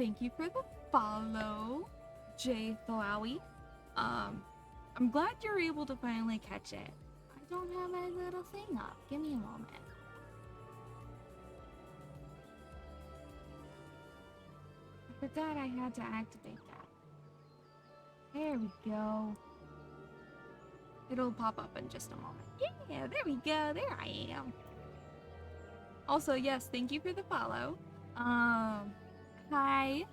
Thank you for the follow, Jay Thoawi. I'm glad you're able to finally catch it. I don't have my little thing up. Give me a moment. I forgot I had to activate that. There we go. It'll pop up in just a moment. Yeah, there we go. There I am. Also, yes, thank you for the follow. Hi.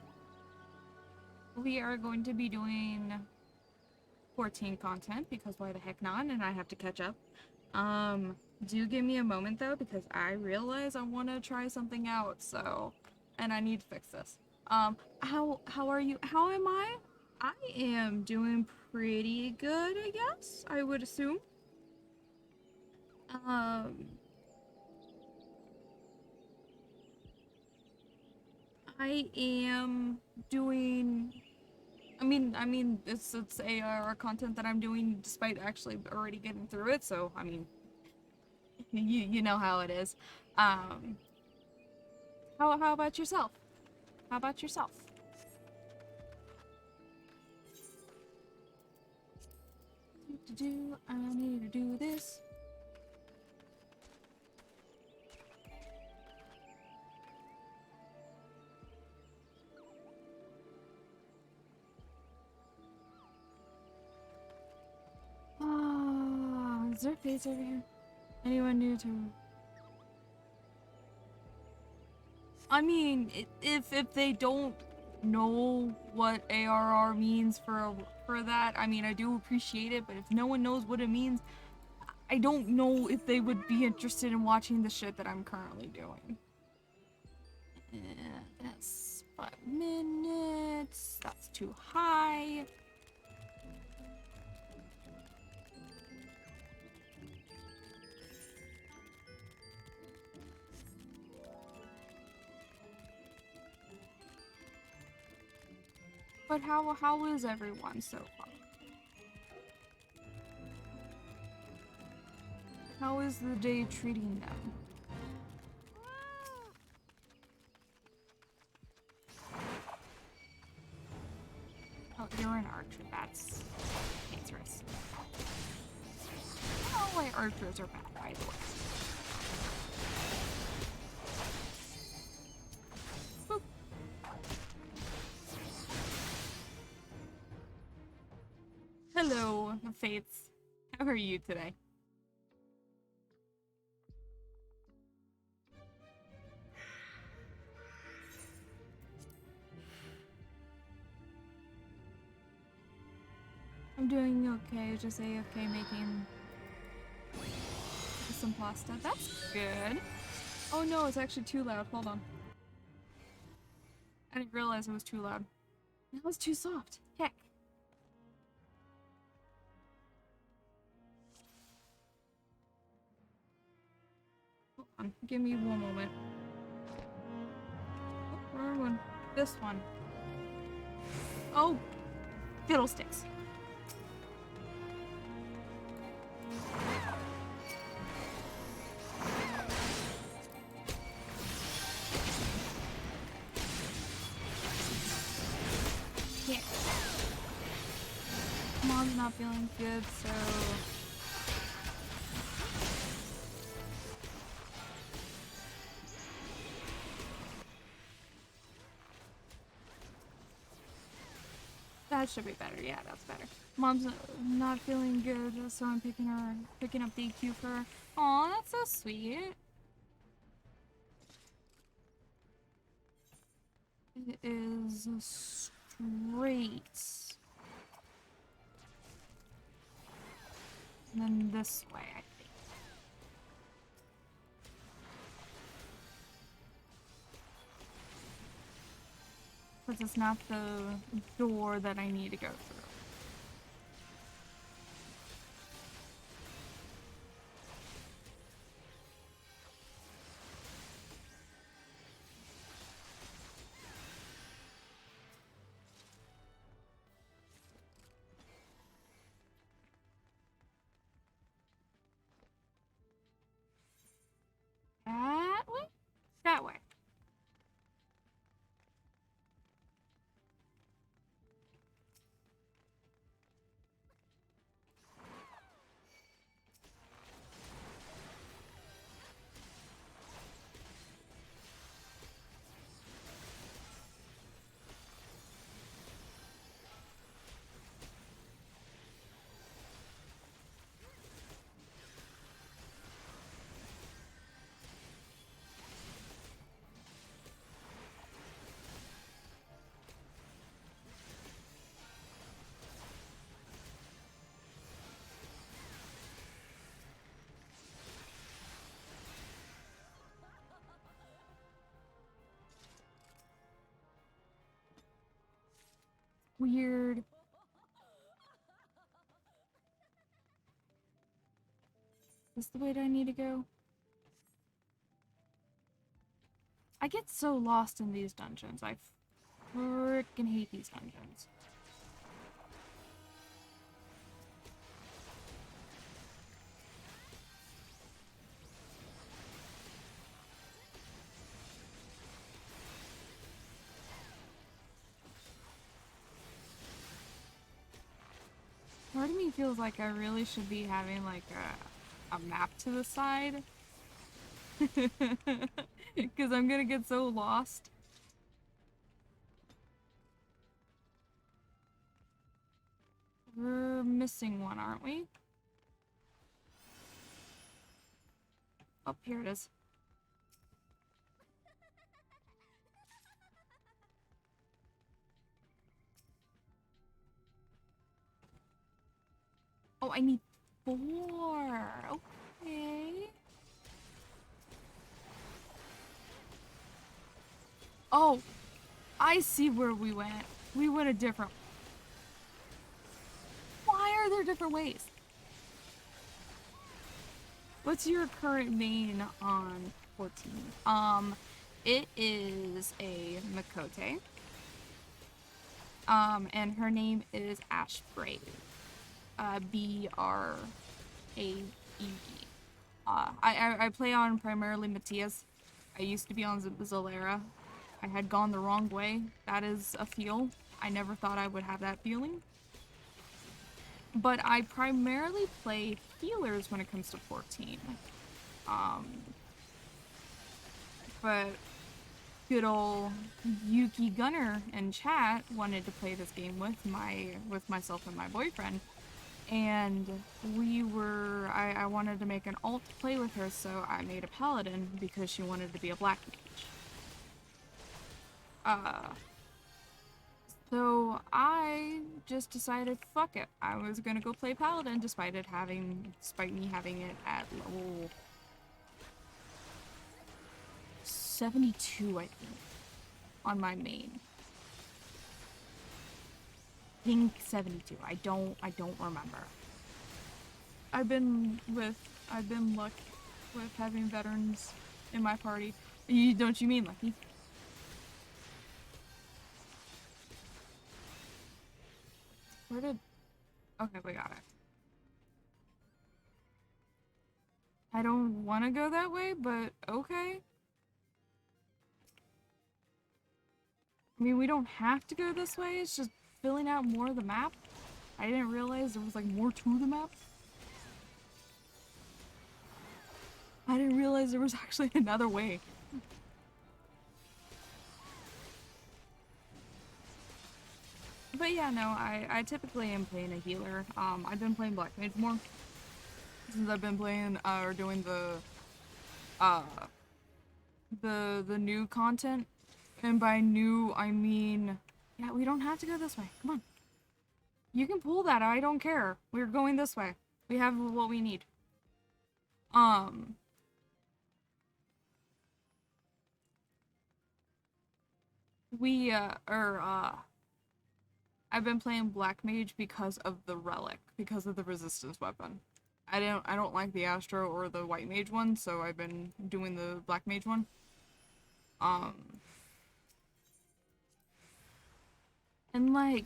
We are going to be doing 14 content because why the heck not? And I have to catch up. Do give me a moment though because I realize I want to try something out. So, and I need to fix this. How are you? How am I? I am doing pretty good, I guess. I would assume. I am doing. It's AR content that I'm doing despite actually already getting through it. So I mean, you know how it is. Um, how about yourself? How about yourself? I need to do this. Ah, is there a face over here? Anyone new to? I mean, if they don't know what ARR means for that, I mean, I do appreciate it. But if no one knows what it means, I don't know if they would be interested in watching the shit that I'm currently doing. That's 5 minutes. That's too high. But how is everyone so far? How is the day treating them? Oh, you're an archer. That's dangerous. I don't know why archers are bad, by the way. Boop. Hello, Fates. How are you today? I'm doing okay, just A-okay making some pasta. That's good. Oh no, it's actually too loud. Hold on. I didn't realize it was too loud. That was too soft. Heck. Hold on. Give me one moment. Oh, wrong one. This one. Oh, fiddlesticks. Yeah. Mom's not feeling good, so... That should be better. Yeah, that's better. Mom's not feeling good, so I'm picking up the EQ for her. Aw, that's so sweet. It is straight. And then this way, I think. Because it's not the door that I need to go through. That way? That way. weird. Is this the way that I need to go? I get so lost in these dungeons. I freaking hate these dungeons. Part of me feels like I really should be having like a map to the side. Because I'm gonna get so lost. We're missing one, aren't we? Oh, here it is. Oh, I need 4. Okay. Oh, I see where we went. We went a different... Why are there different ways? What's your current main on 14? It is a Makote. And her name is Ashbrave. B-R-A-E-D. I play on primarily Matthias. I used to be on Zalera. I had gone the wrong way. That is a feel. I never thought I would have that feeling. But I primarily play healers when it comes to 14. But good old Yuki Gunner in chat wanted to play this game with myself and my boyfriend. And I wanted to make an alt to play with her, so I made a paladin because she wanted to be a black mage. So I just decided, fuck it. I was gonna go play paladin despite me having it at level 72, I think, on my main. I think 72. I don't remember. I've been lucky with having veterans in my party. Don't you mean lucky? Okay, we got it. I don't want to go that way, but okay. I mean, we don't have to go this way. It's just filling out more of the map. I didn't realize there was like more to the map. I didn't realize there was actually another way. But yeah, no, I typically am playing a healer. I've been playing Black Mage more since I've been playing or doing the new content. And by new, I mean, yeah, we don't have to go this way. Come on. You can pull that. I don't care. We're going this way. We have what we need. I've been playing Black Mage because of the relic, because of the resistance weapon. I don't like the Astro or the White Mage one, so I've been doing the Black Mage one. And like,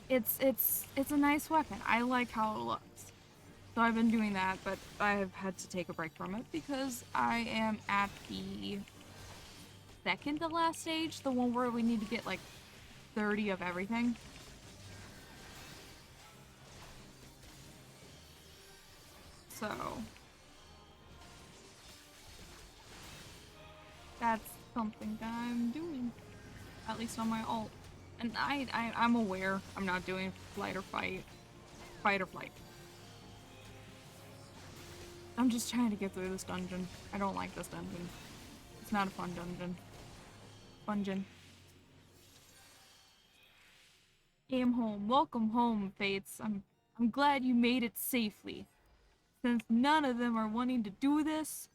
it's a nice weapon. I like how it looks. So I've been doing that, but I've had to take a break from it because I am at the second to last stage, the one where we need to get like 30 of everything. So that's something that I'm doing, at least on my alt. And I'm aware I'm not doing fight or flight. I'm just trying to get through this dungeon. I don't like this dungeon. It's not a fun dungeon. Came home. Welcome home, Fates. I'm glad you made it safely. Since none of them are wanting to do this.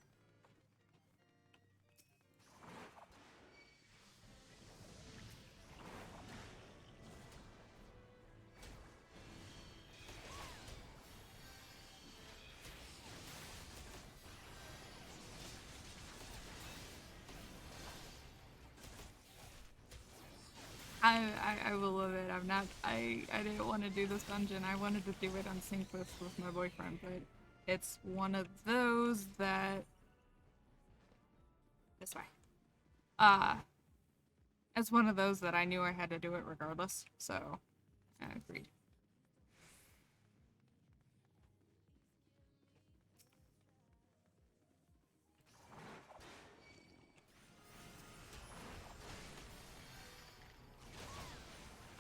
I will admit, I'm not. I didn't want to do this dungeon. I wanted to do it on sync with my boyfriend, but it's one of those that this way. Uh, it's one of those that I knew I had to do it regardless. So I agreed.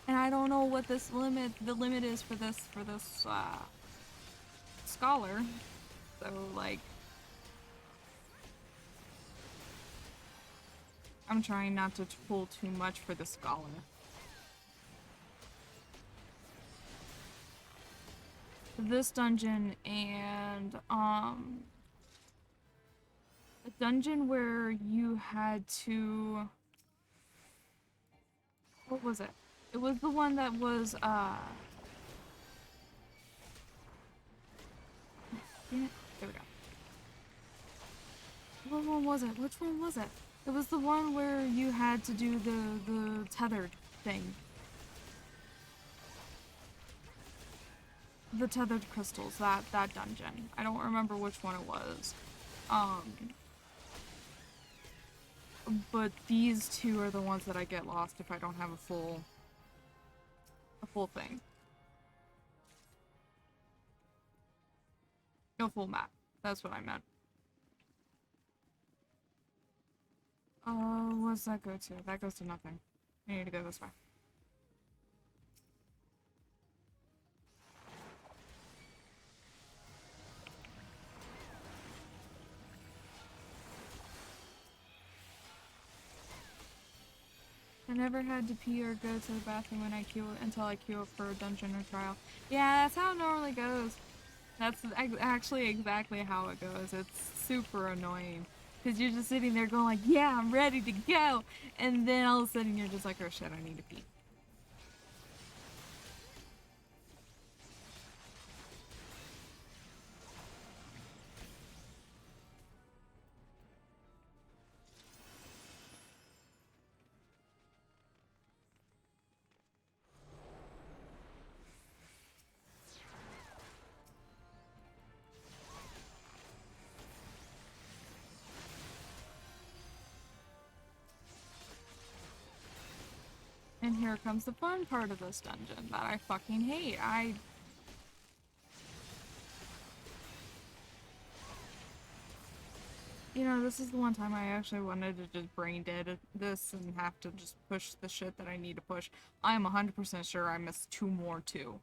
And I don't know what the limit is for this scholar. So like, I'm trying not to pull too much for the scholar. This dungeon and a dungeon where you had to, what was it? It was the one that was damn it. There we go. What one was it? Which one was it? It was the one where you had to do the tethered thing. The tethered crystals, that dungeon. I don't remember which one it was. But these two are the ones that I get lost if I don't have a full thing. No full map. That's what I meant. What does that go to? That goes to nothing. I need to go this way. I never had to pee or go to the bathroom when until I queue up for a dungeon or trial. Yeah, that's how it normally goes. That's actually exactly how it goes. It's super annoying. Because you're just sitting there going like, yeah, I'm ready to go. And then all of a sudden you're just like, oh shit, I need to pee. And here comes the fun part of this dungeon that I fucking hate. You know, this is the one time I actually wanted to just brain dead this and have to just push the shit that I need to push. I'm 100% sure I missed 2 more too.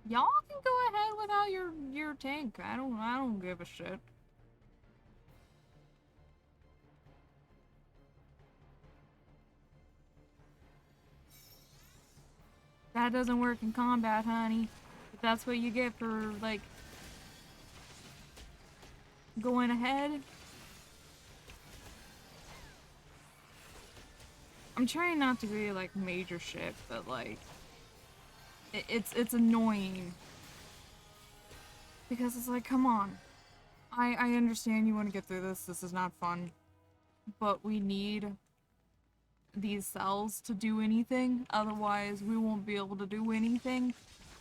Y'all can go ahead without your tank. I don't give a shit. That doesn't work in combat, honey. But that's what you get for, like, going ahead. I'm trying not to be, like, major shit, but, like, it's annoying. Because it's like, come on. I understand you want to get through this. This is not fun. But we need these cells to do anything. Otherwise, we won't be able to do anything.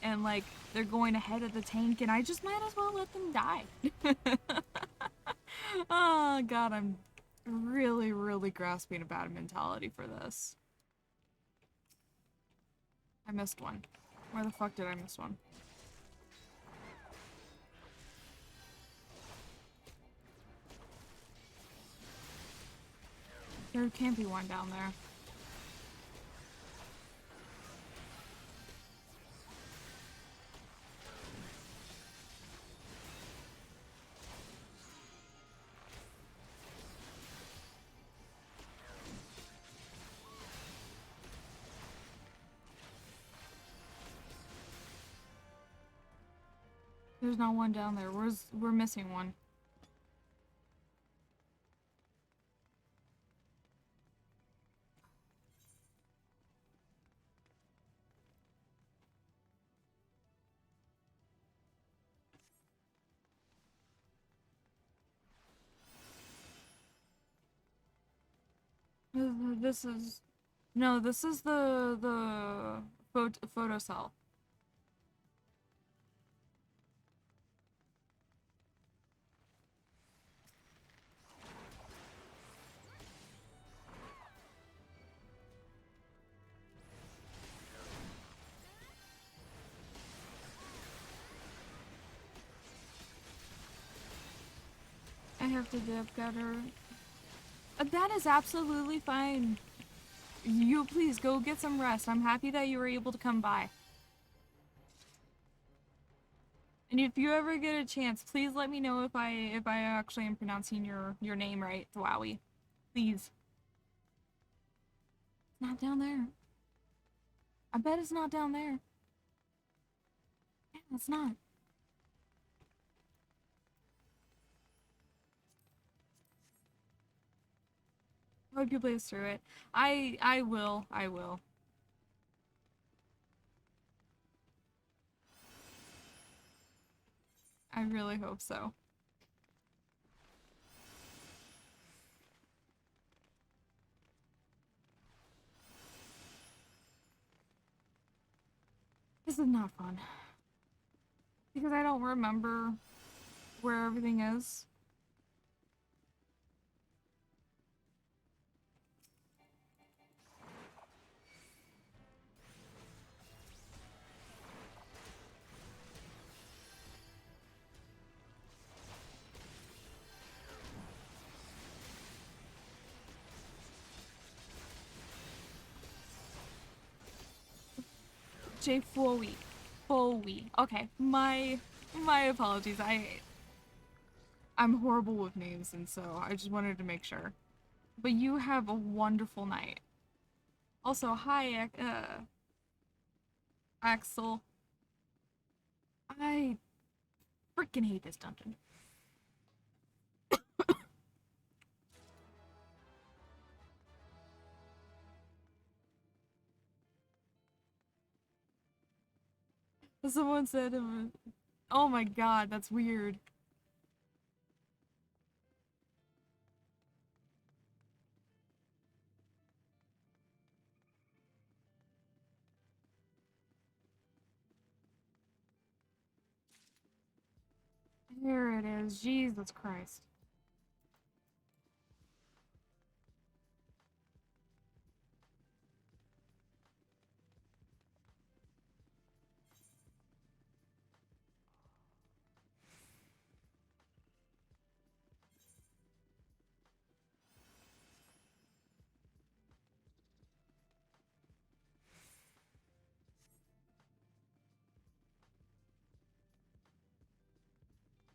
And, like, they're going ahead of the tank, and I just might as well let them die. Oh, God, I'm really, really grasping a bad mentality for this. I missed one. Where the fuck did I miss one? There can't be one down there. There's not one down there. We're missing one. this is... No, this is the photo cell. I have to dip, gutter. That is absolutely fine. You please go get some rest. I'm happy that you were able to come by. And if you ever get a chance, please let me know if I actually am pronouncing your name right, Wowie. Please. It's not down there. I bet it's not down there. Yeah, it's not. I hope you blaze through it. I will. I will. I really hope so. This is not fun. Because I don't remember where everything is. J Fowie. Fowie. Okay, my apologies. I'm horrible with names, and so I just wanted to make sure. But you have a wonderful night. Also, hi, Axel. I freaking hate this dungeon. Someone said, oh my god, that's weird. There it is. Jesus Christ.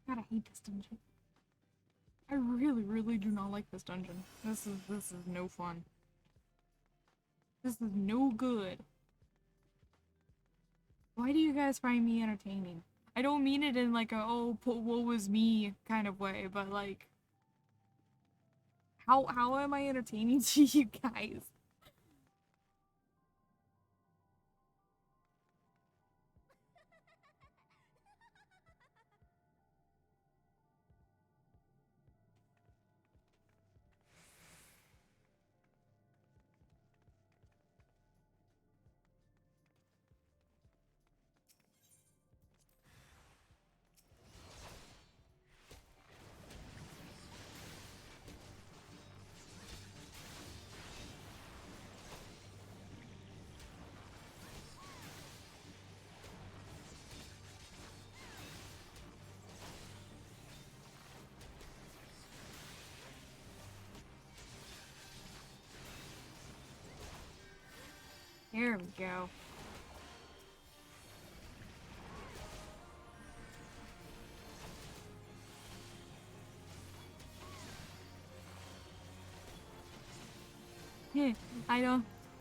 God, I hate this dungeon. I really, really do not like this dungeon. This is no fun. This is no good. Why do you guys find me entertaining? I don't mean it in like a, oh, woe was me kind of way, but like, how am I entertaining to you guys? Here we go.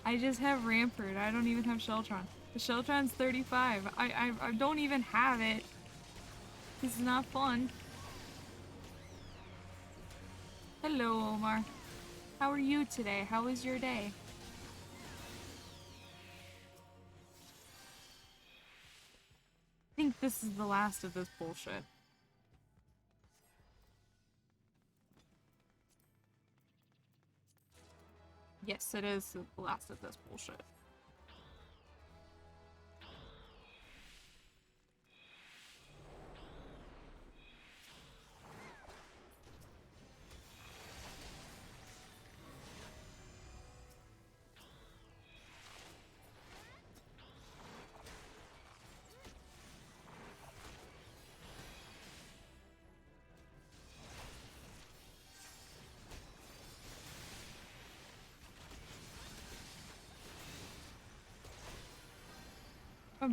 I just have Rampart. I don't even have Sheltron. The Sheltron's 35. I don't even have it. This is not fun. Hello, Omar. How are you today? How was your day? I think this is the last of this bullshit. Yes, it is the last of this bullshit.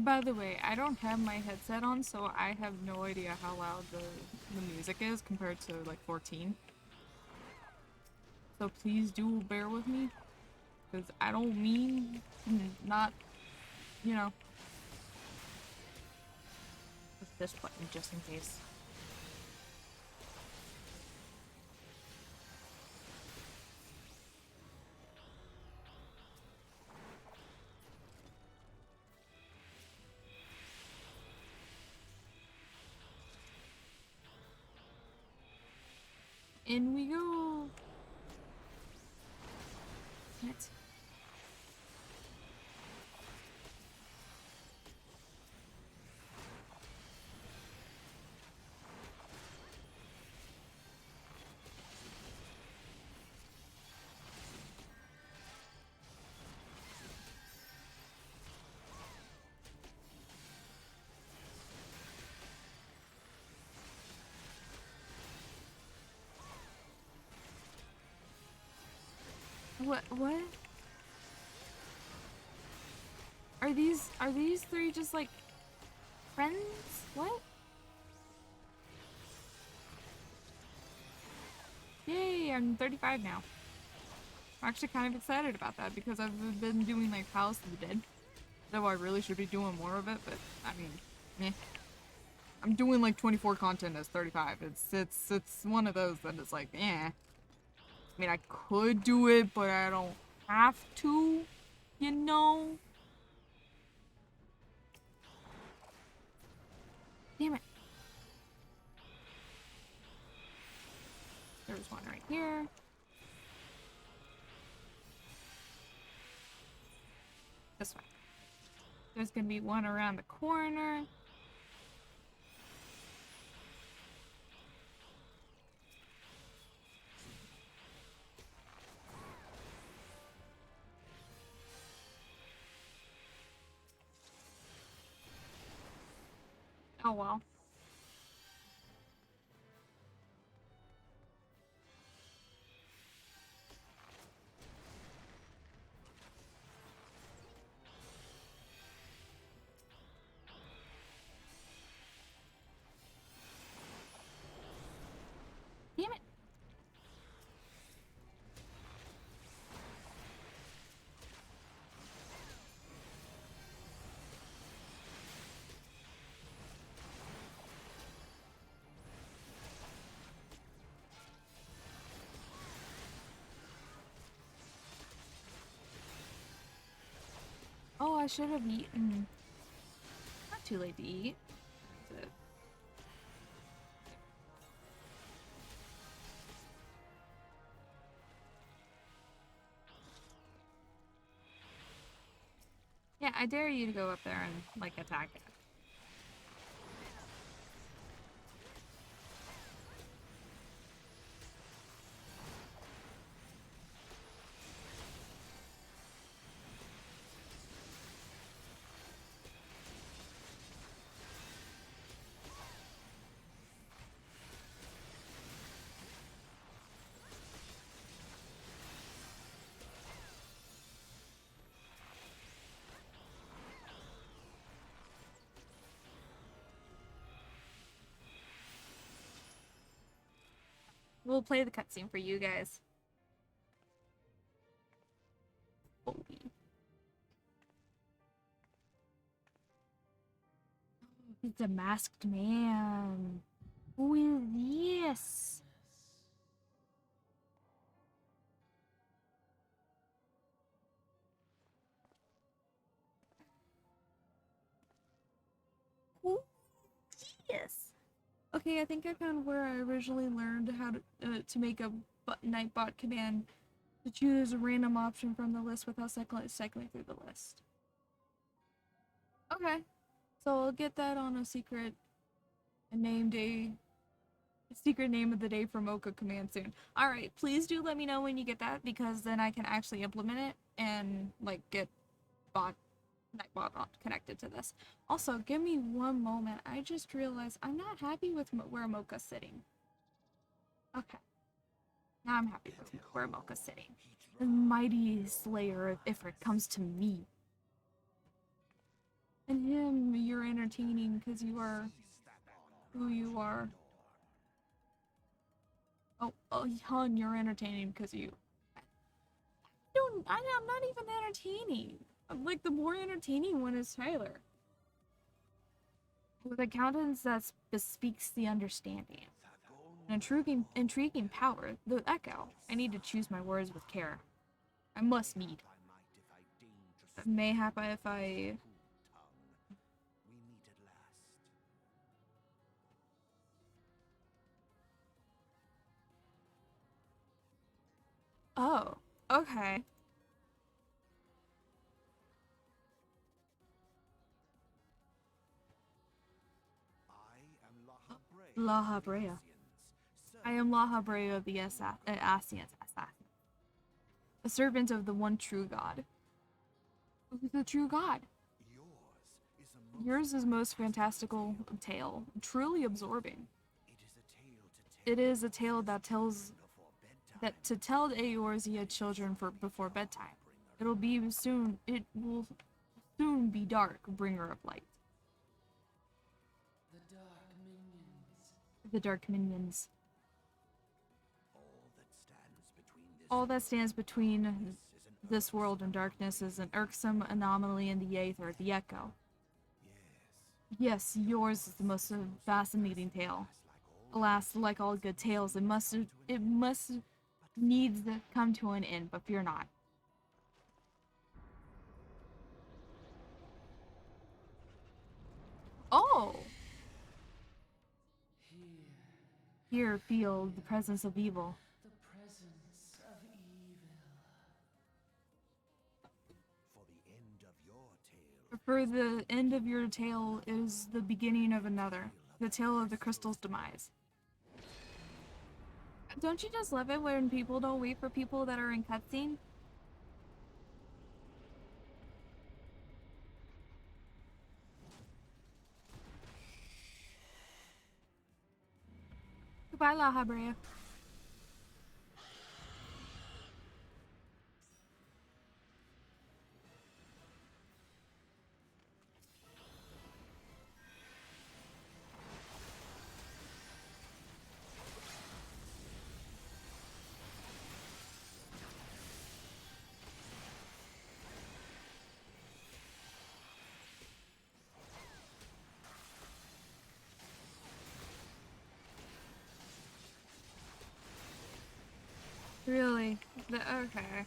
By the way, I don't have my headset on, so I have no idea how loud the music is compared to like 14. So please do bear with me, because I don't mean not, you know, with this button just in case. In we go. What? What? Are these three just like friends? What? Yay, I'm 35 now. I'm actually kind of excited about that because I've been doing like House of the Dead. Though I really should be doing more of it, but I mean, meh. I'm doing like 24 content as 35. It's one of those that is like, eh. I mean, I could do it, but I don't have to, you know? Damn it. There's one right here. This way. There's gonna be one around the corner. Oh well. Damn it. Oh, I should have eaten. Not too late to eat. But yeah, I dare you to go up there and like attack it. We'll play the cutscene for you guys. Holy. It's a masked man. Who is this? Who is this? Okay, I think I found where I originally learned how to make a Nightbot command To choose a random option from the list without cycling through the list. Okay. So I'll get that on a secret name day. Secret name of the day for Mocha command soon. Alright, please do let me know when you get that because then I can actually implement it and like get Nightbot connected to this. Also, give me one moment. I just realized I'm not happy with where Mocha's sitting. Okay. Now I'm happy with where Mocha's sitting. The mighty slayer of Ifrit comes to me. And him, you're entertaining because you are who you are. Oh, Hun, you're entertaining because you. I'm not even entertaining. Like, the more entertaining one is Tyler. With a countenance that bespeaks the understanding. An intriguing power, the echo. I need to choose my words with care. I must need. Mayhap if I... Oh, okay. La Habrea. I am La Habrea of the Asians, a servant of the one true God. The true God. Yours is most fantastical tale, truly absorbing. It is a tale that tells that to tell the Eorzea children before bedtime. It will soon be dark, bringer of light. The dark minions. All that stands between this world and darkness is an irksome anomaly in the Aether, the Echo. Yes, yours is the most fascinating tale. Alas, like all good tales, it must needs to come to an end, but fear not. Oh! Here, feel the presence of evil. For the end of your tale is the beginning of another. The tale of the crystal's demise. Don't you just love it when people don't wait for people that are in cutscene? Goodbye, La Habrea. Really? Okay.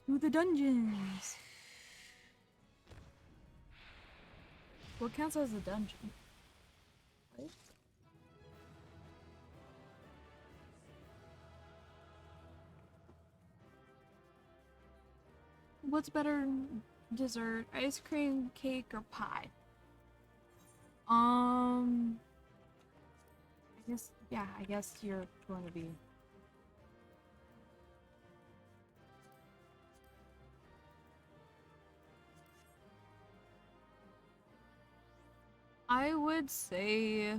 To the dungeons! What counts as a dungeon? What? What's better dessert? Ice cream, cake, or pie? I guess you're going to be... I would say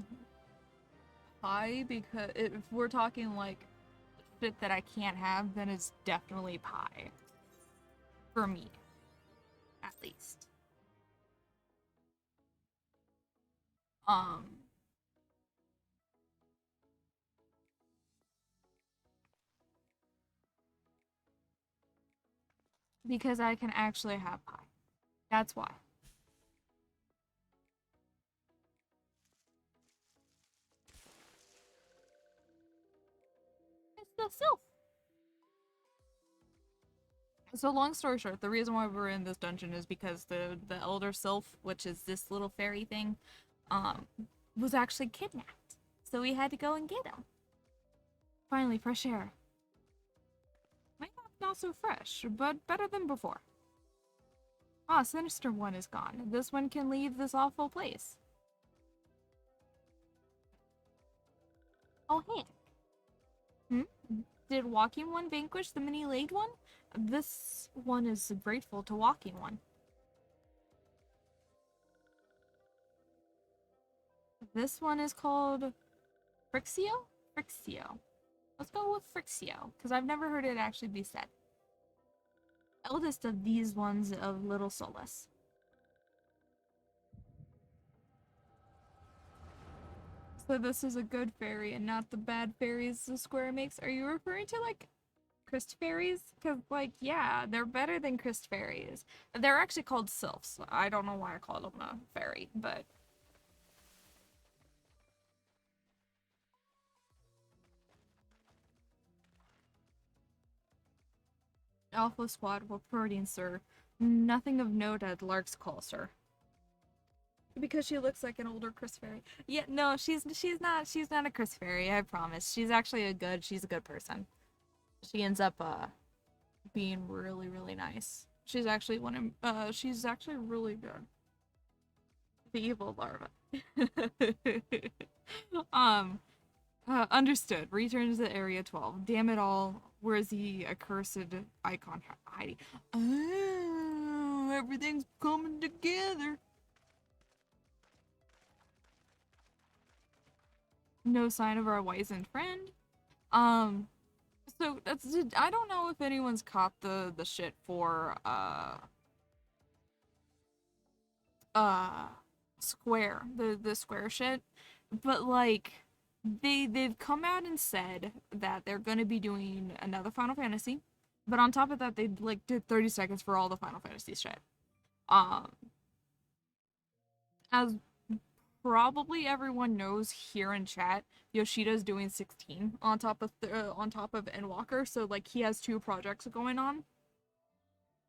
pie because if we're talking like shit that I can't have, then it's definitely pie. For me, at least. Um, because I can actually have pie. That's why. the sylph. So long story short, the reason why we're in this dungeon is because the elder sylph, which is this little fairy thing, um, was actually kidnapped. So we had to go and get him. Finally, fresh air. Might not so fresh, but better than before. Ah, Sinister One is gone. This one can leave this awful place. Oh, hey. Did Walking One vanquish the mini-legged one? This one is grateful to Walking One. This one is called Frixio? Frixio. Let's go with Frixio, because I've never heard it actually be said. Eldest of these ones of Little Solace. So this is a good fairy and not the bad fairies the square makes. Are you referring to, like, Christ fairies? Because, like, yeah, they're better than Christ fairies. They're actually called sylphs. I don't know why I called them a fairy, but... Alpha Squad reporting, sir. Nothing of note at Lark's call, sir. Because she looks like an older Chris Fairy. Yeah, no, she's not a Chris Fairy, I promise. She's a good person. She ends up being really, really nice. She's actually she's actually really good. The evil larva. Understood. Return to Area 12. Damn it all. Where's the accursed icon hiding? Oh, everything's coming together. No sign of our wizened friend. So that's, I don't know if anyone's caught the shit for Square, the Square shit, but like they've come out and said that they're gonna be doing another Final Fantasy, but on top of that they like did 30 seconds for all the Final Fantasy shit. Um, as probably everyone knows here in chat, Yoshida's doing 16 on top of Endwalker, so like he has two projects going on,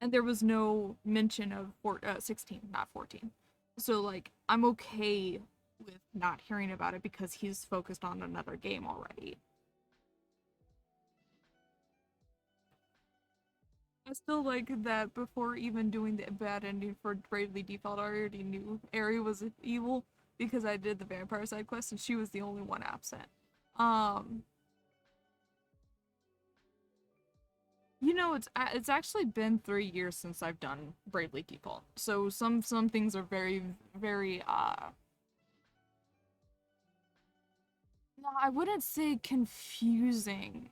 and there was no mention of 16, not 14. So like I'm okay with not hearing about it because he's focused on another game already. I still like that before even doing the bad ending for Bravely Default, I already knew Aerie was evil because I did the vampire side quest and she was the only one absent. Um, you know, it's actually been 3 years since I've done Bravely Default, so some things are very very no, I wouldn't say confusing.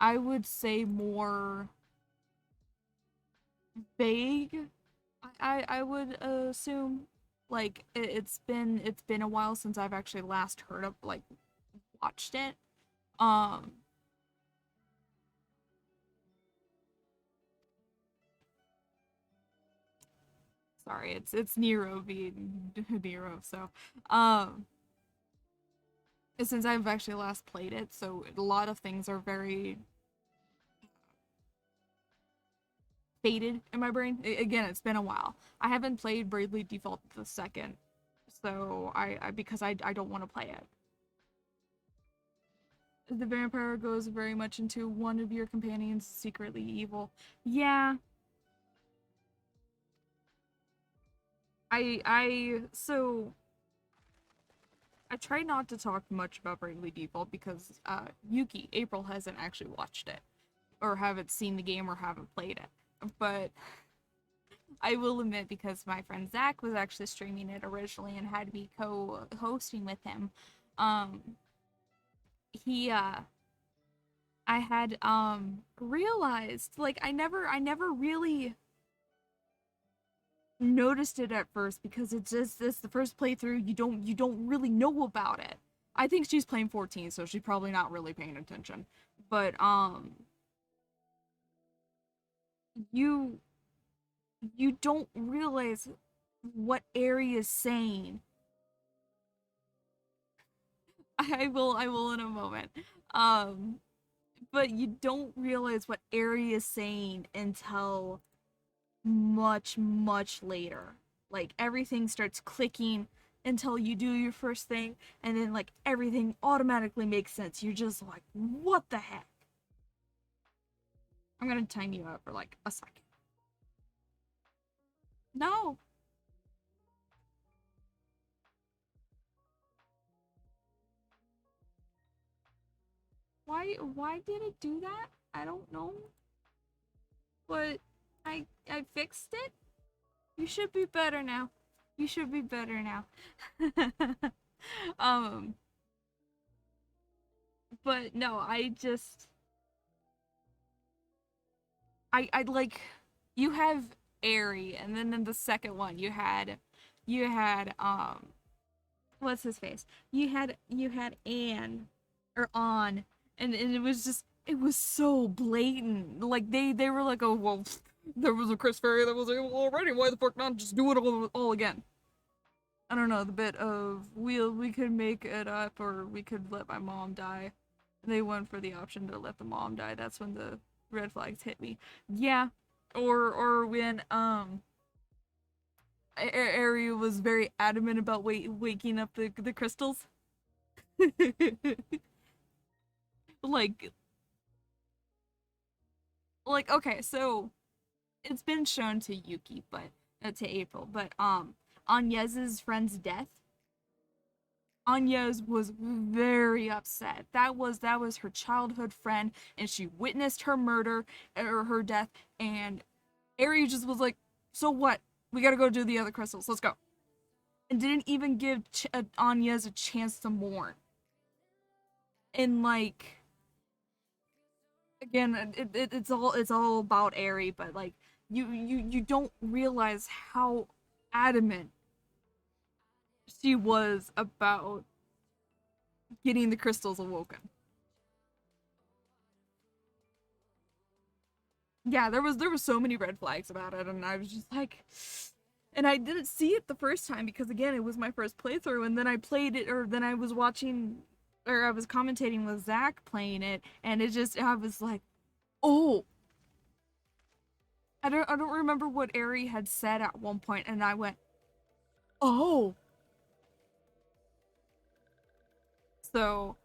I would say more vague. I would assume like it's been a while since I've actually last heard of like watched it. Um sorry, it's Nero being Nero, so um since I've actually last played it, so a lot of things are very faded in my brain. Again, it's been a while. I haven't played Bravely Default the second, so I because I don't want to play it. The vampire goes very much into one of your companions secretly evil. Yeah. So I try not to talk much about Bravely Default because Yuki, April hasn't actually watched it or haven't seen the game or haven't played it. But I will admit, because my friend Zach was actually streaming it originally and had me co-hosting with him, um, he I had realized like I never really noticed it at first because it's just this the first playthrough, you don't really know about it. I think she's playing 14, so she's probably not really paying attention. But you you don't realize what Aerie is saying. I will in a moment. Um but you don't realize what Eri is saying until much, much later. Like everything starts clicking until you do your first thing, and then like everything automatically makes sense. You're just like, what the heck? I'm gonna time you out for like a second. No. Why did it do that? I don't know. But I fixed it. You should be better now. You should be better now. um but no, I like you have Airy, and then in the second one you had what's his face? You had Anne or On, and it was just it was so blatant. Like they were like, oh well, there was a Chris Ferry that was able already. Why the fuck not just do it all again? I don't know, the bit of we could make it up or we could let my mom die. They went for the option to let the mom die. That's when the red flags hit me. Yeah. Or when Ari was very adamant about waking up the crystals. like okay, so it's been shown to Yuki, but to April, but Anyez's friend's death. Anyez was very upset. That was her childhood friend, and she witnessed her murder or her death, and Ari just was like, "So what? We gotta go do the other crystals. Let's go." And didn't even give Anyez a chance to mourn. And like, again, it's all about Ari, but like, you don't realize how adamant she was about getting the crystals awoken. Yeah, there was so many red flags about it, and I was just like, and I didn't see it the first time because again, it was my first playthrough, and then I played it, or then I was watching, or I was commentating with Zach playing it, and I was like, oh, I don't remember what Ari had said at one point, and I went, oh, so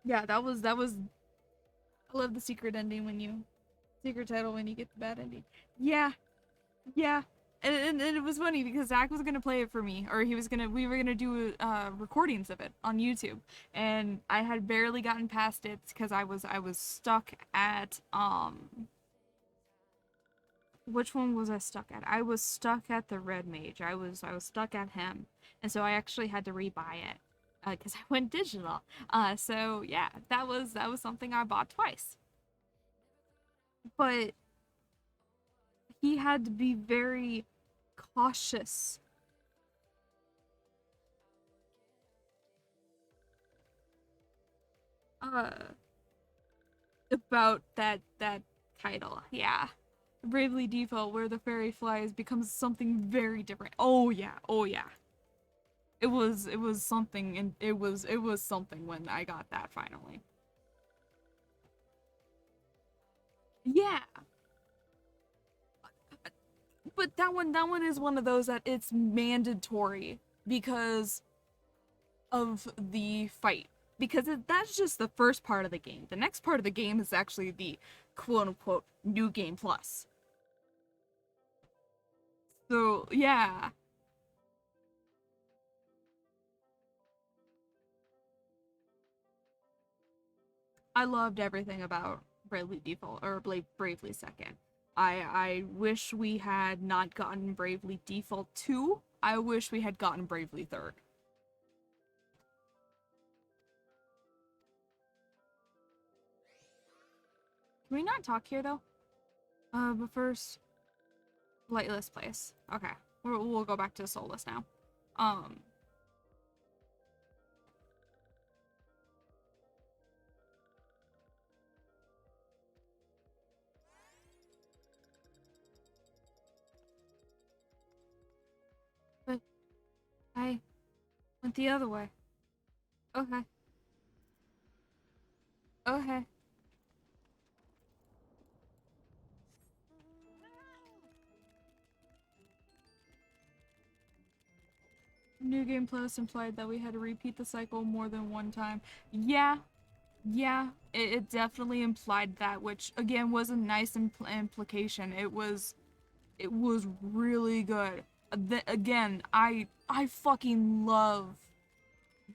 yeah, that was. I love the secret ending when you secret title when you get the bad ending. Yeah, yeah. And it was funny because Zach was gonna play it for me, or we were gonna do recordings of it on YouTube, and I had barely gotten past it because I was stuck at which one was I stuck at? I was stuck at the Red Mage. I was stuck at him, and so I actually had to rebuy it because I went digital. So yeah, that was something I bought twice, but he had to be very cautious uh about that title. Yeah. Bravely Default, where the fairy flies, becomes something very different. Oh yeah, oh yeah. It was something, and it was something when I got that finally. Yeah, but that one is one of those that it's mandatory because of the fight. Because that's just the first part of the game. The next part of the game is actually the quote unquote new game plus. So yeah, I loved everything about Bravely Default or Bravely Second. I wish we had not gotten Bravely Default 2. I wish we had gotten Bravely Third. Can we not talk here though? But first, Lightless Place. Okay, we'll go back to Soulless now. Um, but I went the other way. Okay. Okay. New Game Plus implied that we had to repeat the cycle more than one time. Yeah, yeah, it definitely implied that, which again was a nice implication. It was really good. Again, I fucking love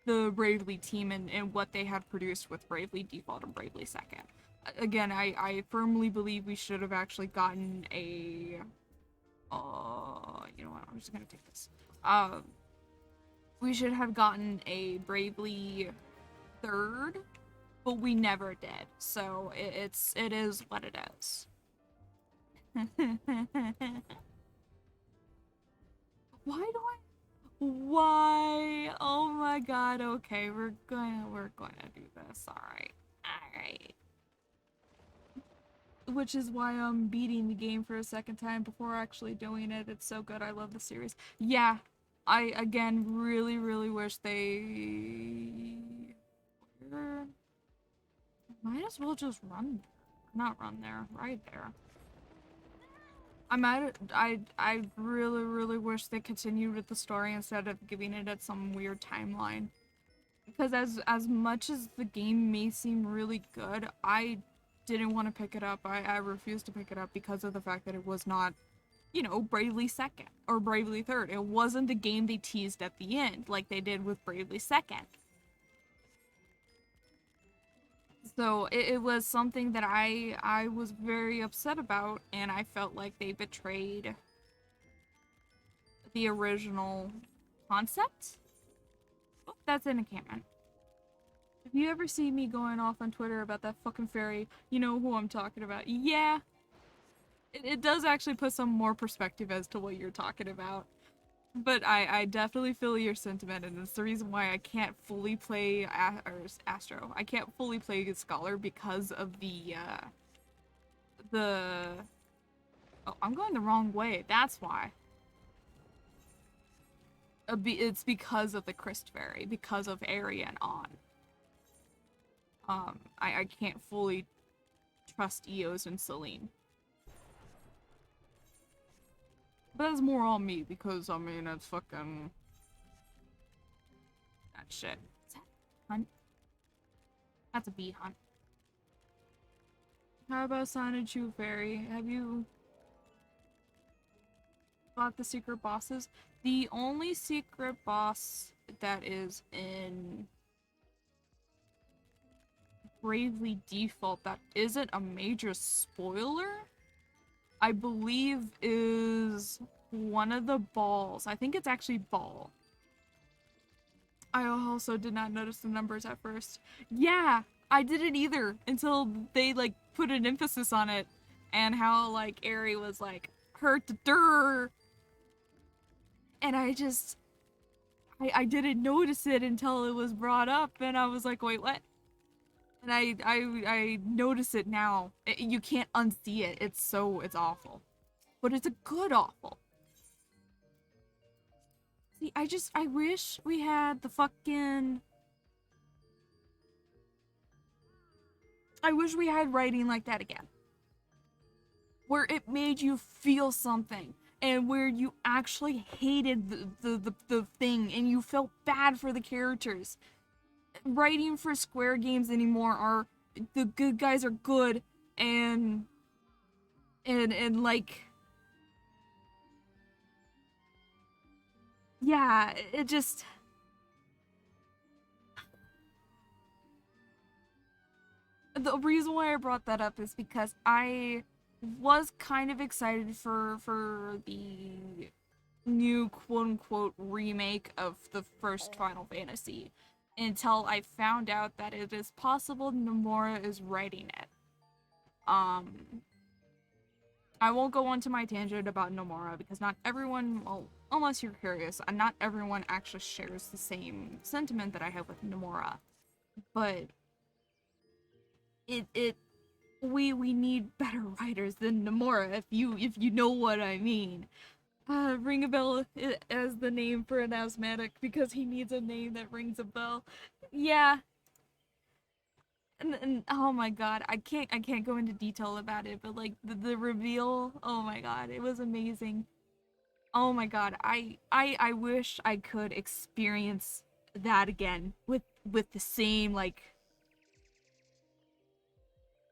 the Bravely team and what they have produced with Bravely Default and Bravely Second. Again, I firmly believe we should have actually gotten a. You know what? I'm just gonna take this. We should have gotten a Bravely third, but we never did. So it is what it is. Why do I? Why? Oh my god. Okay, we're gonna do this. All right. All right. Which is why I'm beating the game for a second time before actually doing it. It's so good. I love the series. Yeah, I again really wish they might as well just run, not run there, right there. I really wish they continued with the story instead of giving it at some weird timeline. Because as much as the game may seem really good, I didn't want to pick it up. I refused to pick it up because of the fact that it was not, you know, Bravely Second or Bravely Third. It wasn't the game they teased at the end like they did with Bravely Second. So it was something that I was very upset about, and I felt like they betrayed the original concept. Oh, that's an encampment. If you ever see me going off on Twitter about that fucking fairy, you know who I'm talking about. Yeah, it does actually put some more perspective as to what you're talking about. But I definitely feel your sentiment, and it's the reason why I can't fully play Astro. I can't fully play Scholar because of the. Oh, I'm going the wrong way. That's why. It's because of the Christ Fairy, because of Area and On. I can't fully trust Eos and Celine. But that's more on me because I mean it's fucking that shit. Is that a hunt? That's a bee hunt. How about Sonic True Fairy? Have you fought the secret bosses? The only secret boss that is in Bravely Default that isn't a major spoiler, I believe is one of the balls. I think it's actually Ball. I also did not notice the numbers at first. Yeah, I didn't either until they like put an emphasis on it and how like Aerie was like hurt the dur, and I didn't notice it until it was brought up, and I was like, wait, what? And I notice it now. You can't unsee it. It's awful, but it's a good awful. See, I wish we had the fucking. I wish we had writing like that again. Where it made you feel something. And where you actually hated the thing and you felt bad for the characters. Writing for Square games anymore are the good guys are good and like yeah, it just the reason why I brought that up is because I was kind of excited for the new quote-unquote remake of the first Final Fantasy until I found out that it is possible Nomura is writing it. I won't go on to my tangent about Nomura because not everyone, well, unless you're curious, not everyone actually shares the same sentiment that I have with Nomura. But we need better writers than Nomura if you know what I mean. Ring a bell as the name for an asthmatic because he needs a name that rings a bell. Yeah, and oh my god, I can't go into detail about it, but like the reveal, oh my god, it was amazing. Oh my god, I wish I could experience that again with the same like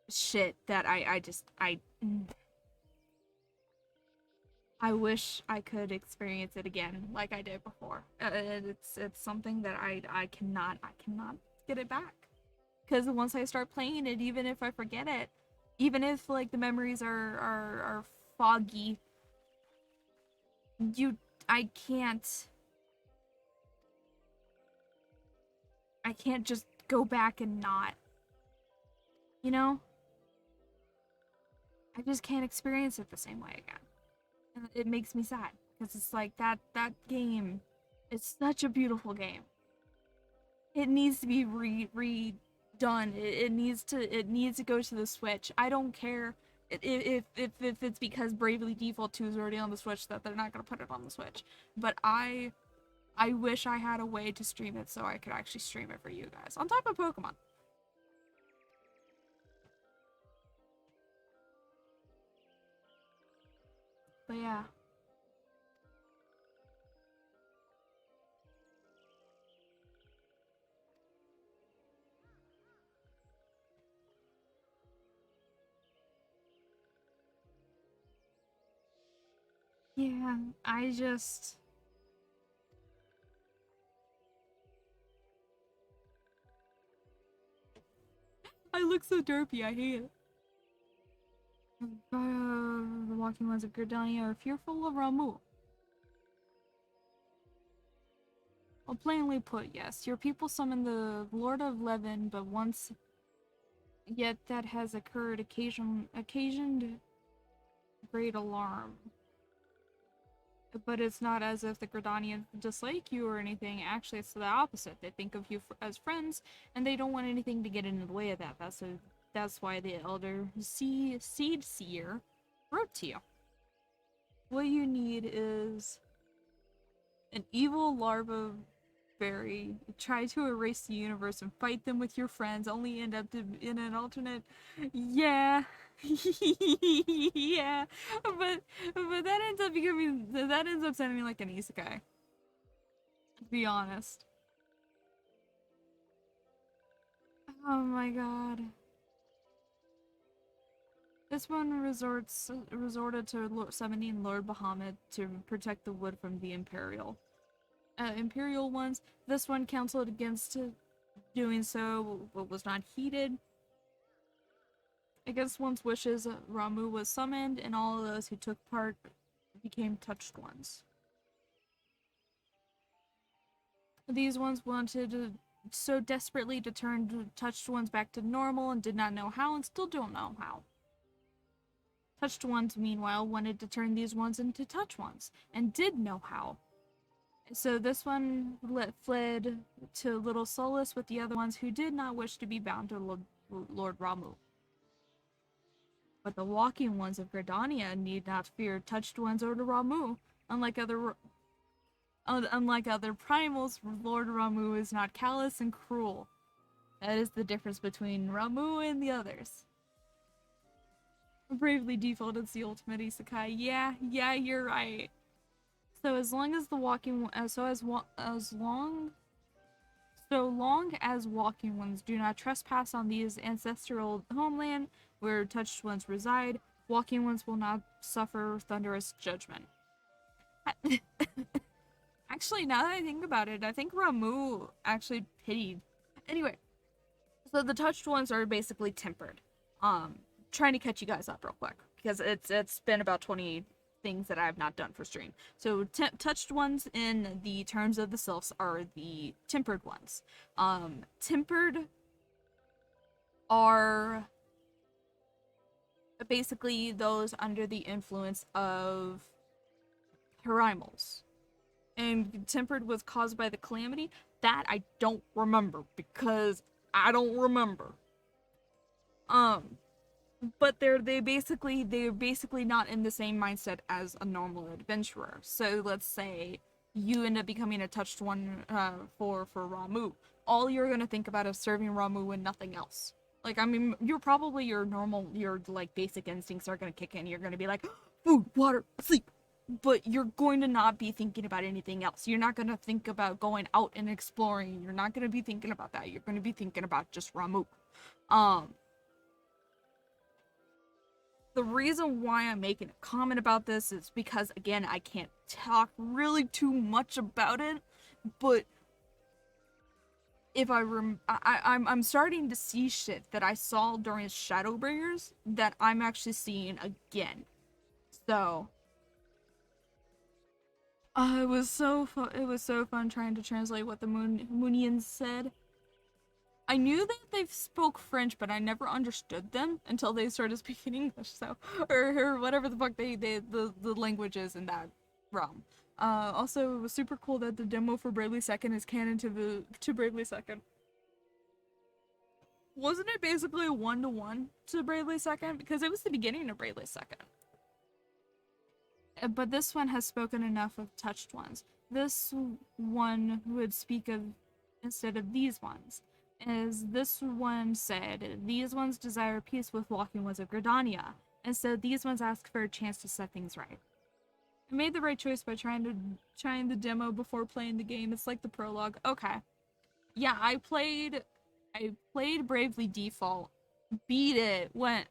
shit that I wish I could experience it again like I did before. It's something that I cannot get it back. Because once I start playing it, even if I forget it, even if like the memories are foggy, you I can't I can't just go back and not, you know? I just can't experience it the same way again. And it makes me sad because it's like that game is such a beautiful game. It needs to be redone. It needs to go to the Switch. I don't care if it's because Bravely Default 2 is already on the Switch that they're not gonna put it on the Switch. But I wish I had a way to stream it so I could actually stream it for you guys. On top of Pokemon. But yeah. Yeah, I look so derpy, I hate it. The walking ones of Gridania are fearful of Ramu. Well, plainly put, yes. Your people summon the Lord of Levin, but once yet that has occasioned great alarm. But it's not as if the Gridanians dislike you or anything. Actually, it's the opposite. They think of you as friends, and they don't want anything to get in the way of that. That's why the Elder Seed Seer wrote to you. What you need is an evil larva berry. Try to erase the universe and fight them with your friends, only end up in an alternate. Yeah. Yeah. But that ends up sounding like an isekai, to be honest. Oh my god. This one resorted to summoning Lord Bahamut to protect the wood from the Imperial ones. This one counseled against doing so, but was not heeded. Against one's wishes, Ramu was summoned, and all of those who took part became touched ones. These ones wanted so desperately to turn touched ones back to normal and did not know how and still don't know how. Touched ones, meanwhile, wanted to turn these ones into touch ones and did know how. So this one fled to Little Solace with the other ones who did not wish to be bound to Lord Ramu. But the walking ones of Gridania need not fear touched ones or the Ramu. Unlike other primals, Lord Ramu is not callous and cruel. That is the difference between Ramu and the others. Bravely defaulted the ultimate isekai. Yeah, you're right. So as long as the walking so long as walking ones do not trespass on these ancestral homeland where touched ones reside, walking ones will not suffer thunderous judgment. Actually, now that I think about it, I think Ramu actually pitied. Anyway, so the touched ones are basically tempered. Trying to catch you guys up real quick because it's been about 20 things that I have not done for stream. So touched ones in the terms of the sylphs are the tempered ones. Tempered are basically those under the influence of Parimals. And tempered was caused by the calamity. That I don't remember because I don't remember. Um, but they're basically not in the same mindset as a normal adventurer. So let's say you end up becoming a touched one for Ramu. All you're gonna think about is serving Ramu and nothing else. Like I mean, you're probably your like basic instincts are gonna kick in. You're gonna be like, food, water, sleep. But you're going to not be thinking about anything else. You're not going to think about going out and exploring. You're not going to be thinking about that. You're going to be thinking about just Ramu. Um, the reason why I'm making a comment about this is because, again, I can't talk really too much about it, but if I'm starting to see shit that I saw during Shadowbringers that I'm actually seeing again. So it was so fun. It was so fun trying to translate what the Moonians said. I knew that they spoke French, but I never understood them until they started speaking English. So, or whatever the fuck the language is in that realm. Also, it was super cool that the demo for Bravely Second is canon to Bravely Second. Wasn't it basically a 1-to-1 to Bravely Second because it was the beginning of Bravely Second? But this one has spoken enough of touched ones. This one would speak of instead of these ones. As this one said, these ones desire peace with walking ones of Gridania, and so these ones ask for a chance to set things right. I made the right choice by trying the demo before playing the game. It's like the prologue. Okay. Yeah, I played Bravely Default, beat it, went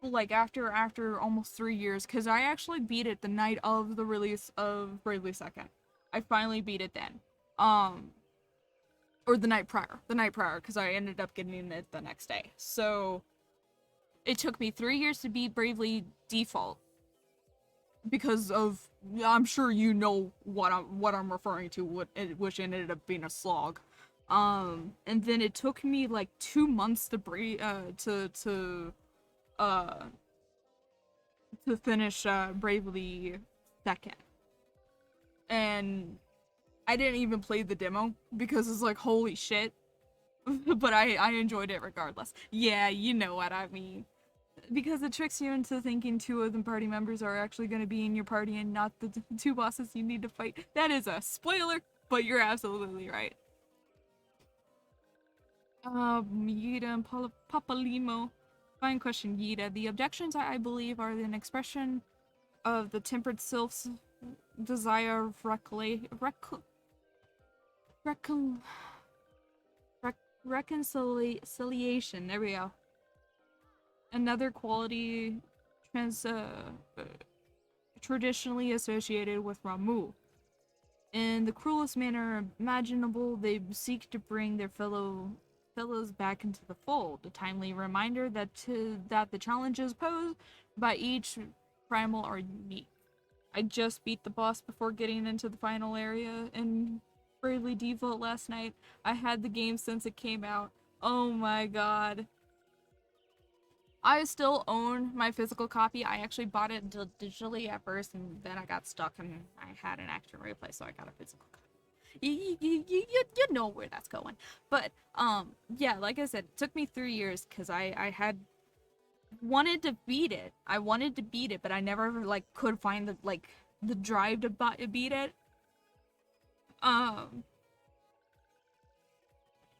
like after almost 3 years, because I actually beat it the night of the release of Bravely Second. I finally beat it then. Um or the night prior, because I ended up getting it the next day. So it took me 3 years to beat Bravely Default because of, I'm sure you know what I'm referring to, which ended up being a slog. And then it took me like 2 months uh to finish Bravely Second, and I didn't even play the demo because it's like holy shit. But I enjoyed it regardless. Yeah, you know what I mean. Because it tricks you into thinking two of the party members are actually going to be in your party and not the two bosses you need to fight. That is a spoiler, but you're absolutely right. Yida and Papalimo. Fine question, Yida. The objections, I believe, are an expression of the tempered sylph's desire of recon, reconciliation. There we go. Another quality trans traditionally associated with Ramu. In the cruelest manner imaginable, they seek to bring their fellows back into the fold. A timely reminder that the challenges posed by each primal are unique. I just beat the boss before getting into the final area in Bravely Default last night. I had the game since it came out. Oh my god. I still own my physical copy. I actually bought it digitally at first, and then I got stuck and I had an action replay, so I got a physical copy. You know where that's going. But, yeah, like I said, it took me 3 years because I had wanted to beat it. I wanted to beat it, but I never, like, could find the drive to beat it. Um,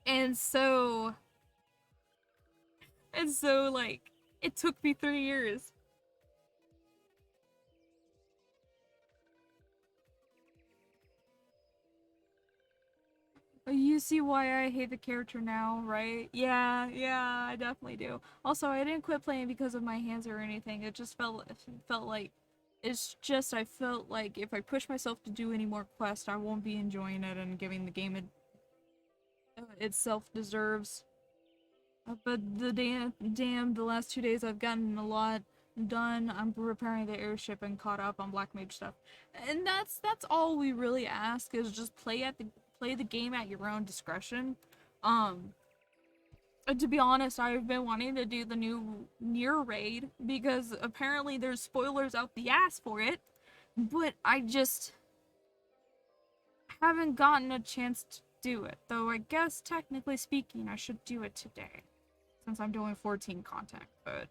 and so, like, it took me 3 years. You see why I hate the character now, right? Yeah, yeah, I definitely do. Also, I didn't quit playing because of my hands or anything. It felt like I felt like if I push myself to do any more quests, I won't be enjoying it and giving the game itself deserves. But the last 2 days I've gotten a lot done. I'm repairing the airship and caught up on Black Mage stuff, and that's all we really ask is just play the game at your own discretion. Um, to be honest, I've been wanting to do the new Nier raid because apparently there's spoilers out the ass for it, but I just haven't gotten a chance to do it. Though I guess technically speaking, I should do it today. since I'm doing 14 content, but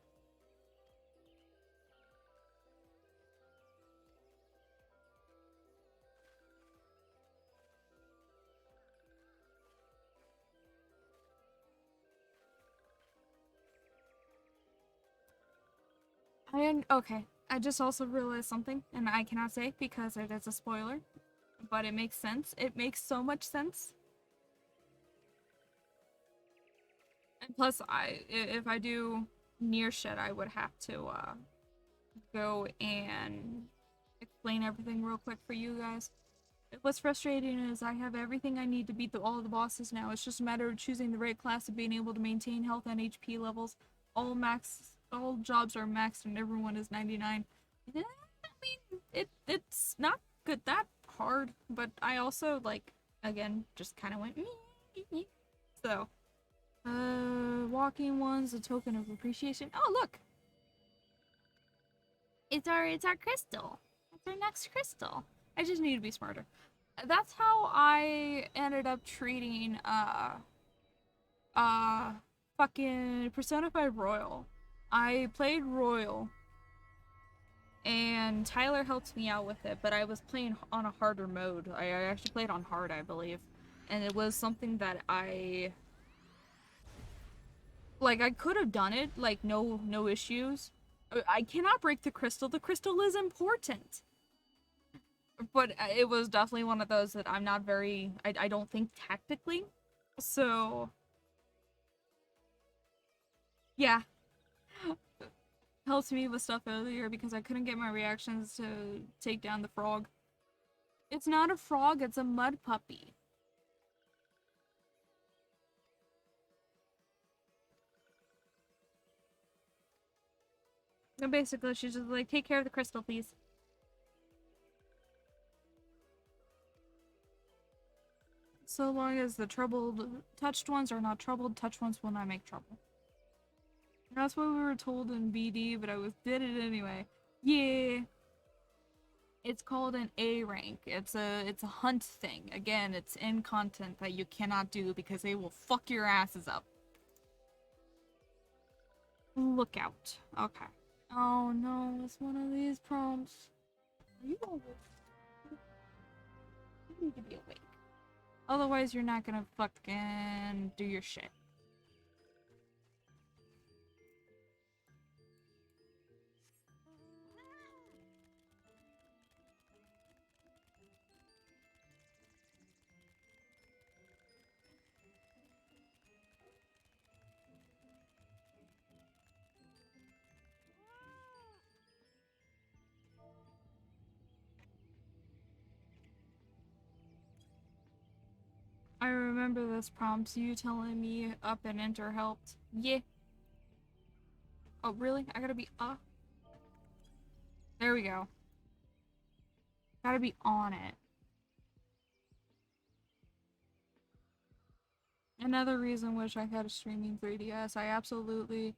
okay. I just also realized something, and I cannot say because it is a spoiler, but it makes sense. It makes so much sense. And plus, if I do near shit, I would have to go and explain everything real quick for you guys. What's frustrating is I have everything I need to beat all of the bosses now. It's just a matter of choosing the right class and being able to maintain health and HP levels. All jobs are maxed and everyone is 99. I mean, it's not good that hard, but I also, like, again, just kind of went so, walking one's a token of appreciation. Oh, look! It's our crystal. It's our next crystal. I just need to be smarter. That's how I ended up treating uh fucking Persona 5 Royal. I played Royal and Tyler helped me out with it, but I was playing on a harder mode. I actually played on hard, I believe. And it was something that I could have done it, like no issues. I cannot break the crystal. The crystal is important. But it was definitely one of those that I'm not very, I don't think tactically. So, yeah. Helped me with stuff earlier because I couldn't get my reactions to take down the frog. It's not a frog, it's a mud puppy. And basically, she's just like, take care of the crystal, please. So long as the touched ones are not troubled, touched ones will not make trouble. That's what we were told in BD, but did it anyway. Yeah. It's called an A rank. It's a hunt thing. Again, it's in content that you cannot do because they will fuck your asses up. Look out. Okay. Oh no, it's one of these prompts. Are you awake? You need to be awake. Otherwise, you're not gonna fucking do your shit. I remember this prompt. You telling me up and enter helped. Yeah. Oh, really? I gotta be There we go. Gotta be on it. Another reason which I had a streaming 3DS. I absolutely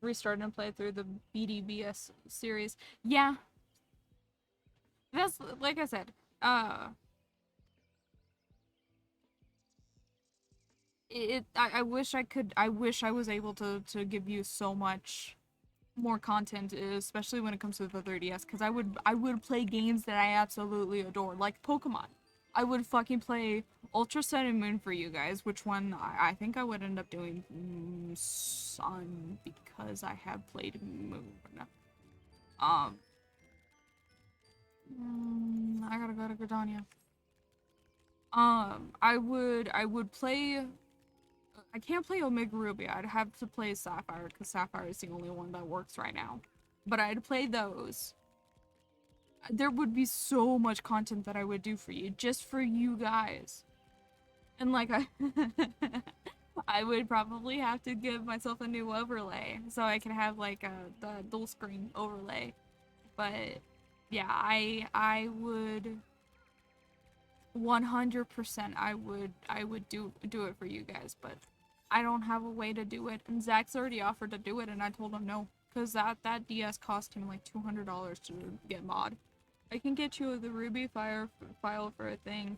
restarted and played through the BDBS series. Yeah. That's, like I said, I wish I was able to give you so much more content, especially when it comes to the 3DS, because I would play games that I absolutely adore, like Pokemon. I would fucking play Ultra Sun and Moon for you guys, which one I think I would end up doing Sun because I have played Moon. I gotta go to Gridania. I would play. I can't play Omega Ruby. I'd have to play Sapphire because Sapphire is the only one that works right now. But I'd play those. There would be so much content that I would do for you, just for you guys. And like I would probably have to give myself a new overlay so I can have like the dual screen overlay. But yeah, I would 100% I would do it for you guys, but I don't have a way to do it. And Zach's already offered to do it and I told him no, because that DS cost him like $200 to get mod. I can get you the Ruby file for a thing.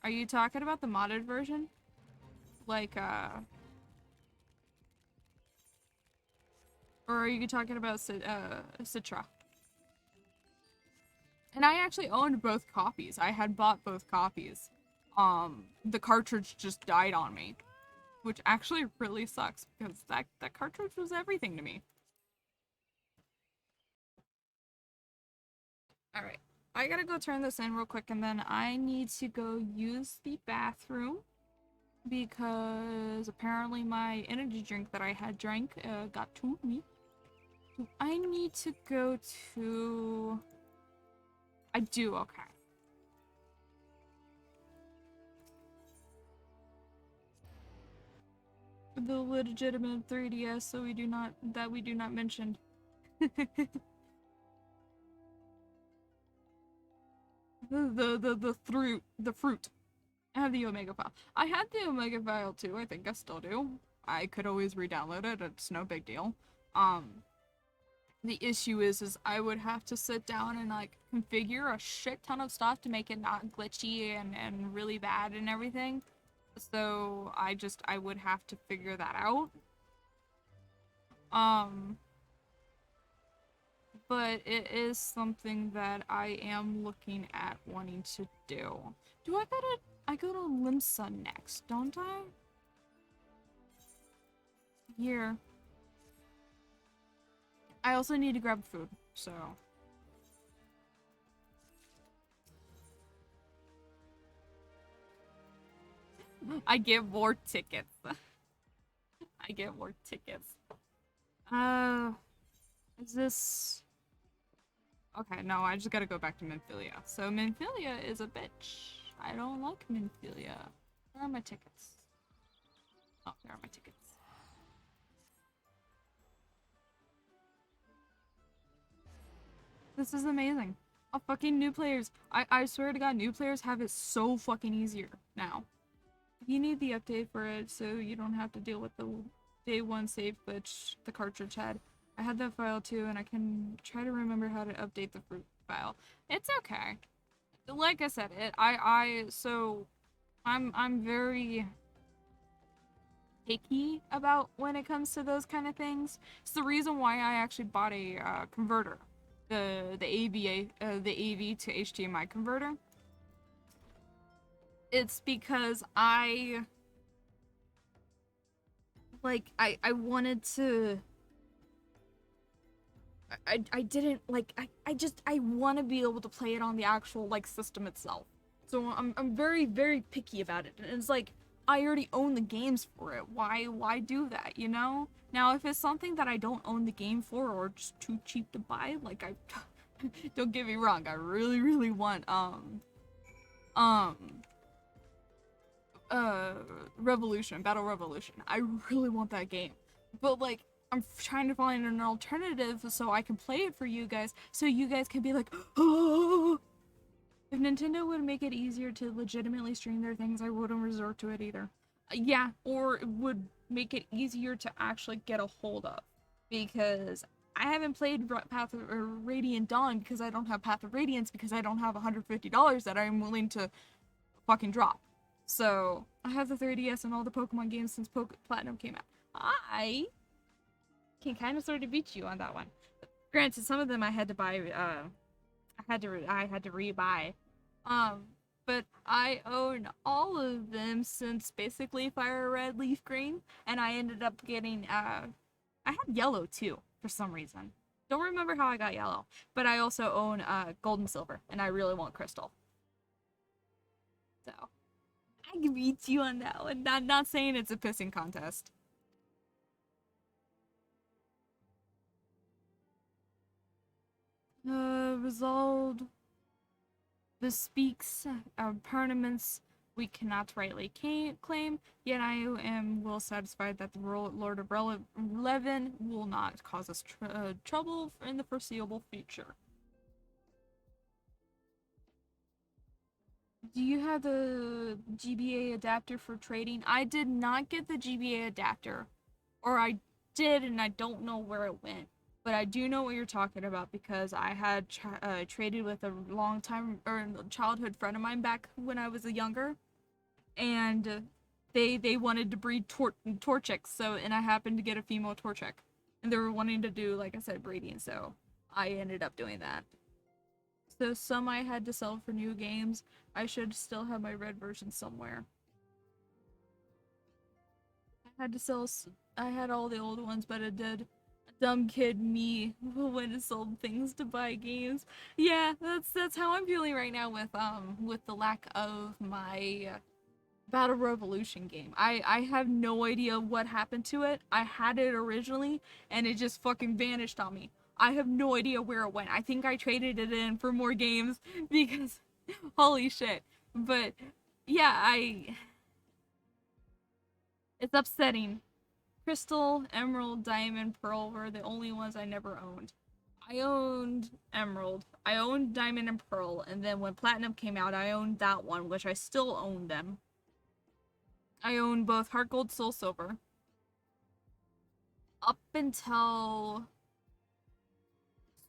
Are you talking about the modded version? Like Or are you talking about Citra? And I actually owned both copies. I had bought both copies. The cartridge just died on me, which actually really sucks because that cartridge was everything to me. All right. I gotta go turn this in real quick, and then I need to go use the bathroom because apparently my energy drink that I had drank got to me. Do I need to go to... I do, okay. The legitimate 3DS, so we do not mention. The fruit. I have the Omega file. I had the Omega file too. I think I still do. I could always re-download it. It's no big deal. The issue is I would have to sit down and like configure a shit ton of stuff to make it not glitchy and really bad and everything. So I would have to figure that out. But it is something that I am looking at wanting to do. I go to Limsa next, don't I? Here. I also need to grab food, so. I get more tickets. I get more tickets. Is this... Okay, no, I just gotta go back to Minfilia. So Minfilia is a bitch. I don't like Minfilia. Where are my tickets? Oh, there are my tickets. This is amazing. Oh, fucking new players. I swear to God, new players have it so fucking easier now. You need the update for it so you don't have to deal with the day one save glitch the cartridge had. I had that file too, and I can try to remember how to update the fruit file. It's okay. Like I said, I'm very picky about when it comes to those kind of things. It's the reason why I actually bought a converter, the AV to HDMI converter. It's because I wanted to. I didn't like I want to be able to play it on the actual like system itself. So I'm very very picky about it. And it's like I already own the games for it. Why do that, you know? Now if it's something that I don't own the game for or just too cheap to buy, like I don't get me wrong, I really really want Battle Revolution. I really want that game. But like I'm trying to find an alternative so I can play it for you guys, so you guys can be like, oh. If Nintendo would make it easier to legitimately stream their things, I wouldn't resort to it either. Yeah, or it would make it easier to actually get a hold of. Because I haven't played Path of Radiant Dawn because I don't have Path of Radiance because I don't have $150 that I'm willing to fucking drop. So, I have the 3DS and all the Pokemon games since Platinum came out. I can kind of sort of beat you on that one. Granted, some of them I had to buy, I had to rebuy. But I own all of them since basically Fire Red, Leaf Green, and I ended up getting, I had Yellow too, for some reason. Don't remember how I got Yellow, but I also own, Gold and Silver, and I really want Crystal. So, I can beat you on that one. Not saying it's a pissing contest. Resolved bespeaks permanence we cannot rightly claim, yet I am well satisfied that the Lord of Levin will not cause us trouble in the foreseeable future. Do you have the GBA adapter for trading? I did not get the GBA adapter. Or I did and I don't know where it went. But I do know what you're talking about because I had traded with a long time or childhood friend of mine back when I was younger, and they wanted to breed Torchics, so and I happened to get a female Torchic, and they were wanting to do, like I said, breeding, so I ended up doing that. So some I had to sell for new games. I should still have my red version somewhere. I had to sell. I had all the old ones, but it did. Dumb kid me who went and sold things to buy games. Yeah, that's how I'm feeling right now with the lack of my Battle Revolution game. I have no idea what happened to it. I had it originally and it just fucking vanished on me. I have no idea where it went. I think I traded it in for more games because holy shit. But yeah, I it's upsetting. Crystal, Emerald, Diamond, Pearl were the only ones I never owned. I owned Emerald, I owned Diamond and Pearl, and then when Platinum came out, I owned that one, which I still own them. I own both Heart Gold, Soul Silver. Up until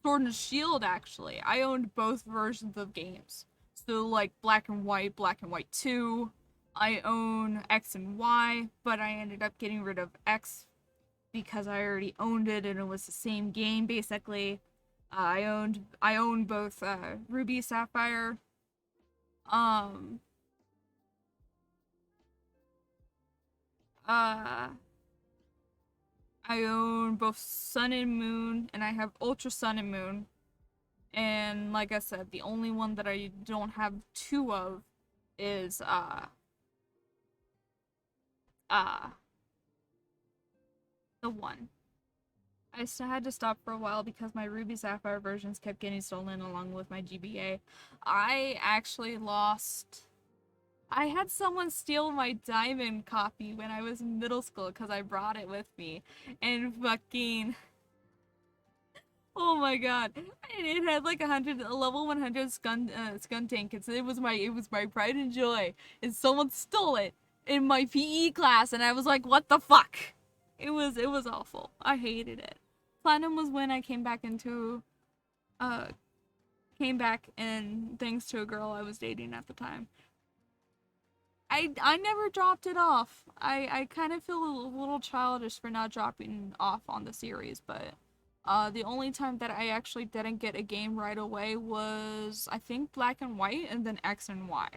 Sword and Shield, actually, I owned both versions of games. So, like Black and White 2. I own X and Y, but I ended up getting rid of X because I already owned it and it was the same game basically. I owned both Ruby, Sapphire. Um, uh, I own both Sun and Moon, and I have Ultra Sun and Moon. And like I said, the only one that I don't have two of is uh the one. I still had to stop for a while because my Ruby Sapphire versions kept getting stolen along with my GBA. I actually lost. I had someone steal my Diamond copy when I was in middle school because I brought it with me. And fucking. Oh my god. And it had like a level 100 skun tank. It was my pride and joy. And someone stole it in my PE class and I was like, what the fuck? It was awful. I hated it. Platinum was when I uh came back and thanks to a girl I was dating at the time. I never dropped it off. I kind of feel a little childish for not dropping off on the series, but the only time that I actually didn't get a game right away was I think Black and White and then X and Y.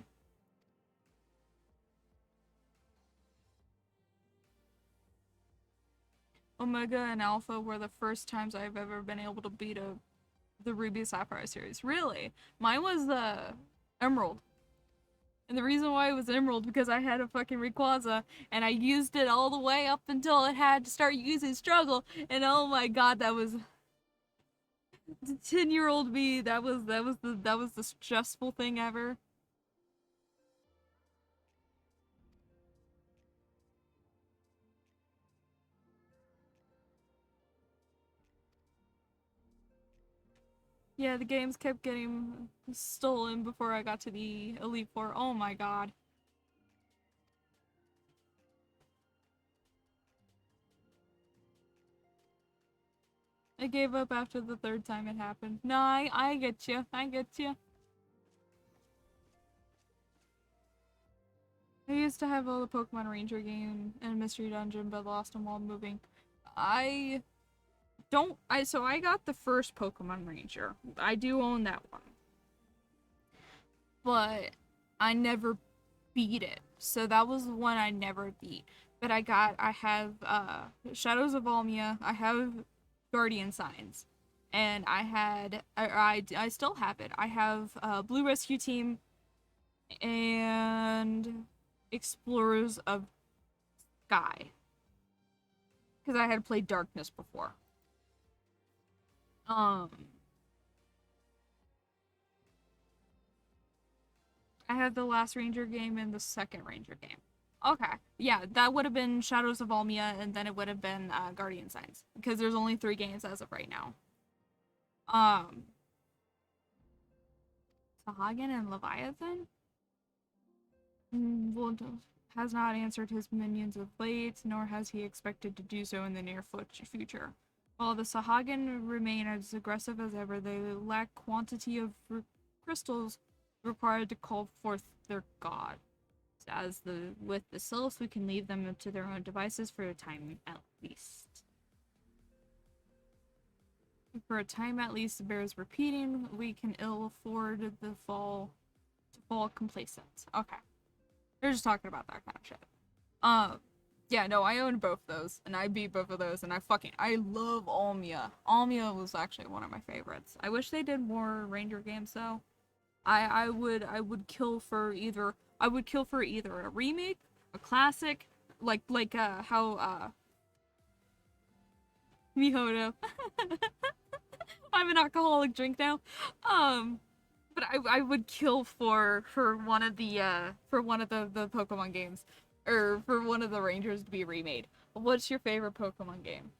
Omega and Alpha were the first times I've ever been able to beat the Ruby Sapphire series. Really? Mine was the Emerald. And the reason why it was Emerald because I had a fucking Rayquaza and I used it all the way up until it had to start using Struggle. And oh my god, that was the 10-year-old me. That was the stressful thing ever. Yeah, the games kept getting stolen before I got to the Elite Four. Oh my god. I gave up after the third time it happened. No, I get you. I get you. I used to have all the Pokemon Ranger game and Mystery Dungeon, but lost them while moving. I don't. So I got the first Pokemon Ranger. I do own that one, but I never beat it. So that was the one I never beat. But I have Shadows of Almia. I have Guardian Signs, and I still have it. I have Blue Rescue Team and Explorers of Sky because I had played Darkness before. Um, I had the last Ranger game and the second Ranger game. Okay, yeah, that would have been Shadows of Almia, and then it would have been Guardian Signs because there's only 3 games as of right now. Um, Sahagin and Leviathan. Well, has not answered his minions of late, nor has he expected to do so in the near future. While the Sahagin remain as aggressive as ever, they lack quantity of crystals required to call forth their god. With the Sylphs, we can leave them to their own devices for a time at least. For a time at least bears repeating, we can ill afford the fall to fall complacent. Okay. They're just talking about that kind of shit. Um, yeah, no, I owned both those, and I beat both of those, and I love Almia. Almia was actually one of my favorites. I wish they did more Ranger games though. I would kill for either a remake, a classic, like how Mihoto. I have an alcoholic drink now. Um, but I would kill for one of the Pokemon games, or for one of the Rangers to be remade. What's your favorite Pokemon game?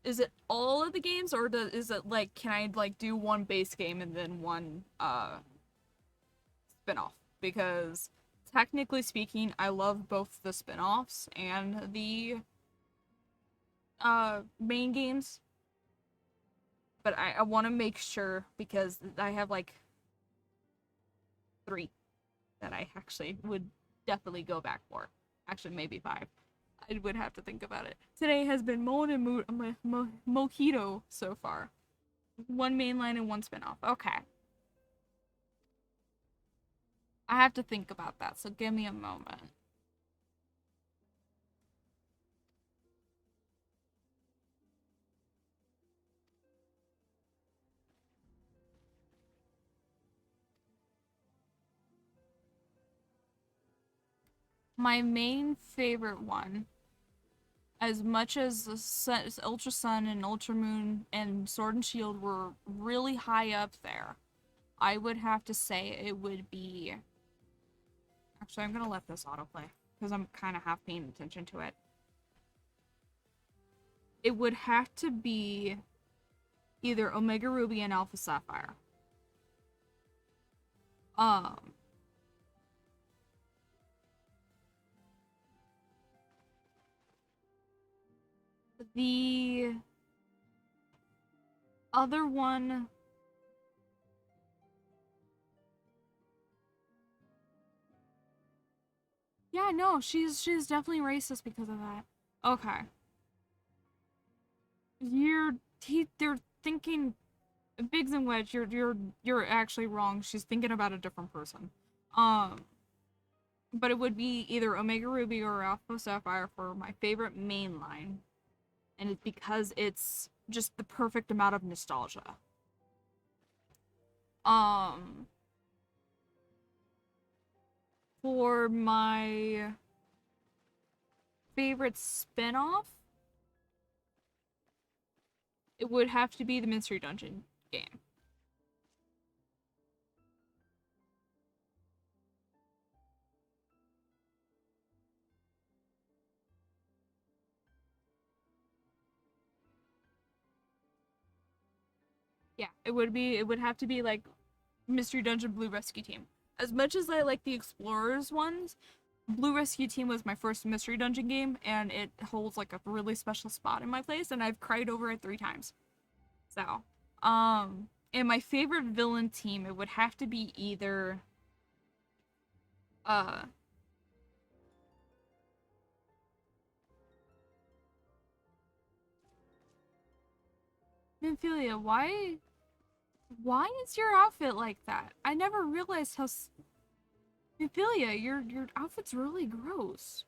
Is it all of the games, or is it like, can I like do one base game and then one spin-off? Because technically speaking, I love both the spin-offs and the main games, but I want to make sure because I have like three that I actually would definitely go back for. Actually, maybe five. I would have to think about it. Today has been Mojito so far. One mainline and one spinoff. Okay. I have to think about that, so give me a moment. My main favorite one, as much as Ultra Sun and Ultra Moon and Sword and Shield were really high up there, I would have to say it would be. Actually, I'm gonna let this autoplay because I'm kind of half paying attention to it. It would have to be either Omega Ruby and Alpha Sapphire. Um, the other one. Yeah, no, she's definitely racist because of that. Okay. They're thinking Biggs and Wedge, you're actually wrong. She's thinking about a different person. Um, but it would be either Omega Ruby or Alpha Sapphire for my favorite main line. And it's because it's just the perfect amount of nostalgia. Um, for my favorite spin-off, it would have to be the Mystery Dungeon game. Yeah, it would have to be like Mystery Dungeon Blue Rescue Team. As much as I like the Explorers ones, Blue Rescue Team was my first Mystery Dungeon game, and it holds like a really special spot in my place, and I've cried over it 3 times. So, and my favorite villain team, it would have to be either, uh, Nymphelia, why is your outfit like that? I never realized how, Nymphelia, your outfit's really gross.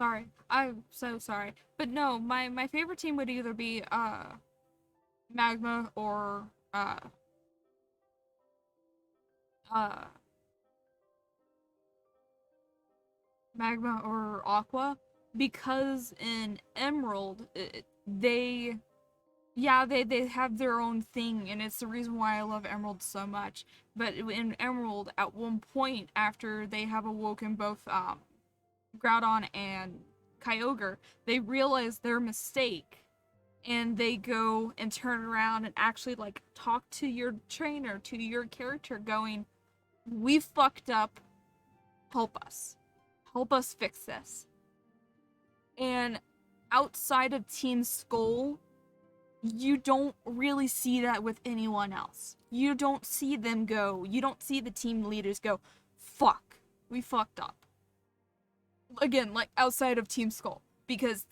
Sorry. I'm so sorry. But no, my favorite team would either be Magma or uh Magma or Aqua, because in Emerald they, yeah, they have their own thing, and it's the reason why I love Emerald so much. But in Emerald, at one point after they have awoken both Groudon and Kyogre, they realize their mistake, and they go and turn around and actually like talk to your trainer, to your character, going, We fucked up. Help us. Help us fix this. And outside of Team Skull, you don't really see that with anyone else. You don't see them go. You don't see the team leaders go, fuck, we fucked up. Again, like outside of Team Skull. Because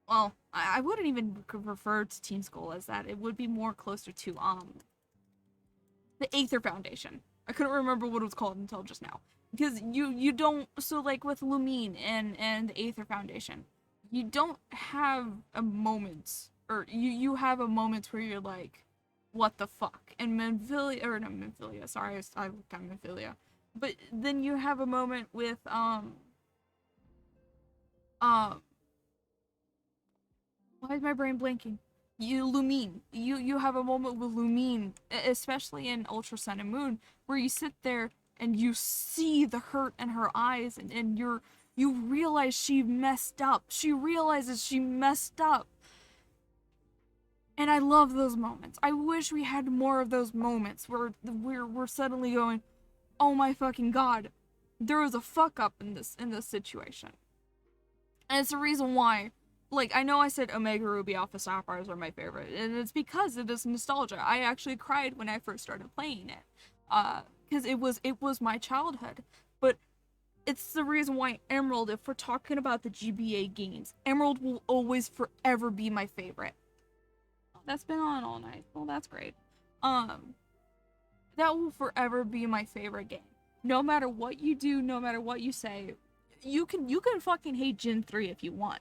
I wouldn't even refer to Team Skull as that. It would be more closer to, the Aether Foundation. I couldn't remember what it was called until just now. Because you don't, so like with Lumine and the Aether Foundation, you don't have a moment, or you have a moment where you're like, what the fuck? And Manvilia, or not Manvilia, sorry, I looked at Manvilia. But then you have a moment with, why is my brain blanking? Lumine. You have a moment with Lumine, especially in Ultra Sun and Moon, where you sit there and you see the hurt in her eyes, and you realize she messed up. She realizes she messed up. And I love those moments. I wish we had more of those moments where we're suddenly going, oh my fucking god, there was a fuck up in this situation. And it's the reason why, like, I know I said Omega Ruby Alpha Sapphires are my favorite, and it's because it is nostalgia. I actually cried when I first started playing it, because it was my childhood. But it's the reason why Emerald, if we're talking about the GBA games, Emerald will always forever be my favorite. Oh, that's been on all night. Well, that's great. That will forever be my favorite game. No matter what you do, no matter what you say, you can fucking hate Gen 3 if you want.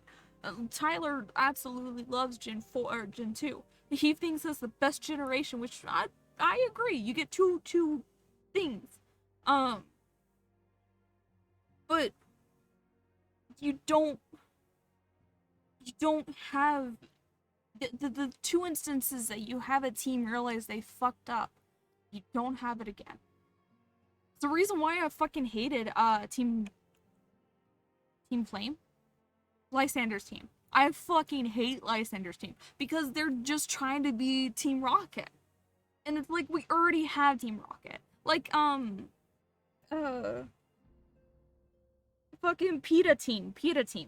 Tyler absolutely loves Gen 4 or Gen 2. He thinks it's the best generation, which I agree. You get two things. But you don't have the two instances that you have a team realize they fucked up. You don't have it again. It's the reason why I fucking hated Team Flame. Lysander's team. I fucking hate Lysander's team because they're just trying to be Team Rocket. And it's like we already have Team Rocket. Like fucking PETA team.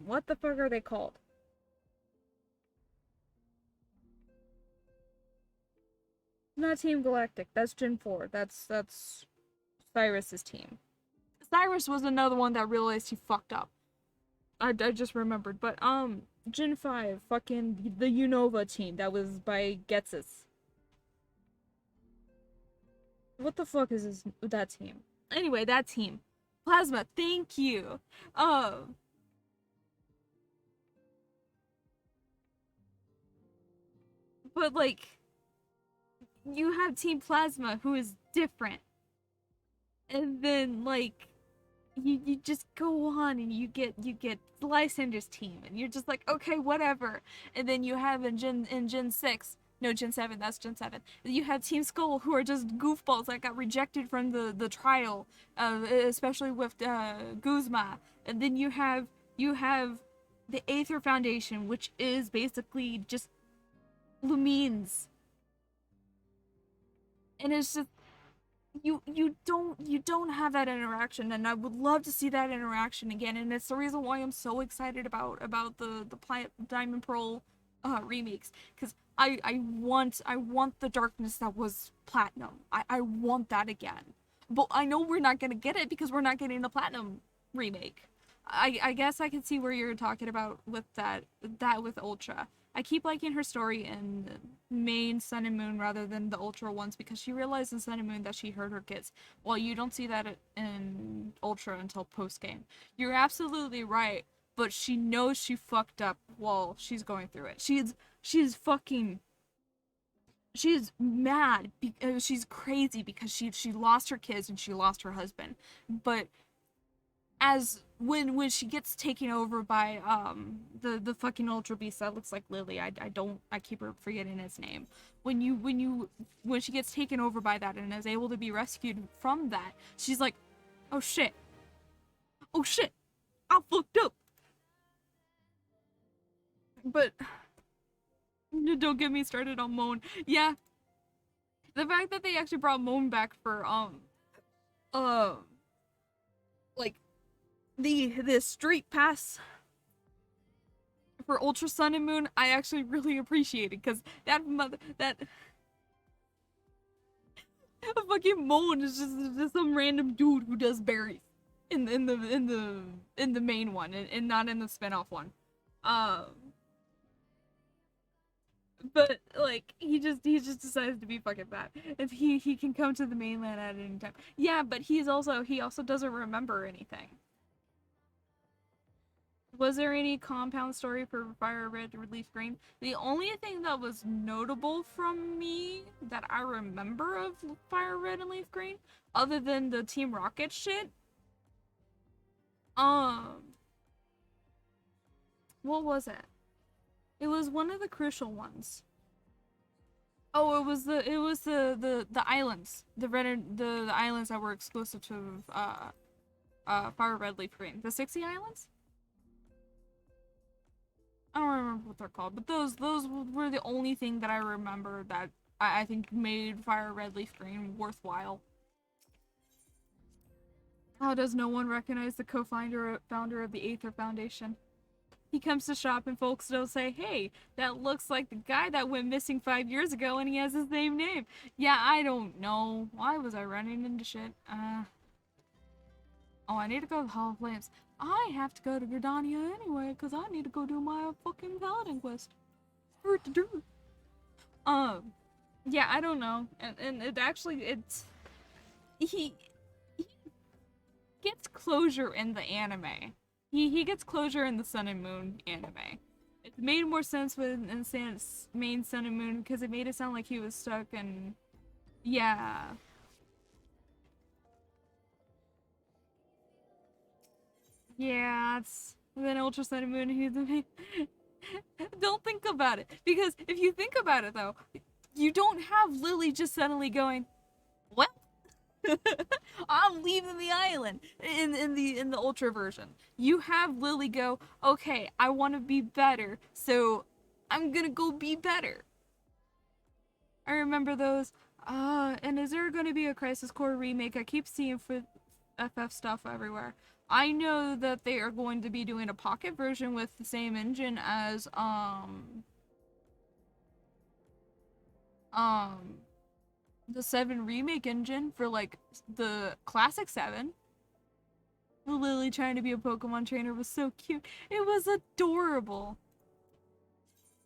What the fuck are they called? Not Team Galactic. That's Gen 4. That's Cyrus's team. Cyrus was another one that realized he fucked up. I just remembered. But Gen 5, fucking the Unova team that was by Getsus. What the fuck is that team? Anyway, that team. Plasma, thank you. But like, you have Team Plasma who is different. And then like you just go on and you get Lysander's team and you're just like, okay, whatever. And then you have in Gen 6, no, Gen 7, that's Gen 7. You have Team Skull who are just goofballs that got rejected from the trial, especially with Guzma. And then you have the Aether Foundation, which is basically just Lumines. And it's just you don't have that interaction, and I would love to see that interaction again. And it's the reason why I'm so excited about the Diamond Pearl remakes, because I want the darkness that was Platinum. I want that again. But I know we're not gonna get it because we're not getting the Platinum remake. I guess I can see where you're talking about with that with Ultra. I keep liking her story in main Sun and Moon rather than the Ultra ones because she realized in Sun and Moon that she hurt her kids. Well, you don't see that in Ultra until post-game. You're absolutely right, but she knows she fucked up while she's going through it. She's mad because she's crazy because she lost her kids and she lost her husband. But as when she gets taken over by the fucking Ultra Beast that looks like Lily, I keep forgetting his name. When she gets taken over by that and is able to be rescued from that, she's like, oh shit, I fucked up. But don't get me started on Moan. Yeah, the fact that they actually brought Moan back for Um, like the street pass for Ultra Sun and Moon, I actually really appreciated because that fucking Moan is just some random dude who does berries in the main one and not in the spin-off one. Um, but like he just decides to be fucking bad. If he can come to the mainland at any time. Yeah, but he also doesn't remember anything. Was there any compound story for Fire Red or Leaf Green? The only thing that was notable from me that I remember of Fire Red and Leaf Green, other than the Team Rocket shit, um, what was it? It was one of the crucial ones. Oh, it was the islands, the islands that were exclusive to Fire Red Leaf Green, the 60 islands. I don't remember what they're called, but those were the only thing that I remember that I think made Fire Red Leaf Green worthwhile. How does no one recognize the co-founder of the Aether Foundation? He comes to shop and folks don't say, hey, that looks like the guy that went missing 5 years ago and he has the same name. Yeah, I don't know. Why was I running into shit? Oh, I need to go to the Hall of Flames. I have to go to Gridania anyway, because I need to go do my fucking Paladin quest. Yeah, I don't know. And it actually, he gets closure in the anime. He gets closure in the Sun and Moon anime. It made more sense with Insan's main Sun and Moon because it made it sound like he was stuck and yeah. Yeah, it's then Ultra Sun and Moon he's the main. Don't think about it. Because if you think about it though, you don't have Lily just suddenly going, what? I'm leaving the island in the ultra version. You have Lily go, okay, I want to be better, so I'm gonna go be better. I remember those. And is there gonna be a Crisis Core remake? I keep seeing for FF stuff everywhere. I know that they are going to be doing a pocket version with the same engine as um the 7 remake engine for like the classic 7. Lily trying to be a Pokemon trainer was so cute. It was adorable.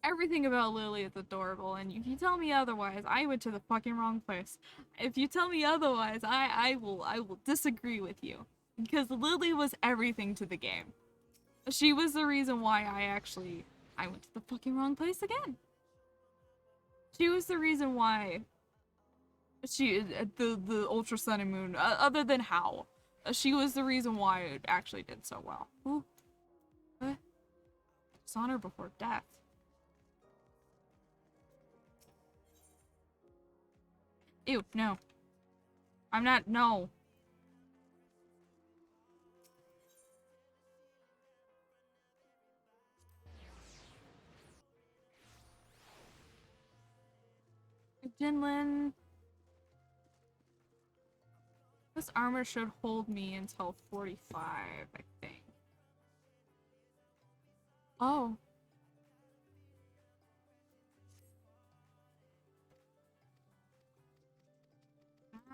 Everything about Lily is adorable, and if you tell me otherwise, I went to the fucking wrong place. If you tell me otherwise, I will disagree with you. Because Lily was everything to the game. She was the reason why I went to the fucking wrong place again. She was the reason why the Ultra Sun and Moon, other than how, she was the reason why it actually did so well. Ooh, what? Dishonor before death. Ew, no. I'm not, no. Jinlin. This armor should hold me until 45, I think. Oh.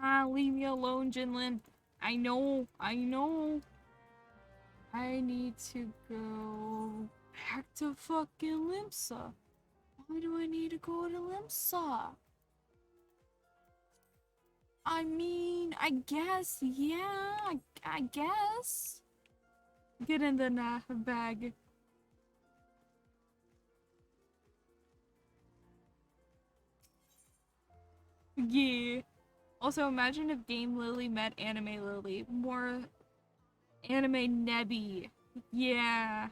Ah, leave me alone, Jinlin. I know, I know. I need to go back to fucking Limsa. Why do I need to go to Limsa? I mean, I guess, yeah, I guess. Get in the bag. Yeah. Also, imagine if Game Lily met Anime Lily. More anime Nebby. Yeah.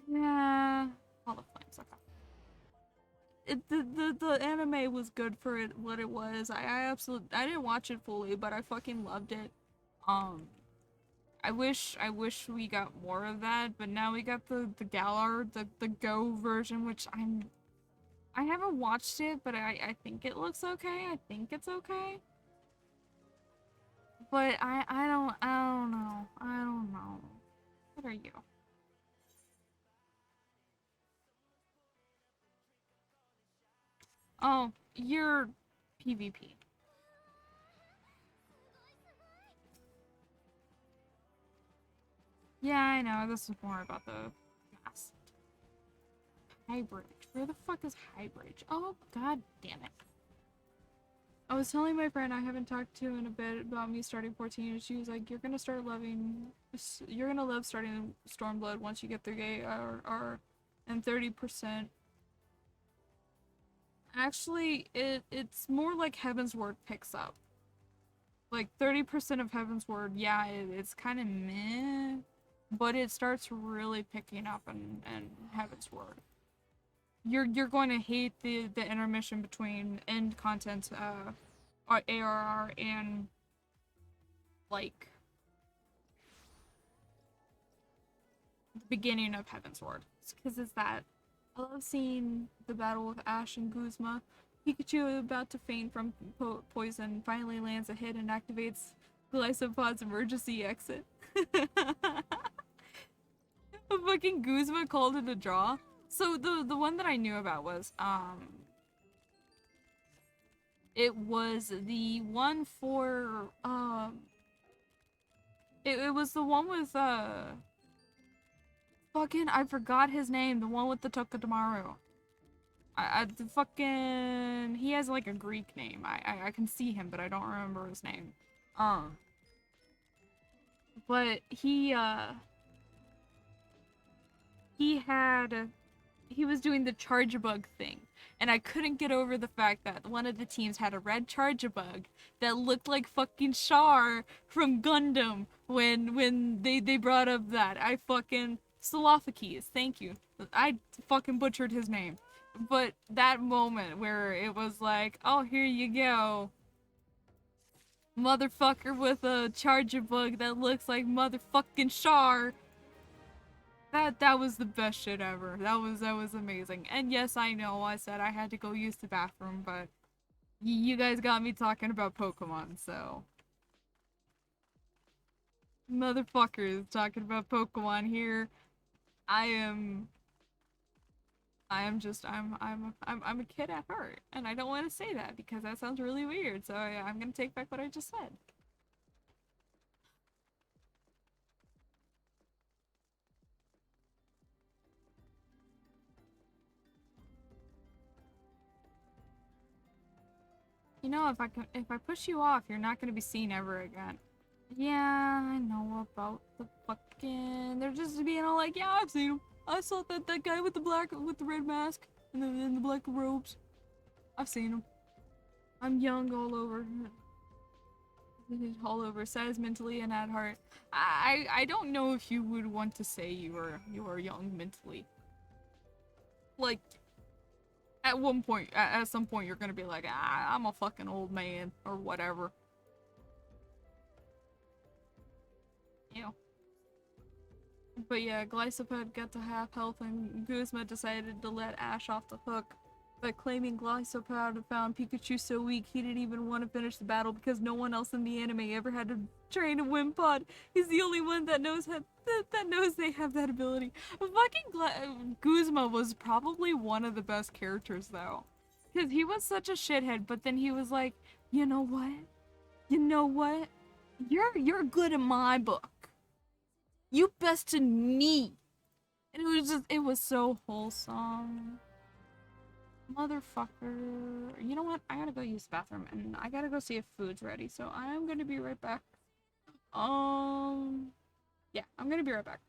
Yeah. All the flames, okay. The anime was good for it what it was. I didn't watch it fully, but I fucking loved it. Um I wish we got more of that, but now we got the Galar, the Go version, which I haven't watched it, but I think it looks okay. I think it's okay. But I don't know. I don't know. What are you? Oh, you're PvP. Yeah, I know. This is more about the past. Hybrid. Where the fuck is Hybrid? Oh, god damn it. I was telling my friend I haven't talked to in a bit about me starting 14, and she was like, "You're gonna start loving. You're gonna love starting Stormblood once you get through AR and 30%." Actually, it's more like Heaven's Word picks up. Like 30% of Heaven's Word, yeah, it's kind of meh, but it starts really picking up in Heaven's Word. You're going to hate the intermission between end content, ARR and like the beginning of Heaven's Ward. It's because it's that. I love seeing the battle with Ash and Guzma. Pikachu, about to faint from poison, finally lands a hit and activates Glysopod's emergency exit. Fucking Guzma called it a draw. So the one that I knew about was it was the one for it was the one with fucking I forgot his name, the one with the Tokotamaru. The fucking he has like a Greek name. I can see him, but I don't remember his name. But he was doing the Charge-a-Bug thing, and I couldn't get over the fact that one of the teams had a red Charge-a-Bug that looked like fucking Char from Gundam when they brought up that. I fucking Slovakies, thank you. I fucking butchered his name. But that moment where it was like, oh, here you go. Motherfucker with a Charge-a-Bug that looks like motherfucking Char. That was the best shit ever. That was amazing. And yes, I know I said I had to go use the bathroom, but you guys got me talking about Pokemon, so motherfuckers talking about Pokemon here. I am I'm a kid at heart, and I don't want to say that because that sounds really weird. So I'm gonna take back what I just said. You know, if I push you off, you're not gonna be seen ever again. Yeah, I know about the fucking. They're just being all like, yeah, I've seen him. I saw that guy with the red mask and the black robes. I've seen him. I'm young all over. All over, says mentally and at heart. I don't know if you would want to say you are young mentally. Like at one point, at some point, you're gonna be like, I'm a fucking old man or whatever. You. But yeah, Glysopod got to half health and Guzma decided to let Ash off the hook by claiming Glysopod had found Pikachu so weak he didn't even want to finish the battle because no one else in the anime ever had to train a Wimpod. He's the only one that knows that knows they have that ability. Fucking Guzma was probably one of the best characters though. Because he was such a shithead, but then he was like, you know what? You know what? You're good in my book. You bested me. And it was so wholesome. Motherfucker. You know what? I gotta go use the bathroom and I gotta go see if food's ready. So I'm gonna be right back. Yeah, I'm gonna be right back.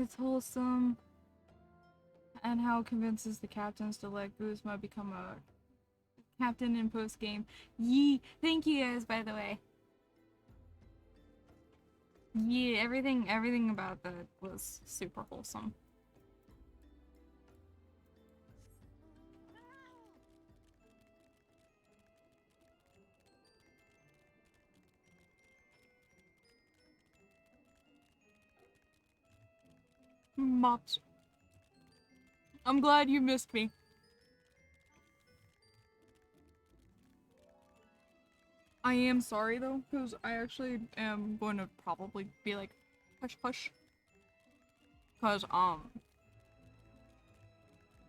It's wholesome. And how it convinces the captains to let Guzma become a captain in post game. Yee! Thank you guys, by the way. Yeah, everything about that was super wholesome. Mops. I'm glad you missed me. I am sorry though, because I actually am going to probably be like, hush hush. Cause,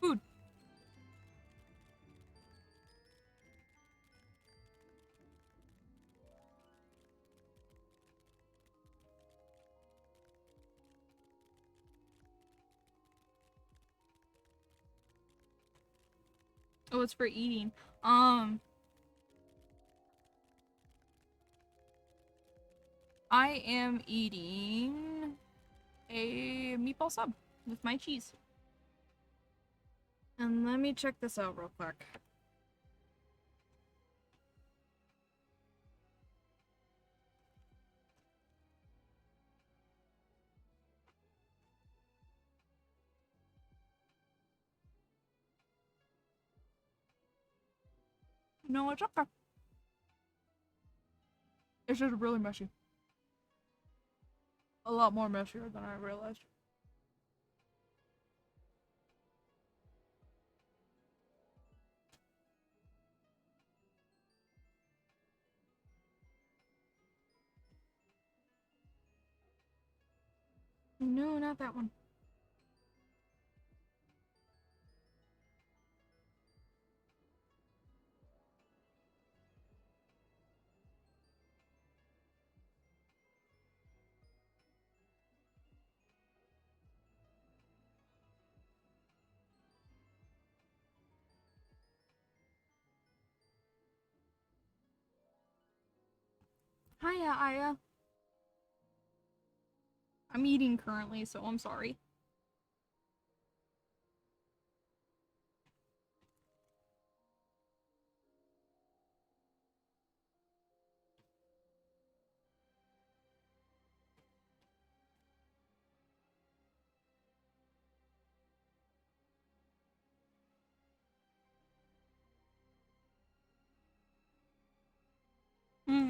food. Oh, it's for eating. I am eating a meatball sub with my cheese. And let me check this out real quick. No, it's okay. It's just really messy. A lot more messier than I realized. No, not that one. Hiya, Aya. I'm eating currently, so I'm sorry.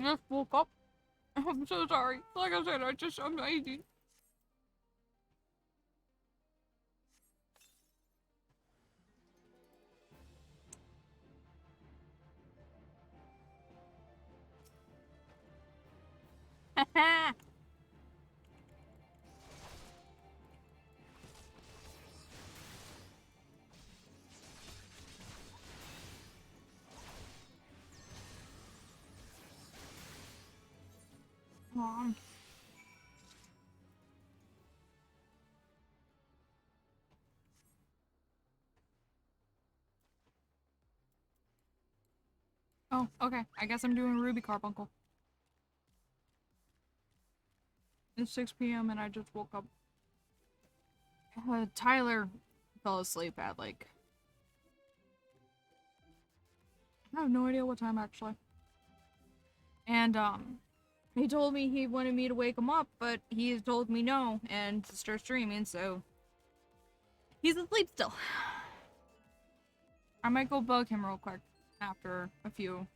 Just woke up. I'm so sorry. Like I said, I'm eating. Mom. Oh, okay. I guess I'm doing Ruby Carbuncle. It's 6 p.m. and I just woke up. Tyler fell asleep at like... I have no idea what time actually. And, he told me he wanted me to wake him up, but he told me no and to start streaming, so... He's asleep still. I might go bug him real quick after a few.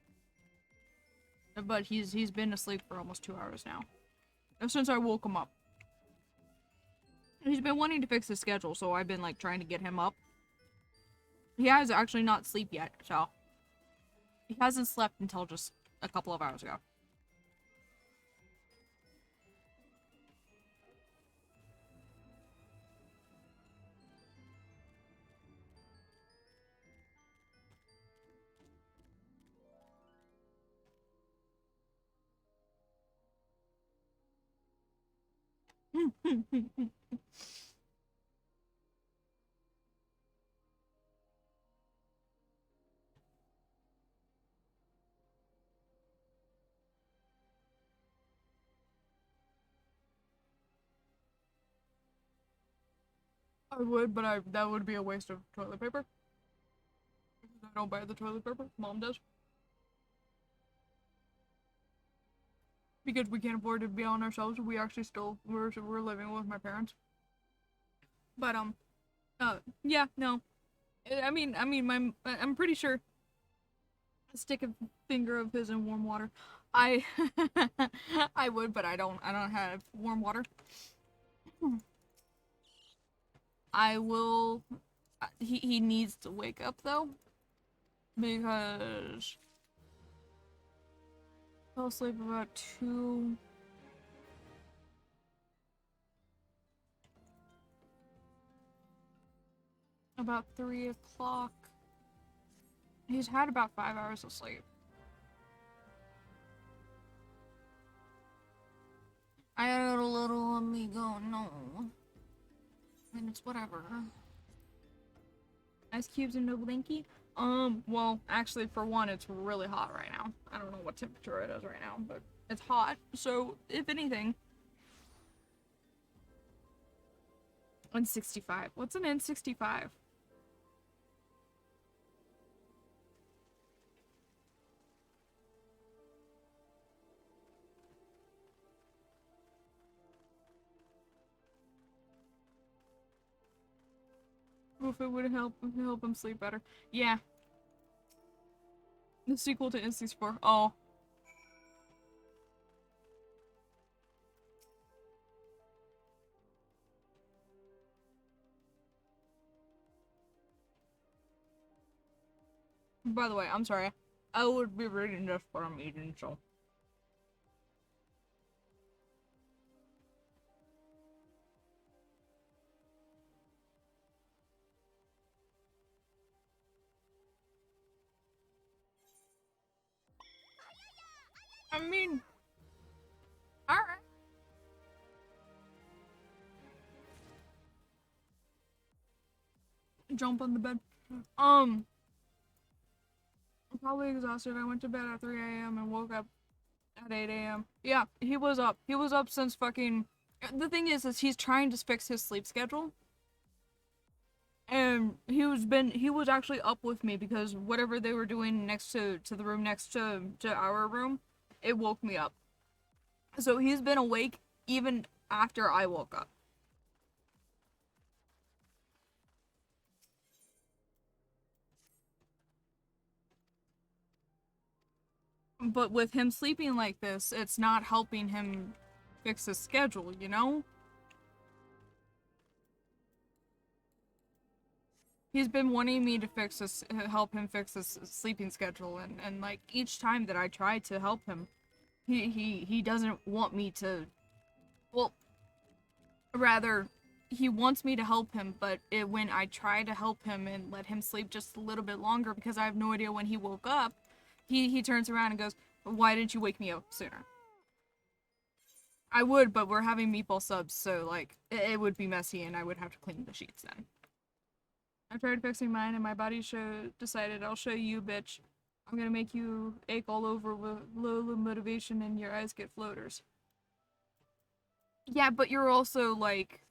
But he's been asleep for almost 2 hours now. Ever since I woke him up. He's been wanting to fix his schedule, so I've been like trying to get him up. He has actually not sleep yet, so he hasn't slept until just a couple of hours ago. I would, but that would be a waste of toilet paper. Because I don't buy the toilet paper. Mom does. Because we can't afford to be on ourselves. We actually still we're living with my parents. But yeah, no. I'm pretty sure stick a finger of his in warm water. I I would, but I don't have warm water. I will he needs to wake up though because fell asleep about 2 about 3 o'clock. He's had about 5 hours of sleep. I got a little amigo, no. And it's whatever. Ice cubes and no blinky? Well, actually, for one, it's really hot right now. I don't know what temperature it is right now, but it's hot. So, if anything, N65. What's an N65? If it would help him sleep better. Yeah. The sequel to N64. Oh. By the way, I'm sorry. I would be reading this what I'm eating, so. I mean, alright. Jump on the bed. I'm probably exhausted. I went to bed at 3 a.m. and woke up at 8 a.m. Yeah, he was up. He was up since fucking. The thing is he's trying to fix his sleep schedule. And he was actually up with me because whatever they were doing next to the room next to our room, it woke me up. So he's been awake even after I woke up. But with him sleeping like this, it's not helping him fix his schedule, you know? He's been wanting me to help him fix his sleeping schedule, and like each time that I try to help him, he doesn't want me to. Well, rather, he wants me to help him, but when I try to help him and let him sleep just a little bit longer because I have no idea when he woke up, he turns around and goes, "Why didn't you wake me up sooner?" I would, but we're having meatball subs, so like it would be messy, and I would have to clean the sheets then. I tried fixing mine, and my body decided I'll show you, bitch. I'm gonna make you ache all over with low motivation, and your eyes get floaters. Yeah, but you're also like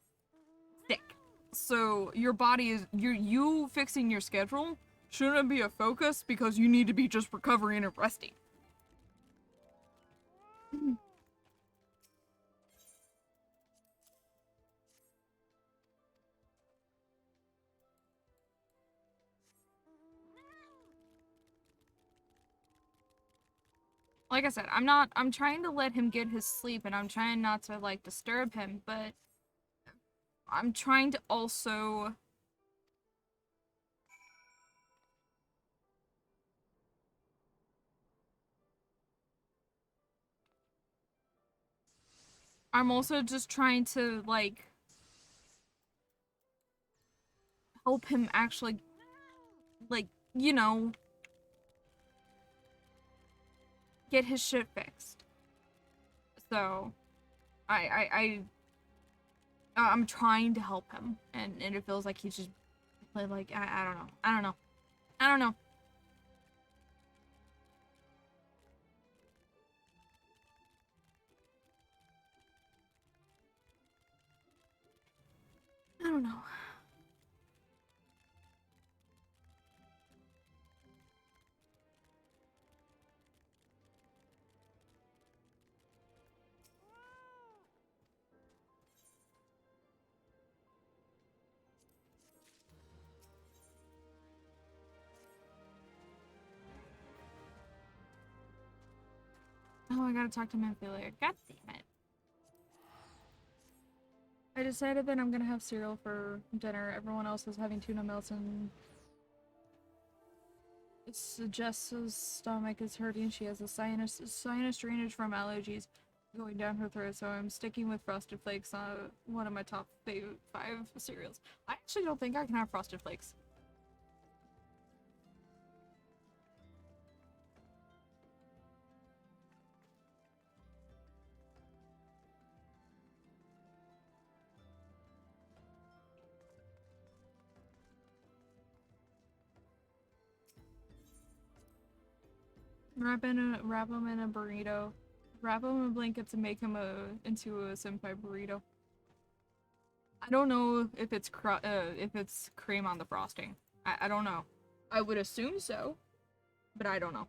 sick, so your body is you fixing your schedule shouldn't be a focus because you need to be just recovering and resting. Like I said, I'm trying to let him get his sleep and I'm trying not to like disturb him, but I'm trying to also I'm also just trying to like help him actually like, you know, get his shit fixed. So, I'm trying to help him, and it feels like he's just like I don't know, I don't know, I don't know. I don't know. Oh, I gotta talk to Manphilia. God damn it. I decided that I'm gonna have cereal for dinner. Everyone else is having tuna melts and Jess's stomach is hurting. She has a sinus drainage from allergies going down her throat, so I'm sticking with Frosted Flakes on one of my top 5 cereals. I actually don't think I can have Frosted Flakes. Wrap them in a burrito. Wrap them in blankets and make him into a senpai burrito. I don't know if it's cream on the frosting. I don't know. I would assume so, but I don't know.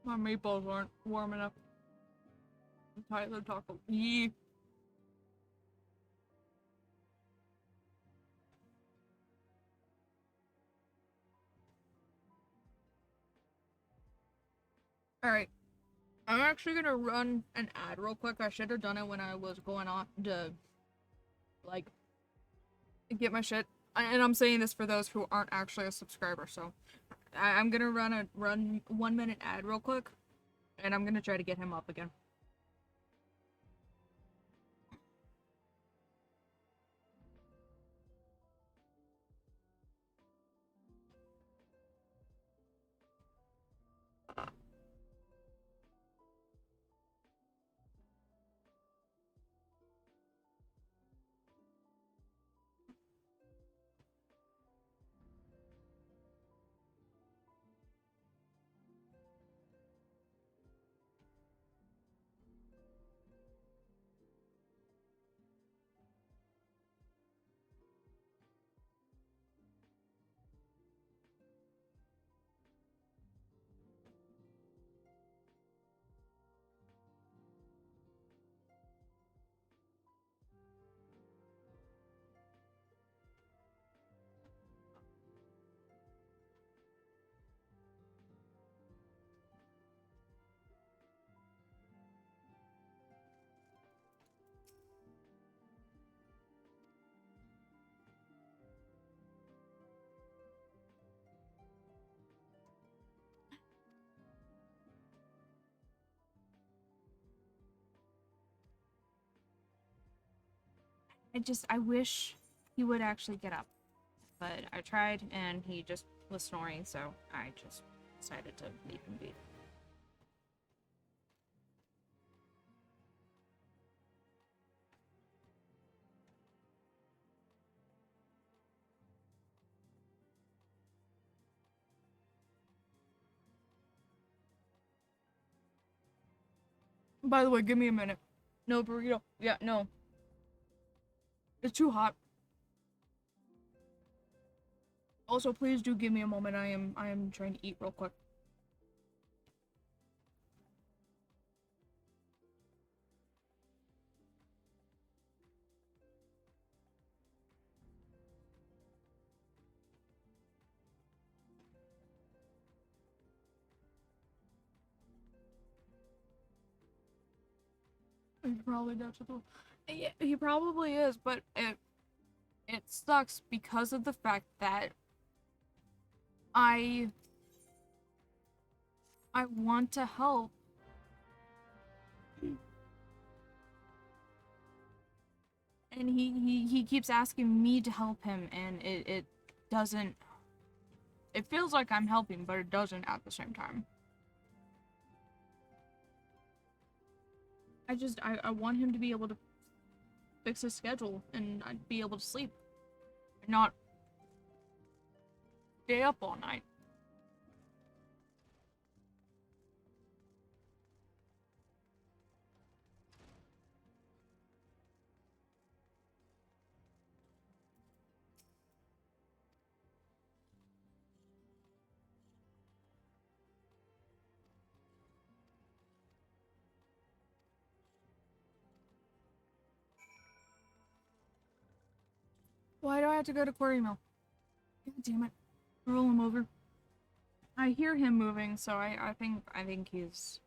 My meatballs aren't warm enough. Tyler taco. Yee. Alright. I'm actually gonna run an ad real quick. I should have done it when I was going on to, like, get my shit. And I'm saying this for those who aren't actually a subscriber, so I'm gonna run a 1 minute ad real quick, and I'm gonna try to get him up again. I wish he would actually get up. But I tried, and he just was snoring, so I just decided to leave him be. By the way, give me a minute. No burrito. Yeah, no. It's too hot. Also, please do give me a moment. I am trying to eat real quick. He probably does it. Yeah, he probably is, but it sucks because of the fact that I want to help. And he keeps asking me to help him, and it doesn't. It feels like I'm helping, but it doesn't at the same time. I want him to be able to fix his schedule and I'd be able to sleep. And not stay up all night. Why do I have to go to Quarry Mill? God damn it. Roll him over. I hear him moving, so I think he's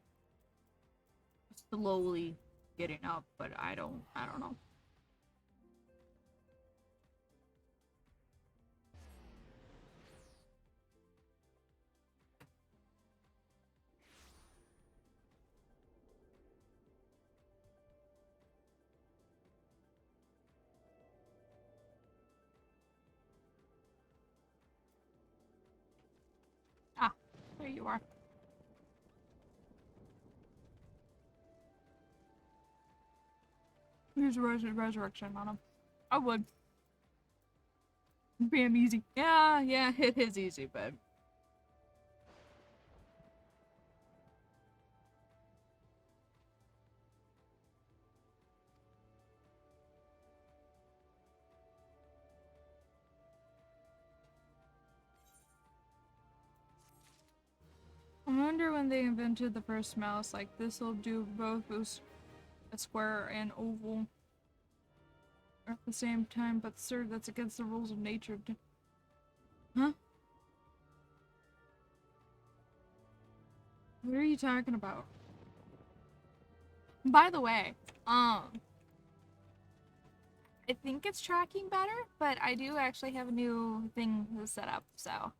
slowly getting up, but I don't know. Ah, there you are. Use resurrection on him. I would. Bam, easy. Yeah, it is easy, but I wonder when they invented the first mouse, like this'll do both a square and oval at the same time, but sir, that's against the rules of nature. Huh? What are you talking about? By the way, I think it's tracking better, but I do actually have a new thing set up, so.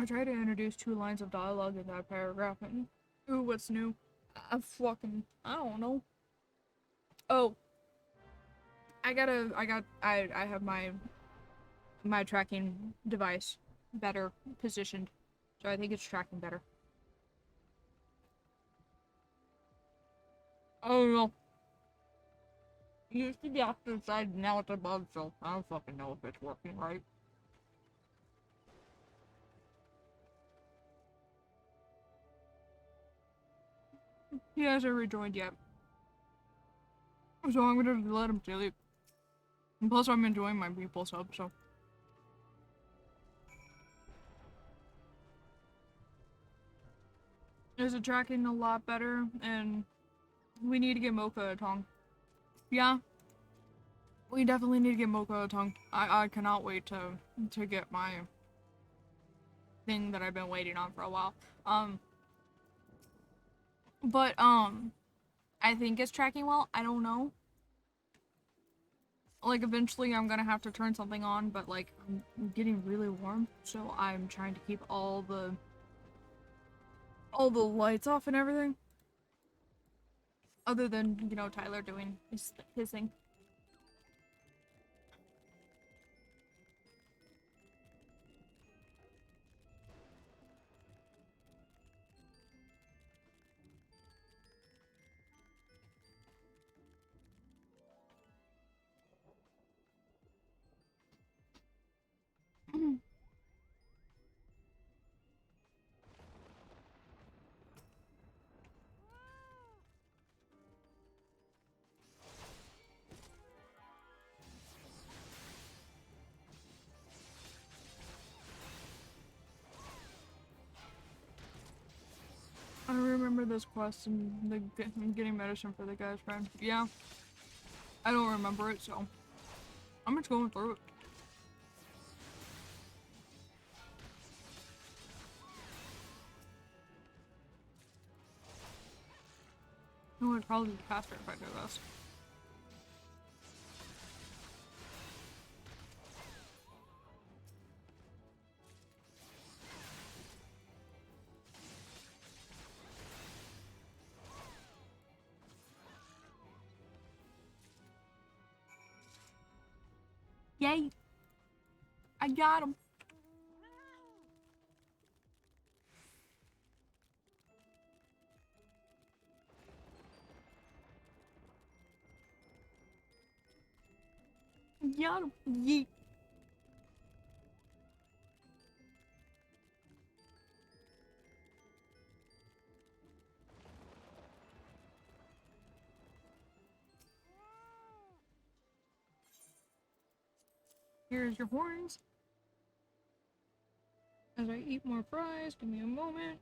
I tried to introduce 2 lines of dialogue in that paragraph, and ooh, what's new? I don't know. Oh, I have my tracking device better positioned, so I think it's tracking better. Oh no. It used to be off to the side, now it's above, so I don't fucking know if it's working right. He hasn't rejoined yet. So I'm gonna let him sleep. And plus I'm enjoying my people sub, so. Is it tracking a lot better? And we need to get Mocha a tongue. Yeah. We definitely need to get Mocha a tongue. I cannot wait to get my thing that I've been waiting on for a while. But I think it's tracking well. I don't know. Like eventually I'm gonna have to turn something on, but like I'm getting really warm, so I'm trying to keep all the lights off and everything. Other than, you know, Tyler doing his thing. I remember this quest and getting medicine for the guy's friend. Yeah. I don't remember it, so I'm just going through it. It would probably be faster if I did this. Yay! I got him! Got him. Yeet. Here's your horns. As I eat more fries, give me a moment.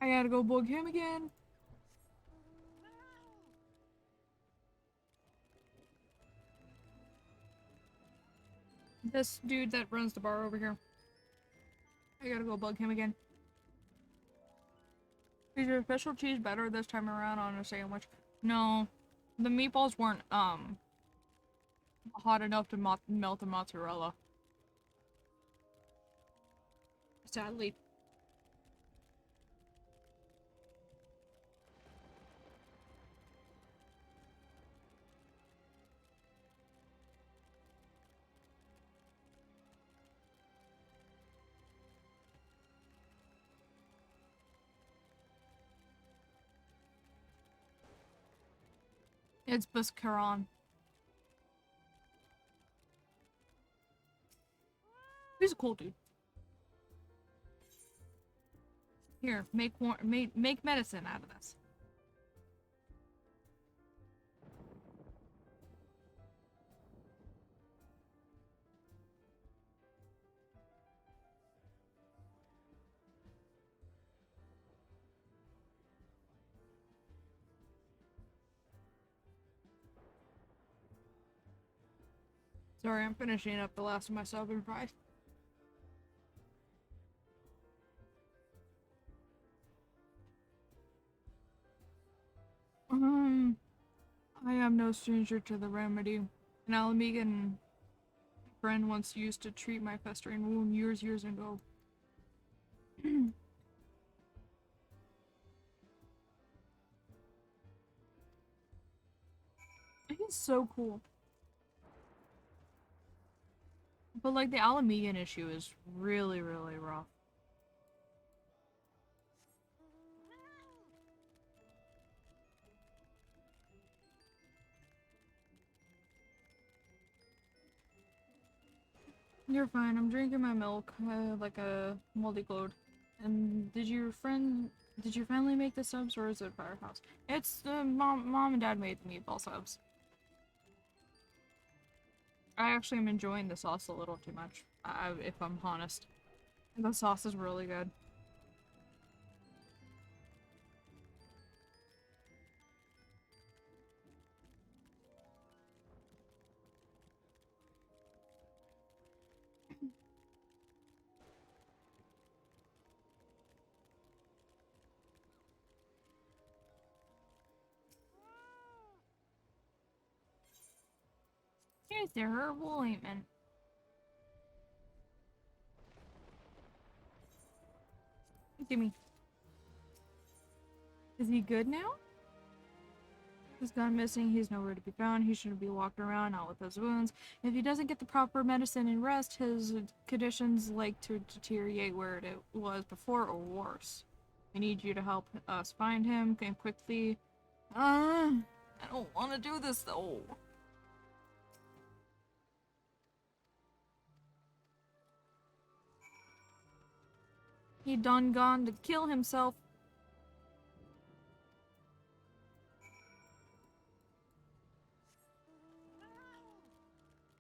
I gotta go bug him again. This dude that runs the bar over here. I gotta go bug him again. Is your special cheese better this time around on a sandwich? No. The meatballs weren't, hot enough to melt the mozzarella. Sadly. It's Buscaron. He's a cool dude. Here, make medicine out of this. Sorry, I'm finishing up the last of my sub and fries. I am no stranger to the remedy. An Alamegan friend once used to treat my festering wound years ago. He's so cool. But like the Alamegan issue is really, really rough. You're fine. I'm drinking my milk, like a multi-glowed. And did your family make the subs, or is it Firehouse? It's the mom and dad made the meatball subs. I actually am enjoying the sauce a little too much, if I'm honest. The sauce is really good. Here's the herbal ointment. Gimme. Is he good now? He's gone missing. He's nowhere to be found. He shouldn't be walking around out with those wounds. If he doesn't get the proper medicine and rest, his conditions like to deteriorate where it was before or worse. I need you to help us find him and quickly. I don't want to do this though. He done gone to kill himself.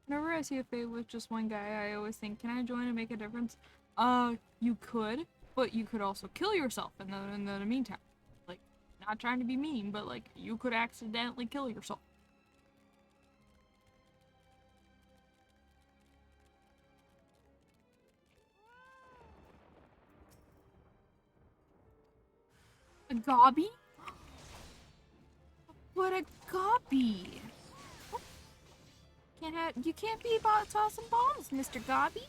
Whenever I see a fate with just one guy, I always think, can I join and make a difference? You could, but you could also kill yourself in the meantime. Like, not trying to be mean, but like, you could accidentally kill yourself. A gobby? What a gobby! You can't be tossing bombs, Mr. Gobby.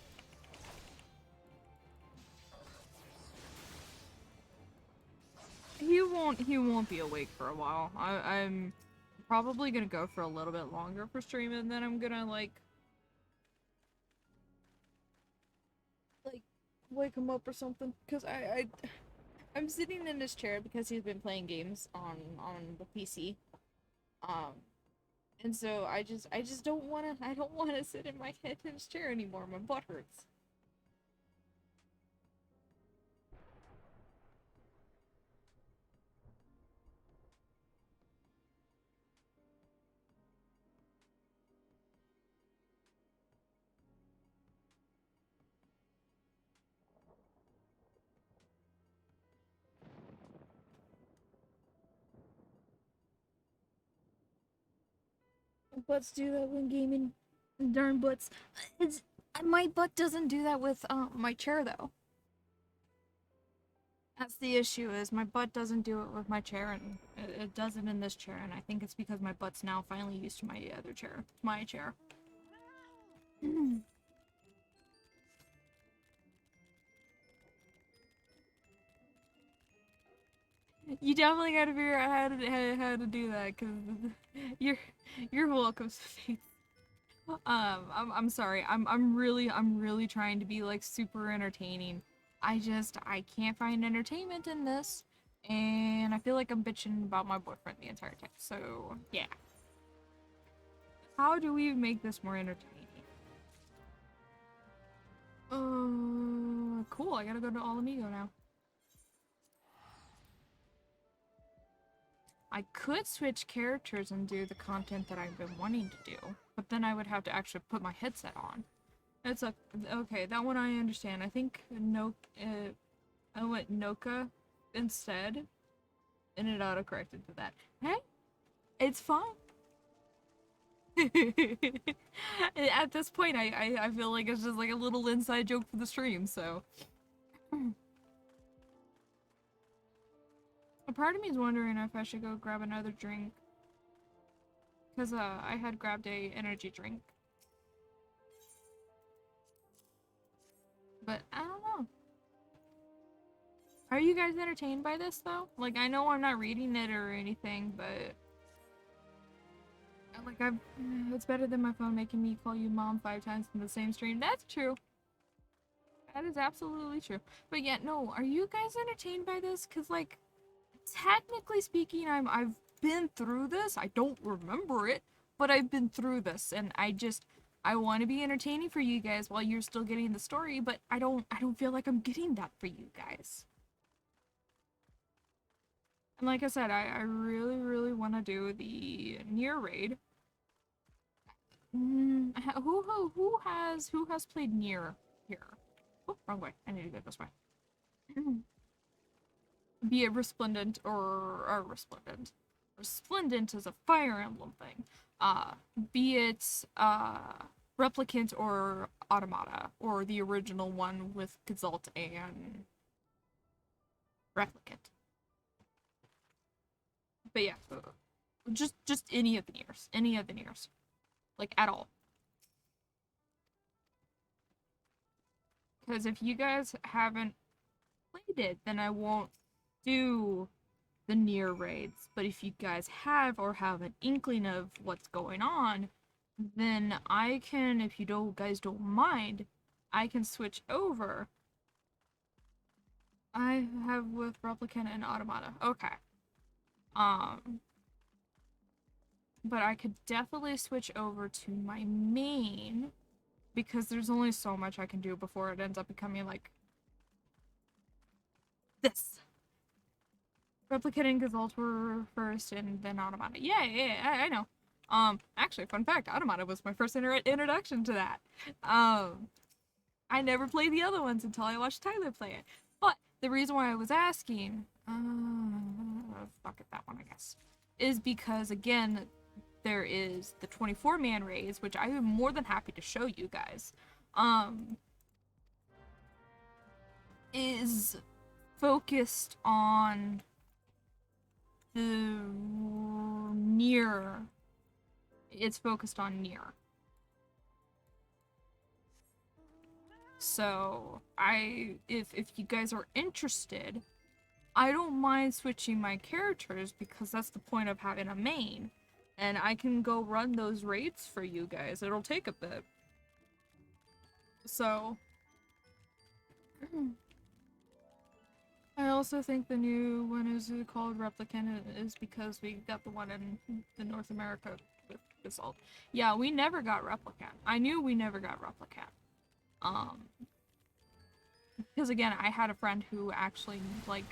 he won't be awake for a while. I'm probably gonna go for a little bit longer for stream, and then I'm gonna like wake him up or something. Cause I'm sitting in his chair because he's been playing games on the PC. Um, and so I just don't wanna sit in his chair anymore. My butt hurts. Butts do that when gaming. Darn butts. It's my butt doesn't do that with my chair though. That's the issue, is my butt doesn't do it with my chair, and it does it in this chair, and I think it's because my butt's now finally used to my other chair. My chair. You definitely gotta figure out how to do that, cause you're welcome, Faith. I'm sorry. I'm really trying to be like super entertaining. I can't find entertainment in this, and I feel like I'm bitching about my boyfriend the entire time. So yeah, how do we make this more entertaining? Cool. I gotta go to All Amigo now. I could switch characters and do the content that I've been wanting to do, but then I would have to actually put my headset on. It's a okay. That one I understand. I think I went Noka instead, and it autocorrected to that. Hey, it's fine. At this point, I feel like it's just like a little inside joke for the stream. So, a part of me is wondering if I should go grab another drink, cause I had grabbed a energy drink, but I don't know. Are you guys entertained by this though? Like, I know I'm not reading it or anything, but like it's better than my phone making me call you mom 5 times in the same stream. That's true. That is absolutely true. But yeah, no, are you guys entertained by this? Cause like, technically speaking, I've been through this. I don't remember it, but I've been through this, and I want to be entertaining for you guys while you're still getting the story, but I don't feel like I'm getting that for you guys. And like I said, I really want to do the near raid. Who has played near here? Oh, wrong way. I need to go this way. Be it Resplendent or Resplendent. Resplendent is a Fire Emblem thing. Be it Replicant or Automata, or the original one with Gazalt and Replicant. But yeah, just any of the Niers, like at all. Because if you guys haven't played it, then I won't do the near raids. But if you guys have, or have an inkling of what's going on, then I can, if you guys don't mind, I can switch over. I have with Replicant and Automata. Okay. But I could definitely switch over to my main, because there's only so much I can do before it ends up becoming like this. Replicant and Gazalt were first, and then Automata. Yeah, I know. Actually, fun fact, Automata was my first introduction to that. I never played the other ones until I watched Tyler play it. But the reason why I was asking, fuck it, that one, I guess, is because, again, there is the 24-man raids, which I am more than happy to show you guys, is focused on the near. It's focused on near. So if you guys are interested, I don't mind switching my characters because that's the point of having a main. And I can go run those raids for you guys. It'll take a bit. So, I also think the new one is called Replicant is because we got the one in the North America with Basalt. Yeah, we never got Replicant. I knew we never got Replicant. Because again, I had a friend who actually, like,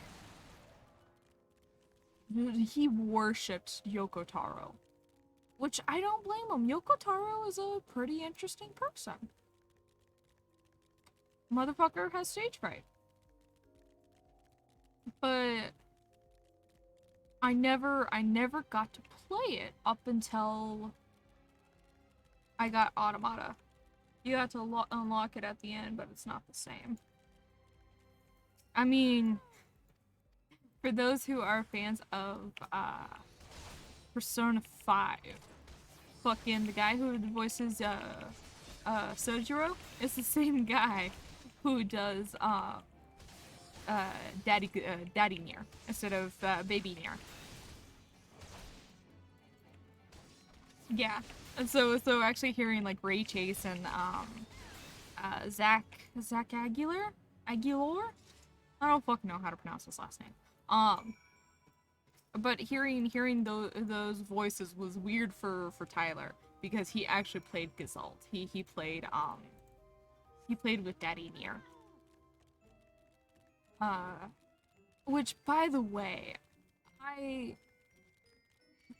he worshipped Yoko Taro. Which I don't blame him. Yoko Taro is a pretty interesting person. Motherfucker has stage fright. But I never got to play it up until I got Automata. You got to unlock it at the end, but it's not the same. I mean, for those who are fans of Persona 5, fucking the guy who voices Sojiro is the same guy who does Daddy Nier instead of Baby Nier. Yeah, and so actually hearing like Ray Chase and Zach Aguilar, I don't fucking know how to pronounce his last name. But hearing those voices was weird for Tyler because he actually played Gazalt. He played with Daddy Nier. Which, by the way,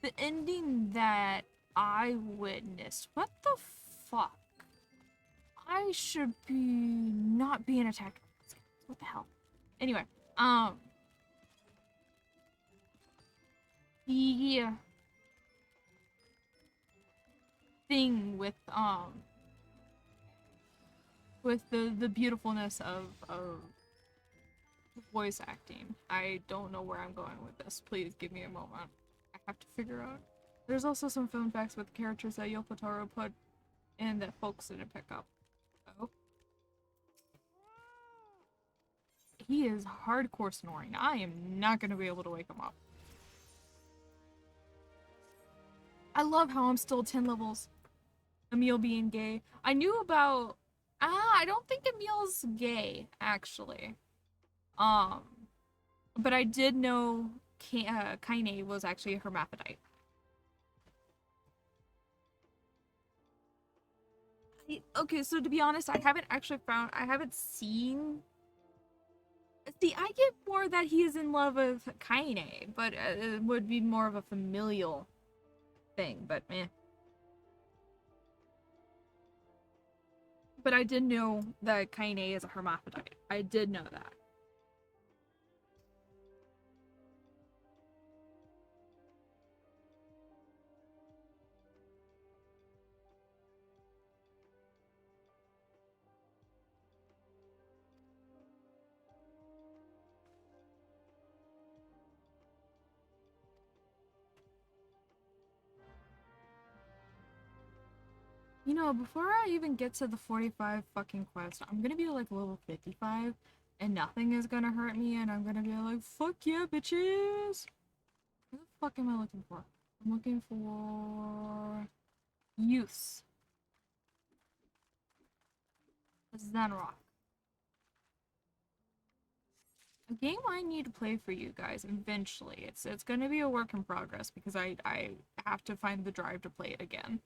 the ending that I witnessed, what the fuck? I should be not being attacked. What the hell? Anyway, the thing with the beautifulness of voice acting. I don't know where I'm going with this. Please give me a moment. I have to figure out. There's also some fun facts with characters that Yoko Taro put in that folks didn't pick up. Oh. He is hardcore snoring. I am not gonna be able to wake him up. I love how I'm still 10 levels. Emil being gay. I knew about... I don't think Emil's gay, actually. But I did know Kaine was actually a hermaphrodite. Okay, so to be honest, I haven't seen... See, I get more that he is in love with Kaine, but it would be more of a familial thing, but meh. But I did know that Kaine is a hermaphrodite. I did know that. You know, before I even get to the 45 fucking quest, I'm gonna be like level 55, and nothing is gonna hurt me, and I'm gonna be like, fuck yeah, bitches! What the fuck am I looking for? I'm looking for... Youths. Zenrock. A game I need to play for you guys eventually. It's gonna be a work in progress because I have to find the drive to play it again.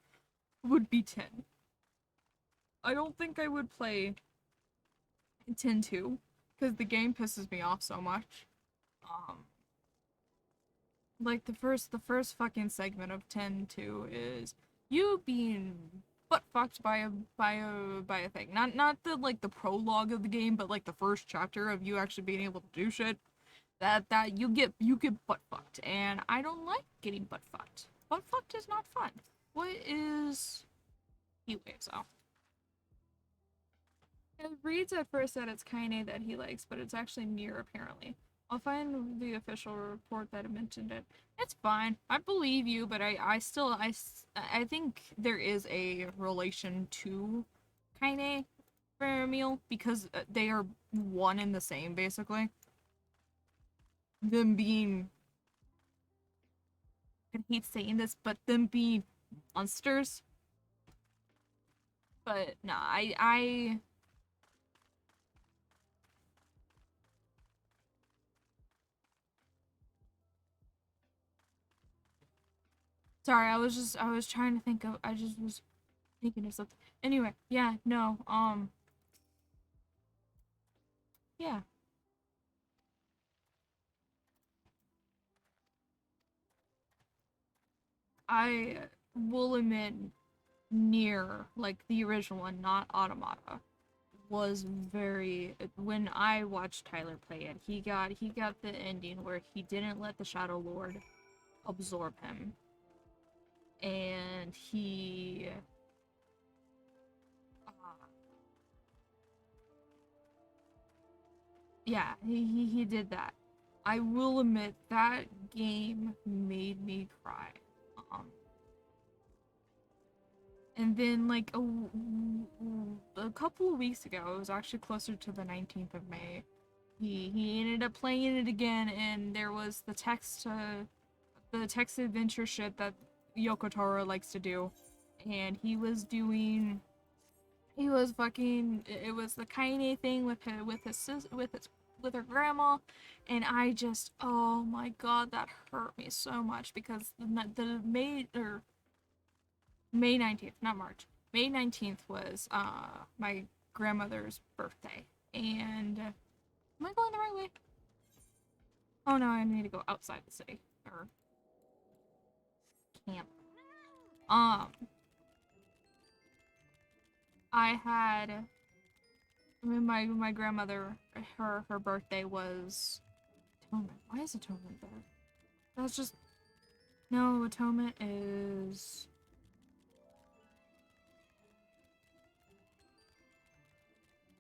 Would be 10. I don't think I would play 10-2 because the game pisses me off so much. Like the first fucking segment of 10-2 is you being butt fucked by a thing. Not the like the prologue of the game, but like the first chapter of you actually being able to do shit. That you get butt fucked, and I don't like getting butt fucked. Butt fucked is not fun. What is Heatwave? So it reads at first that it's Kaine that he likes, but it's actually Nier apparently. I'll find the official report that mentioned it. It's fine. I believe you, but I think there is a relation to Kaine for Emil because they are one and the same basically. them being, I hate saying this, but them being monsters. But nah, I sorry, I was trying to think of, I just was thinking of something. Anyway, yeah, no, yeah. I will admit near like the original one, not Automata, was very when I watched Tyler play it, he got the ending where he didn't let the Shadow Lord absorb him. And yeah, he did that. I will admit that game made me cry. Um, and then like a couple of weeks ago, it was actually closer to the 19th of May. He ended up playing it again, and there was the text adventure shit that Yoko Taro likes to do, and he was fucking, it was the Kaine thing with her grandma, and I just, oh my god, that hurt me so much because the May 19th, not March. May 19th was my grandmother's birthday. And am I going the right way? Oh no, I need to go outside the city or camp. Um I had my grandmother, her birthday was Atonement. Why is Atonement there? That's just, no, Atonement is,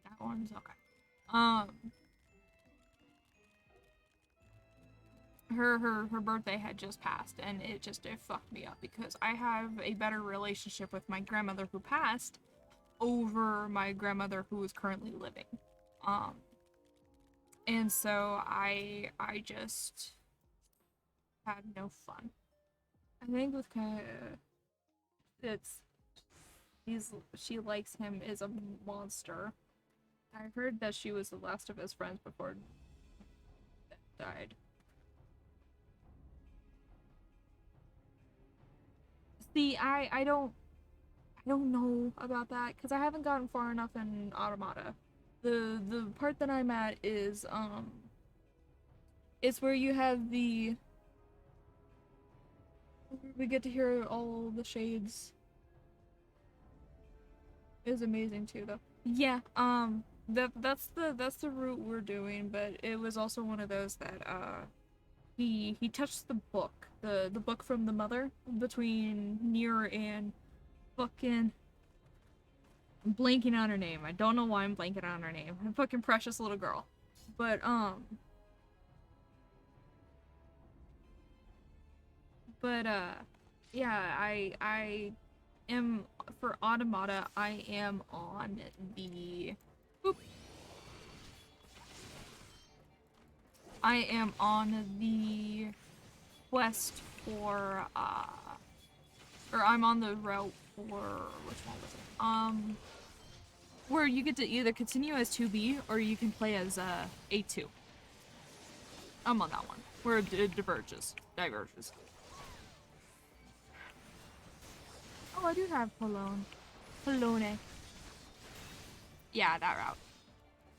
that one's okay. Um her birthday had just passed, and it fucked me up because I have a better relationship with my grandmother who passed over my grandmother who is currently living. Um and so I just had no fun. I think with it's she likes him as a monster. I heard that she was the last of his friends before Death died. See, I don't know about that because I haven't gotten far enough in Automata. The part that I'm at is it's where you have the, we get to hear all the shades. Is amazing too though. Yeah, that's the route we're doing, but it was also one of those that he touched the book, the book from the mother between Nier and fucking, I'm blanking on her name. I don't know why I'm blanking on her name. A fucking precious little girl. But but yeah, I am for Automata, I am on the boop, I am on the quest for or I'm on the route for, which one was it? Where you get to either continue as 2B or you can play as A2. I'm on that one. Where it diverges. Oh, I do have Polone. Polone. Yeah, that route.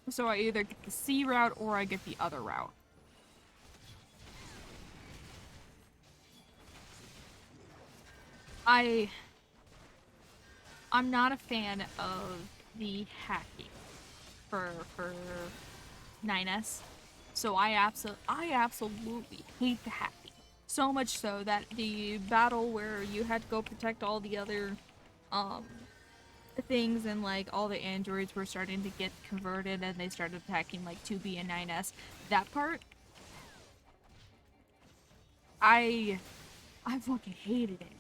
So I either get the C route or I get the other route. I'm not a fan of the hacking for 9S. So I absolutely hate the hacking. So much so that the battle where you had to go protect all the other um things, and like all the androids were starting to get converted and they started attacking like 2B and 9S. That part I I fucking hated it.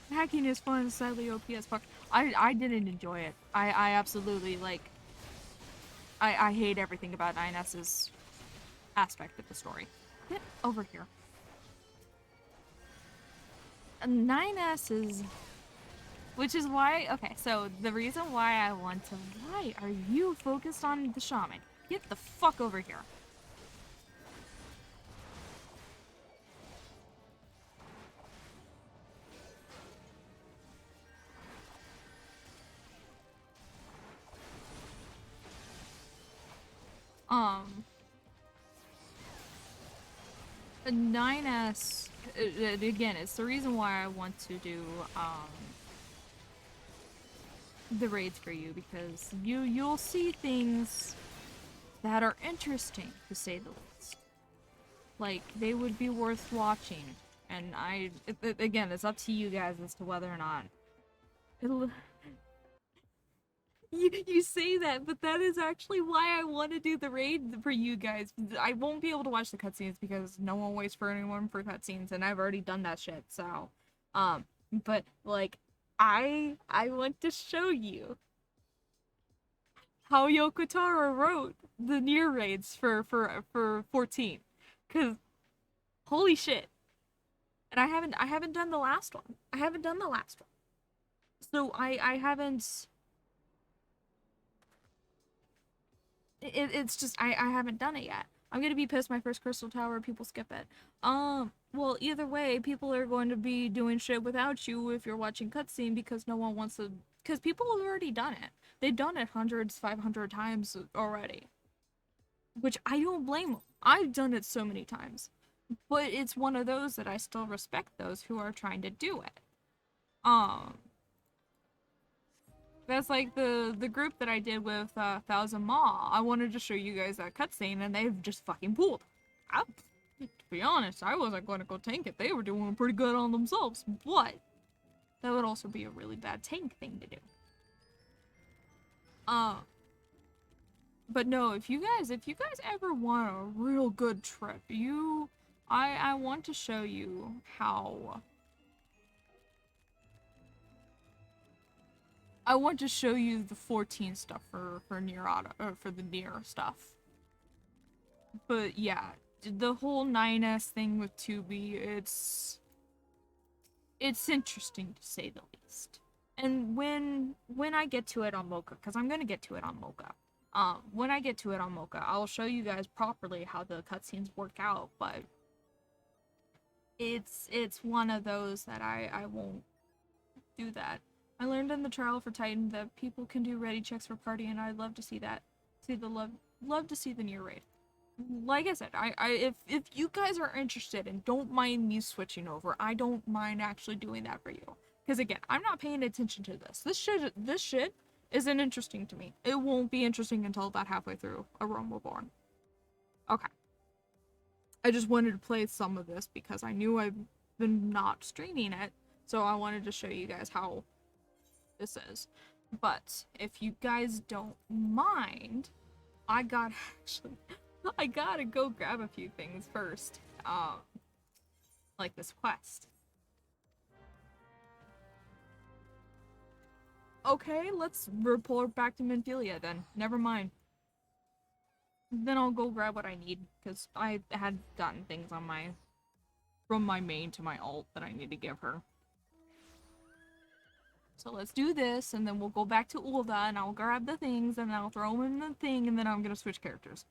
Hacking is fun and sadly OP as fuck. I didn't enjoy it. I absolutely like, I hate everything about 9S's aspect of the story. Get over here. 9S is... Which is why... Okay, so the reason why I want to... Why are you focused on the shaman? Get the fuck over here. A 9S... Again, it's the reason why I want to do, the raids for you, because you'll see things that are interesting, to say the least. Like, they would be worth watching. And again, it's up to you guys as to whether or not it'll... You say that, but that is actually why I want to do the raid for you guys. I won't be able to watch the cutscenes because no one waits for anyone for cutscenes, and I've already done that shit, so... but, like, I want to show you how Yokotaro wrote the Nier raids for 14. Cause, holy shit. And I haven't done the last one. I haven't done the last one. So I haven't... It's just, I haven't done it yet. I'm gonna be pissed my first Crystal Tower, people skip it. Well, either way, people are going to be doing shit without you if you're watching cutscene because no one wants to... Because people have already done it. They've done it hundreds, 500 times already. Which I don't blame them. I've done it so many times. But it's one of those that I still respect those who are trying to do it. That's like the group that I did with Thousand Ma. I wanted to show you guys that cutscene, and they've just fucking pulled. To be honest, I wasn't going to go tank it. They were doing pretty good on themselves, but that would also be a really bad tank thing to do. But no, if you guys ever want a real good trip, I want to show you how... I want to show you the 14 stuff for Nier Auto, or for the Nier stuff. But yeah, the whole 9S thing with 2B, it's interesting to say the least. And when I get to it on Mocha, because I'm gonna get to it on Mocha. When I get to it on Mocha, I'll show you guys properly how the cutscenes work out, but it's one of those that I won't do that. I learned in the trial for Titan that people can do ready checks for party, and I'd love to see that. Love to see the Nier raid. Like I said, if you guys are interested and don't mind me switching over, I don't mind actually doing that for you. Because again, I'm not paying attention to this. This shit isn't interesting to me. It won't be interesting until about halfway through A Realm Reborn. Okay. I just wanted to play some of this because I knew I've been not streaming it, so I wanted to show you guys how this is. But if you guys don't mind, I gotta go grab a few things first. Like this quest. Okay, let's report back to Minfilia then. Never mind. Then I'll go grab what I need, because I had gotten things on from my main to my alt that I need to give her. So let's do this, and then we'll go back to Ulda, and I'll grab the things, and then I'll throw them in the thing, and then I'm gonna switch characters.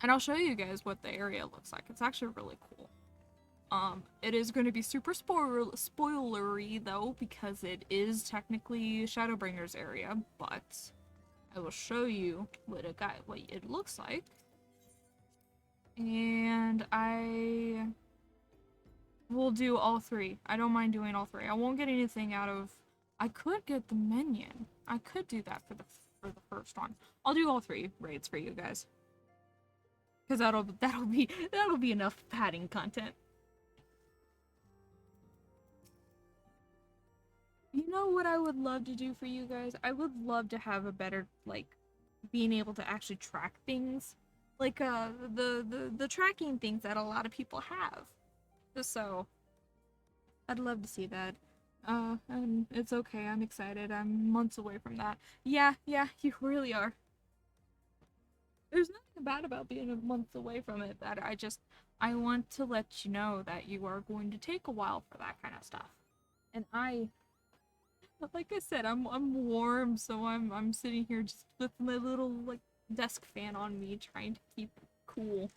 And I'll show you guys what the area looks like. It's actually really cool. It is going to be super spoilery, though, because it is technically Shadowbringer's area, but I will show you what it looks like. And I will do all three. I don't mind doing all three. I won't get anything out of... I could get the minion. I could do that for the first one. I'll do all three raids for you guys. Because that'll be enough padding content. You know what I would love to do for you guys? I would love to have a better, like, being able to actually track things. Like, the tracking things that a lot of people have. So, I'd love to see that. And it's okay, I'm excited. I'm months away from that. Yeah, you really are. There's nothing bad about being a month away from it, but I want to let you know that you are going to take a while for that kind of stuff. And like I said, I'm warm, so I'm sitting here just with my little like desk fan on me, trying to keep cool.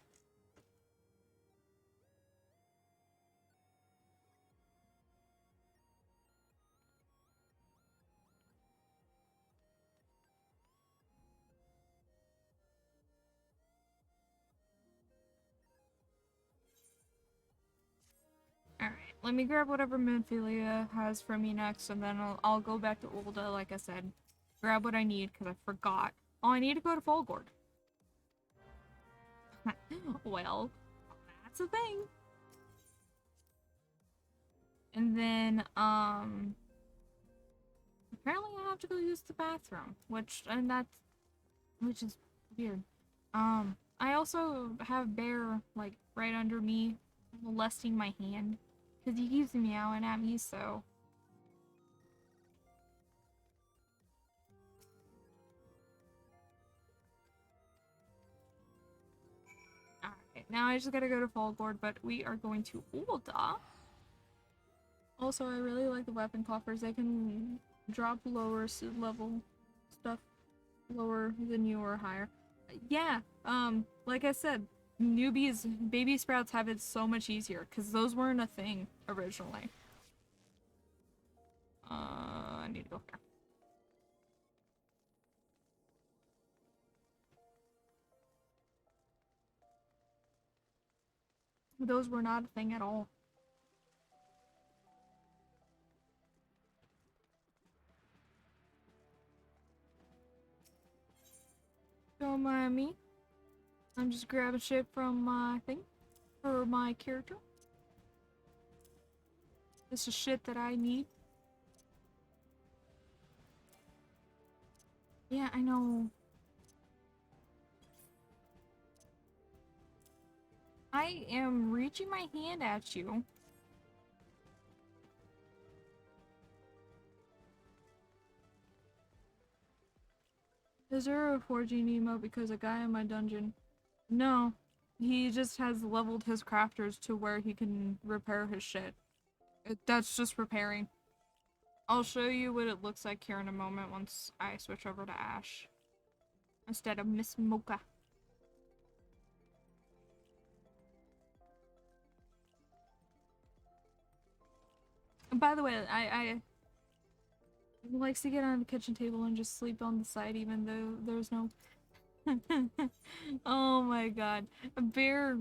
Alright, let me grab whatever Moonphilia has for me next, and then I'll go back to Ulda, like I said. Grab what I need, because I forgot. Oh, I need to go to Folgord. Well, that's a thing. And then, apparently I have to go use the bathroom, which is weird. I also have Bear, like, right under me, molesting my hand, because he keeps meowing at me, so... Alright, now I just gotta go to Folgord, but we are going to Ulda. Also, I really like the weapon coffers. They can drop lower level stuff, lower than you or higher. Yeah, like I said, newbies, baby sprouts have it so much easier, because those weren't a thing originally. I need to go here. Those were not a thing at all. Don't mind me. I'm just grabbing shit from my thing for my character. This is shit that I need. Yeah, I know. I am reaching my hand at you. Is there a forging emote because a guy in my dungeon? No. He just has leveled his crafters to where he can repair his shit. That's just repairing. I'll show you what it looks like here in a moment once I switch over to Ash. Instead of Miss Mocha. By the way, I likes to get on the kitchen table and just sleep on the side even though there's no... Oh my god. Bear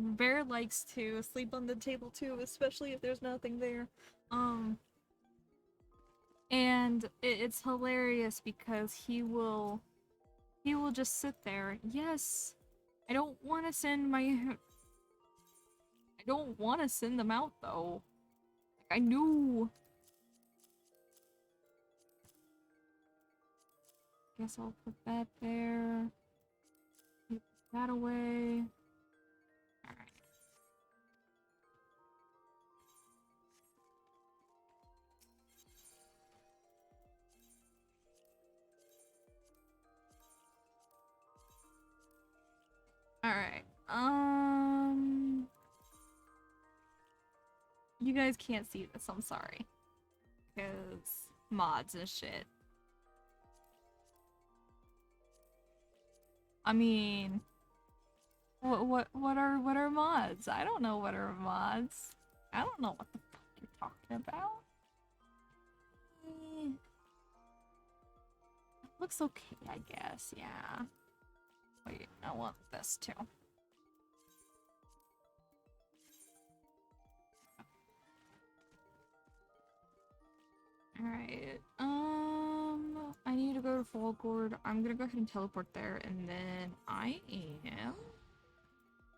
likes to sleep on the table too, especially if there's nothing there. And it's hilarious because he will just sit there. Yes. I don't want to send my I don't want to send them out though. I knew. Guess I'll put that there. Put that away. Alright. Alright. You guys can't see this, I'm sorry. Because mods and shit. I mean, what are mods? I don't know what are mods. I don't know what the fuck you're talking about. Eh, looks okay, I guess. Yeah. Wait, I want this too. Alright, I need to go to Folgord. I'm gonna go ahead and teleport there, and then I am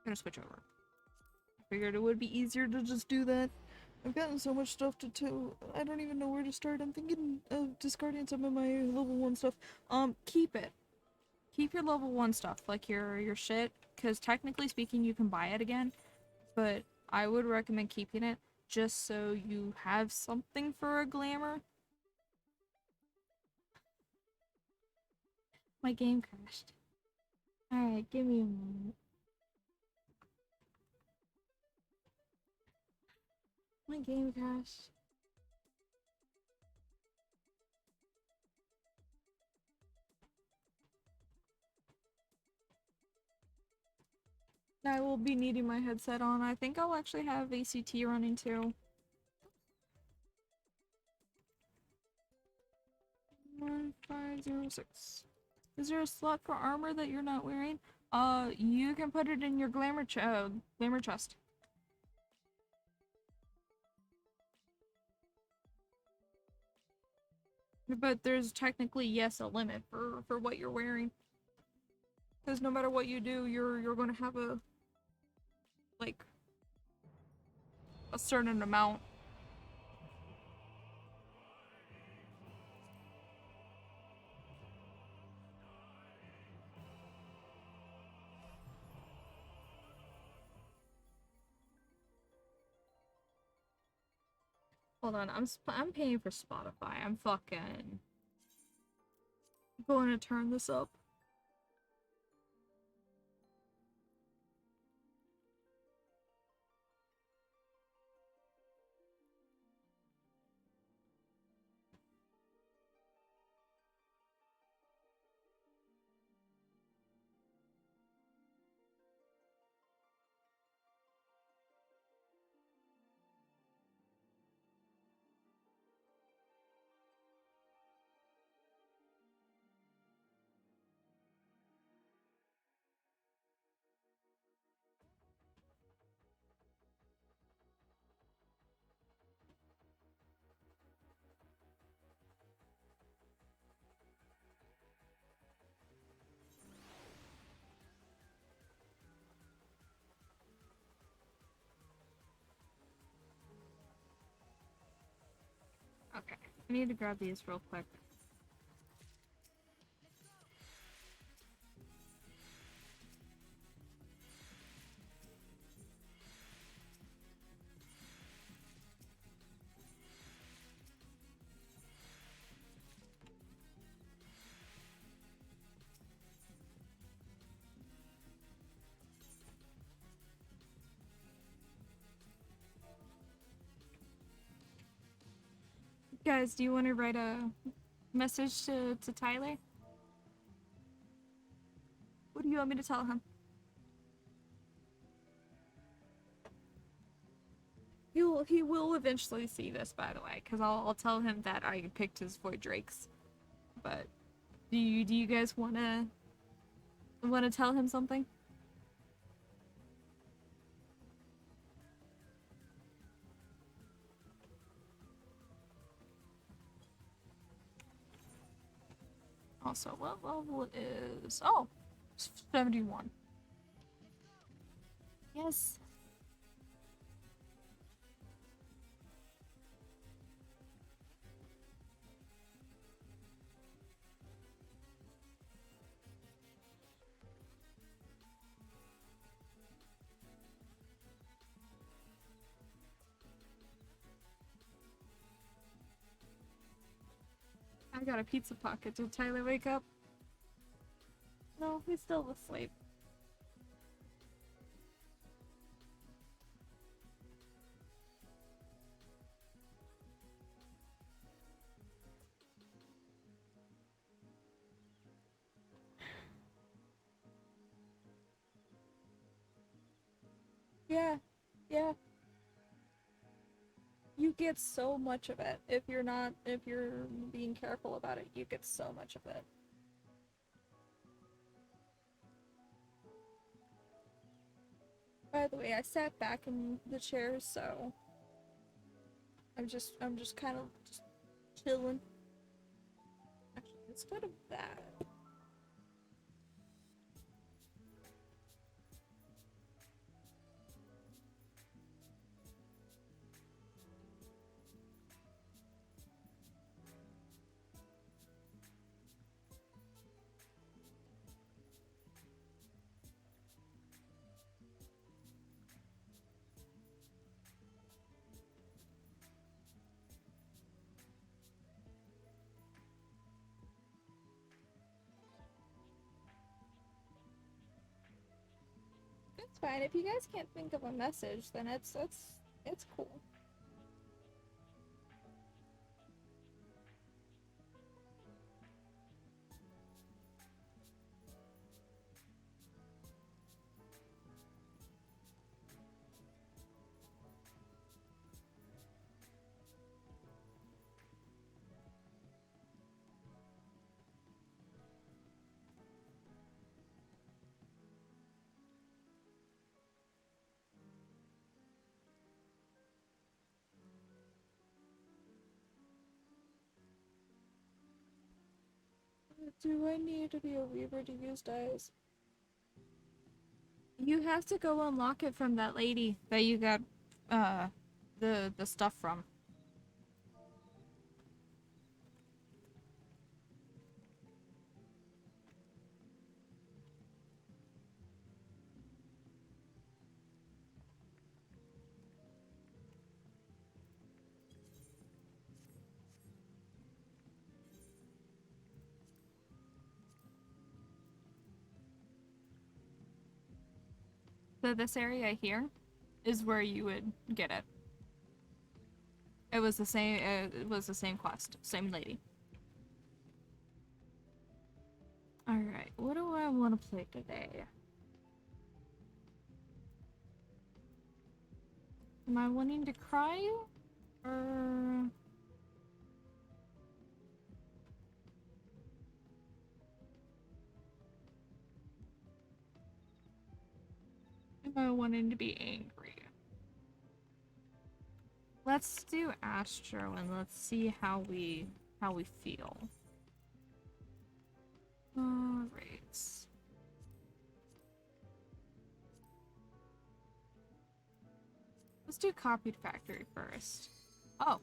gonna switch over. I figured it would be easier to just do that. I've gotten so much stuff to do. I don't even know where to start. I'm thinking of discarding some of my level 1 stuff. Keep it. Keep your level 1 stuff, like your shit, because technically speaking, you can buy it again, but I would recommend keeping it just so you have something for a glamour. My game crashed. Alright, give me a moment. My game crashed. I will be needing my headset on. I think I'll actually have ACT running too. 1506. Is there a slot for armor that you're not wearing? You can put it in your glamour chest. But there's technically, yes, a limit for what you're wearing. Because no matter what you do, you're gonna have like a certain amount. Hold on, I'm paying for Spotify. I'm fucking going to turn this up. Okay, I need to grab these real quick. Guys, do you want to write a message to Tyler? What do you want me to tell him? He will eventually see this, by the way, because I'll tell him that I picked his Void Drakes. But do you guys wanna tell him something? Also, what level is 71. Yes. I got a pizza pocket. Did Tyler wake up? No, he's still asleep. Yeah, yeah. You get so much of it if you're being careful about it. You get so much of it. By the way, I sat back in the chair, so I'm just kind of just chilling. Actually, let's go to that. It's fine. If you guys can't think of a message, then it's cool. Do I need to be a weaver to use dyes? You have to go unlock it from that lady that you got the stuff from. So this area here is where you would get it. It was the same. It was the same quest, same lady. All right, what do I want to play today? Am I wanting to cry, or am I wanting to be angry? Let's do Astro and let's see how we feel. All right. Let's do Copied Factory first. Oh.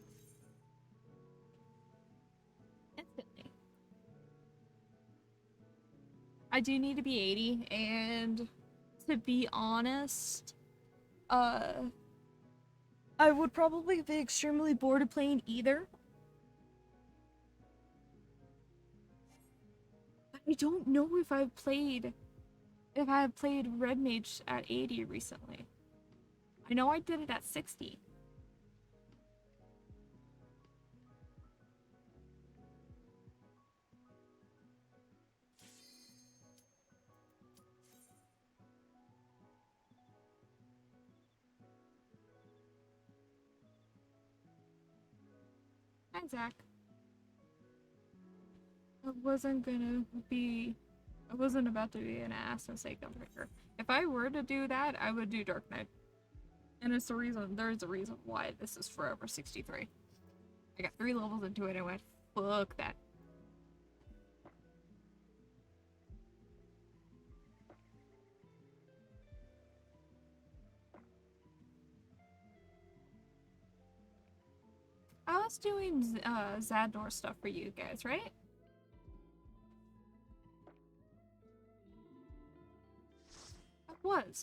Instantly. I do need to be 80, and to be honest, I would probably be extremely bored of playing either. I don't know if I've played Red Mage at 80 recently. I know I did it at 60. Hi, Zach. I wasn't about to be an ass and say Gunbreaker. If I were to do that, I would do Dark Knight. And there's a reason why this is forever 63. I got 3 levels into it and went, fuck that. I was doing Zadnor stuff for you guys, right?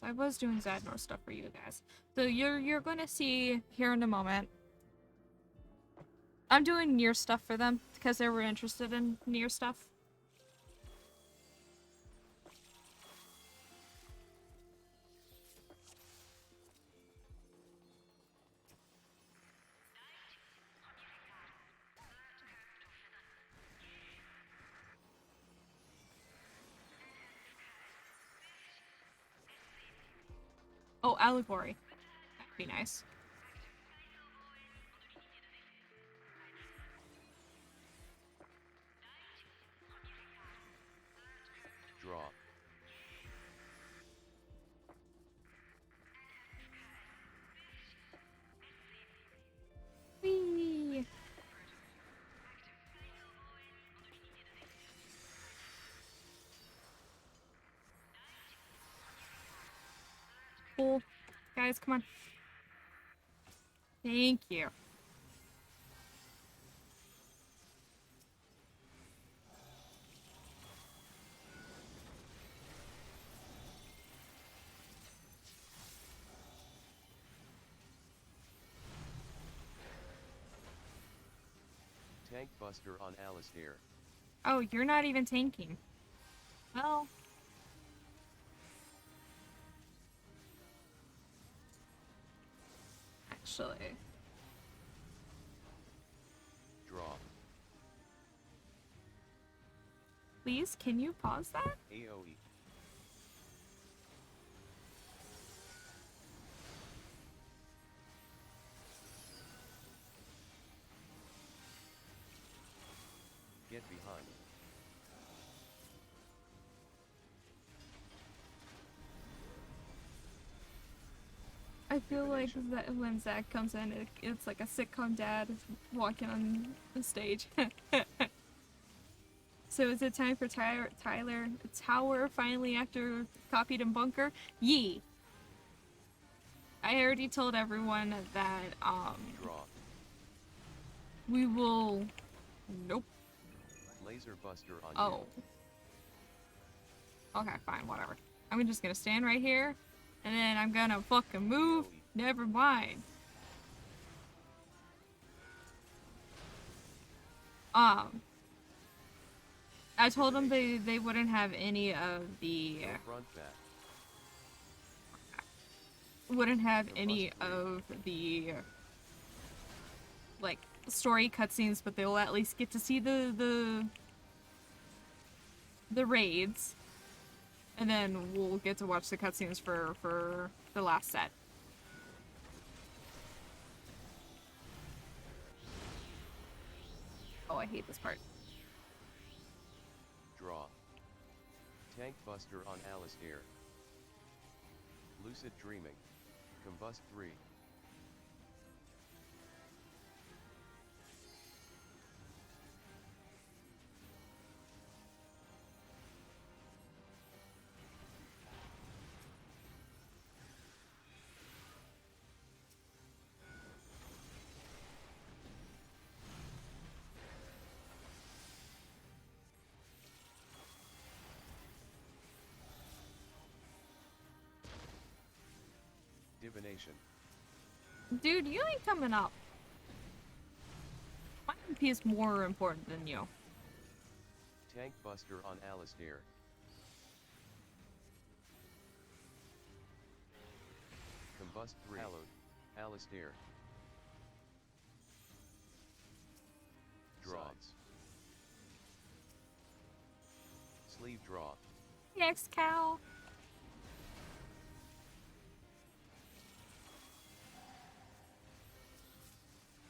I was doing Zadnor stuff for you guys. So you're gonna see here in a moment. I'm doing Nier stuff for them because they were interested in Nier stuff. Oh, Allegory. That'd be nice. Draw. Whee! Cool. Guys, come on. Thank you. Tank Buster on Alistair. Oh, you're not even tanking. Well. actually. Draw. Please, can you pause that? AoE. Get behind. I feel like Divination. that when Zach comes in, it's like a sitcom dad walking on the stage. So is it time for Tyler Tower finally after copied and bunker? Yee! I already told everyone that Draw. we will. Nope. Laser buster on Oh. Okay, fine, whatever. I'm just gonna stand right here, and then I'm gonna fucking move. AoE. Never mind. I told them they wouldn't have any of the No front back. wouldn't have The any bust of the like story cutscenes, but they'll at least get to see the raids, and then we'll get to watch the cutscenes for the last set. Oh, I hate this part. Draw. Tank buster on Alistair. Lucid dreaming. Combust 3. Divination. Dude, you ain't coming up. My MP is more important than you. Tank buster on Alistair. Combust 3. Hallowed. Alistair. Draws. Sleeve draw. Yes, cow.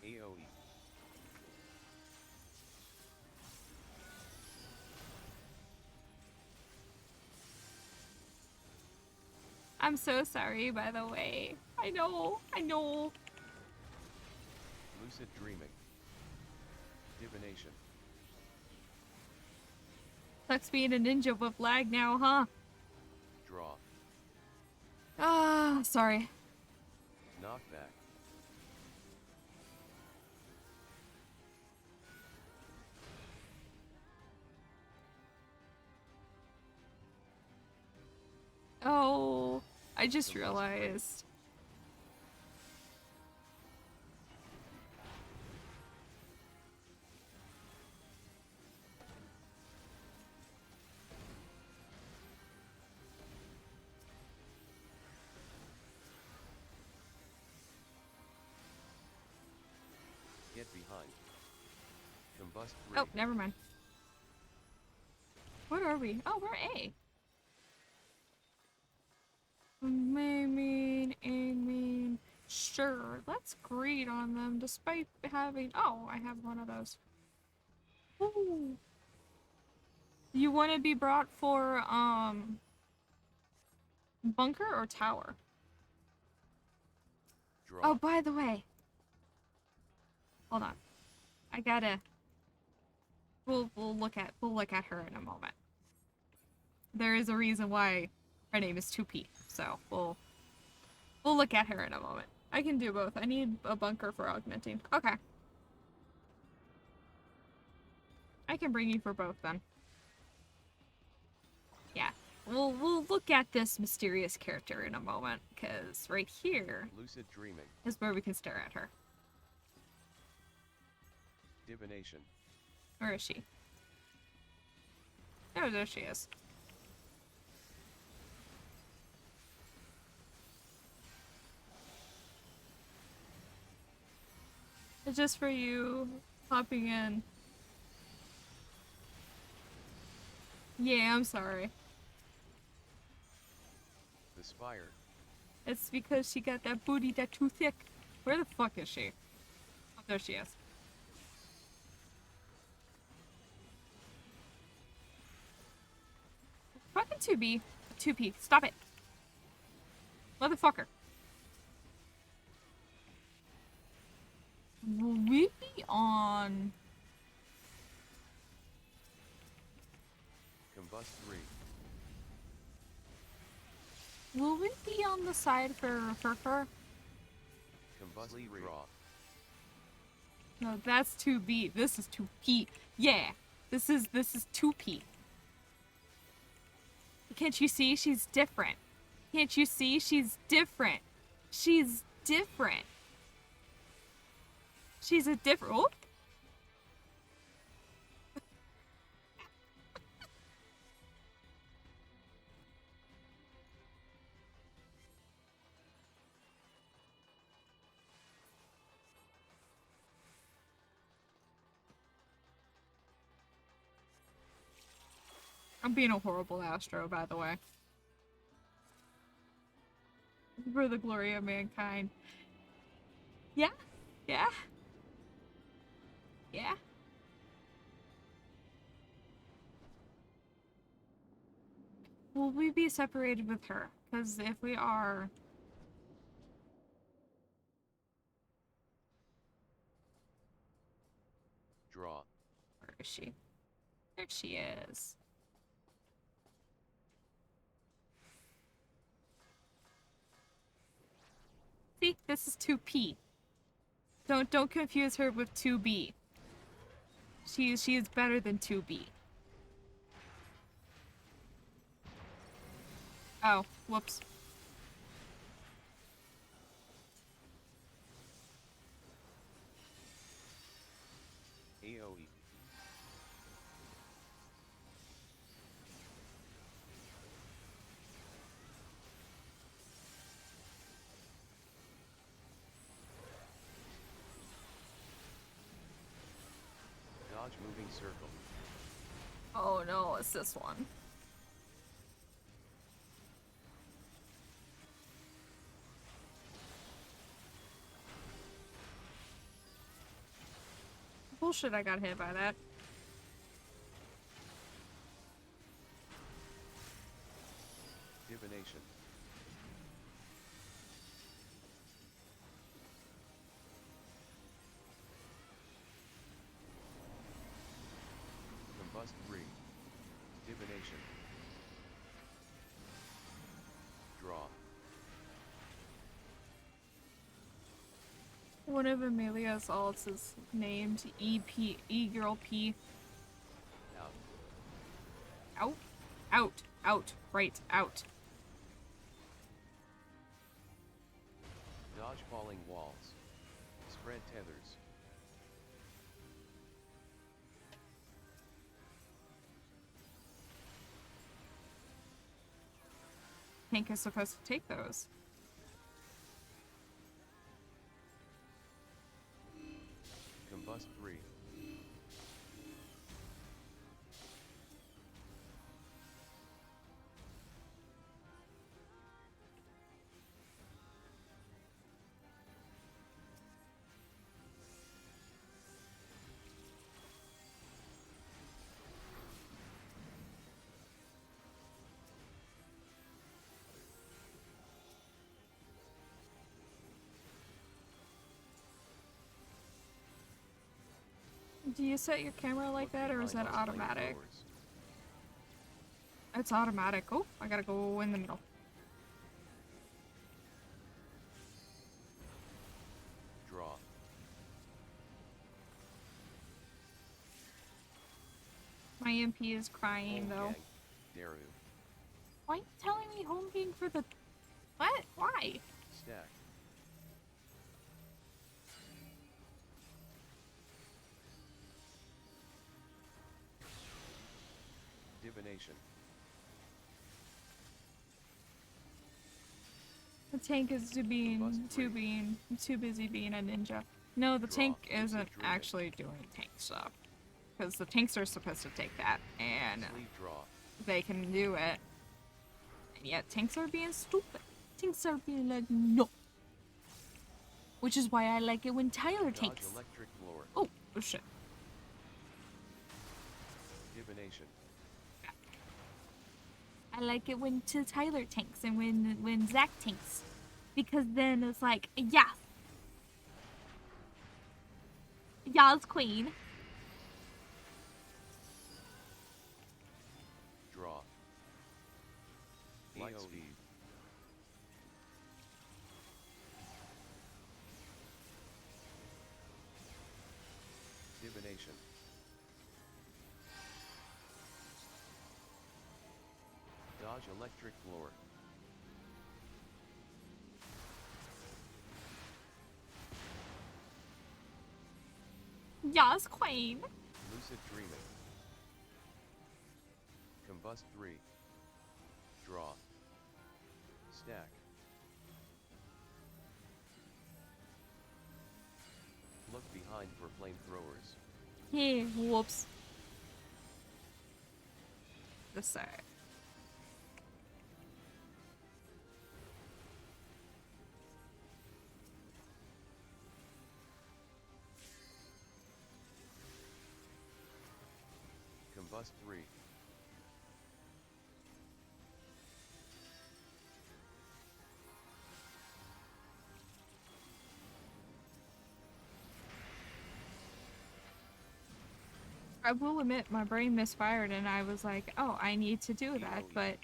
AoE. I'm so sorry, by the way. I know. Lucid dreaming. Divination. Sucks being a ninja with lag now, huh? Draw. Ah, sorry. Knockback. Oh, I just Combust 3. realized. Get behind. Combust 3. Oh, never mind. What are we? Oh, we're A. Mean. Sure, let's greed on them despite having. Oh, I have one of those. Ooh. You want to be brought for, bunker or tower? Draw. Oh, by the way. Hold on. I gotta. We'll look at her in a moment. There is a reason why her name is 2P, so we'll look at her in a moment. I can do both. I need a bunker for augmenting. Okay. I can bring you for both then. Yeah. We'll look at this mysterious character in a moment, because right here Lucid dreaming. is where we can stare at her. Divination. Where is she? Oh, there she is. It's just for you popping in. Yeah, I'm sorry. The Spire. It's because she got that booty that too thick. Where the fuck is she? Oh, there she is. Fucking 2B. 2P. Stop it. Motherfucker. Will we be on... Combust 3. Will we be on the side for Furfur? Combust 3. Draw. No, that's 2B. This is 2P. Yeah. This is 2P. Can't you see she's different? Can't you see she's different? She's different. She's a different... Oh! I'm being a horrible Astro, by the way. For the glory of mankind. Yeah? Yeah? Yeah? Will we be separated with her? Because if we are... Draw. Where is she? There she is. See? This is 2P. Don't confuse her with 2B. She is better than 2B. Oh, whoops. AoE. Dodge moving circle. Oh no, it's this one. Bullshit, I got hit by that. Divination. Combust 3. Divination. Draw. One of Amelia's alts is named E-Girl P. Out. Out? Out. Out. Right. Out. Dodge falling walls. Spread tethers. Hank is supposed to take those. Combust 3. Do you set your camera like that, or is that Behind us, automatic? flamethrowers. It's automatic. Oh, I gotta go in the middle. Draw. My MP is crying, Home though. gang. Daru. Why are you telling me home gang for the... What? Why? Stack. Divination. The tank is too busy being a ninja. No, the Draw. tank Lucid isn't dreaming. actually doing tank stuff. Because the tanks are supposed to take that, and Sleeve draw. they can do it. And yet tanks are being stupid. Tanks are being like, no. Which is why I like it when Tyler Dodge tanks. electric floor. Oh shit. Divination. I like it when Tyler tanks and when Zach tanks. Because then it's like, yeah. Y'all's queen. Draw. Light speed. Divination. Dodge electric floor. Y'all's queen. Lucid dreaming. Combust 3. Draw. Stack. Look behind for flamethrowers. Hey, whoops. The side. Combust 3. I will admit my brain misfired and I was like, oh, I need to do that, but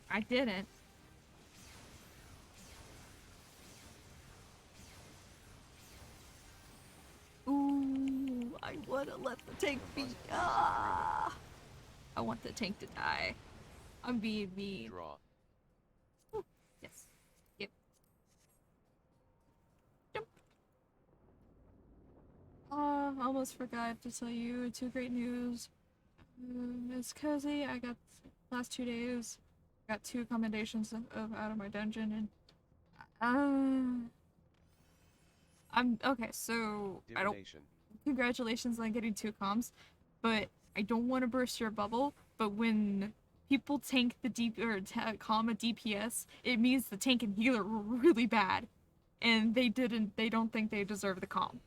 I didn't. Ooh, I wanna let the tank be. Ah! I want the tank to die. I'm being mean. Draw. Ooh, yes. Yep. Jump. Almost forgot to tell you two great news. It's cozy. I got last 2 days. Got 2 commendations of out of my dungeon and I'm okay. So I don't. Divination. Congratulations on getting 2 comms, but I don't want to burst your bubble. But when people tank the comm a DPS, it means the tank and healer were really bad, and they didn't. They don't think they deserve the comm.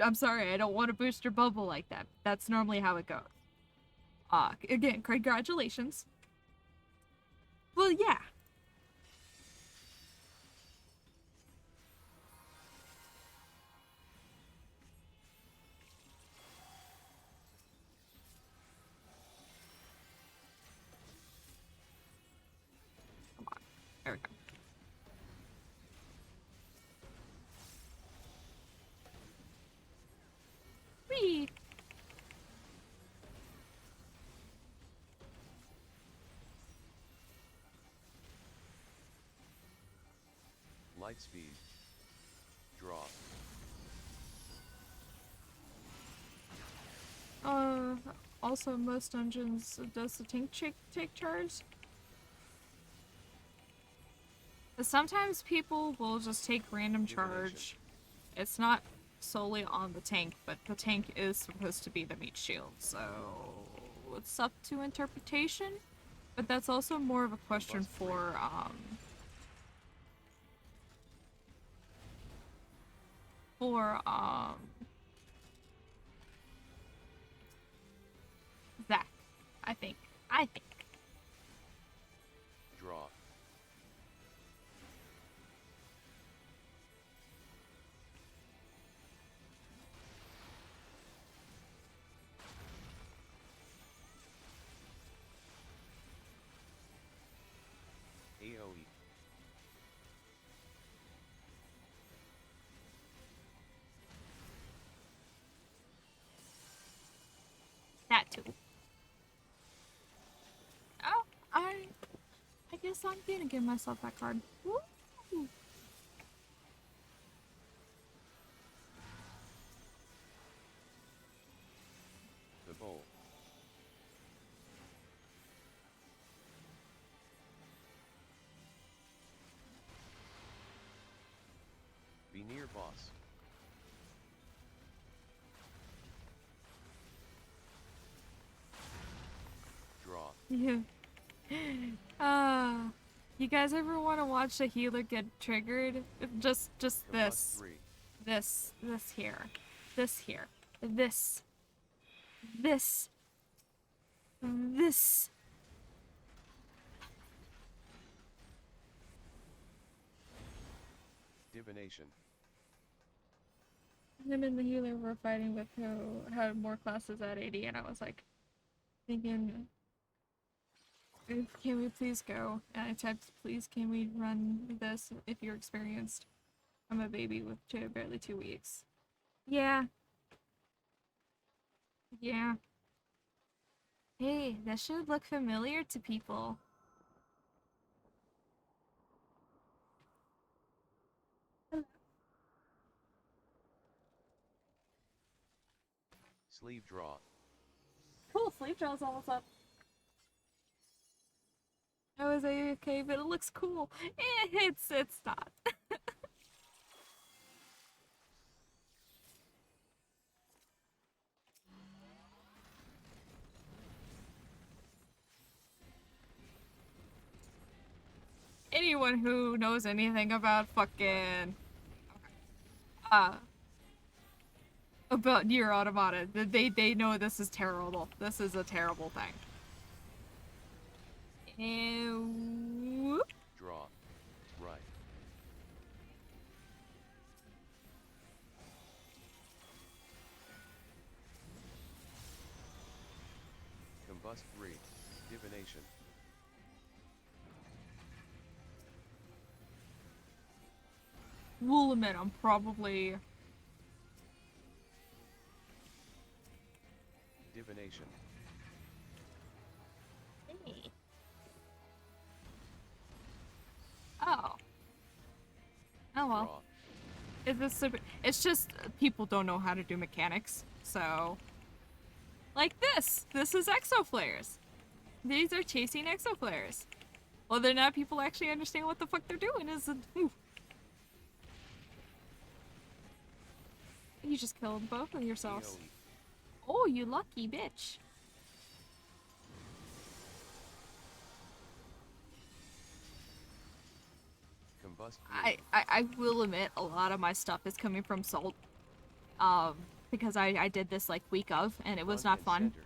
I'm sorry. I don't want to boost your bubble like that. That's normally how it goes. Again, congratulations. Well, yeah. Come on. There we go. Whee! Light speed. Draw. Also, most dungeons, does the tank take charge? But sometimes people will just take random charge. It's not solely on the tank, but the tank is supposed to be the meat shield, so it's up to interpretation. But that's also more of a question for Zach, I think. Draw. AoE. That too. Oh, I guess I'm gonna give myself that card. Woo! The bowl. Healer boss. Draw. Yeah. You guys ever want to watch a healer get triggered? Just Combust this. 3. This here. This here. This. This. This. Divination. Him and the healer were fighting with who had more classes at 80, and I was like, thinking, can we please go? And I typed, please can we run this if you're experienced? I'm a baby with barely 2 weeks. Yeah. Yeah. Hey, that should look familiar to people. Sleeve draw. Cool, sleep draw's almost up. I was okay, but it looks cool. It's not. Anyone who knows anything about fucking about Nier Automata, they know this is terrible. This is a terrible thing. And whoop. Draw. Right. Combust 3. Divination. We'll admit I'm probably Divination. Hey. Oh. Oh well. Draw. Is this super? It's just people don't know how to do mechanics, so like this. This is exo flares. These are chasing exo flares. Whether or not people actually understand what the fuck they're doing is You just killed both of yourselves. AoE. Oh, you lucky bitch. Combust 3. I will admit a lot of my stuff is coming from Salt. Because I did this like week of and it was not Front and fun. center.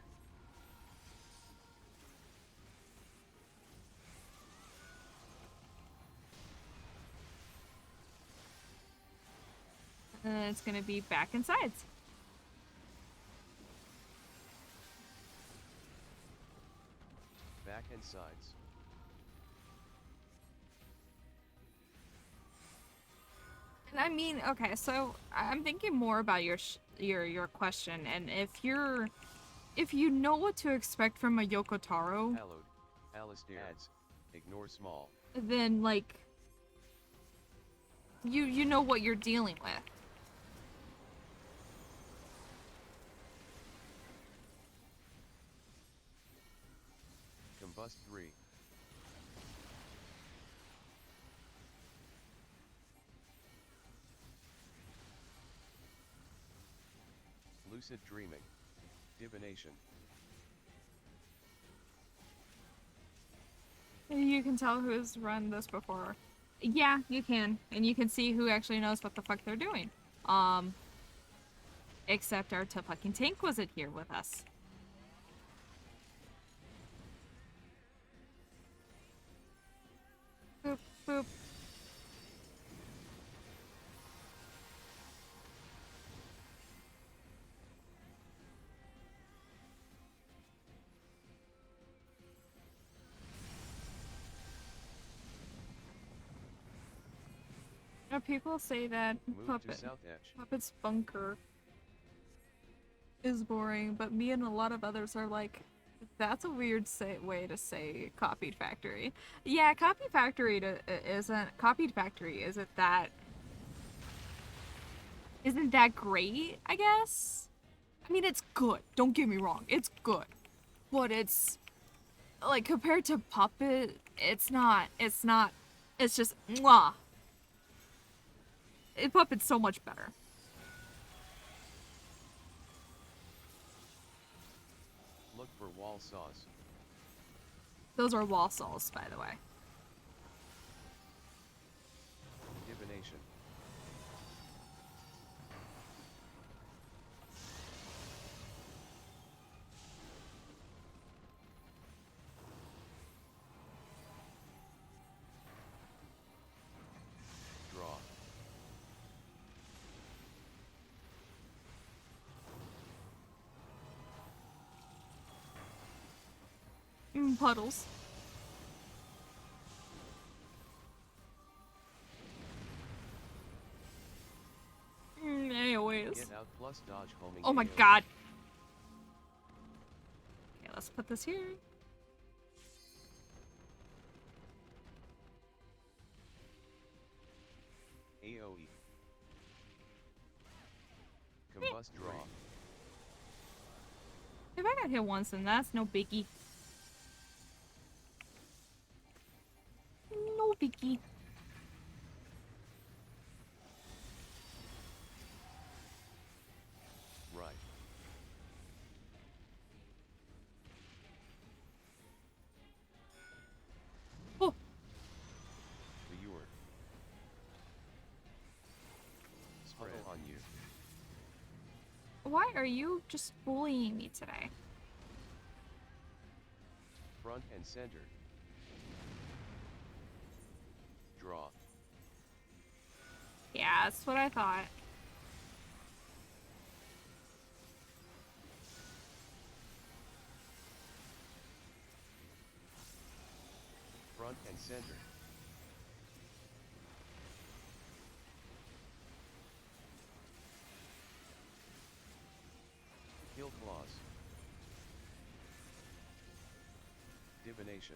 And then it's gonna be back and sides. Back and sides. And I mean, okay, so I'm thinking more about your question, and if you know what to expect from a Yoko Taro, Hallowed. Alistair adds. Ignore small. then like you know what you're dealing with. Combust 3. Lucid dreaming. Divination. You can tell who's run this before. Yeah, you can, and you can see who actually knows what the fuck they're doing. Except our fucking tank wasn't here with us. Boop, boop. Now, people say that Move to south edge. Puppet's bunker is boring, but me and a lot of others are like, that's a weird way to say Copied Factory. Yeah, Copied Factory isn't that great, I guess? I mean, it's good. Don't get me wrong. It's good. But it's like compared to Puppet, it's not. It's just mwah. Puppet's so much better. Look for wall saws. Those are wall saws, by the way. Divination. Draw. Puddles. Anyways. Get out plus dodge homing. Oh my AoE. god. Okay, let's put this here. AoE. Combust draw. If I got hit once, then that's no biggie. No biggie. Right. Oh, Lure. Spray on you. why are you just bullying me today? Front and center. Draw. Yeah, that's what I thought. Front and center. Kill claws. Divination.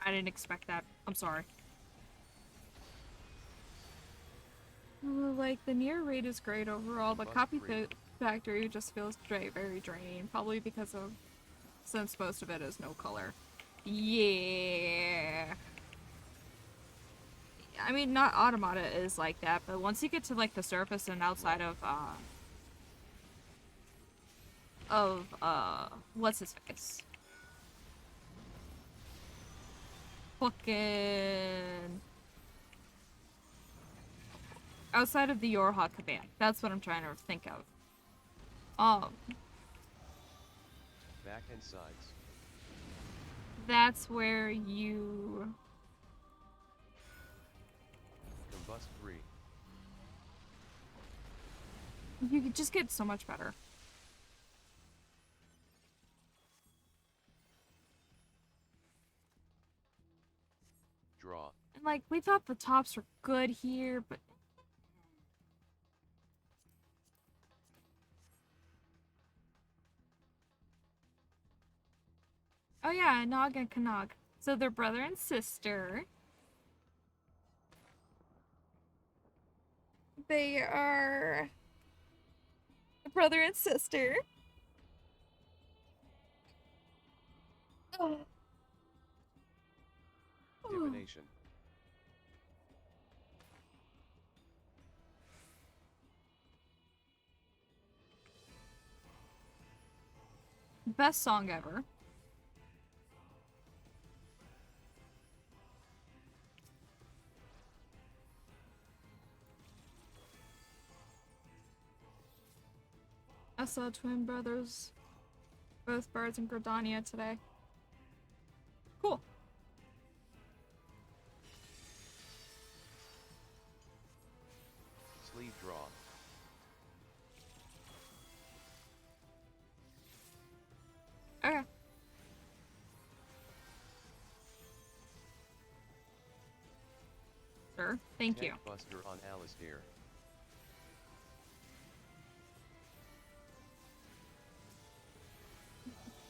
I didn't expect that. I'm sorry. Like, the near rate is great overall, but Bust copy free. factory just feels very draining. Probably because of, since most of it is no color. Yeah. I mean, not Automata is like that, but once you get to, like, the surface and outside what's his face? Fucking... outside of the Yorha command. That's what I'm trying to think of. Back and sides. That's where you... Combust free. you could just get so much better. Draw. And, like, we thought the tops were good here, but... oh yeah, Nog and Kanog. So they're brother and sister. They are... brother and sister. Oh. Divination. Best song ever. I saw twin brothers, both birds in Gridania today. Cool. Sleeve draw. Okay. Sure. Thank you. Tank Buster on Alistair.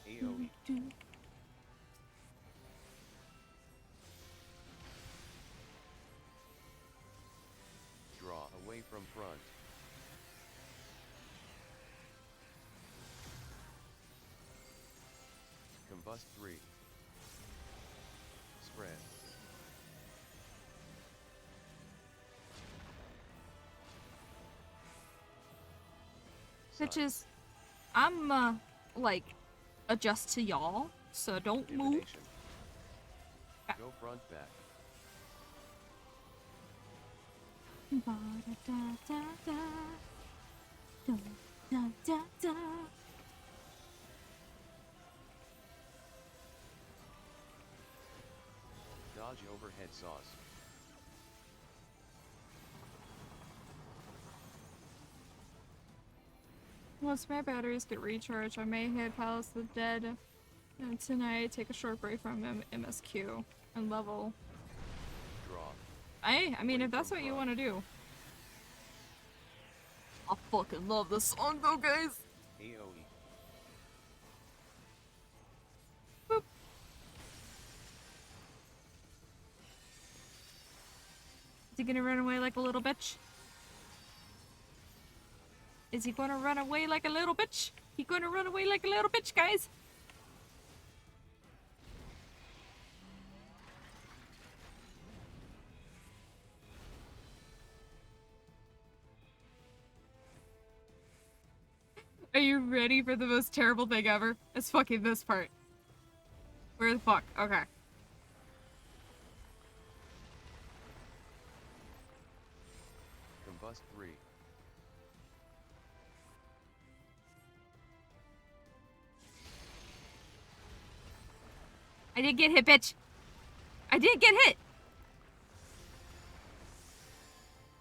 AoE. Draw away from front. Combust 3. Spread. Bitches, I'm, like, adjust to y'all, so don't move. Divination. Go front back. Dodge overhead sauce. Once my batteries get recharged, I may hit Palace of the Dead tonight, take a short break from MSQ, and level. Draw. I mean, Away if that's from what you front. want to do. I fucking love this song though, guys! AoE. Boop. Is he gonna run away like a little bitch? Is he gonna run away like a little bitch? He gonna run away like a little bitch, guys! Are you ready for the most terrible thing ever? It's fucking this part. Where the fuck? Okay. Combust 3. I didn't get hit, bitch! I didn't get hit!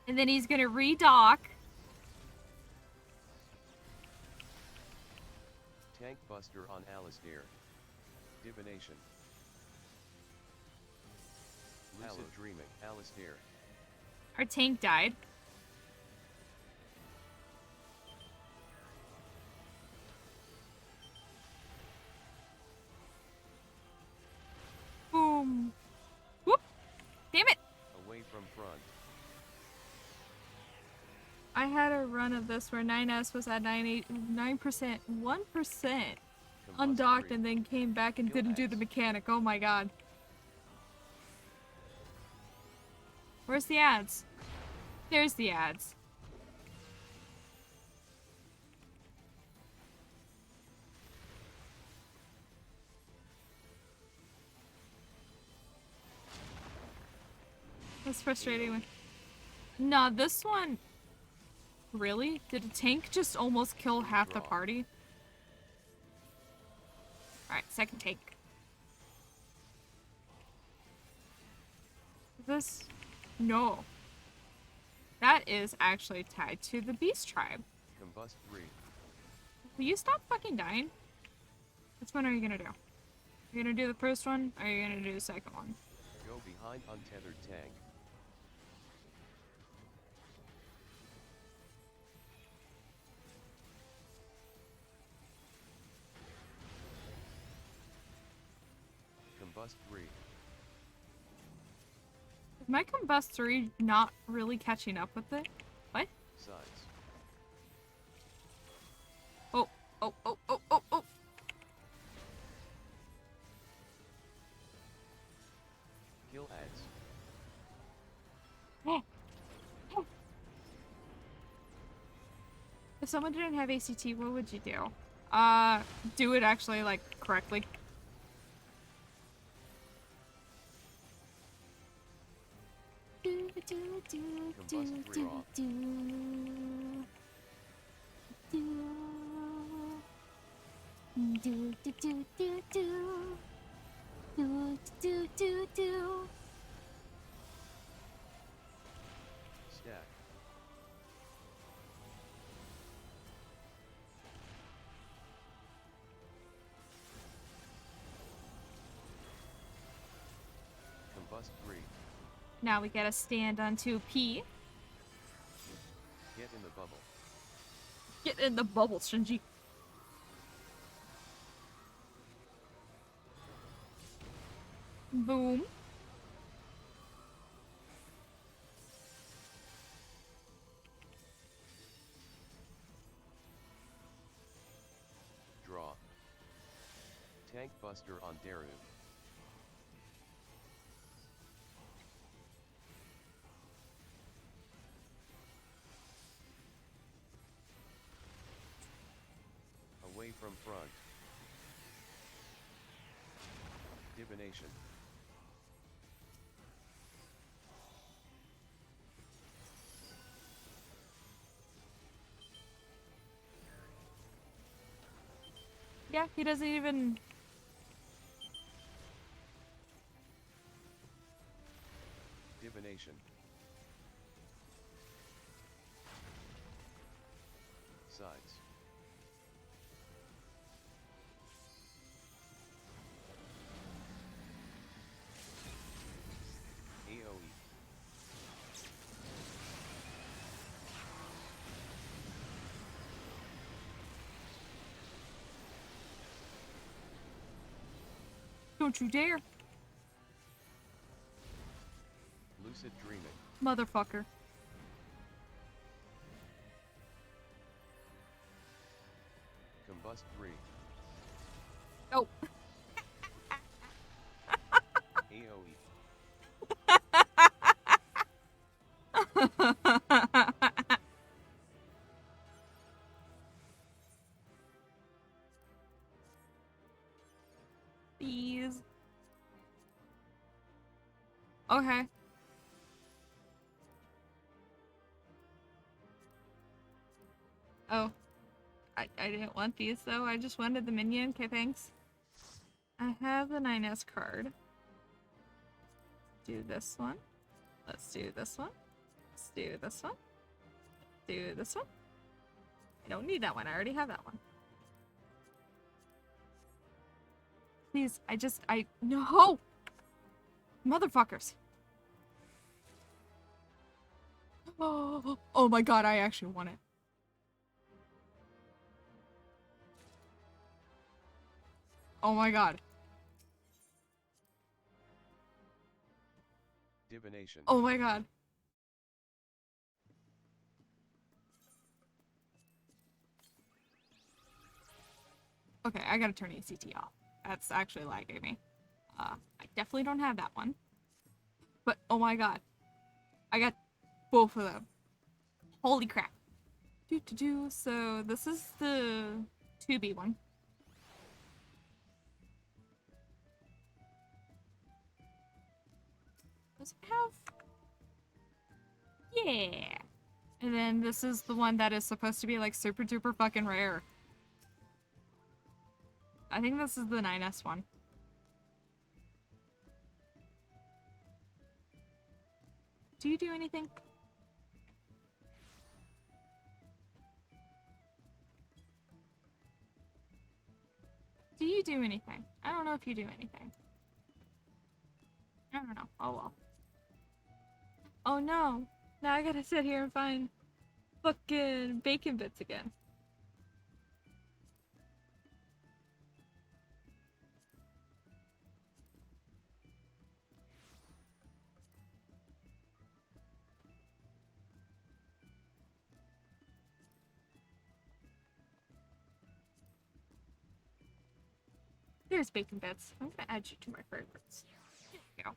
And then he's gonna redock. Tank Buster on Alistair. Divination. Lucid Dreaming. Alistair. Our tank died. Boom. Whoop. Damn it. Away from front. I had a run of this where 9S was at 9%, 1% undocked, and then came back and didn't do the mechanic. Oh my god. Where's the ads? There's the ads. That's frustrating. Nah, this one... Really? Did a tank just almost kill half the party? Alright, second tank. This... No. That is actually tied to the Beast Tribe. Combust 3. Will you stop fucking dying? Which one are you gonna do? Are you gonna do the first one, or are you gonna do the second one? Go behind untethered tank. Combust 3. Is my Combust 3 not really catching up with it? What? Sides. Oh, oh, oh, oh, oh, oh! Kill ads. If someone didn't have ACT, what would you do? Do it actually, like, correctly. Combust 3 off. Stack. Combust 3. Now we gotta stand on 2P. Get in the bubble. Get in the bubble, Shinji. Boom. Draw. Tank Buster on Daru. Away from front. Divination. Yeah, he doesn't even... Divination. Sides. AoE. Don't you dare. Lucid dreaming. Motherfucker. Combust 3. Oh. AoE. Please. Okay. Oh. I didn't want these though. I just wanted the minion. Okay, thanks. I have the 9S card. Do this one. Let's do this one. Let's do this one. Do this one. I don't need that one. I already have that one. Please, no! Motherfuckers. Oh my god, I actually want it. Oh my god. Divination. Oh my god. Okay, I gotta turn ACT off. That's actually lagging me. I definitely don't have that one. But, oh my god. I got both of them. Holy crap. So this is the 2B one. Does it have... Yeah. And then this is the one that is supposed to be like super duper fucking rare. I think this is the 9S one. Do you do anything? Do you do anything? I don't know if you do anything. I don't know. Oh well. Oh no. Now I gotta sit here and find fucking bacon bits again. There's bacon bits. I'm gonna add you to my favorites. There we go.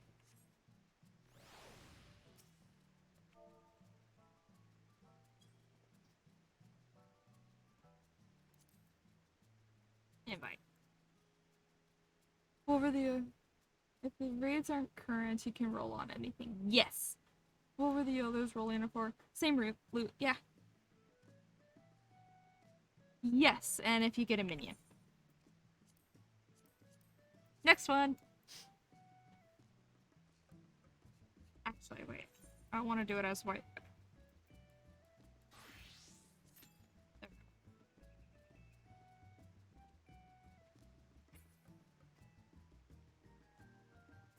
Invite. Over the... If the raids aren't current, you can roll on anything. Yes! What were the others rolling it for? Same loot, yeah. Yes, and if you get a minion. Next one! Actually, wait. I want to do it as white.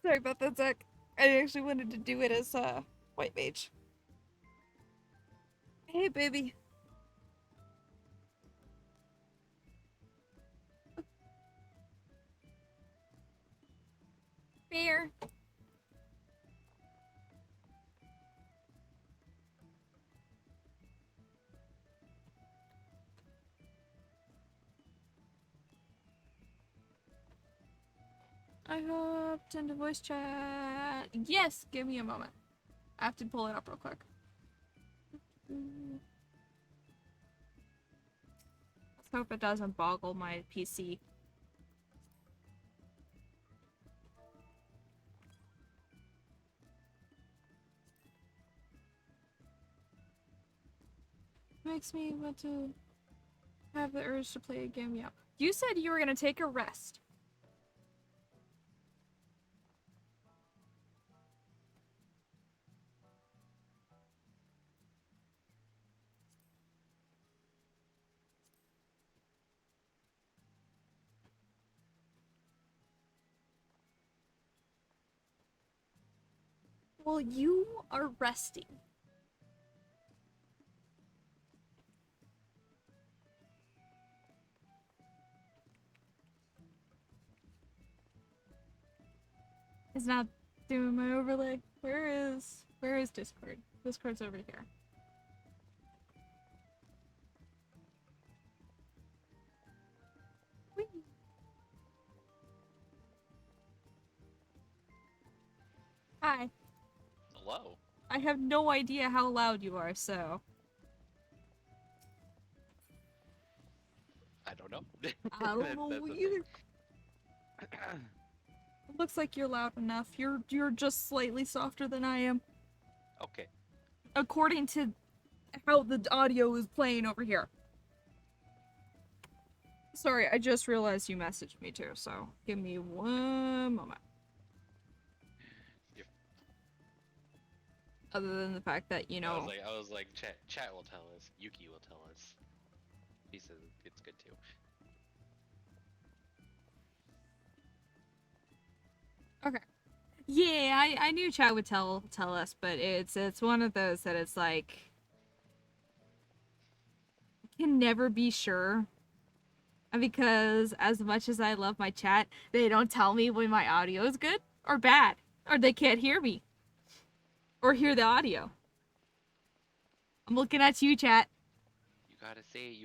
Sorry about that, Zach. I actually wanted to do it as white mage. Hey, baby. Bear. I hopped into voice chat. Yes, give me a moment. I have to pull it up real quick. Let's hope it doesn't boggle my PC. Makes me want to have the urge to play a game. Yeah. You said you were gonna take a rest. Well, you are resting. It's not doing my overlay. Where is Discord? Discord's over here. Whee! Hi. Hello. I have no idea how loud you are, so. I don't know. I don't know either. It looks like you're loud enough. You're just slightly softer than I am. Okay. According to how the audio is playing over here. Sorry, I just realized you messaged me too, so give me one moment. Yep. Other than the fact that, you know... I was like, chat will tell us. Yuki will tell us. He says it's good too. Okay. Yeah, I knew chat would tell us, but it's one of those that it's like... can never be sure. Because as much as I love my chat, they don't tell me when my audio is good or bad. Or they can't hear me. Or hear the audio. I'm looking at you, chat. You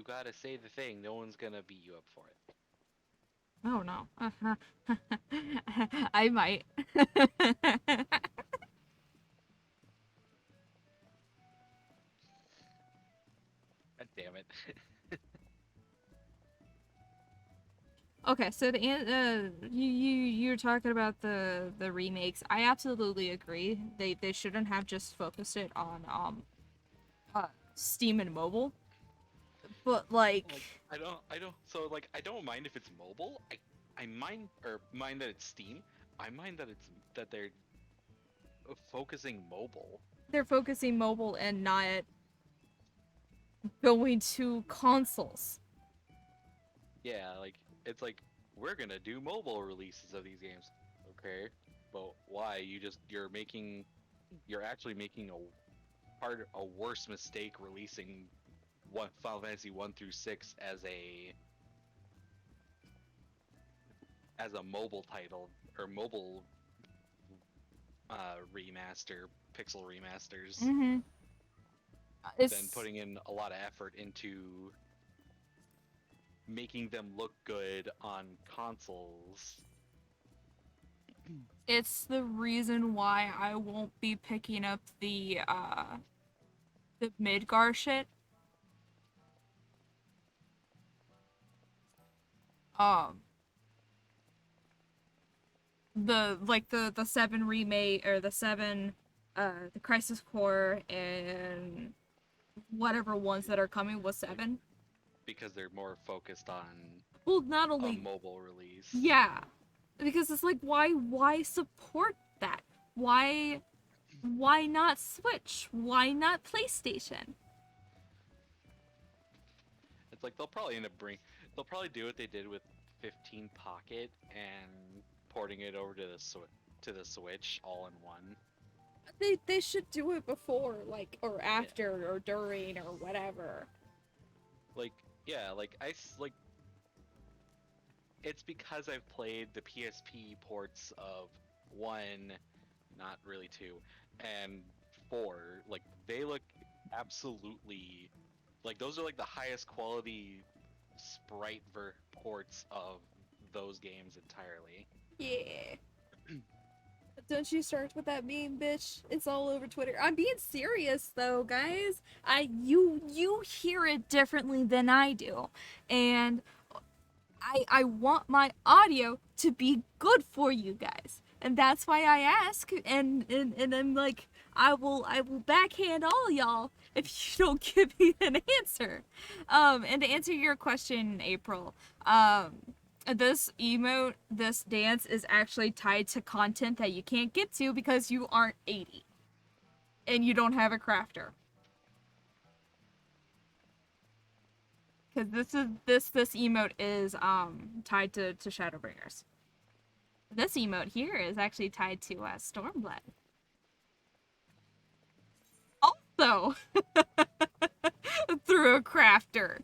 gotta say the thing. No one's gonna beat you up for it. Oh no. I might. God damn it. Okay, so you're talking about the remakes. I absolutely agree. They shouldn't have just focused it on Steam and mobile. But like I don't mind if it's mobile. I mind that it's Steam. I mind that they're focusing mobile. they're focusing mobile and not going to consoles. Yeah, it's like we're gonna do mobile releases of these games. Okay, but why? You're actually making a worse mistake releasing Final Fantasy 1 through 6 as a mobile title or mobile remaster, pixel remasters, Mm-hmm. than putting in a lot of effort into making them look good on consoles. It's the reason why I won't be picking up the Midgar shit. Um the 7 remake or the 7 the Crisis Core and whatever ones that are coming was 7. Because they're more focused on Well, not a only mobile release. yeah, because it's like why support that? Why not Switch? Why not PlayStation? It's like they'll probably do what they did with 15 Pocket and porting it over to the Switch all in one. They should do it before, like, or after, yeah, or during, or whatever. Like, yeah, it's because I've played the PSP ports of 1, not really 2, and 4. Like, they look absolutely, like, those are like the highest quality sprite ports of those games entirely. Yeah. Don't you start with that meme, bitch. It's all over Twitter. I'm being serious though, guys. You hear it differently than I do. And I want my audio to be good for you guys. And that's why I ask and I'm like I will backhand all y'all if you don't give me an answer. And to answer your question, April, this emote, this dance is actually tied to content that you can't get to because you aren't 80 and you don't have a crafter. Because this emote is tied to Shadowbringers. This emote here is actually tied to Stormblood. Also through a crafter.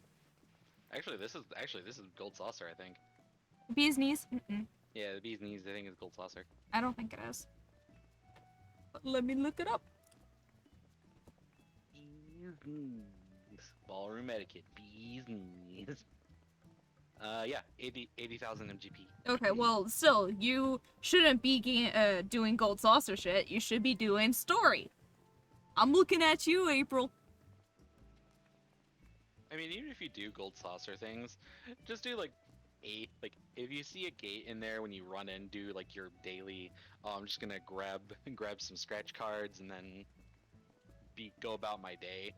Actually, this is Gold Saucer, I think. Bee's knees? Mm-mm. Yeah, the bee's knees, I think, is Gold Saucer. I don't think it is. But let me look it up. Bee's knees. Ballroom etiquette. Bee's knees. Yeah, 80,000 MGP. Okay, well, still, you shouldn't be doing gold saucer shit. You should be doing story. I'm looking at you, April. I mean, even if you do Gold Saucer things, just do like if you see a gate in there when you run in, do like your daily. Oh, I'm just gonna grab some scratch cards and then go about my day.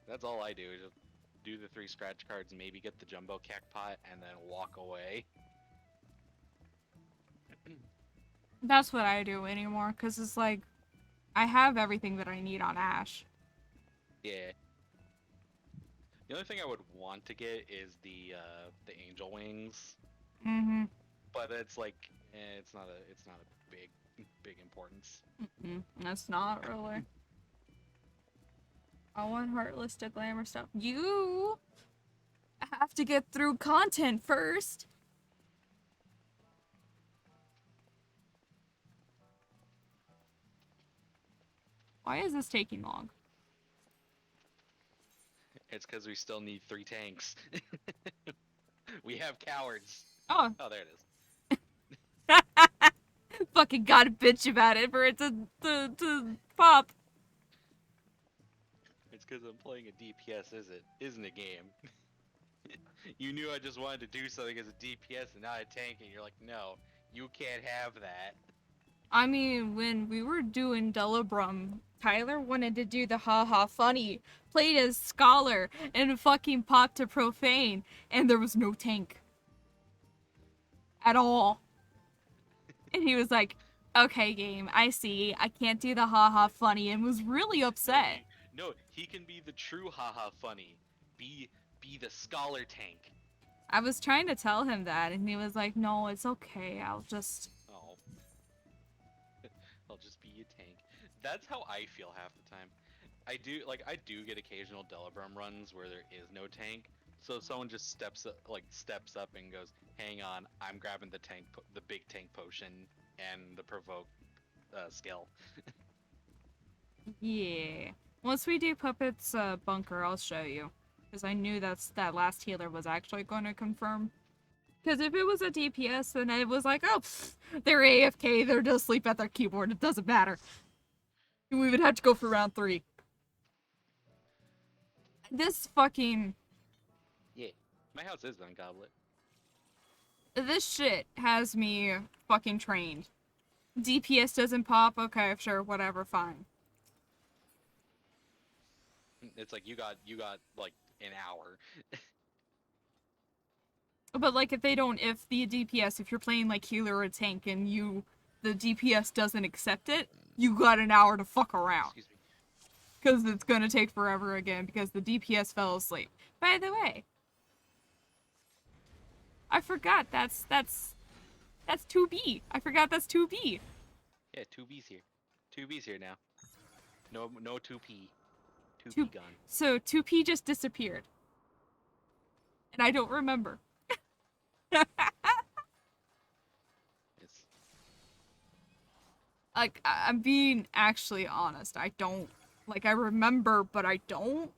That's all I do. Just do the 3 scratch cards, maybe get the jumbo cacpot, and then walk away. That's what I do anymore, because it's like, I have everything that I need on Ash. Yeah. The only thing I would want to get is the angel wings. Mm-hmm. But it's like, it's not a big importance. That's not really. I want Heartless to glamour stuff. You have to get through content first. Why is this taking long? It's because we still need 3 tanks. We have cowards. Oh. Oh, there it is. Fucking gotta bitch about it for it to pop. It's because I'm playing a DPS, isn't a game. You knew I just wanted to do something as a DPS and not a tank, and you're like, no, you can't have that. I mean, when we were doing Delabrum, Tyler wanted to do the haha funny, played as Scholar, and fucking popped to Profane, and there was no tank. At all. And he was like, okay, game, I see. I can't do the haha funny, and was really upset. No, he can be the true haha funny. Be the Scholar tank. I was trying to tell him that, and he was like, no, it's okay, I'll just... Oh. I'll just be a tank. That's how I feel half the time. I do get occasional Delabrum runs where there is no tank, so someone just steps up and goes, hang on, I'm grabbing the big tank potion and the provoke skill. Yeah. Once we do Puppet's bunker, I'll show you. Because I knew that last healer was actually going to confirm. Because if it was a DPS, then it was like, oh, pfft, they're AFK, they're just asleep at their keyboard, it doesn't matter. We would have to go for round 3. This fucking... Yeah, my house is on Goblet. This shit has me fucking trained. DPS doesn't pop, okay, sure, whatever, fine. It's like you got like an hour. But like if the DPS, if you're playing like healer or tank and the DPS doesn't accept it, you got an hour to fuck around. Excuse me. Because it's gonna take forever again because the DPS fell asleep. By the way, I forgot that's 2B. I forgot that's 2B. Yeah, 2B's here. 2B's here now. No 2P. 2P Two- gone. So 2P just disappeared. And I don't remember. It's... Like, I'm being actually honest. I don't. Like, I remember, but I don't.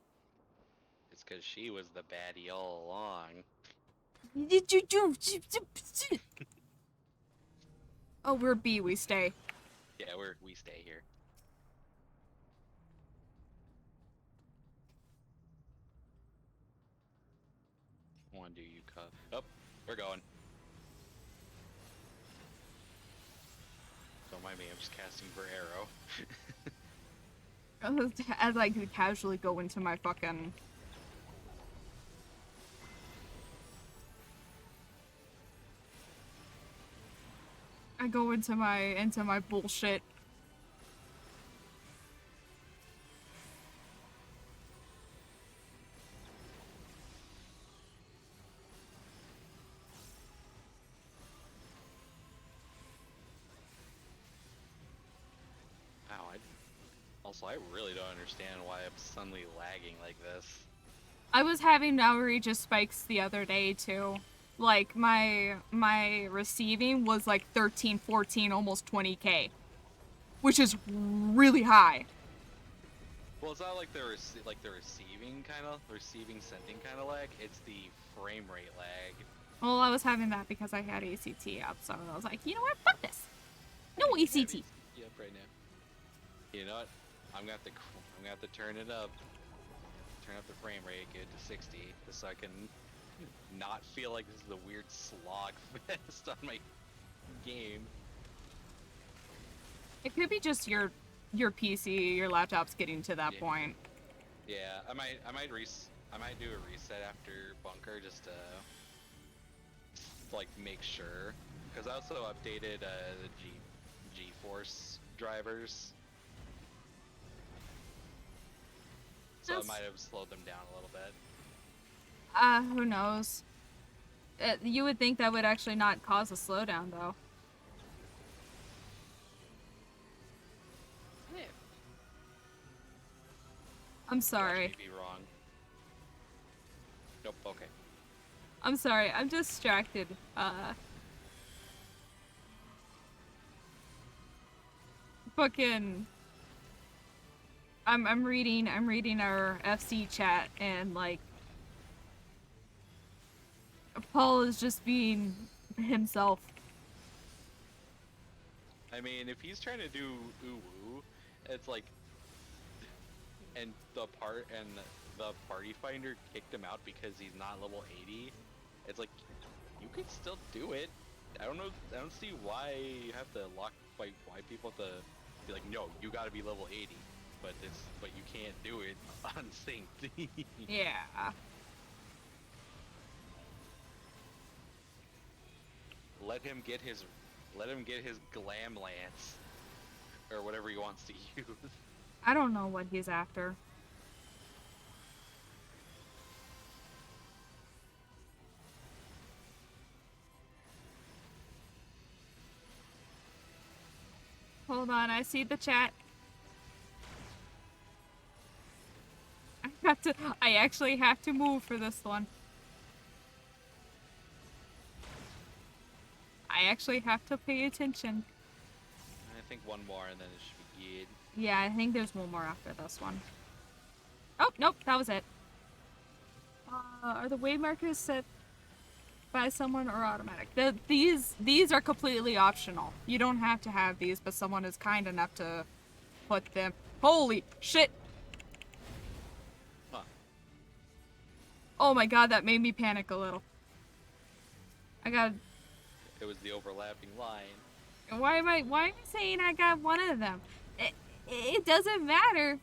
It's because she was the baddie all along. Oh, we're B, we stay. Yeah, we stay here. One, do you cut? Oh, we're going. Don't mind me, I'm just casting for arrow. As I could casually go into my fucking... I go into my bullshit. Wow, I really don't understand why I'm suddenly lagging like this. I was having outrageous spikes the other day too. Like my receiving was like 13, 14, almost 20k, which is really high. Well, it's not like the receiving sending kind of lag. It's the frame rate lag. Well, I was having that because I had ACT up, so I was like, you know what, fuck this. No ACT. Yep, right now. You know what? I'm gonna have to turn it up. Turn up the frame rate, get it to 60, just so I can not feel like this is a weird slog fest on my game. It could be just your PC, your laptop's getting to that point. Yeah, I might do a reset after bunker just to like make sure, because I also updated the GeForce drivers, so it might have slowed them down a little bit. Who knows? You would think that would actually not cause a slowdown, though. Yeah. I'm sorry. Watch me be wrong. Nope. Okay. I'm sorry. I'm distracted. Fucking. I'm reading our FC chat, and like Paul is just being himself. I mean, if he's trying to do ooh-woo, it's like, and the party finder kicked him out because he's not level 80. It's like, you could still do it. I don't know. I don't see why you have to why people have to be like, no, you got to be level 80. But you can't do it unsynced. Yeah. Let him get his glam lance, or whatever he wants to use. I don't know what he's after. Hold on, I see the chat. I actually have to move for this one. I actually have to pay attention. I think one more and then it should be good. Yeah, I think there's one more after this one. Oh, nope, that was it. Are the wave markers set by someone or automatic? These are completely optional. You don't have to have these, but someone is kind enough to put them. Holy shit! Huh. Oh my god, that made me panic a little. It was the overlapping line. Why am I saying I got one of them? It doesn't matter.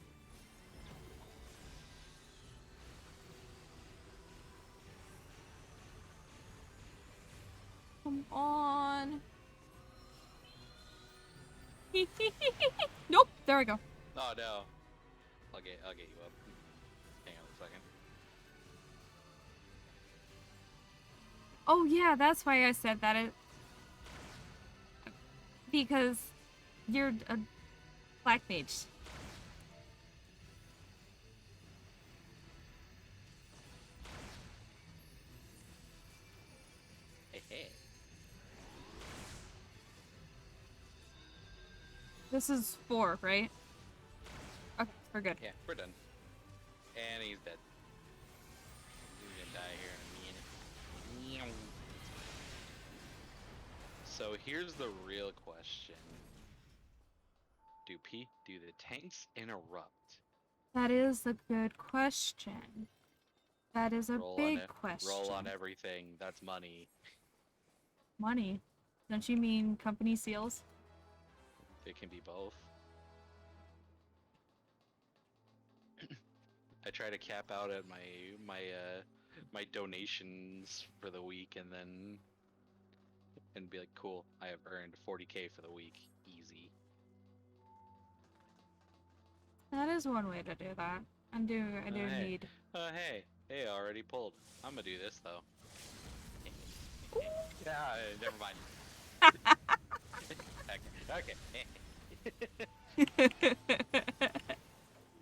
Come on. Nope, there I go. Oh no. I'll get you up. Hang on a second. Oh yeah, that's why I said that. Because you're a black mage. Hey, hey. This is 4, right? Okay, we're good. Yeah, we're done. And he's dead. He's gonna die here in a minute. So here's the real question: do the tanks interrupt? That is a good question. That is a big question. Roll on everything. That's money. Money. Don't you mean company seals? It can be both. I try to cap out at my donations for the week, and be like, cool, I have earned 40K for the week, easy. That is one way to do that. I do need. Hey, I already pulled. I'm gonna do this though. Yeah, never mind. Okay.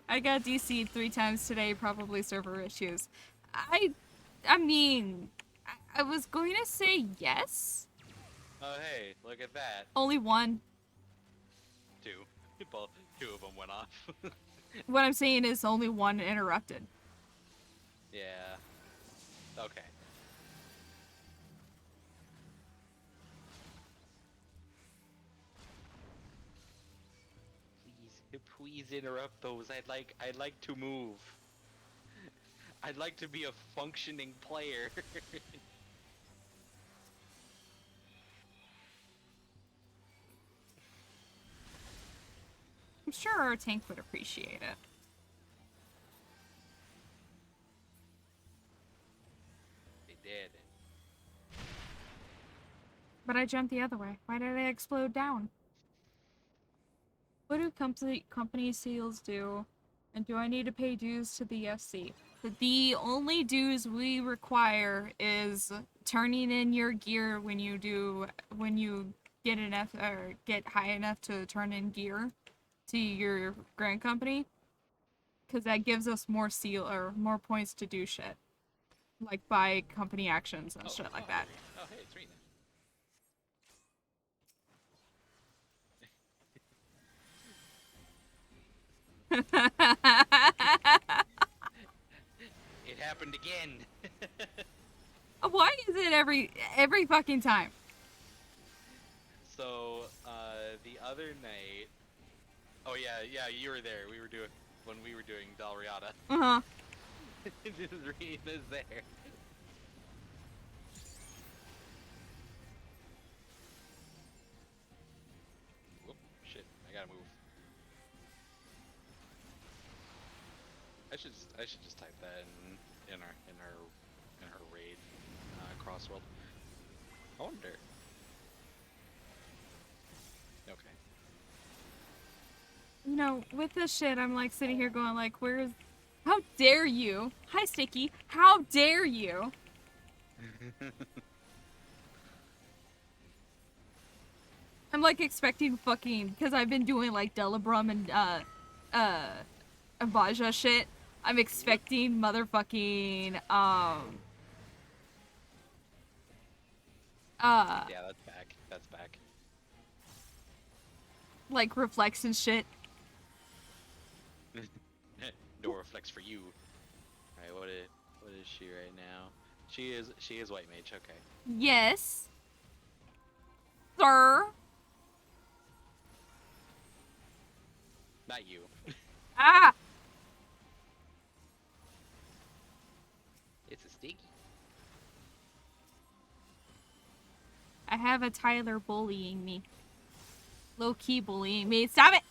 I got DC'd 3 times today, probably server issues. I mean, I was going to say yes. Oh, hey, look at that. Only one. 2. Both, 2 of them went off. What I'm saying is only one interrupted. Yeah. Okay. Please interrupt those. I'd like to move. I'd like to be a functioning player. I'm sure our tank would appreciate it. They did. But I jumped the other way. Why did I explode down? What do company seals do? And do I need to pay dues to the FC? The only dues we require is turning in your gear when you get enough or get high enough to turn in gear to your grand company, because that gives us more seal or more points to do shit, like buy company actions and shit like that. Oh, hey, it's raining. It happened again. Why is it every fucking time? So, the other night. Oh yeah, you were there. When we were doing Dalriada. Uh-huh. Rena's there. Whoop, shit, I gotta move. I should just type that in her raid crossworld. I wonder. Okay. You know, with this shit, I'm like sitting here going like, where's... How dare you? Hi, Sticky. How dare you? I'm like expecting fucking... Because I've been doing like Delabrum and, Abaja shit. I'm expecting motherfucking, Yeah, that's back. That's back. like reflex and shit. No reflex for you. Alright, what is she right now? She is white mage, okay. Yes. Sir. Not you. Ah! It's a sticky. I have a Tyler bullying me. Low-key bullying me. Stop it!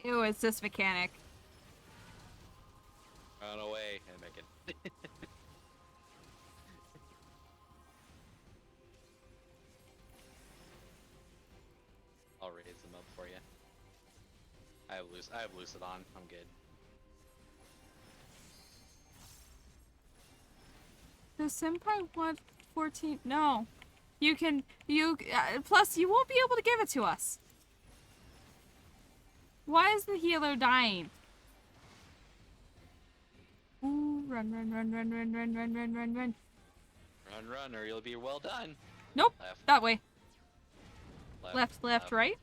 Ew, it's this mechanic. Run away and make it. I'll raise them up for you. I have Lucid on. I'm good. Does Senpai want 14? No. You can, plus you won't be able to give it to us. Why is the healer dying? Ooh, run, run, run, run, run, run, run, run, run, run. Run, or you'll be well done. Nope, Left. that way. Left, Left, right?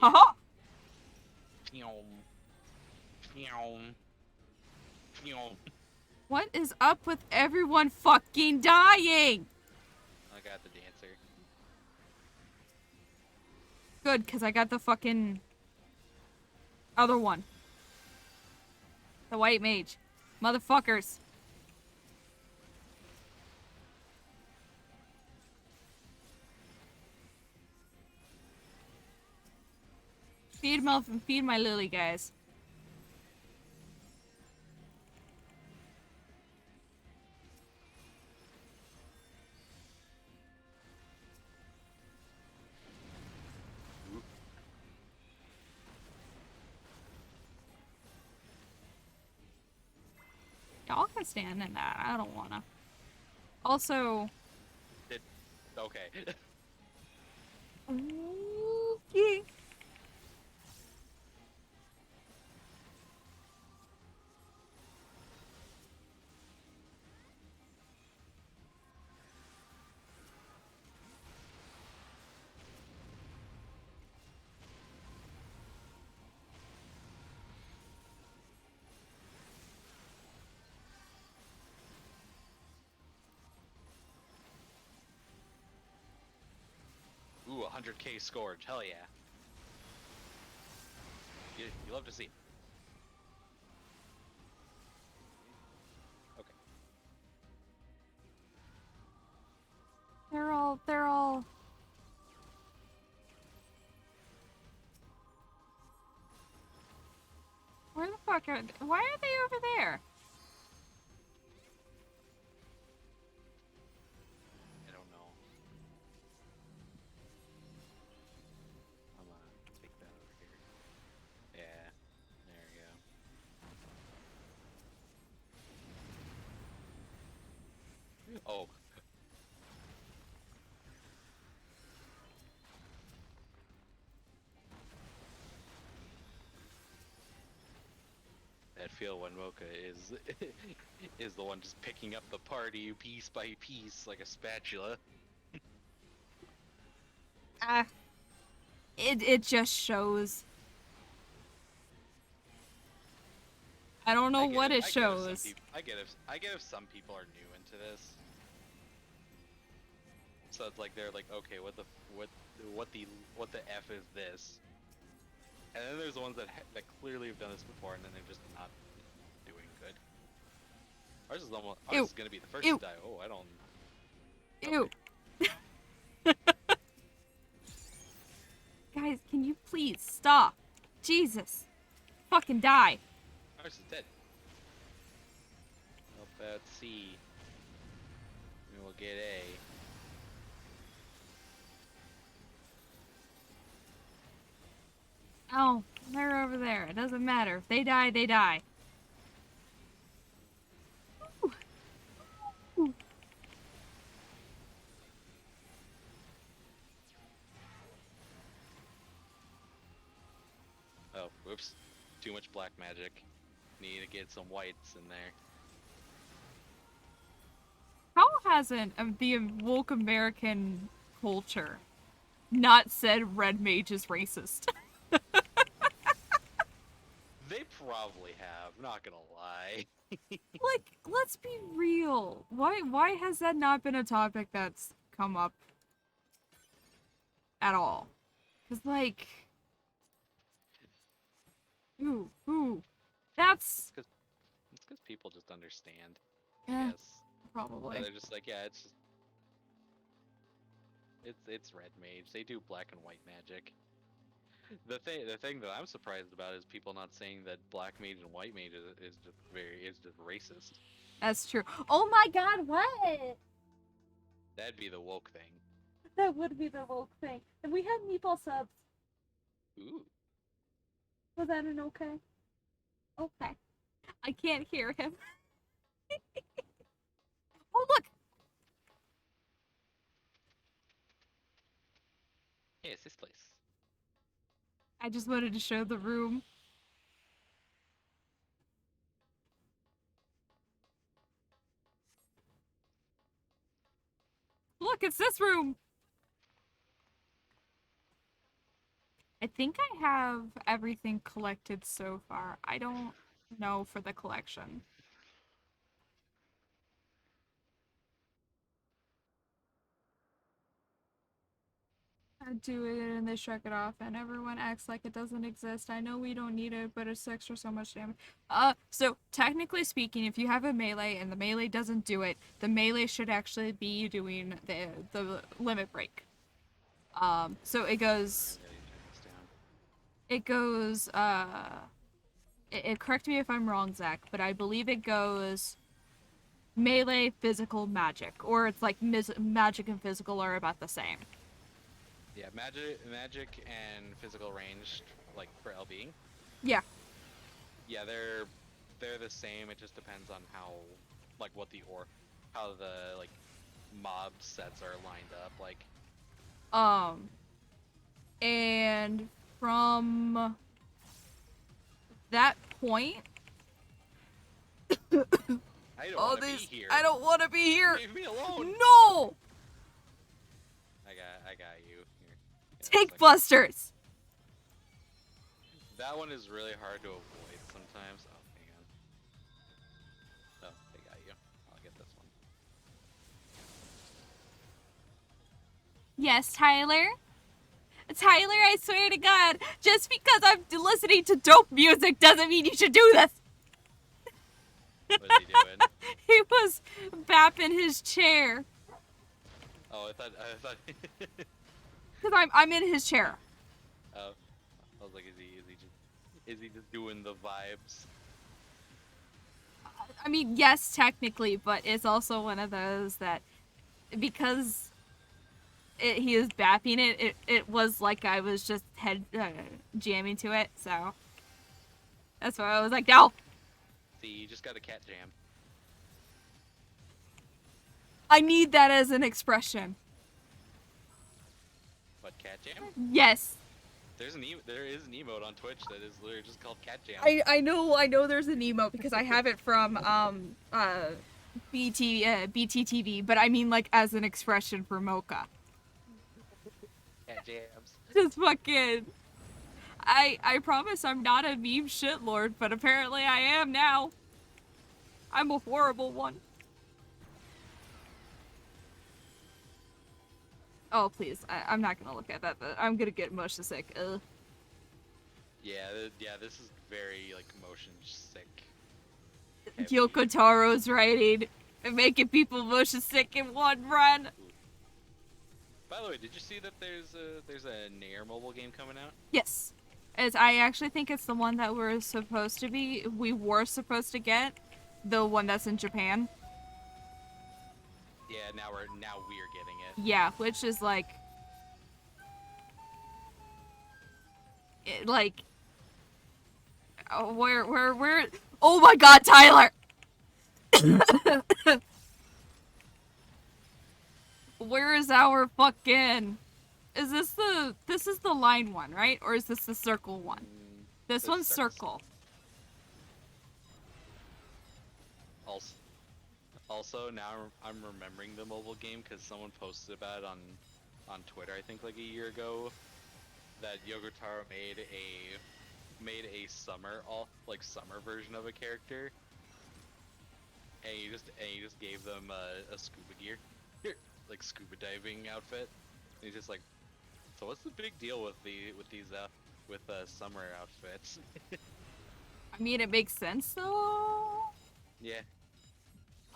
Yeah. Haha! Pew. Pew. What is up with everyone fucking dying? I got the dancer. Good, because I got the fucking other one. The white mage. Motherfuckers. Feed my lily, guys. Y'all can stand in that. I don't wanna. Also. Okay. Okay. Ooh, 100k scored. Hell yeah. You love to see. Okay. They're all. Where the fuck are they? Why are they over there? I don't know. I'm gonna take that over here. Yeah. There we go. Oh. That feel when Mocha is is the one just picking up the party piece by piece like a spatula. Ah. It just shows. I don't know what it shows. I get if some people are new into this. So it's like they're like, okay, what the f is this? And then there's the ones that clearly have done this before, and then they're just not doing good. Ours is almost ours is gonna be the first to die. Oh, I don't. Ew. Guys, can you please stop? Jesus. Fucking die. Ours is dead. Up at C. We will get A. Oh, they're over there. It doesn't matter. If they die, they die. Ooh. Ooh. Oh, whoops. Too much black magic. Need to get some whites in there. How hasn't the woke American culture not said red mage is racist? They probably have, not gonna lie. Like, let's be real. Why has that not been a topic that's come up at all? Cause like, ooh, that's It's because people just understand. eh, Yes. probably. And they're just like, yeah, it's red mage. They do black and white magic. The thing that I'm surprised about is people not saying that black mage and white mage is just racist. That's true. Oh my god, what? That'd be the woke thing. That would be the woke thing. And we have meatball subs. Ooh. Was that an okay? Okay. I can't hear him. Oh look! Hey, it's this place. I just wanted to show the room. Look, it's this room! I think I have everything collected so far. I don't know for the collection. do it and they shrug it off and everyone acts like it doesn't exist. I know we don't need it, but it's extra so much damage. So technically speaking, if you have a melee and the melee doesn't do it, the melee should actually be doing the limit break. So it goes, I gotta check this down. it goes, correct me if I'm wrong, Zach, but I believe it goes melee, physical, magic, or it's like magic and physical are about the same. Yeah, magic and physical range, like for LB. Yeah. Yeah, they're the same. It just depends on how, like, how the like mob sets are lined up. Like, And from that point, I don't want to be here. I don't want to be here. Leave me alone. No. I got you. Here. Take busters. That one is really hard to avoid sometimes. Oh, hang on. Oh, I got you. I'll get this one. Yes, Tyler. Tyler, I swear to God, just because I'm listening to dope music doesn't mean you should do this. What's he doing? He was bapping his chair. Oh, I thought. Cause I'm in his chair. Oh, I was like, is he just doing the vibes? I mean, yes, technically, but it's also one of those that because he is bapping it, it was like I was just head jamming to it, so that's why I was like, no. See, you just got a cat jam. I need that as an expression. What, cat jam? Yes. There is an emote on Twitch that is literally just called cat jam. I know there's an emote because I have it from BTTV, but I mean like as an expression for Mocha. Cat jams. Just fucking I promise I'm not a meme shitlord, but apparently I am now. I'm a horrible one. Oh, please. I'm not gonna look at that. I'm gonna get motion sick. Ugh. Yeah, this is very, like, motion sick. Yoko Taro's writing and making people motion sick in one run. By the way, did you see that there's a Nair mobile game coming out? Yes. I actually think it's the one that we were supposed to get. The one that's in Japan. Yeah, now we're getting it. Yeah, which is like where oh my God, Tyler. Where is our fucking this is the line one, right? Or is this the circle one? This one's circle. Also, now I'm remembering the mobile game because someone posted about it on Twitter, I think like a year ago, that Yogotaro made a summer version of a character, and he just gave them a scuba gear, like scuba diving outfit. And he's just like, so what's the big deal with these summer outfits? I mean, it makes sense though. Yeah.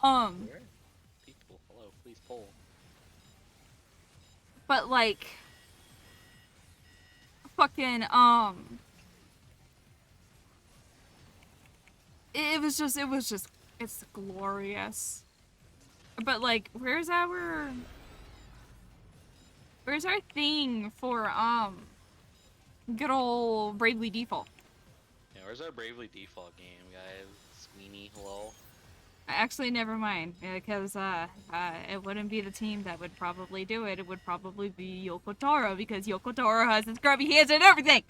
People, hello, please poll. But like, fucking it's glorious. But like, where's our thing for good old Bravely Default? Yeah, where's our Bravely Default game, guys? Sweeney, hello. Actually, never mind, because it wouldn't be the team that would probably do it. It would probably be Yoko Taro, because Yoko Taro has his grubby hands and everything.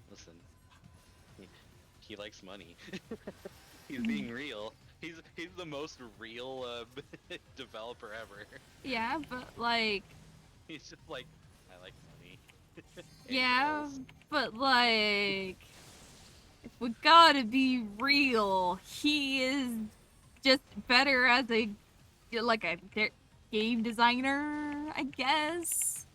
Listen, he likes money. He's being real. He's the most real developer ever. Yeah, but like. He's just like, I like money. Yeah, girls. but like. If we gotta be real, he is just better as a game designer, I guess.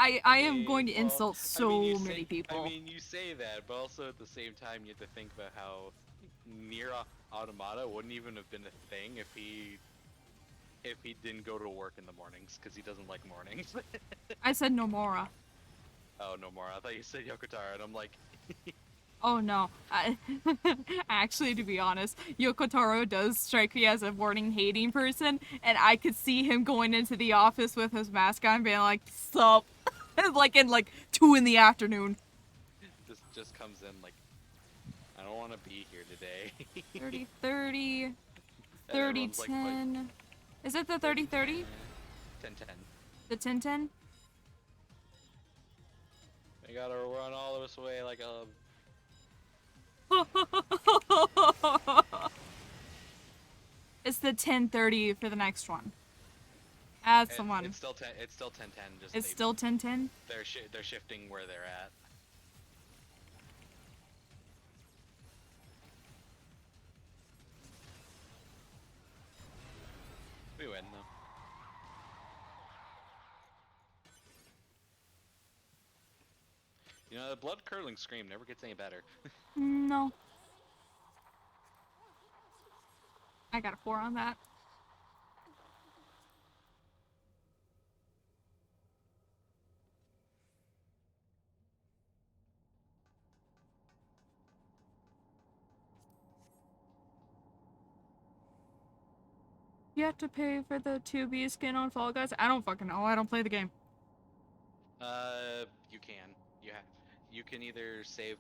I am going to well, insult I mean, so many people. you say that, but also at the same time, you have to think about how near Automata wouldn't even have been a thing if he didn't go to work in the mornings because he doesn't like mornings. I said Nomura. Oh no more! I thought you said Yokotaro, and I'm like, Oh no. Actually, to be honest, Yokotaro does strike me as a morning hating person, and I could see him going into the office with his mask on, being like, "Sup," like in like 2 in the afternoon. just comes in like, I don't want to be here today. 30-30, And everyone's like 30-10. Is it the 30-30? 10-10. The 10-10? We gotta run all this way like a. It's the 10-30 for the next one. That's the one. It's still 10. It's still 10-10. Just It's still 10-10? they're shifting where they're at. We win though. You know, the blood curdling scream never gets any better. No. I got a 4 on that. You have to pay for the 2B skin on Fall Guys? I don't fucking know. I don't play the game. You can. You can either save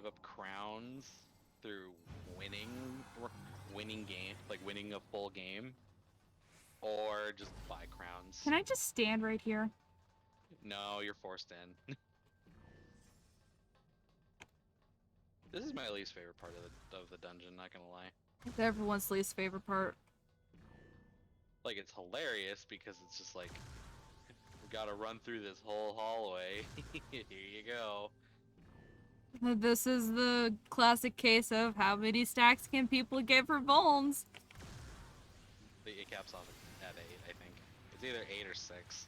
up crowns through winning game, like winning a full game, or just buy crowns. Can I just stand right here? No, you're forced in. This is my least favorite part of the dungeon, not gonna lie. It's everyone's least favorite part. Like, it's hilarious because it's just like, we gotta run through this whole hallway. Here you go. This is the classic case of how many stacks can people get for bones? It caps off at 8, I think. It's either 8 or 6.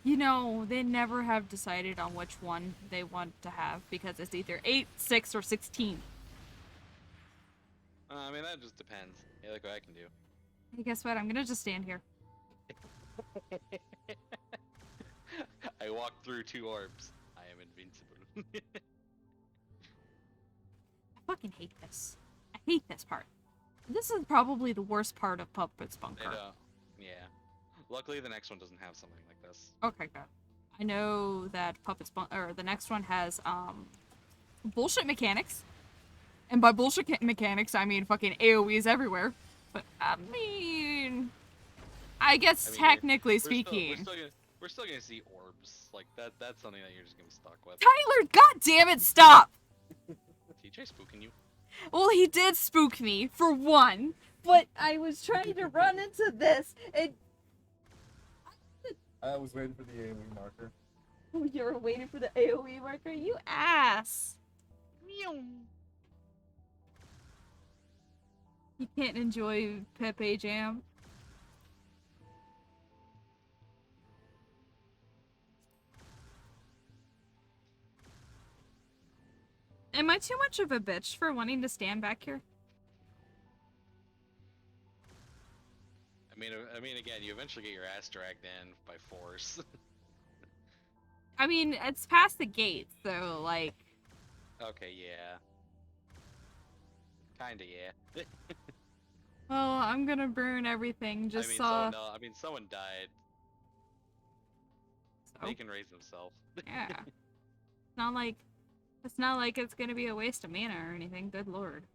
You know, they never have decided on which one they want to have because it's either 8, 6, or 16. I mean, that just depends. Hey, look what I can do. Hey, guess what? I'm gonna just stand here. I walked through 2 orbs. I am invincible. I fucking hate this. I hate this part. This is probably the worst part of Puppet's Bunker. Yeah. Luckily, the next one doesn't have something like this. Okay, good. I know that the next one has, bullshit mechanics. And by bullshit mechanics, I mean fucking AoEs everywhere. But, I mean... I guess technically speaking... We're still gonna see orbs. Like, that's something that you're just gonna be stuck with. Tyler, goddammit, stop! TJ spooking you? Well, he did spook me, for one. But I was trying to run into this, and... I was waiting for the AoE marker. You were waiting for the AoE marker? You ass! Meow. You can't enjoy Pepe Jam. Am I too much of a bitch for wanting to stand back here? I mean, again, you eventually get your ass dragged in by force. I mean, it's past the gate, so, like... Okay, yeah. Kinda, yeah. Well, I'm gonna burn everything, just saw... Someone died. So? They can raise themselves. Yeah. It's not like it's gonna be a waste of mana or anything, good lord.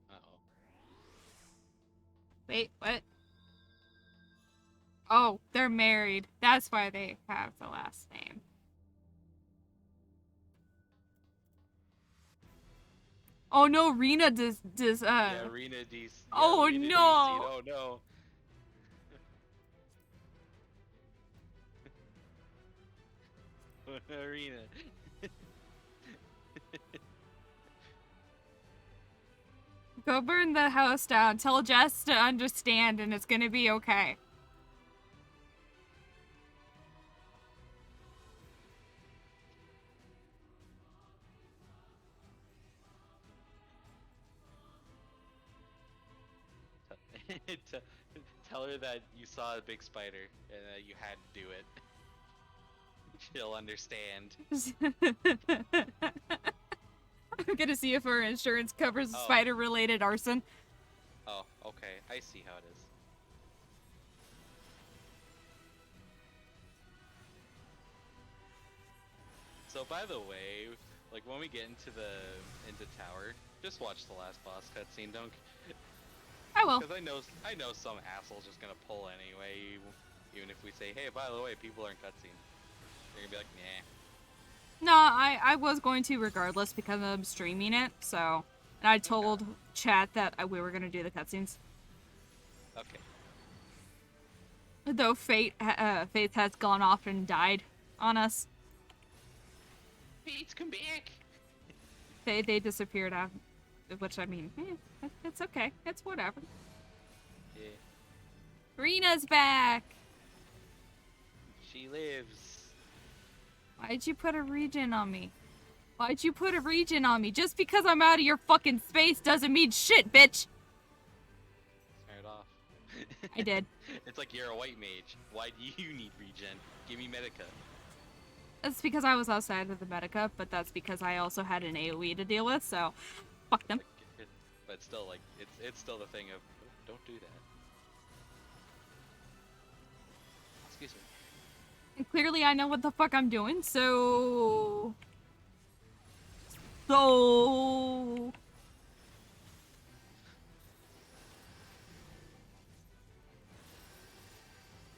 Uh-oh. Wait, what? Oh, they're married. That's why they have the last name. Oh no, Rena Yeah, Rena DC. Oh Rena no! DC. Oh no! Arena. Go burn the house down. Tell Jess to understand and it's gonna be okay. T- Tell her that you saw a big spider and that you had to do it. She'll understand. I'm gonna see if our insurance covers Oh. spider-related arson. Oh, okay. I see how it is. So by the way, like when we get into tower, just watch the last boss cutscene. Don't, I will. because I know some asshole's just gonna pull anyway, even if we say, hey, by the way, people aren't cutscenes. They're gonna be like, nah. No, I was going to regardless because I'm streaming it, so... And I told chat that we were gonna do the cutscenes. Okay. Though Faith has gone off and died on us. Fates, come back! They disappeared out, which I mean, it's okay. It's whatever. Yeah. Rena's back! She lives. Why'd you put a regen on me? Why'd you put a regen on me? Just because I'm out of your fucking space doesn't mean shit, bitch! Turn it off. I did. It's like you're a white mage. Why do you need regen? Give me Medica. That's because I was outside of the Medica, but that's because I also had an AoE to deal with, so fuck them. But still, like, it's still the thing of, don't do that. Excuse me. And clearly I know what the fuck I'm doing, so... So...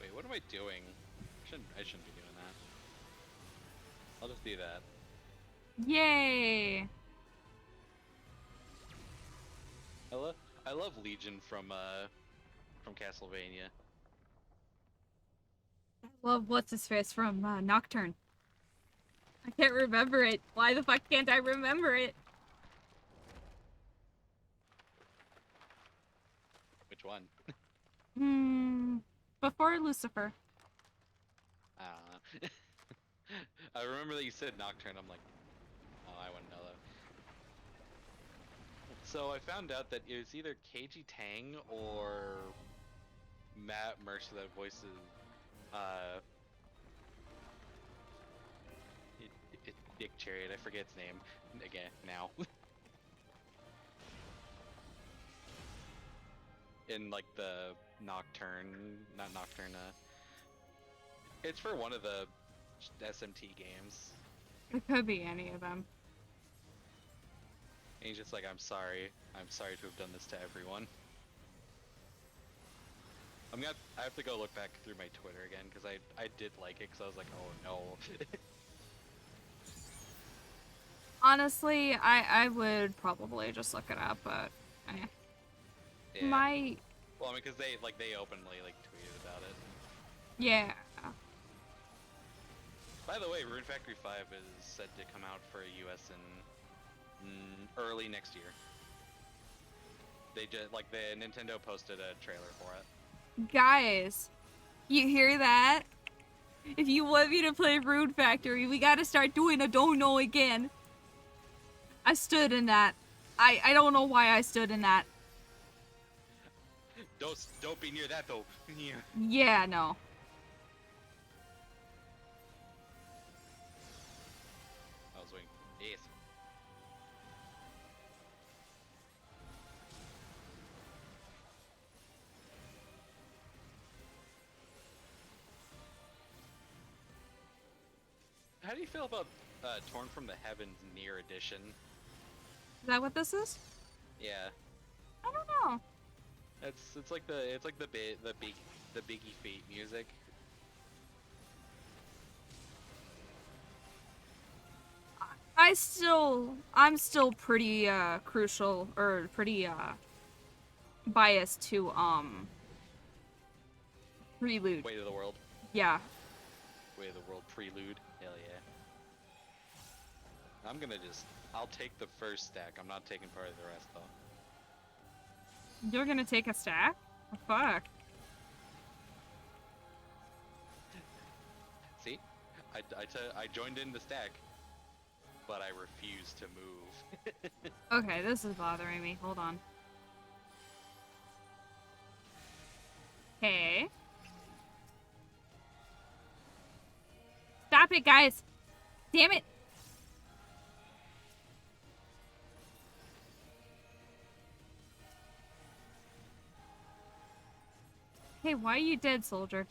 Wait, what am I doing? I shouldn't be doing that. I'll just do that. Yay! I love Legion from Castlevania. Love what's-his-face from Nocturne. I can't remember it. Why the fuck can't I remember it? Which one? Before Lucifer. I don't know. I remember that you said Nocturne. I'm like, oh, I wouldn't know that. So I found out that it was either KG Tang or Matt Mercer that voices Dick Chariot. I forget its name again now. In like the not Nocturne. It's for one of the SMT games. It could be any of them. And he's just like, I'm sorry to have done this to everyone. I have to go look back through my Twitter again, because I did like it, because I was like, oh no. Honestly, I would probably just look it up, but... Yeah. My... Well, I mean, because they openly, like, tweeted about it. Yeah. By the way, Rune Factory 5 is said to come out for US in early next year. They just, like, the Nintendo posted a trailer for it. Guys, you hear that? If you want me to play Rune Factory, we gotta start doing a don't know again. I stood in that. I don't know why I stood in that. Don't be near that though. Yeah, no. I was waiting. Yes. How do you feel about Torn from the Heavens Near Edition? Is that what this is? Yeah, I don't know. it's like the Biggie Feet music. I'm still pretty crucial or pretty biased to Prelude. Way to the World. Yeah. Way of the World Prelude. Hell yeah. I'll take the first stack. I'm not taking part of the rest though. You're gonna take a stack? Oh, fuck. See? I joined in the stack, but I refuse to move. Okay, this is bothering me. Hold on. Hey. Stop it, guys! Damn it! Hey, why are you dead, soldier?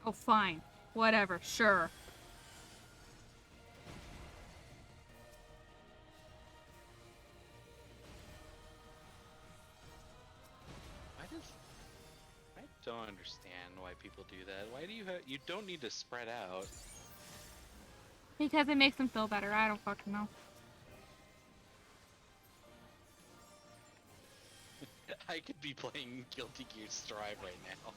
Oh, fine. Whatever, sure. I don't understand why people do that. Why do you don't need to spread out. Because it makes them feel better. I don't fucking know. I could be playing Guilty Gear Strive right now.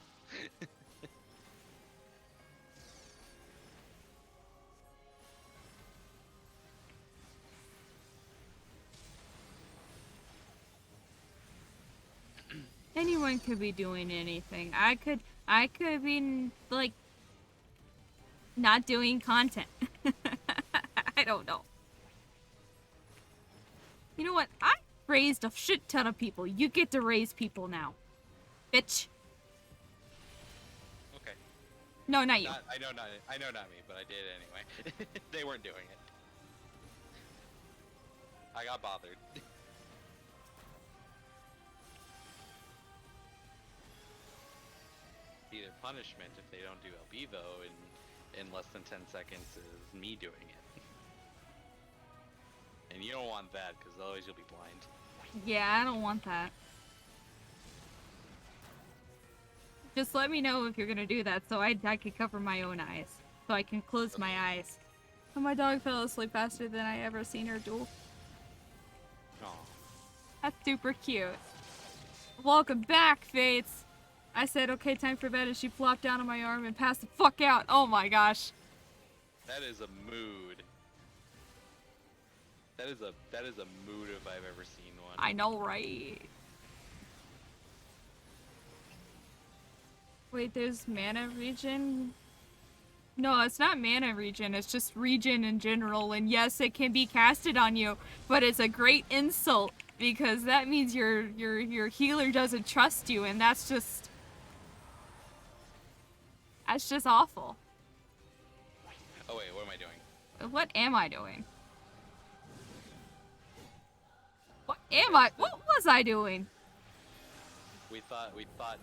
Anyone could be doing anything. I could be, like, not doing content. I don't know. You know what? I raised a shit ton of people. You get to raise people now. Bitch. Okay. No, not you. I know not me, but I did anyway. They weren't doing it. I got bothered. Either punishment if they don't do El Bevo in less than 10 seconds is me doing it. And you don't want that, because otherwise you'll be blind. Yeah, I don't want that. Just let me know if you're gonna do that so I can cover my own eyes. So I can close my eyes. Oh, my dog fell asleep faster than I ever seen her do. Aw. That's super cute. Welcome back, Fates. I said, okay, time for bed, and she flopped down on my arm and passed the fuck out. Oh my gosh. That is a mood. That is a mood if I've ever seen one. I know, right? Wait, there's mana regen? No, it's not mana regen, it's just regen in general, and yes, it can be casted on you, but it's a great insult, because that means your healer doesn't trust you, and that's just awful. Oh wait, what am I doing? What am I doing? What am I? What was I doing? We thought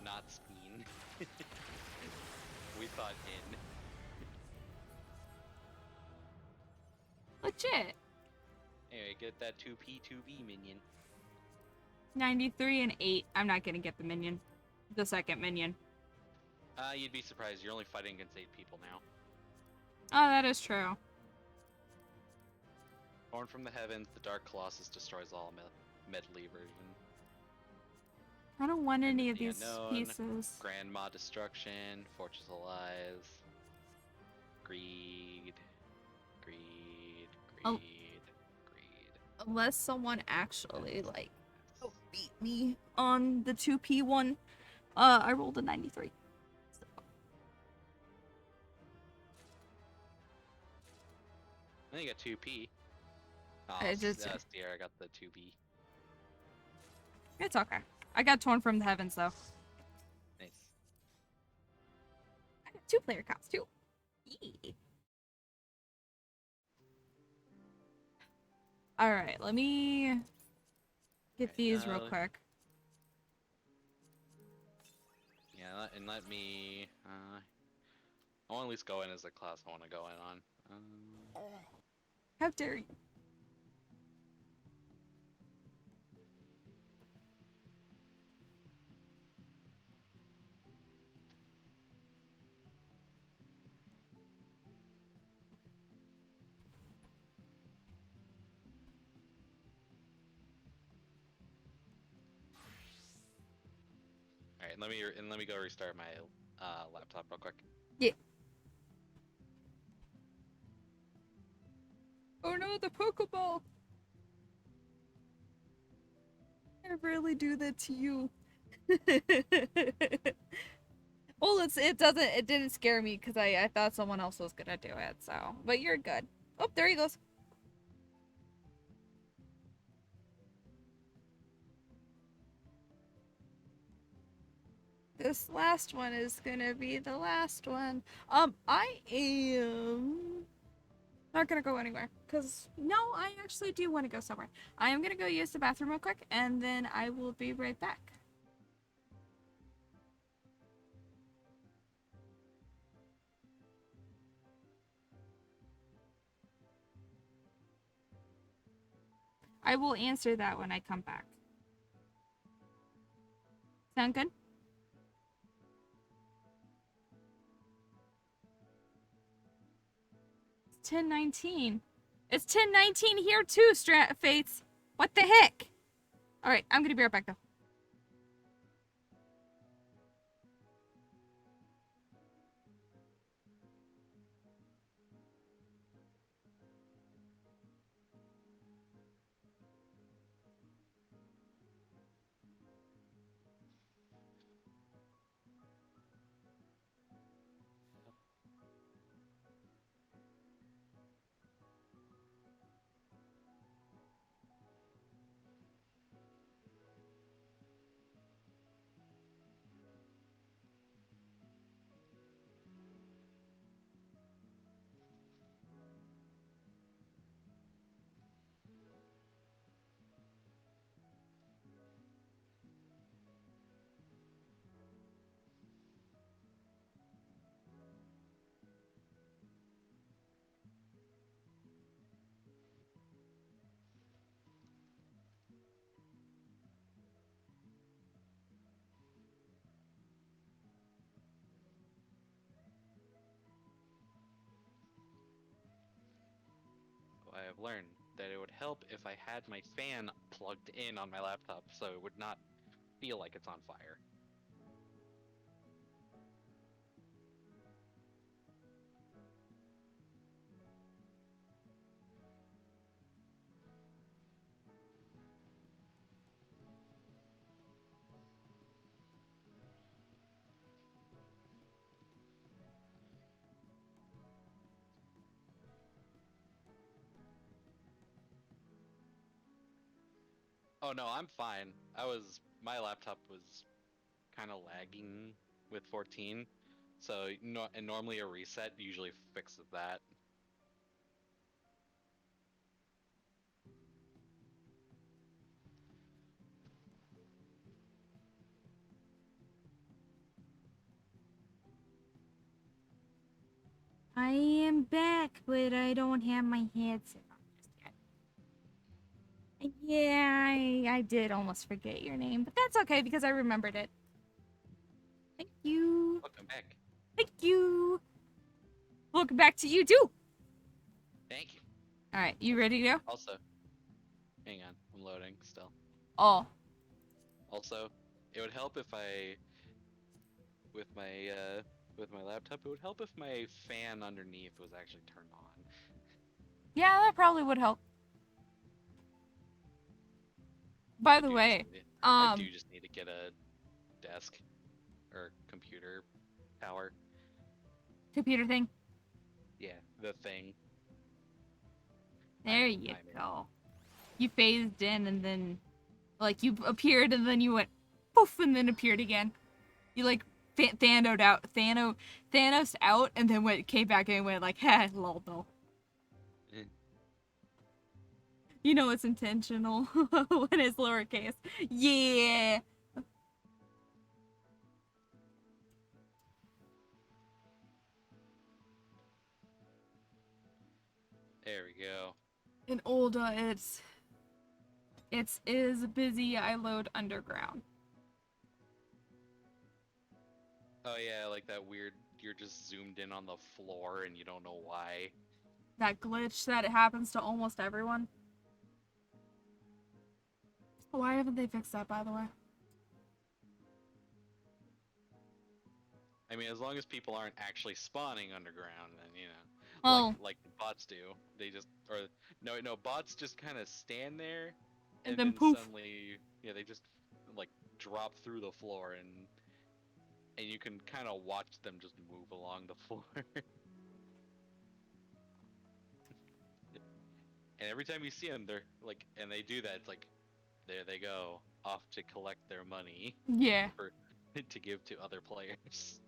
not speen. We thought in. Legit. Anyway, get that 2P 2B minion. 93 and 8. I'm not gonna get the minion. The second minion. You'd be surprised. You're only fighting against 8 people now. Oh, that is true. Born from the heavens, the Dark Colossus destroys all medley version. I don't want any of The these Unknown, pieces. Grandma Destruction, Fortress of Lies, Greed, Greed, Oh. Greed, Greed. Unless someone actually, like, beat me on the 2P one. I rolled a 93. So. I think I got 2P. Oh, I just- Sierra got the 2B. It's okay. I got torn from the heavens, though. Nice. I got 2-player cops, too. Yee. Alright, let me get these real quick. Yeah, and let me. I want to at least go in as the class I want to go in on. How dare you? All right, let me go restart my laptop real quick. Yeah. Oh no, the Pokeball! I rarely do that to you. Well, it didn't scare me because I thought someone else was gonna do it, so. But you're good. Oh, there he goes. This last one is gonna be the last one. I am not gonna go anywhere. Because, no, I actually do want to go somewhere. I am gonna go use the bathroom real quick, and then I will be right back. I will answer that when I come back. Sound good? It's 10:19. It's 10:19 here too, Fates. What the heck? Alright, I'm gonna be right back though. I have learned that it would help if I had my fan plugged in on my laptop so it would not feel like it's on fire. Oh no, I'm fine. My laptop was kind of lagging with 14, so no, and normally a reset usually fixes that. I am back, but I don't have my headset on just yet. Yeah, I did almost forget your name, but that's okay because I remembered it. Thank you. Welcome back. Thank you. Welcome back to you too. Thank you. Alright, you ready to go? Also, hang on, I'm loading still. Oh. Also, it would help if I, with my laptop, it would help if my fan underneath was actually turned on. Yeah, that probably would help. By the way, I do just need to get a desk or computer power. computer thing. Yeah, the thing. There you go. You phased in and then, like, you appeared and then you went poof and then appeared again. You like Thanos out and then came back and went like, ha, lol, no. You know it's intentional when it's lowercase. Yeah. There we go. In Olda, it's is busy. I load underground. Oh yeah, like that weird, you're just zoomed in on the floor and you don't know why. That glitch that it happens to almost everyone. Why haven't they fixed that, by the way? I mean, as long as people aren't actually spawning underground, then, you know, Oh. like the bots do. They just, or, no, bots just kind of stand there And then poof. suddenly, yeah, they just like drop through the floor, and you can kind of watch them just move along the floor. And every time you see them, they're like, and they do that, it's like, there they go, off to collect their money Yeah. for to give to other players.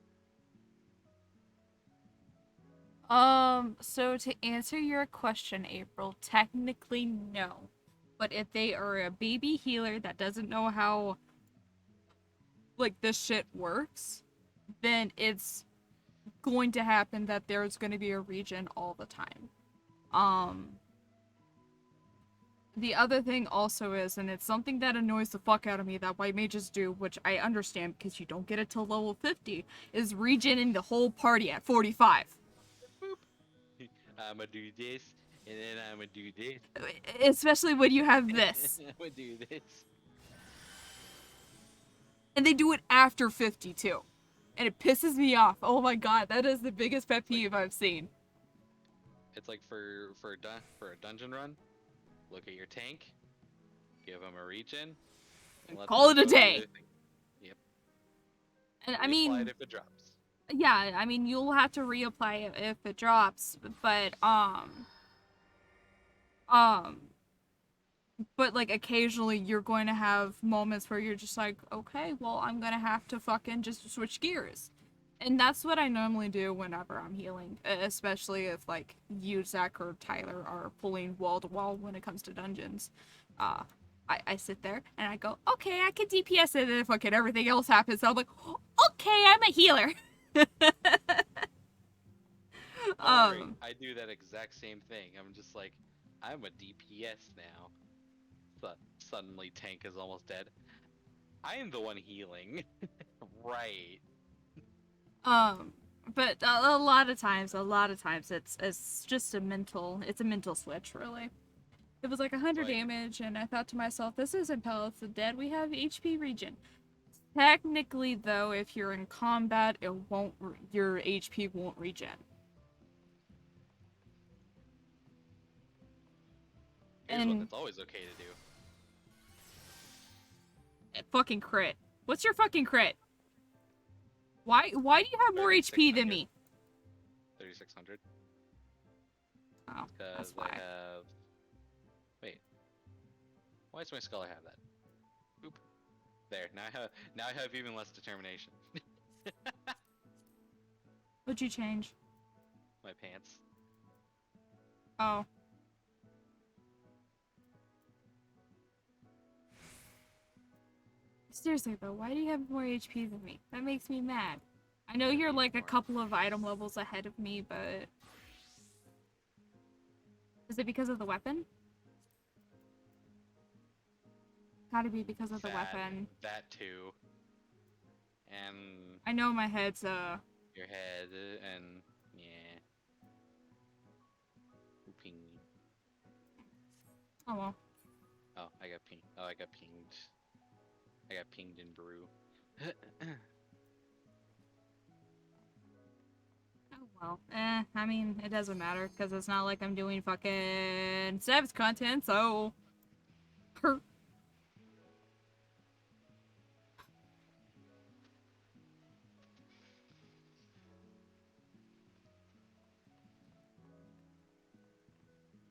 So to answer your question, April, technically no. But if they are a baby healer that doesn't know how, like, this shit works, then it's going to happen that there's going to be a regen all the time. The other thing also is, and it's something that annoys the fuck out of me that white mages do, which I understand because you don't get it till level 50, is regening the whole party at 45. Boop. I'ma do this, and then I'ma do this. Especially when you have this. I'ma do this. And they do it after 50 too. And it pisses me off. Oh my god, that is the biggest pet peeve I've seen. It's like for a dungeon run, look at your tank, give them a regen, and let Call them it a go do day. their thing. Yep. And I Reapply mean, it if it drops. yeah, I mean you'll have to reapply it if it drops, but like occasionally you're going to have moments where you're just like, okay, well I'm gonna have to fucking just switch gears. And that's what I normally do whenever I'm healing, especially if like you, Zach, or Tyler are pulling wall to wall when it comes to dungeons. I sit there and I go, okay, I can DPS it, and then fucking everything else happens. So I'm like, okay, I'm a healer. I do that exact same thing. I'm just like, I'm a DPS now. But suddenly tank is almost dead. I am the one healing. Right. But a lot of times it's just a mental switch, really. It was like 100 Like- damage, and I thought to myself, this isn't Palace of Dead, we have HP regen. Technically, though, if you're in combat, your HP won't regen. Here's what And it's always okay to do. fucking crit. What's your fucking crit? Why do you have more HP than 3600. me? 3600. Oh, that's Because why. I have. Wait. Why does my scholar have that? Oop. There. Now I have even less determination. What'd you change? My pants. Oh. Seriously though, why do you have more HP than me? That makes me mad. I know you're like a couple of item levels ahead of me, but... Is it because of the weapon? Gotta be because of the weapon. That too. And I know my head's, your head, and yeah. Ping. Oh well. Oh, I got pinged. Oh, I got pinged. I got pinged in brew. Oh well. I mean, it doesn't matter, because it's not like I'm doing fucking Savs content, so...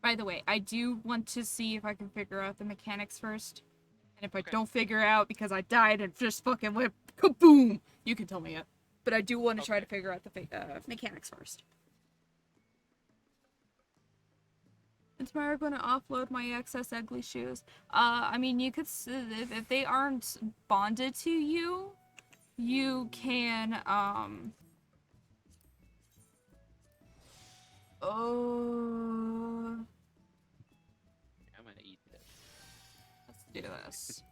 By the way, I do want to see if I can figure out the mechanics first. And if I don't figure out because I died and just fucking went kaboom, you can tell me it. But I do want to try to figure out the mechanics first. Is Mara going to offload my excess ugly shoes? I mean, you could, if they aren't bonded to you, you can, oh, I'm gonna eat this. let's do this.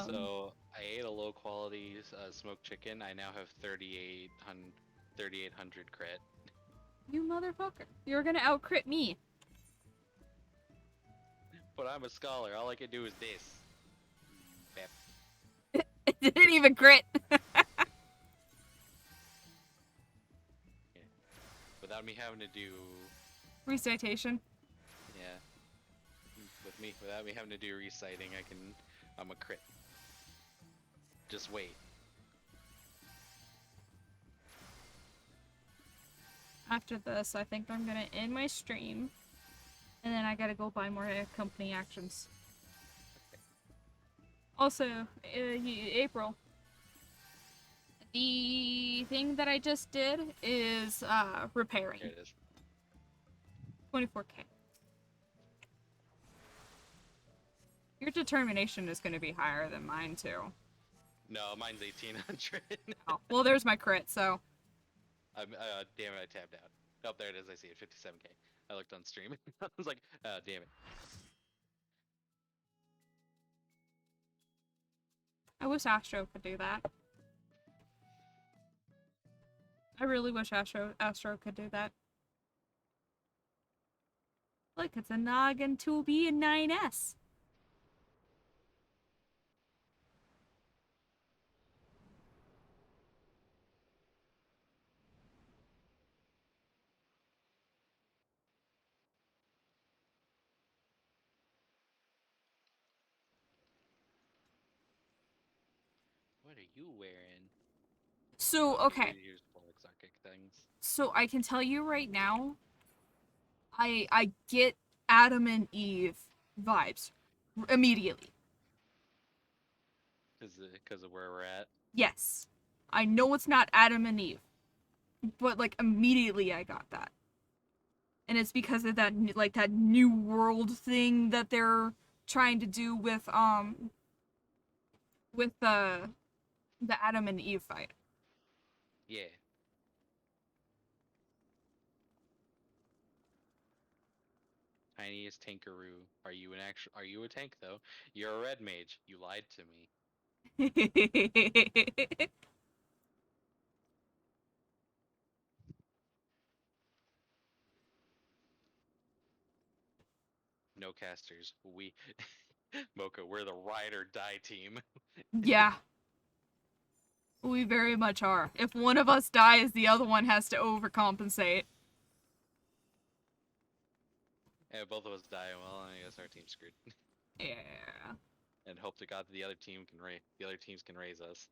So I ate a low quality smoked chicken. I now have 3,800 crit. You motherfucker. You're gonna out-crit me. But I'm a scholar. All I can do is this. Bap. It didn't even crit. Without me having to do. Recitation. without me having to do reciting, I'm a crit. Just wait. After this, I think I'm gonna end my stream, and then I gotta go buy more company actions. Also, April, the thing that I just did is repairing. Here it is. 24K. Your determination is going to be higher than mine too. No, mine's 1800. Oh, well, there's my crit, so. Damn it, I tabbed out. Oh, there it is. I see it. 57K. I looked on stream. I was like, damn it. I wish Astro could do that. I really wish Astro could do that. Look, it's a Noggin 2B and 9S. What are you wearing? So, Oh, okay. Here's more exotic things. So I can tell you right now, I get Adam and Eve vibes immediately. Because of where we're at. Yes. I know it's not Adam and Eve, but like immediately I got that. And it's because of that like that new world thing that they're trying to do with the Adam and Eve fight. Yeah. Tiniest Tankaroo. Are you a tank though? You're a red mage. You lied to me. No casters. We Mocha, we're the ride or die team. Yeah. We very much are. If one of us dies, the other one has to overcompensate. And both of us die, well, I guess our team's screwed. Yeah. And hope to God that the other teams can raise us.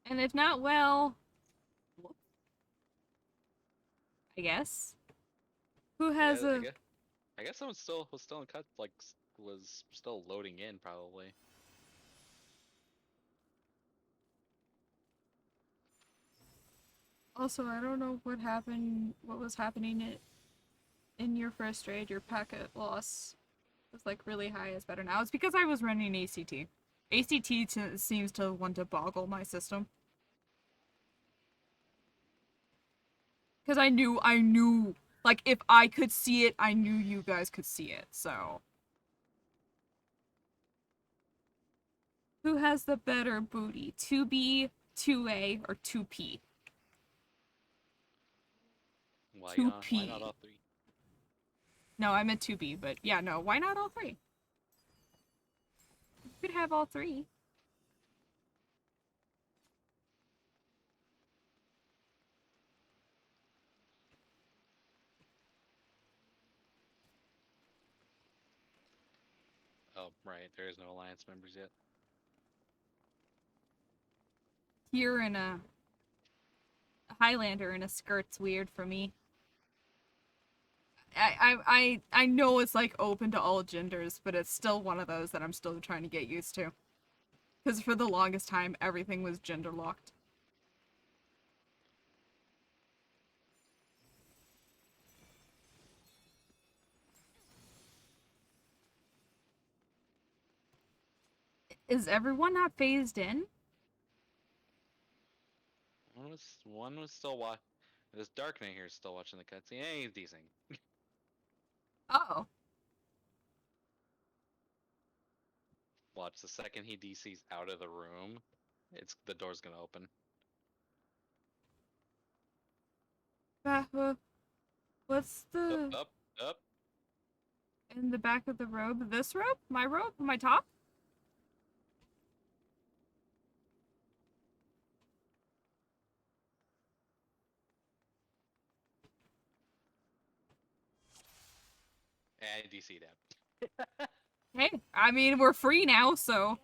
And if not, well, I guess. Who has a? I guess someone was still in cut, like was still loading in probably. Also, I don't know what happened. What was happening in your first raid? Your packet loss was like really high. It's better now. It's because I was running ACT. ACT seems to want to boggle my system. Because I knew, like, if I could see it, I knew you guys could see it, so. Who has the better booty? 2B, 2A, or 2P? Why 2P. not all three? No, I meant 2B, but yeah, no, why not all three? You could have all three. Oh, right, there is no alliance members yet. Here in a Highlander in a skirt's weird for me. I know it's like open to all genders, but it's still one of those that I'm still trying to get used to. Because for the longest time, everything was gender locked. Is everyone not phased in? One was still watching. This Dark Knight here is still watching the cutscene. Hey, he's decent. Oh. Watch, the second he DC's out of the room, the door's gonna open. What's the... Up. in the back of the robe? This robe? My robe? My top? And DC'd out. Hey, I mean, we're free now, so.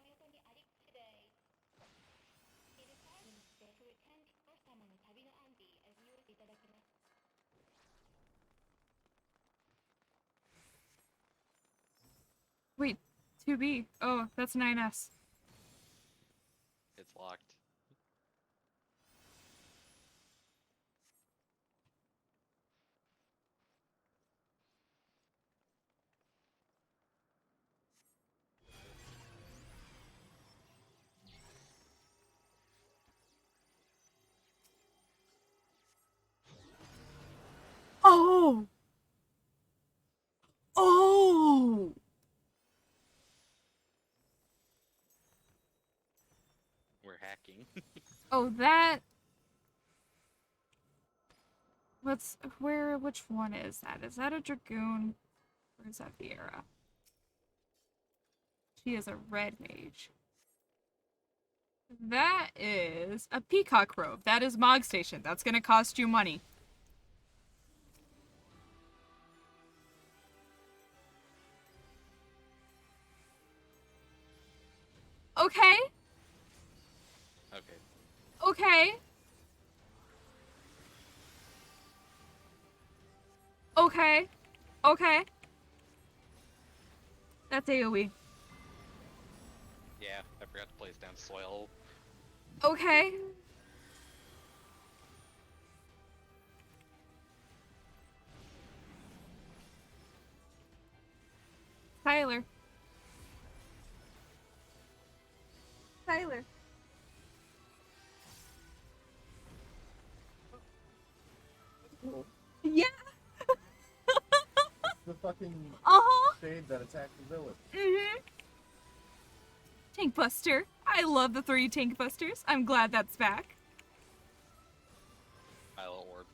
Wait, 2B. Oh, that's 9S. It's locked. Oh! Oh! We're hacking. Oh, that. Which one is that? Is that a Dragoon? Or is that Viera? She is a red mage. That is a peacock robe. That is Mog Station. That's gonna cost you money. Okay. Okay. Okay. Okay. Okay. That's AoE. Yeah, I forgot to place down soil. Okay. Tyler. Tyler. Yeah. The fucking Uh-huh. shade that attacked the village. Mm-hmm. Tank Buster. I love the 3 Tank Busters. I'm glad that's back. Pilot orb.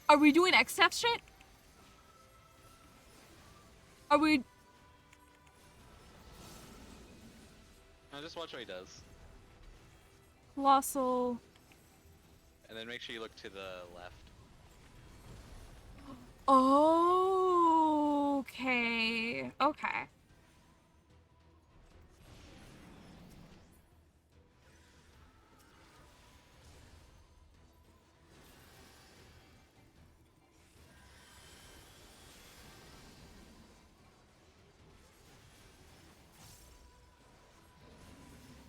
Are we doing XF shit? Are we... Now just watch what he does. Colossal... And then make sure you look to the left. Okay. Okay.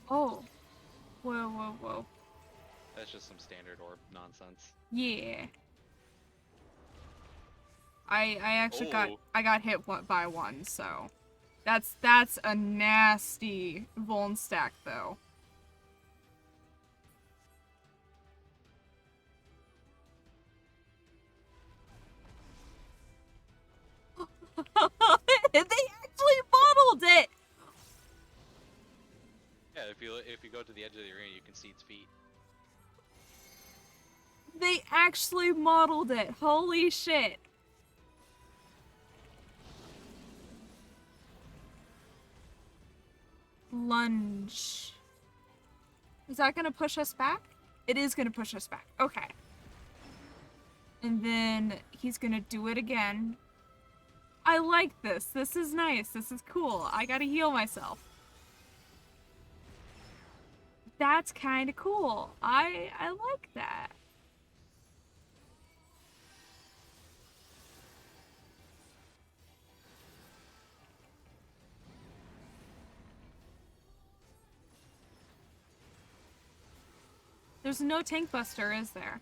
Oh. Whoa, whoa, whoa. That's just some standard orb nonsense. Yeah. I actually Oh. got hit by one, so that's a nasty Vuln stack though. They actually modeled it. Yeah, if you go to the edge of the arena, you can see its feet. They actually modeled it. Holy shit. Lunge. Is that gonna push us back? It is gonna push us back. Okay. And then he's gonna do it again. I like this. This is nice. This is cool. I gotta heal myself. That's kind of cool. I like that. There's no tank buster, is there?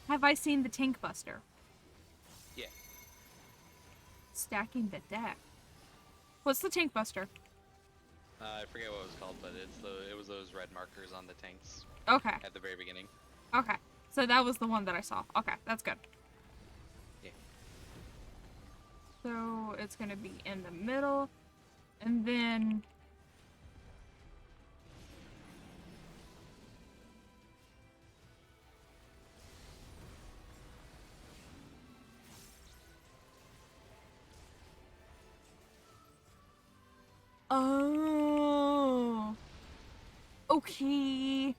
Have I seen the tank buster? Yeah. Stacking the deck. What's the tank buster? I forget what it was called, but it was those red markers on the tanks Okay. at the very beginning. Okay. So that was the one that I saw. Okay, that's good. Yeah. So it's gonna be in the middle, and then oh, okay.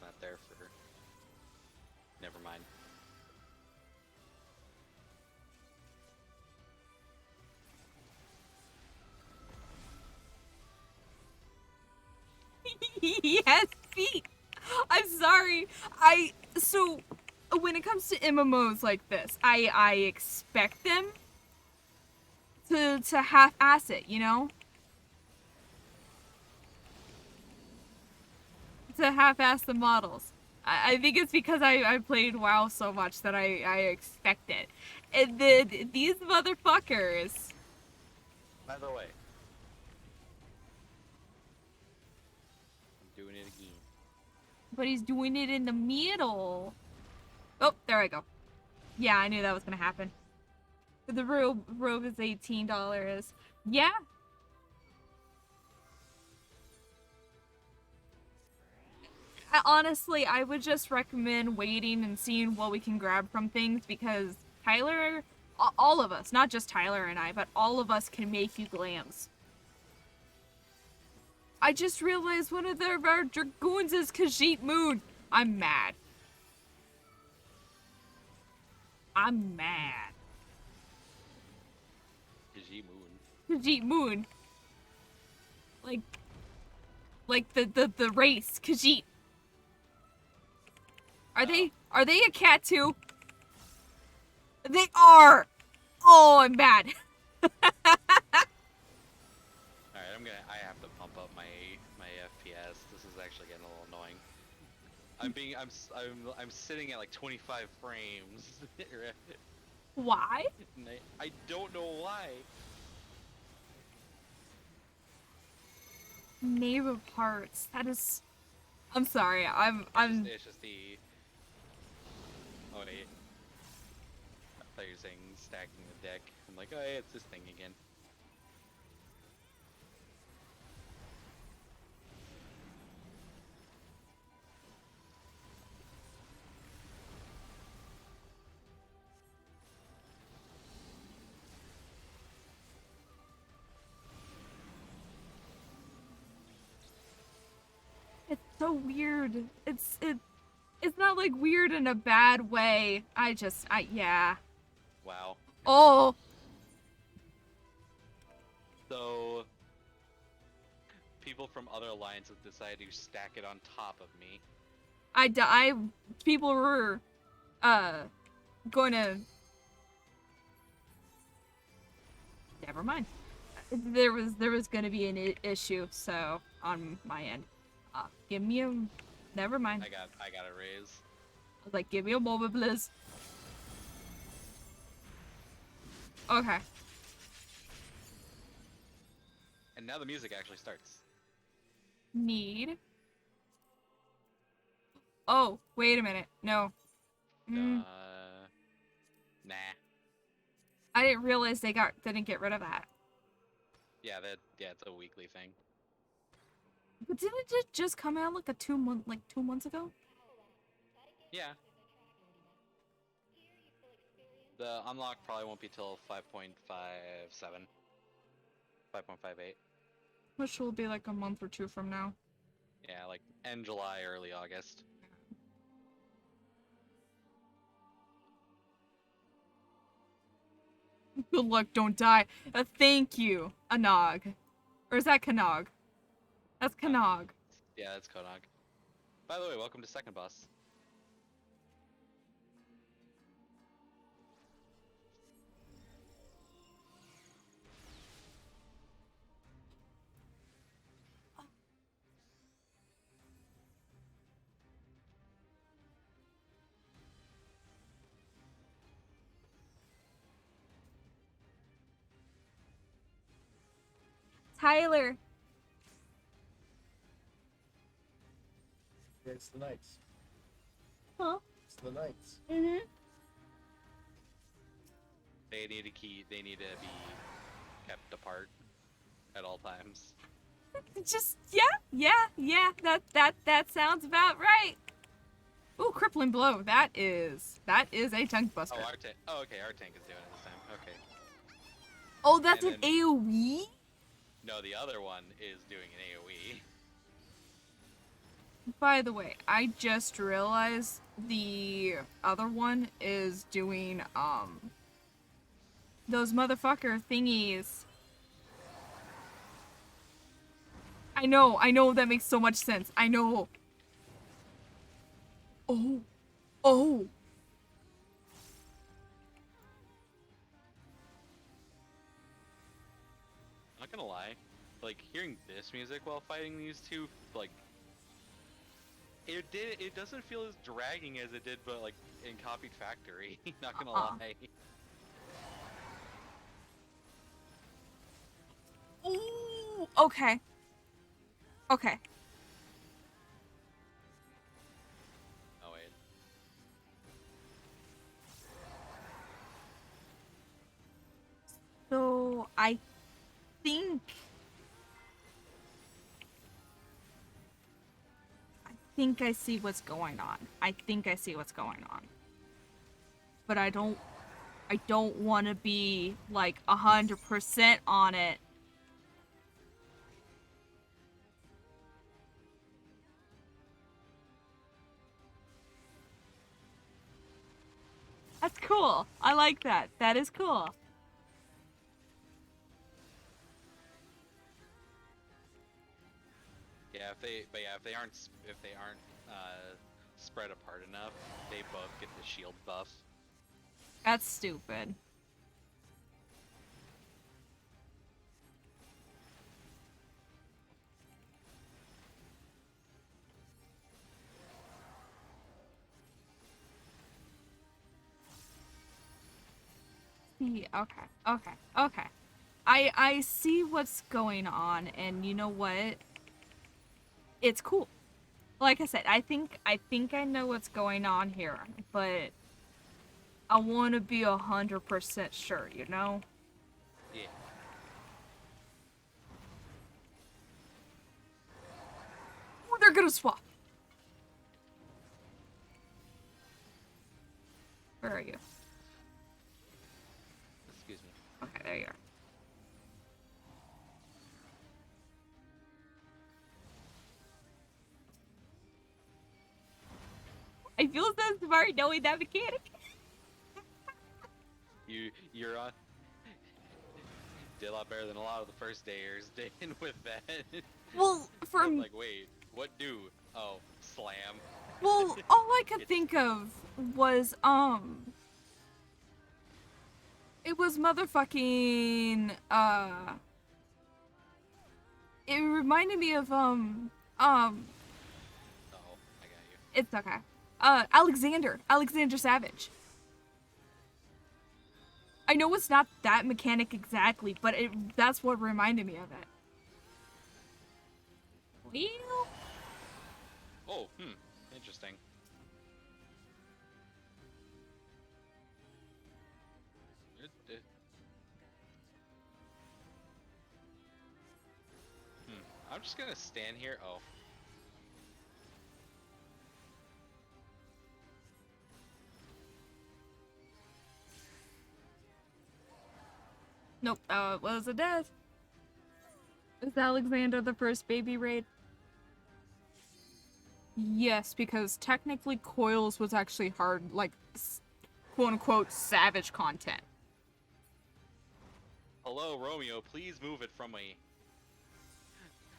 not there for... Never mind. He has feet. I'm sorry. So when it comes to MMOs like this, I expect them to half-ass it, you know? To half-ass the models. I think it's because I played WoW so much that I expect it. And these motherfuckers. By the way, I'm doing it again. But he's doing it in the middle. Oh, there I go. Yeah, I knew that was gonna happen. The robe is $18. Yeah. Honestly, I would just recommend waiting and seeing what we can grab from things because Tyler, all of us, not just Tyler and I, but all of us can make you glams. I just realized one of our dragoons is Khajiit Moon. I'm mad. I'm mad. Khajiit Moon. Khajiit Moon. Like the race, Khajiit. Are they a cat too? They are! Oh, I'm mad. Alright, I have to pump up my FPS. This is actually getting a little annoying. I'm sitting at like 25 frames. Why? And I don't know why. Neighbor parts. That is. I'm sorry. It's just the. Oh wait. I thought you were saying stacking the deck. I'm like, oh yeah, it's this thing again. It's so weird. It's not like weird in a bad way. Yeah. Wow. Oh. So people from other alliances decided to stack it on top of me. People were, gonna. Never mind. There was gonna be an issue, so on my end. Give me a. Never mind. I got a raise. I was like, give me a moment, please. Okay. And now the music actually starts. Need. Oh, wait a minute. No. Nah. I didn't realize they didn't get rid of that. Yeah, it's a weekly thing. But didn't it just come out like 2 months ago? Yeah. The unlock probably won't be till 5.57. 5.58. Which will be like a month or two from now. Yeah, like end July, early August. Good luck, don't die. Thank you, Anog. Or is that Kanog? That's Kanog. Yeah, that's Konog. By the way, welcome to Second Boss. Tyler. Yeah, it's the Knights. Huh? It's the Knights. Mm-hmm. They need to be kept apart at all times. Just yeah. That sounds about right. Ooh, crippling blow. That is a chunk buster. Oh, our tank. Oh, okay, our tank is doing it this time. Okay. Oh, that's And an then- AoE? No, the other one is doing an AOE. By the way, I just realized the other one is doing, those motherfucker thingies. I know, that makes so much sense. I know. Oh. Oh. Not gonna lie, like hearing this music while fighting these two, like it doesn't feel as dragging as it did, but like in Copied Factory. Not gonna lie. Ooh. Okay. Okay. Oh wait. So, think... I think I see what's going on. But I don't want to be, like, 100% on it. That's cool. I like that. That is cool. Yeah, if they aren't spread apart enough, they both get the shield buff. That's stupid. See, okay. I see what's going on, and you know what? It's cool. Like I said, I think I know what's going on here, but I want to be 100% sure, you know? Yeah. Oh, they're gonna swap. Where are you? Excuse me. Okay, there you are. I feel so smart knowing that mechanic. You're on. Did a lot better than a lot of the first dayers did with that. Well, I'm like, wait, what do? Oh, slam. well, all I could think of was it was motherfucking it reminded me of Uh-oh, I got you. it's okay. Alexander Savage. I know it's not that mechanic exactly, but that's what reminded me of it. Well, Oh, interesting. I'm just gonna stand here. Oh. nope, it was a death. Is Alexander the first baby raid? Yes, because technically Coils was actually hard, like, quote-unquote, savage content. Hello, Romeo. Please move it from me.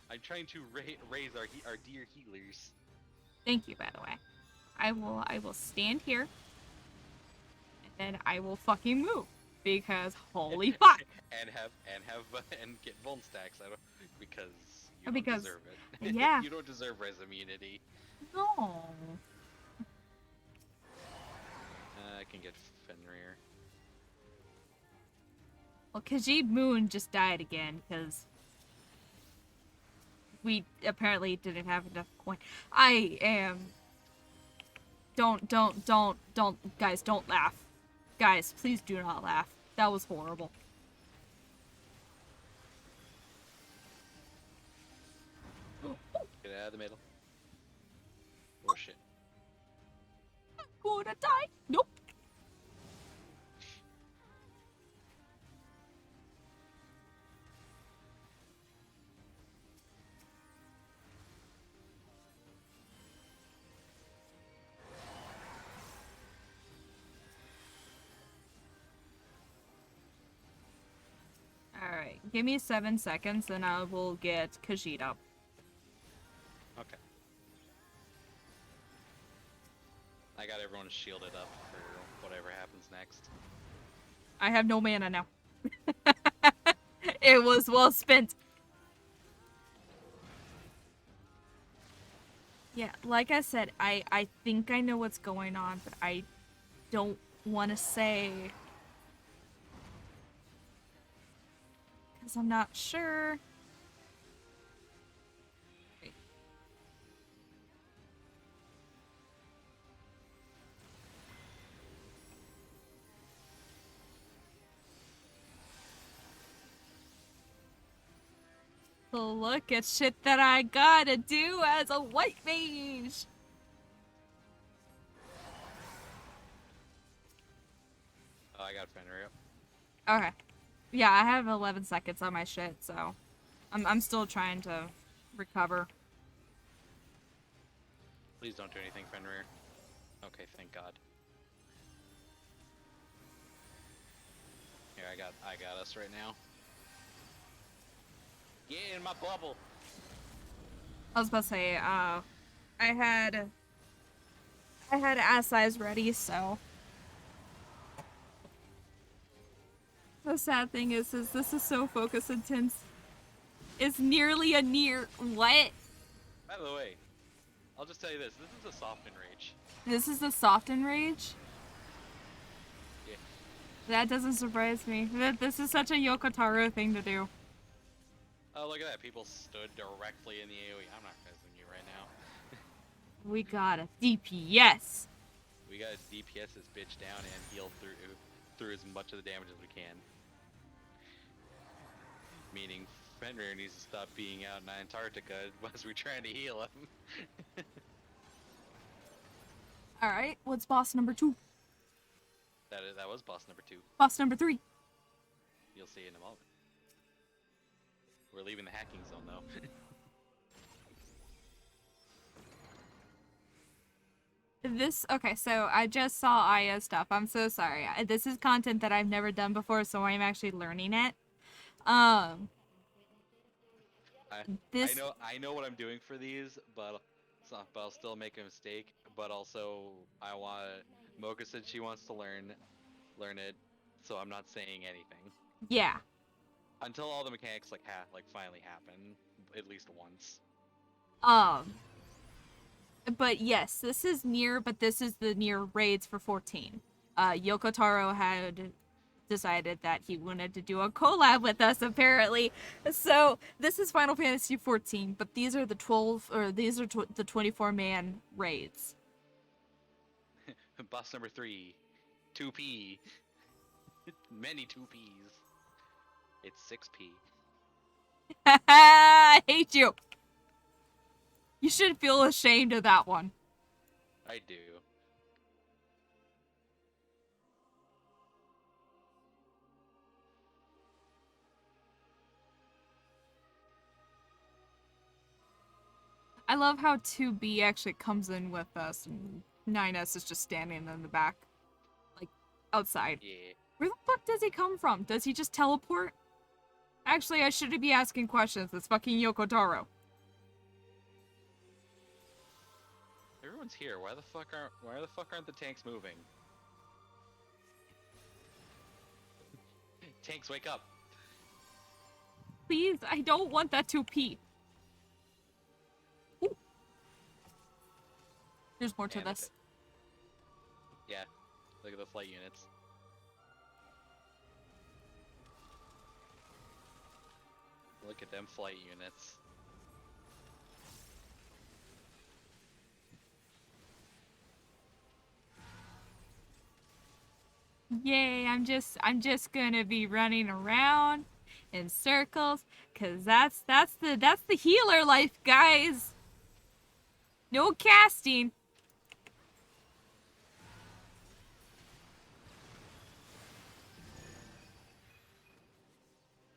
I'm trying to raise our dear healers. Thank you, by the way. I will stand here, and then I will fucking move, because holy fuck! and get Vuln stacks out of because you don't Because, deserve it. yeah. You don't deserve res immunity. No. I can get Fenrir. Well, Khajiit Moon just died again, because we apparently didn't have enough coin. I am... Don't, guys, don't laugh. Guys, please do not laugh. That was horrible. Get out of the middle. Oh shit. I'm gonna die. Nope. Give me 7 seconds, and I will get Khajiit up. Okay. I got everyone shielded up for whatever happens next. I have no mana now. It was well spent. Yeah, like I said, I think I know what's going on, but I don't want to say. Because I'm not sure. Look at shit that I gotta do as a white mage. Oh, I got Fenrir up. Okay. Yeah, I have 11 seconds on my shit, so I'm still trying to recover. Please don't do anything, Fenrir. Okay, thank God. Here, I got us right now. Get in my bubble. I was about to say, I had ass eyes ready, so. The sad thing is this is so focus intense. It's nearly a near what? By the way, I'll just tell you this. This is a soft enrage. This is a soft enrage? Yeah. That doesn't surprise me. This is such a Yoko Taro thing to do. Oh, look at that. People stood directly in the AoE. I'm not messing you right now. We got a DPS. We gotta DPS this bitch down and heal through as much of the damage as we can. Meaning, Fenrir needs to stop being out in Antarctica as we're trying to heal him. Alright, what's boss number 2? That was boss number 2. Boss number 3. You'll see in a moment. We're leaving the hacking zone though. Okay, so I just saw Aya stuff. I'm so sorry. This is content that I've never done before, so I'm actually learning it. I know what I'm doing for these, but I'll still make a mistake. But also, Mocha said she wants to learn it, so I'm not saying anything Yeah. until all the mechanics finally happen, at least once. But yes, this is near, but this is the near raids for 14. Yoko Taro had decided that he wanted to do a collab with us, apparently. So this is Final Fantasy 14, but these are the 24-man raids. Boss number 3, 2P. Many 2Ps. It's 6P. I hate you. You should feel ashamed of that one. I do. I love how 2B actually comes in with us and 9S is just standing in the back. Like, outside. Yeah. Where the fuck does he come from? Does he just teleport? Actually, I shouldn't be asking questions. It's fucking Yoko Taro. Everyone's here. Why the fuck aren't the tanks moving? Tanks, wake up! Please, I don't want that 2P. Ooh. There's more to this. Yeah. Look at the flight units. Look at them flight units. Yay, I'm just gonna be running around in circles, cause that's the healer life, guys. No casting.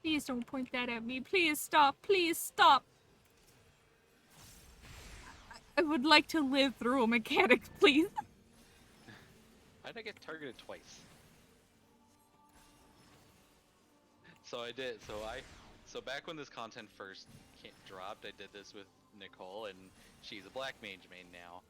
Please don't point that at me. Please stop. Please stop. I would like to live through a mechanic, please. How'd I get targeted twice? So I did. So So back when this content first dropped, I did this with Nicole, and she's a black mage main now.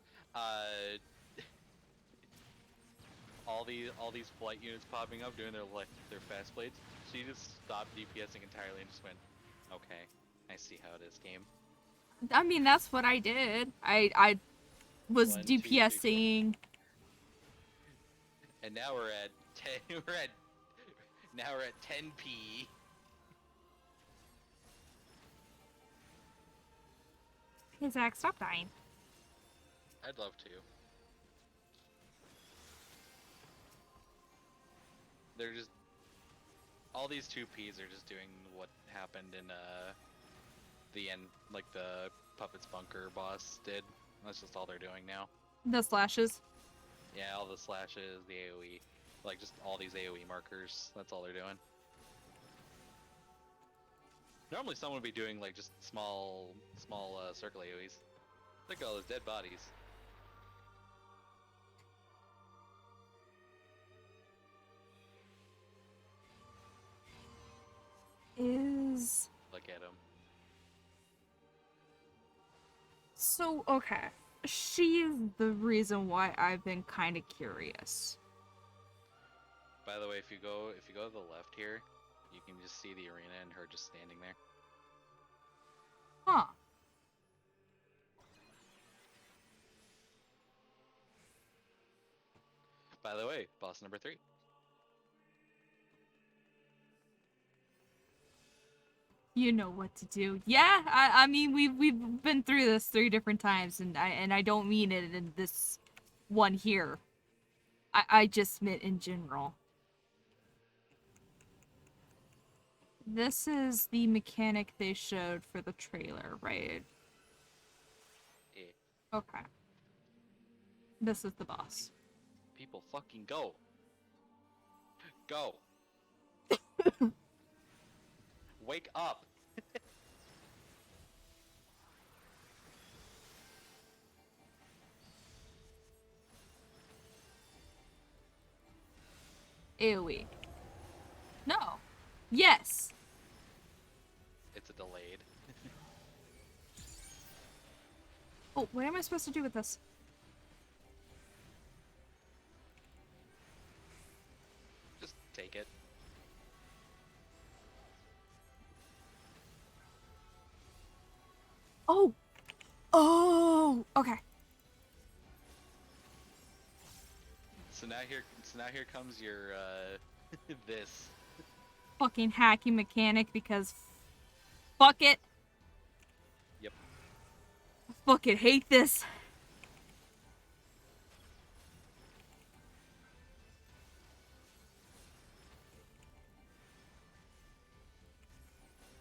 All these flight units popping up doing their fast blades. She just stopped DPSing entirely and just went, okay, I see how it is, game. I mean, that's what I did. I was 1, 2, 3, 4. DPSing. And now we're at 10. Now we're at 10p. Hey Zach, stop dying. I'd love to. They're just all these 2Ps are just doing what happened in the end, like the Puppets Bunker boss did. That's just all they're doing now. The slashes. Yeah, all the slashes, the AoE, like just all these AoE markers. That's all they're doing. Normally someone would be doing like just small circle AoEs. Look at all those dead bodies. Look at them. So, okay. She is the reason why I've been kind of curious. By the way, if you go to the left here, you can just see the arena and her just standing there. Huh. By the way, boss number 3. You know what to do. Yeah, I mean we've been through this 3 different times, and I don't mean it in this one here. I just meant in general. This is the mechanic they showed for the trailer, right? Yeah. Okay. This is the boss. People fucking go. Go. Wake up. AoE. No. Yes. It's a delayed. Oh, what am I supposed to do with this? Just take it. Oh. Oh. Okay. So now here comes your this. Fucking hacking mechanic because fuck it. Yep. I fucking hate this.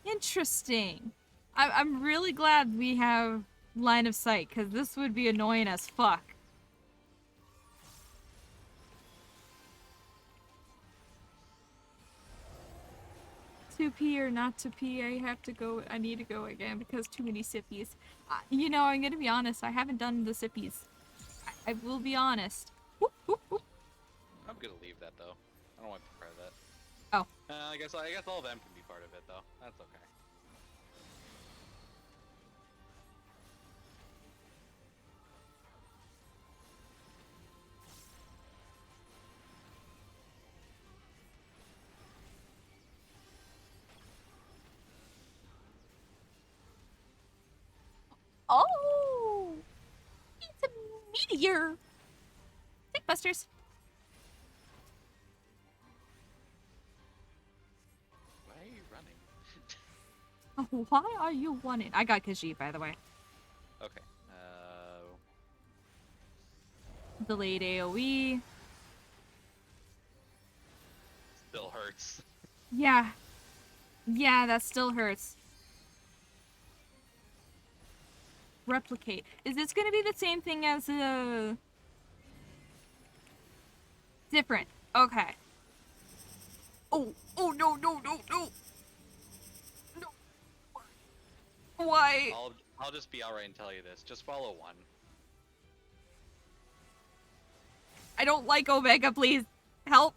Interesting. I'm really glad we have line of sight, because this would be annoying as fuck. To pee or not to pee, I need to go again because too many sippies. You know, I'm gonna be honest, I haven't done the sippies. I will be honest. Whoop, whoop, whoop. I'm gonna leave that though. I don't want to be part of that. Oh. I guess all of them can be part of it though. That's okay. Oh! It's a meteor! Take busters. Why are you running? Why are you running? I got Khajiit, by the way. Okay. Delayed AoE. Still hurts. Yeah. Yeah, that still hurts. Replicate. Is this gonna be the same thing as different? Okay. Oh, oh no, no, no, no! No. Why? I'll just be alright and tell you this. Just follow 1. I don't like Omega, please. Help.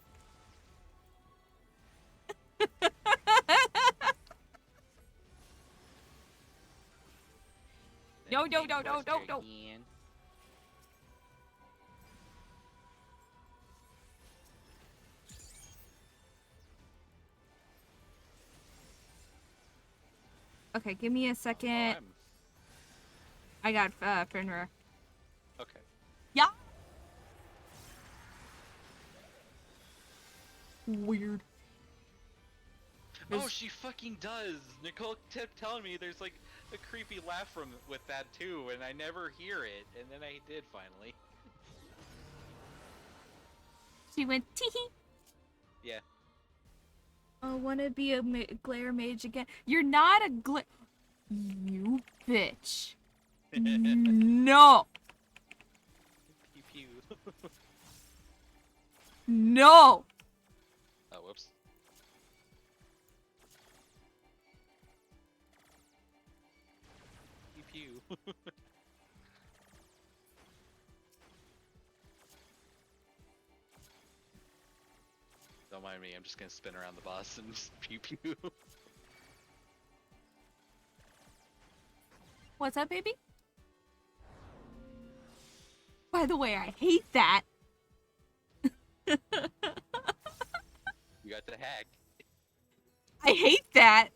No, no, Tank no, no, Buster no, no. again. Okay, give me a Oh, second. I'm... I got Fenrir. Okay. Yeah. Weird. Oh, There's- she fucking does! Nicole kept telling me there's like a creepy laugh from with that too, and I never hear it, and then I did finally. She went tee hee. Yeah. Oh, wanna be a glare mage again? You're not a glare. You bitch. No. Pew pew. No. Oh, whoops. Pew pew. Don't mind me, I'm just gonna spin around the boss and just pew pew. What's up, baby? By the way, I hate that. You got the hack. I hate that.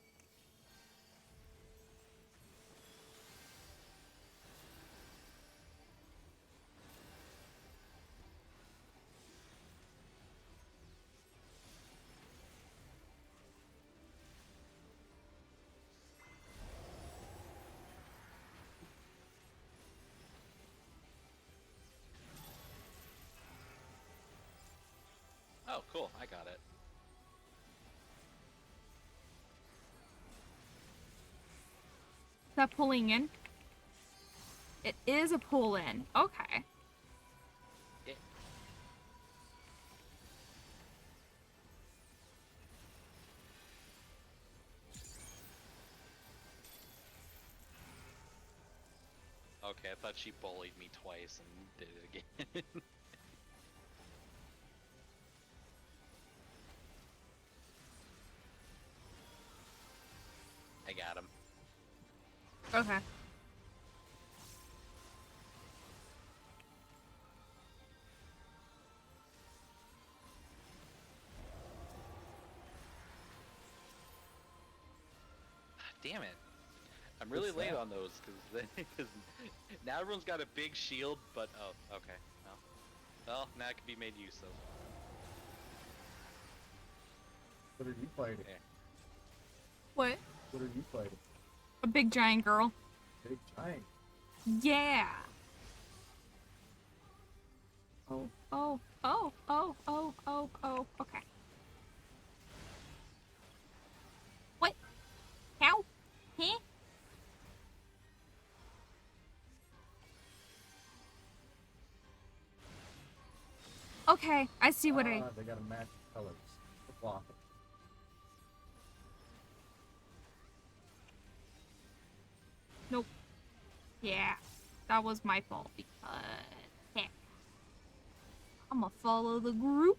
Oh, cool, I got it. Is that pulling in? It is a pull in. Okay. Yeah. Okay, I thought she bullied me twice and did it again. I got him. Okay. Damn it. I'm really What's late that? on those because now everyone's got a big shield, but oh, okay. Well, now it can be made use of. What are you fighting? Yeah. What? What are you fighting? A big giant girl. Big giant. Yeah. Oh, oh, oh, oh, oh, oh, oh, okay. What? How? Huh? Okay, I see what I... They gotta match colors. The block. Nope. Yeah, that was my fault because... Heck. I'm gonna follow the group.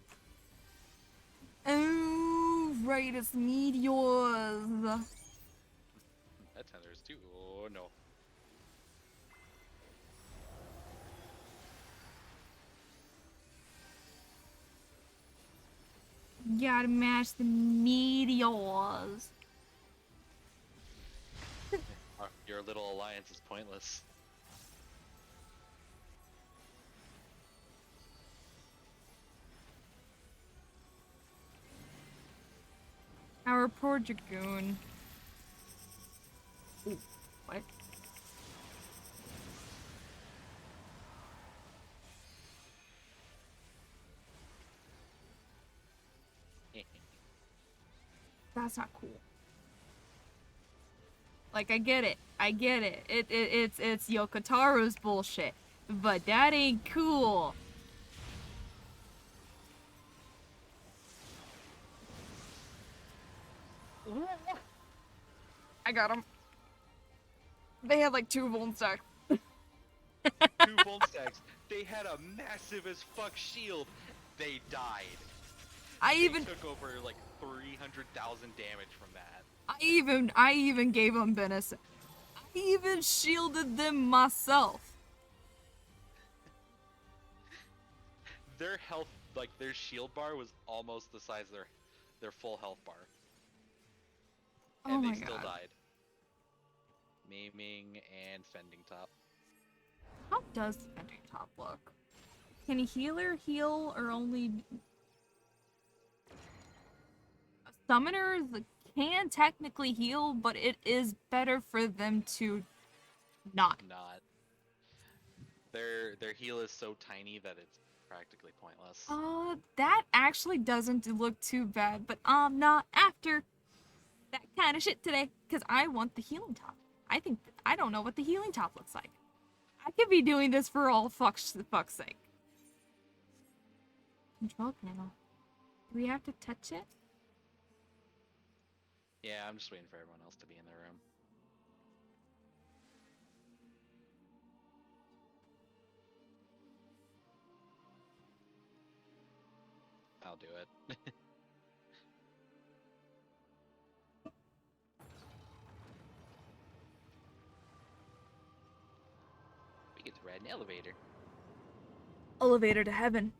Oh, right, it's meteors. That's how there's two. Oh no. Gotta match the meteors. Your little alliance is pointless. Our poor Dragoon. Ooh, what? That's not cool. Like, I get it. I get it. It's Yokotaro's bullshit. But that ain't cool. I got him. They had like 2 Vuln stacks. 2 bolt stacks. They had a massive as fuck shield. They died. They took over like 300,000 damage from that. I even gave him Benison. I even shielded them myself. Their health, like their shield bar, was almost the size of their full health bar, Oh and my they still God. died. Maiming and fending top. How does the Fending Top look? Can a healer heal or only... Summoners can technically heal, but it is better for them to not. Not. Their heal is so tiny that it's practically pointless. That actually doesn't look too bad, but I'm not after that kind of shit today, because I want the healing top. I don't know what the healing top looks like. I could be doing this for all fuck's sake. Control panel. Do we have to touch it? Yeah, I'm just waiting for everyone else to be in their room. I'll do it. We get to ride an elevator. Elevator to heaven.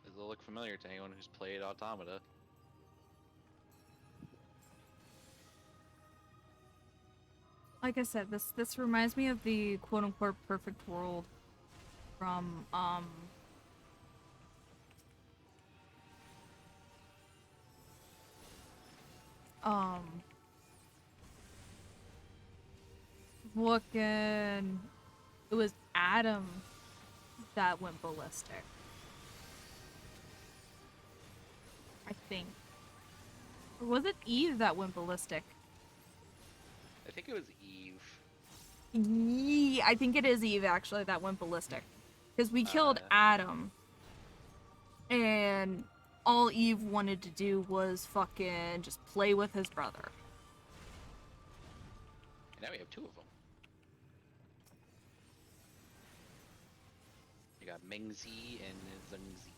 Does it look familiar to anyone who's played Automata? Like I said, this reminds me of the quote unquote perfect world from um looking, it was Adam that went ballistic, I think. Or was it Eve that went ballistic? I think it was Eve. Yeah, I think it is Eve actually that went ballistic. Because we killed Adam. And all Eve wanted to do was fucking just play with his brother. And now we have two of them. You got Mingzi and Zengzi.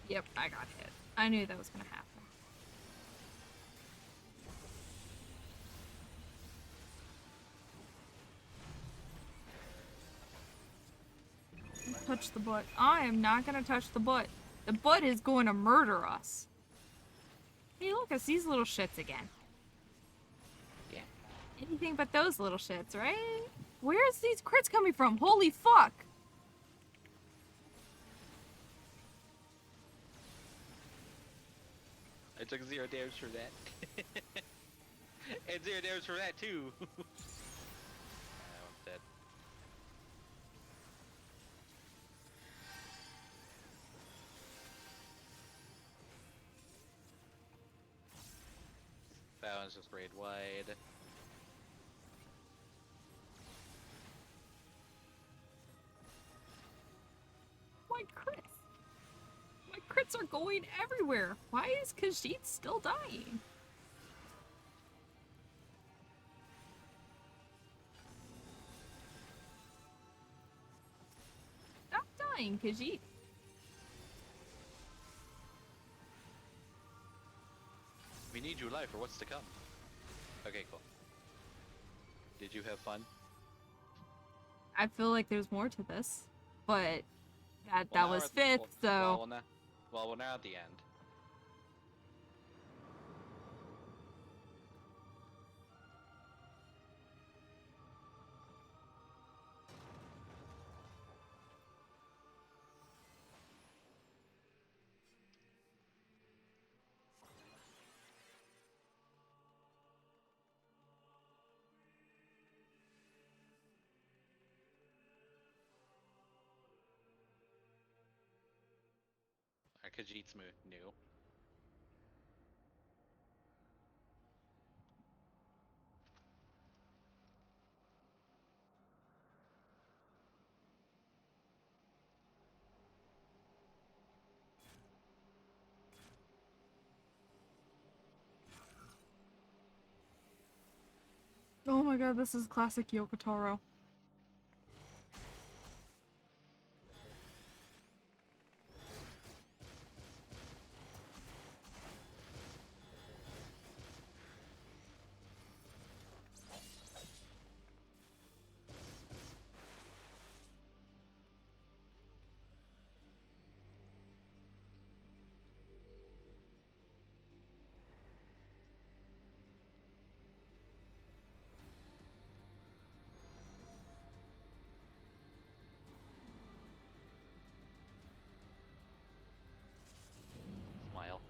Yep, I got hit. I knew that was gonna happen. Touch the butt. I am not gonna touch the butt. The butt is going to murder us. Hey, look, it's these little shits again. Yeah. Anything but those little shits, right? Where's these crits coming from? Holy fuck! I took 0 damage for that. And 0 damage for that too. I'm dead. That one's just raid wide. My crits. My crits are going everywhere. Why is Khajiit still dying? Stop dying, Khajiit. We need you alive for what's to come. Okay, cool. Did you have fun? I feel like there's more to this, but that Well, now was we're at- fifth, so well, we're now at the end. Khajiit's new. my god, this is classic Yoko Taro. Smile.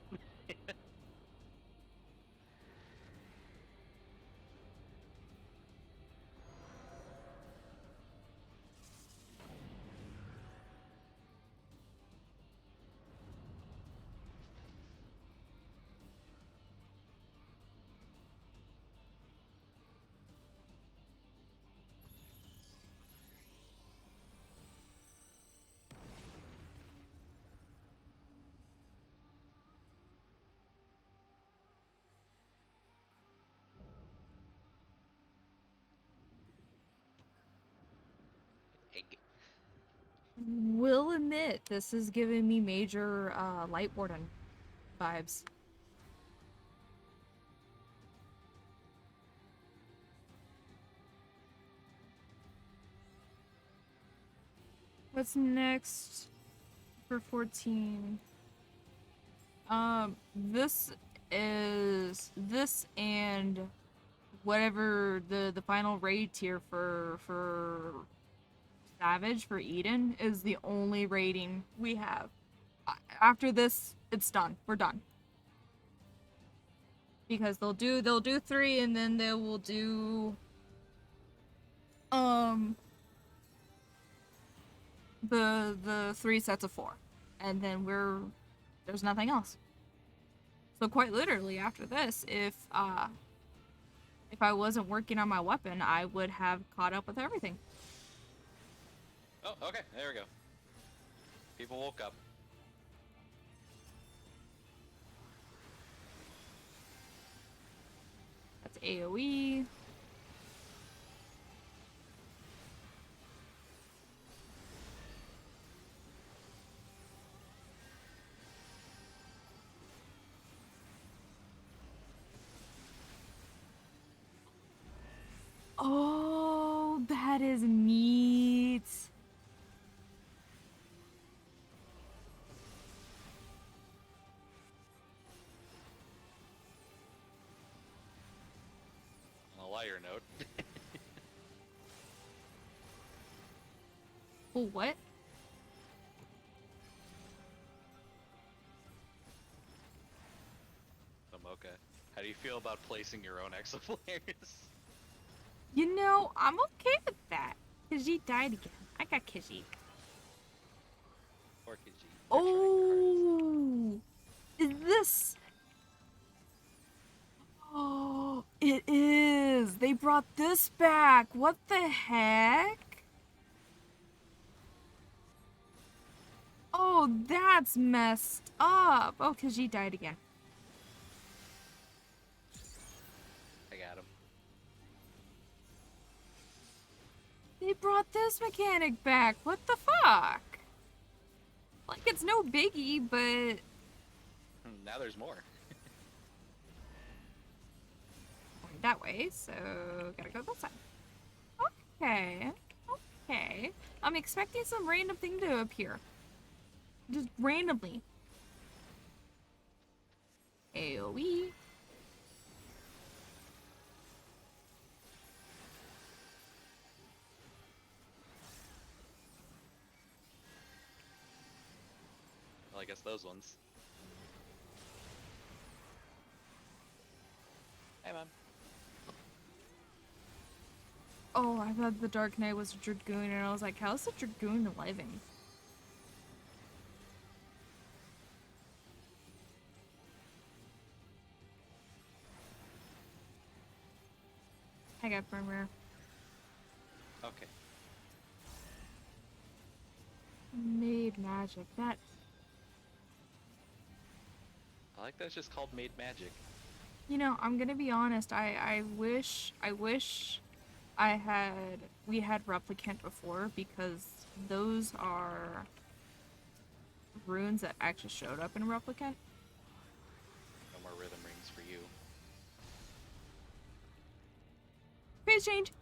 Egg. Will admit, this is giving me major Light Warden vibes. What's next for 14? This and whatever the final raid tier for Savage for Eden is the only rating we have. After this, it's done. We're done. Because they'll do 3 and then they will do the 3 sets of 4. And then there's nothing else. So quite literally after this, if I wasn't working on my weapon, I would have caught up with everything. Oh, okay, there we go. People woke up. That's AoE. Oh, that is neat. On a lighter note. Oh, what? Samoka, how do you feel about placing your own exoflares? You know, I'm okay with that. Khajiit died again. I got Khajiit. Or Khajiit. Oh, is this? Oh, it is. They brought this back. What the heck? Oh, that's messed up. Oh, Khajiit died again. I got him. They brought this mechanic back. What the fuck? Like, it's no biggie, but... Now there's more. Going that way, so gotta go this side. Okay. Okay. I'm expecting some random thing to appear. Just randomly. AoE. Well, I guess those ones. Hey, man. Oh, I thought the Dark Knight was a Dragoon, and I was like, how's the Dragoon living? I got Burn Rare. Okay. Made magic. That. I like that it's just called Made Magic. You know, I'm gonna be honest. I wish we had replicant before because those are runes that actually showed up in replicant. No more rhythm rings for you. Phase change.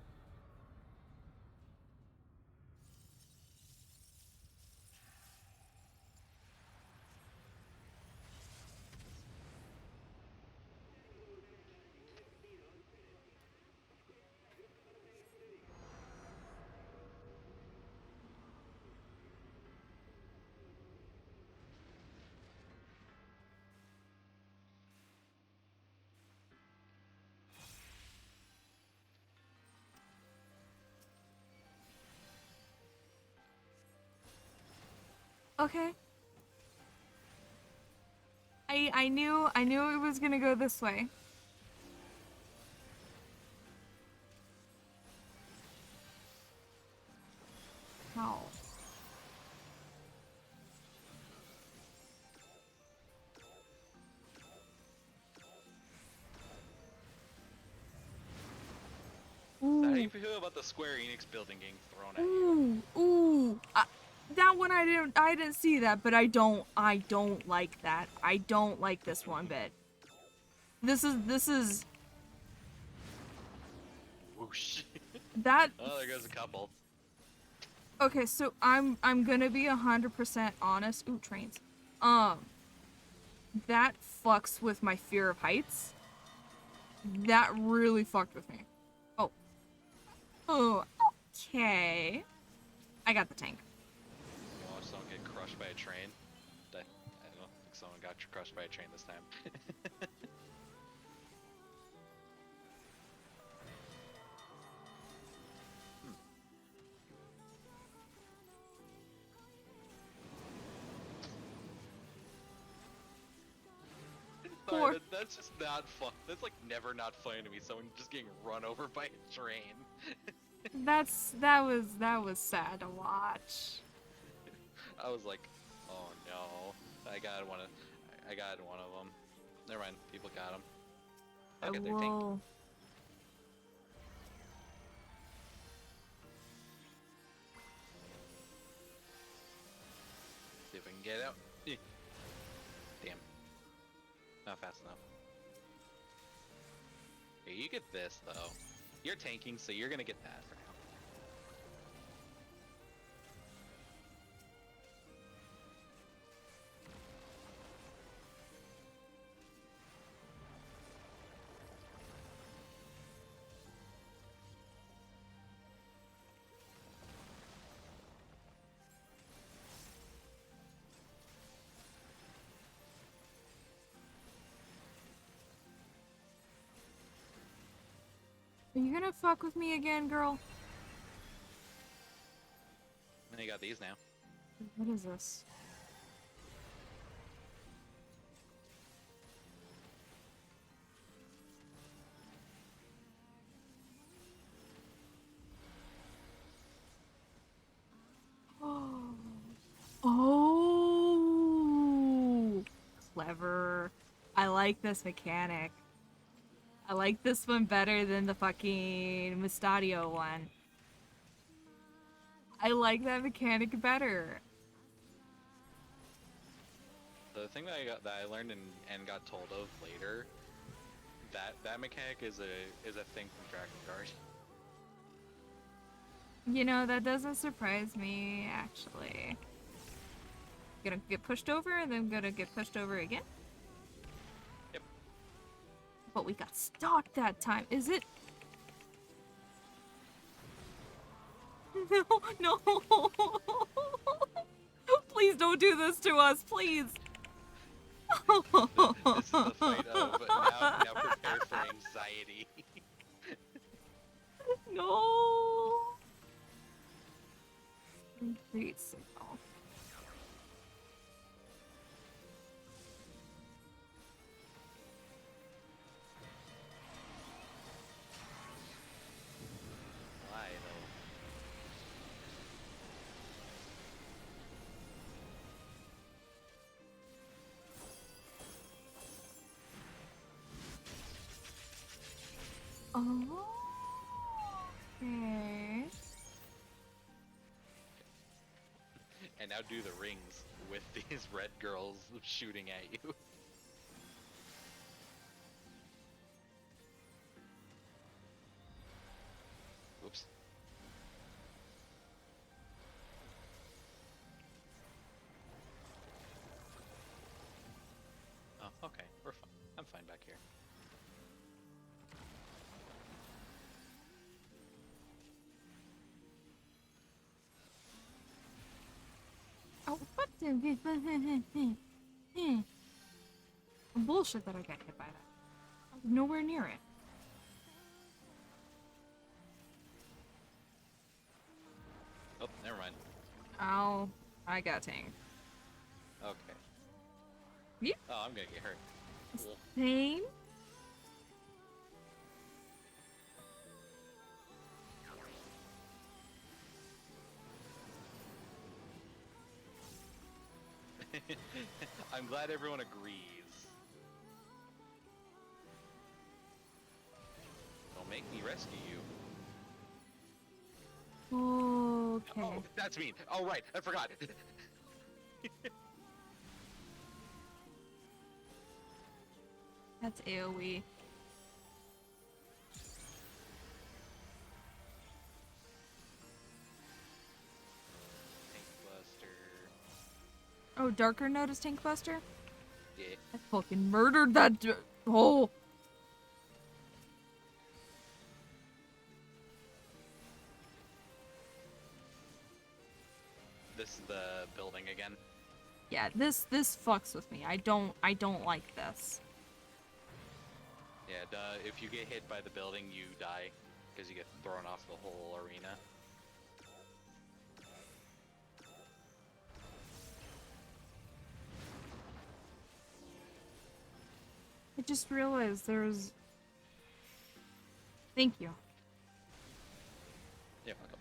Okay. I knew it was gonna go this way. How? So how do Ooh, you feel about the Square Enix building getting thrown at you? ooh. That one I didn't see that, but I don't like that. I don't like this one bit. This is Whoosh. that. Oh, there goes a couple. Okay, so I'm gonna be 100% honest. Ooh, trains. Um, that fucks with my fear of heights. That really fucked with me. Oh. Oh, okay. I got the tank. You watch someone get crushed by a train. I don't think someone got crushed by a train this time. Sorry, Poor. that's just not fun. That's like never not funny to me. Someone just getting run over by a train. That was sad to watch. I was like, oh no, I got one of them. Never mind, people got him. I Okay, they're tanked. will. See if I can get out. Eh. Damn, not fast enough. Here, you get this though. You're tanking, so you're gonna get that for now. Are you gonna fuck with me again, girl? And you got these now. What is this? Oh. Oh. Clever. I like this mechanic. I like this one better than the fucking Mustadio one. I like that mechanic better. The thing that I learned and got told of later, that mechanic is a thing from Dragon Guard. You know, that doesn't surprise me, actually. Gonna get pushed over, and then gonna get pushed over again? Yep. But we got stalked that time. Is it? No, no. Please don't do this to us, please. This is the fight of now prepare for anxiety. No. Great signal. Why though? Oh. Okay. now do the rings with these red girls shooting at you. Oops. Oh, okay, we're fine. I'm fine back here. Oh, what the bullshit that I got hit by that. I was nowhere near it. Oh, never mind. Ow. I got tanked. Okay. Yeah. Oh, I'm gonna get hurt. Cool. Same? I'm glad everyone agrees. Don't make me rescue you. Okay. Oh, that's mean. Oh, right, I forgot. That's AoE. Tank Buster. Oh, Darker noticed Tank Buster? Yeah. I fucking murdered that oh. This is the building again. Yeah, this fucks with me. I don't like this. Yeah, if you get hit by the building, you die because you get thrown off the whole arena. I just realized there's... Thank you. Yeah, welcome.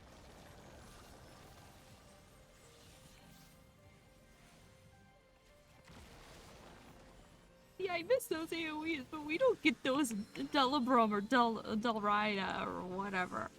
Yeah, I miss those AoEs, but we don't get those in Delabrum or Delrida or whatever.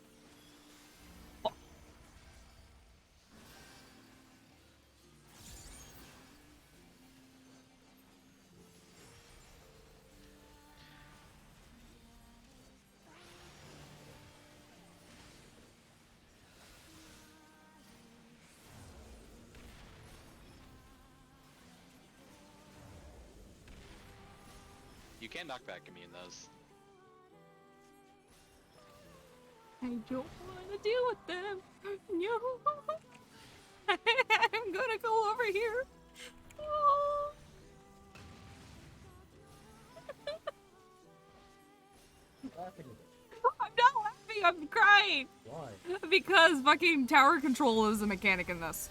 You can knock back immune those. I don't want to deal with them. No. I'm gonna go over here. No. Laughing at it. I'm not laughing, I'm crying. Why? Because fucking tower control is a mechanic in this.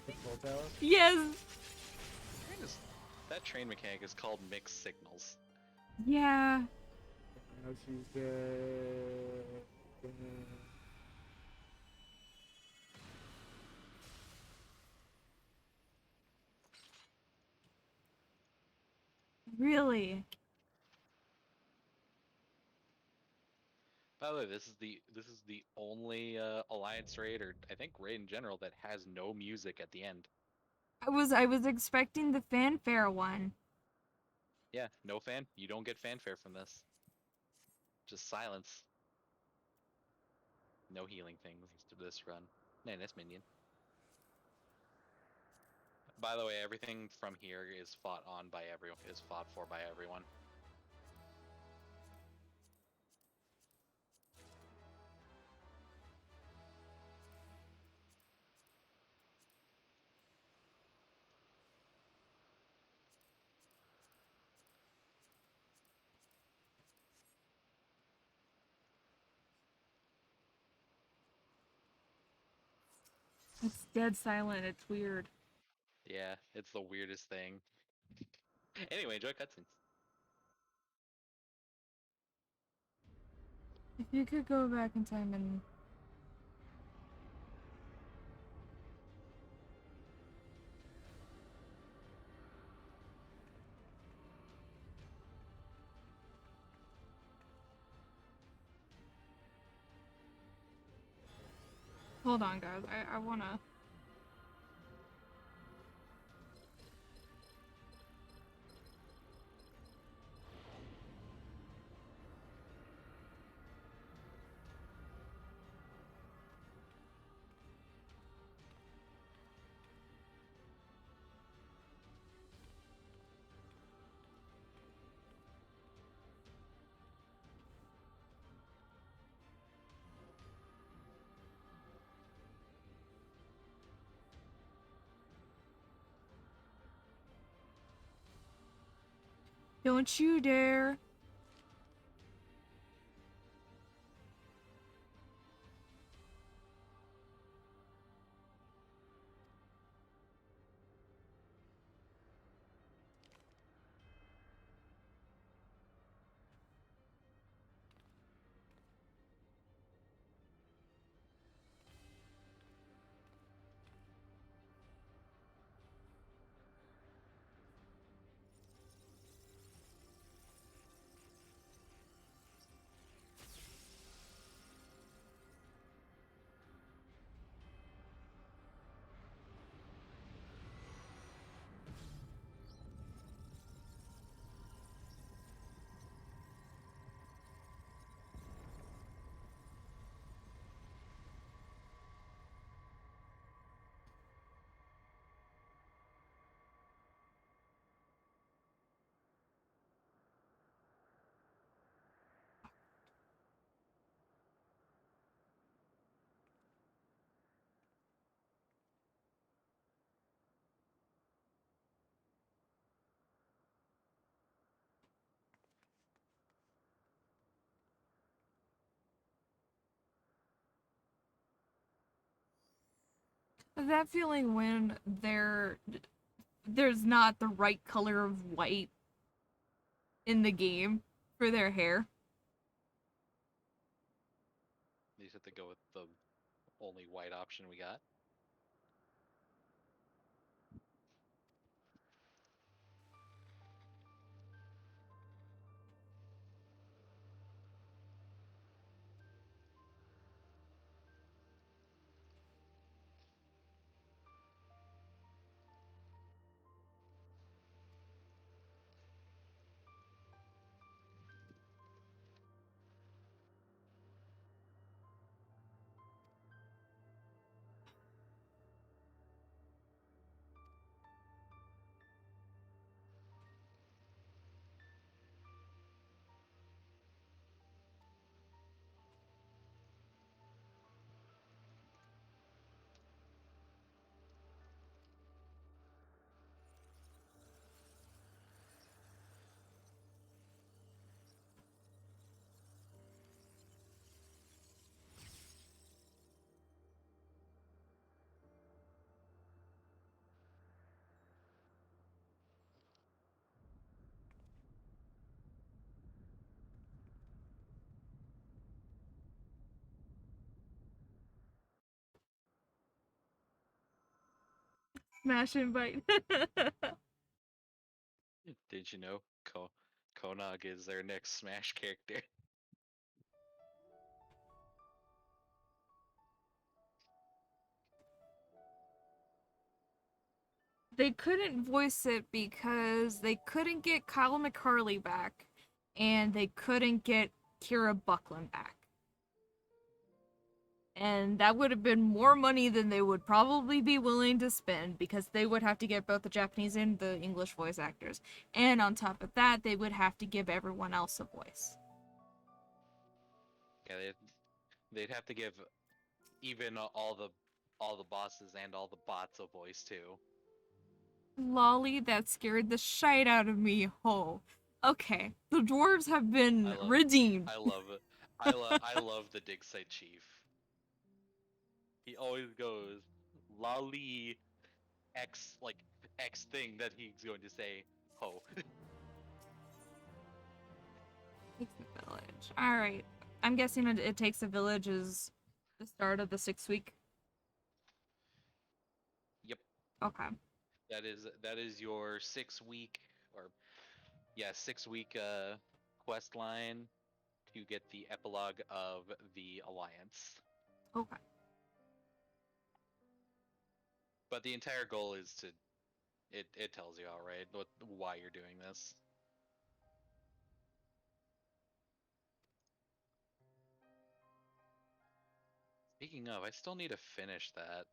Control tower? Yes. That train mechanic is called mixed signals. Yeah. Now she's dead. Really? By the way, this is the only Alliance raid, or I think raid in general, that has no music at the end. I was expecting the fanfare one. Yeah, no fan. You don't get fanfare from this. Just silence. No healing things to this run. Man, that's minion. By the way, everything from here is fought on by everyone. Is fought for by everyone. It's dead silent. It's weird. Yeah, it's the weirdest thing. Anyway, enjoy cutscenes. If you could go back in time and... Hold on, guys. I wanna. Don't you dare. That feeling when there's not the right color of white in the game for their hair. You just have to go with the only white option we got. Smash invite. Did you know Konog is their next Smash character? They couldn't voice it because they couldn't get Kyle McCarley back, and they couldn't get Kira Buckland back. And that would have been more money than they would probably be willing to spend because they would have to get both the Japanese and the English voice actors. And on top of that, they would have to give everyone else a voice. Yeah, they'd have to give even all the bosses and all the bots a voice too. Lolly, that scared the shite out of me. Oh. Okay, the dwarves have been redeemed. I love it. I love the dig site chief. He always goes lolly X like X thing that he's going to say ho. Takes a village. Alright. I'm guessing it takes a village is the start of the 6 week. Yep. Okay. That is your 6 week or yeah 6 week quest line to get the epilogue of the Alliance. Okay. But the entire goal is to it tells you outright why you're doing this. Speaking of, I still need to finish that.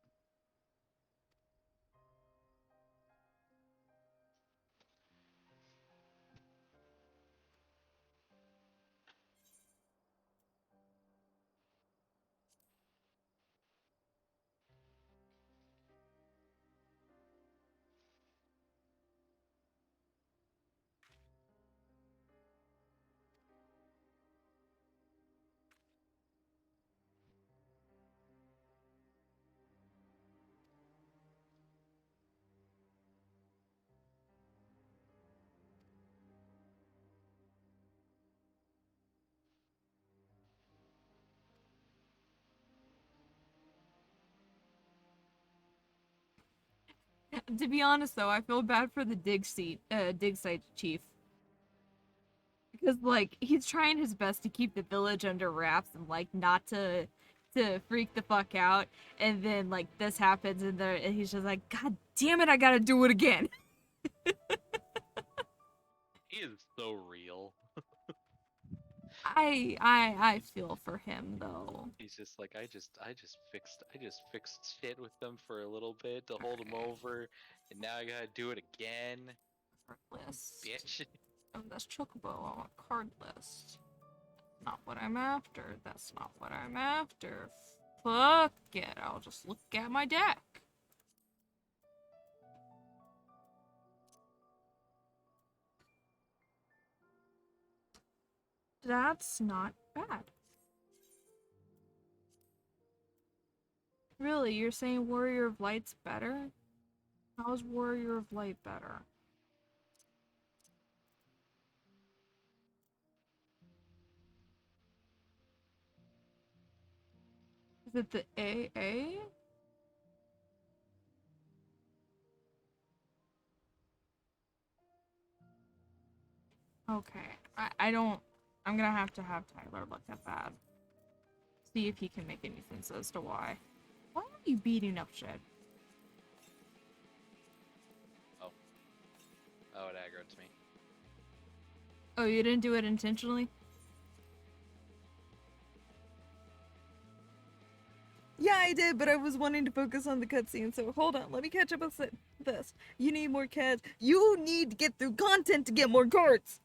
To be honest, though, I feel bad for the dig site chief. Because, like, he's trying his best to keep the village under wraps and, like, not to freak the fuck out. And then, like, this happens and he's just like, God damn it, I gotta do it again. He is so real. I feel for him, though. He's just like, I just fixed shit with them for a little bit to hold them over, and now I gotta do it again. Card list. Bitch. Oh, that's Chocobo. I want card list. Not what I'm after. That's not what I'm after. Fuck it. I'll just look at my deck. That's not bad. Really, you're saying Warrior of Light's better? How's Warrior of Light better? Is it the AA? Okay. I don't... I'm gonna have Tyler look at that. See if he can make any sense as to why. Why are you beating up shit? Oh, it aggroed to me. Oh, you didn't do it intentionally? Yeah, I did, but I was wanting to focus on the cutscene, so hold on, let me catch up with this. You need more cards. You need to get through content to get more cards!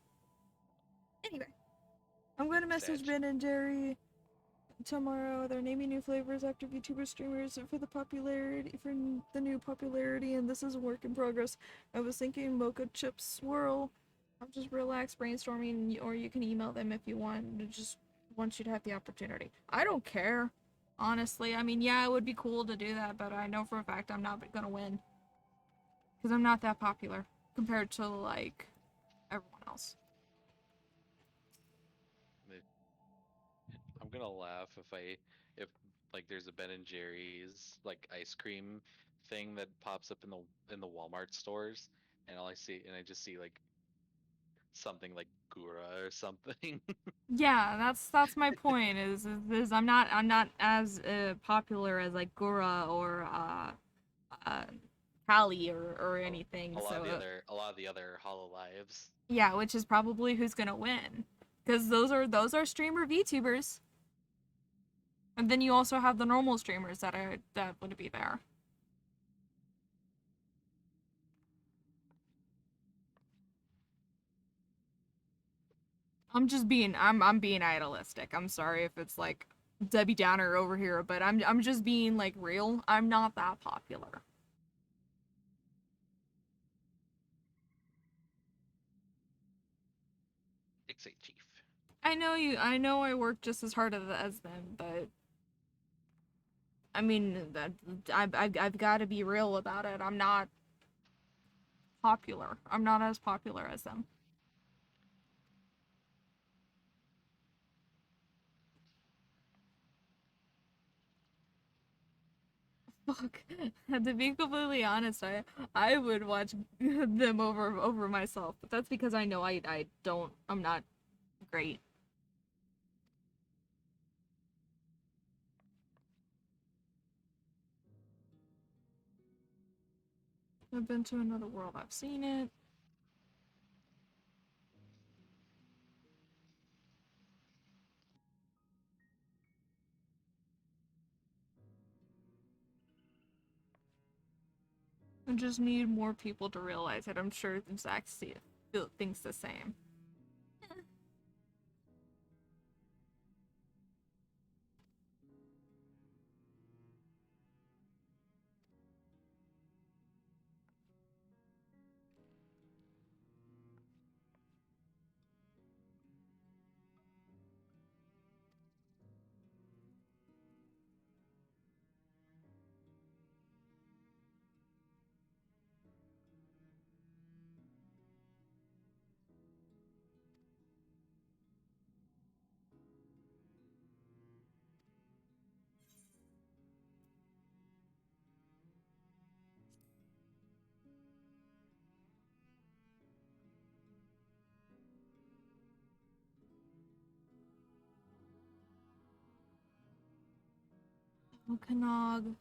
Anyway, I'm gonna message Ben and Jerry tomorrow. They're naming new flavors after VTuber streamers for the new popularity, and this is a work in progress. I was thinking mocha chip swirl. I'm just relax brainstorming, or you can email them if you want. I just want you to have the opportunity. I don't care. Honestly, I mean, yeah, it would be cool to do that, but I know for a fact I'm not gonna win. Because I'm not that popular compared to, like, everyone else. I'm gonna laugh if like there's a Ben and Jerry's like ice cream thing that pops up in the Walmart stores, and I just see like something like Gura or something. Yeah, that's my point. Is I'm not as popular as like Gura or uh Kali or anything. So A lot of the other Hololives. yeah, which is probably who's gonna win, because those are streamer VTubers, and then you also have the normal streamers that would be there. I'm being idealistic. I'm sorry if it's like Debbie Downer over here, but I'm just being like real. I'm not that popular. Dixie Chief. I know I work just as hard as them, but I mean that I've got to be real about it. I'm not popular. I'm not as popular as them. Fuck. To be completely honest, I would watch them over myself, but that's because I know I'm not great. I've been to another world. I've seen it. I just need more people to realize it. I'm sure Zach thinks the same. Okanog.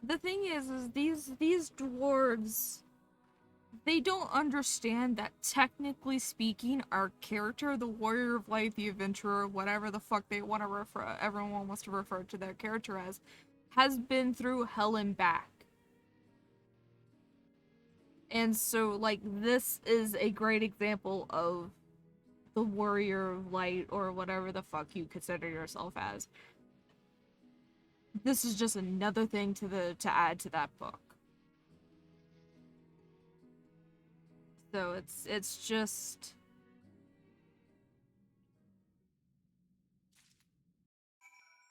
The thing is these dwarves, they don't understand that technically speaking, our character, the warrior of light, the adventurer, whatever the fuck they want to refer, everyone wants to refer to their character as, has been through hell and back. And so, like, this is a great example of the warrior of light, or whatever the fuck you consider yourself as. This is just another thing to add to that book. So it's just,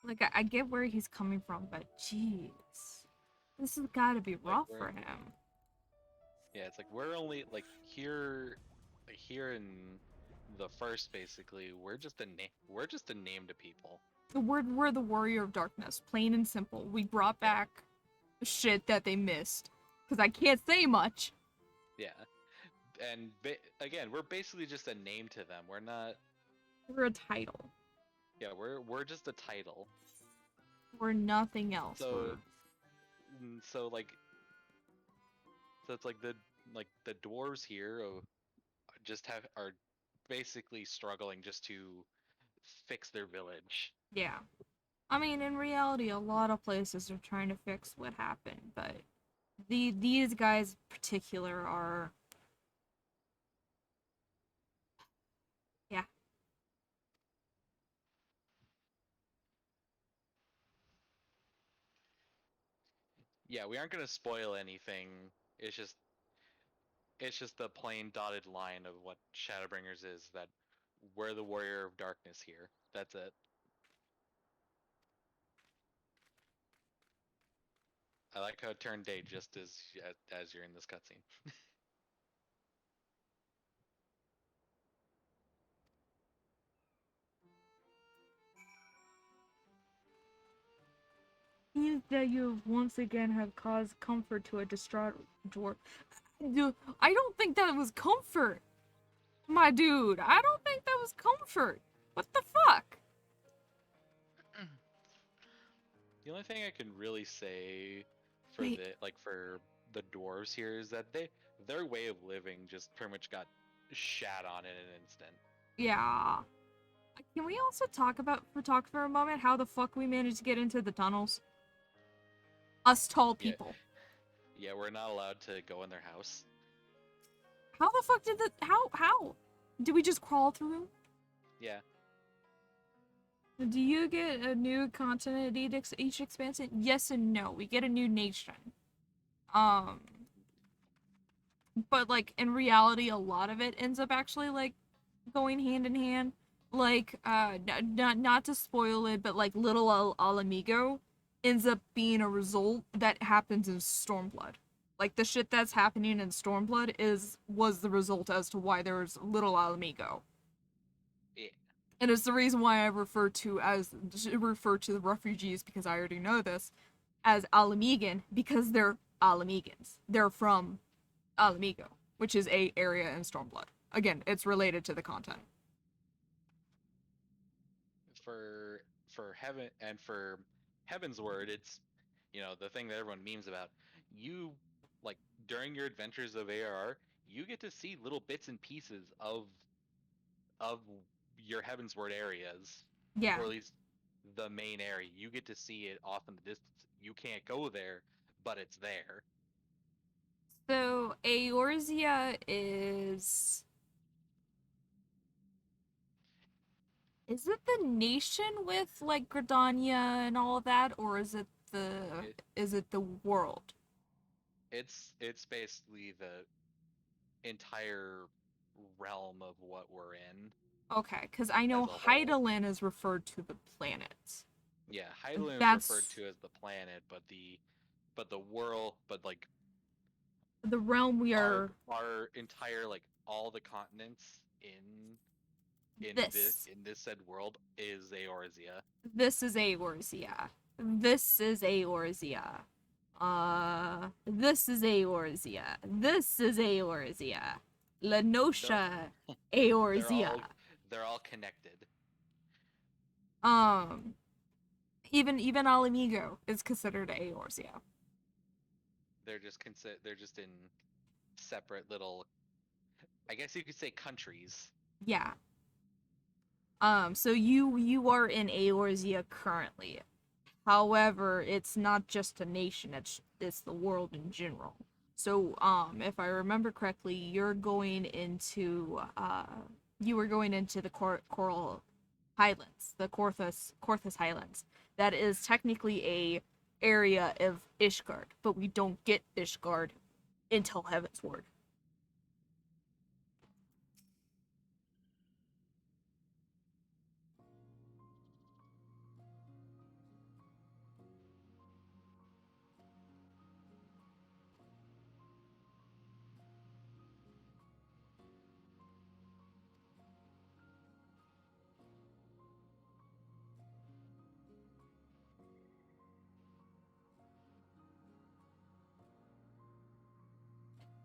like, I get where he's coming from, but jeez, this has got to be rough for him. Yeah, it's like we're only like here in the first, basically we're just a name to people. We're the warrior of darkness, plain and simple. We brought back shit that they missed, because I can't say much. Yeah, and again, we're basically just a name to them. We're not. We're a title. Yeah, we're just a title. We're nothing else. So like, so it's like the dwarves here are basically struggling just to fix their village. Yeah. I mean, in reality, a lot of places are trying to fix what happened, but these guys in particular are, yeah. Yeah, we aren't gonna spoil anything. It's just the plain dotted line of what Shadowbringers is, that we're the warrior of darkness here. That's it. I like how it turned day just as you're in this cutscene. Seems that you once again have caused comfort to a distraught dwarf. Dude, I don't think that was comfort, my dude. I don't think that was comfort. What the fuck? The only thing I can really say for Wait. for the dwarves here is that their way of living just pretty much got shat on in an instant. Yeah. Can we also talk for a moment how the fuck we managed to get into the tunnels? Us tall people. Yeah, we're not allowed to go in their house. How the fuck did how? Did we just crawl through them? Yeah. Do you get a new continent each expansion? Yes and no. We get a new nation. But like in reality, a lot of it ends up actually like going hand in hand. Like, not to spoil it, but like Little Alamigo ends up being a result that happens in Stormblood. Like the shit that's happening in Stormblood was the result as to why there's Little Alamigo. Yeah. And it's the reason why I refer to the refugees, because I already know this, as Alamigan, because they're Alamegans. They're from Alamigo, which is a area in Stormblood. Again, it's related to the content. For heaven and for Heaven's Word, it's the thing that everyone memes about. You like during your adventures of ARR, you get to see little bits and pieces of your Heaven's Word areas, Yeah. or at least the main area. You get to see it off in the distance. You can't go there, but it's there. So Eorzea is. Is it the nation with like Gridania and all of that, or is it It, the world? it's basically the entire realm of what we're in Okay, because I know as a whole. Hydaelyn is referred to the planet. Yeah, Hydaelyn is referred That's to as the planet, but the world, but like the realm we our are. our entire like all the continents This. in this said world is Eorzea. This is Eorzea. This is Eorzea. This is Eorzea. This is Eorzea. They're Lenosha they're Eorzea. all they're all connected. Um, even Alamigo is considered Eorzea. They're just in separate little, I guess you could say, countries. Yeah. So you are in Eorzea currently. However, it's not just a nation, it's the world in general. So, if I remember correctly, you were going into the Coral Highlands, the Korthus Highlands. That is technically a area of Ishgard, but we don't get Ishgard until Heaven's Word.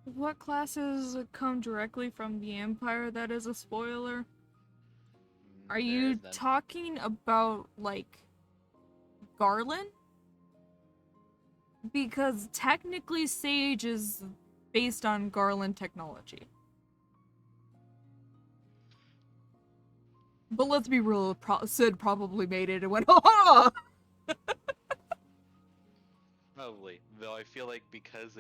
What classes come directly from the Empire that is a spoiler? Are There you is none. talking about, like, Garland? Because technically Sage is based on Garland technology. But let's be real, Sid probably made it and went, ha. Probably, though I feel like because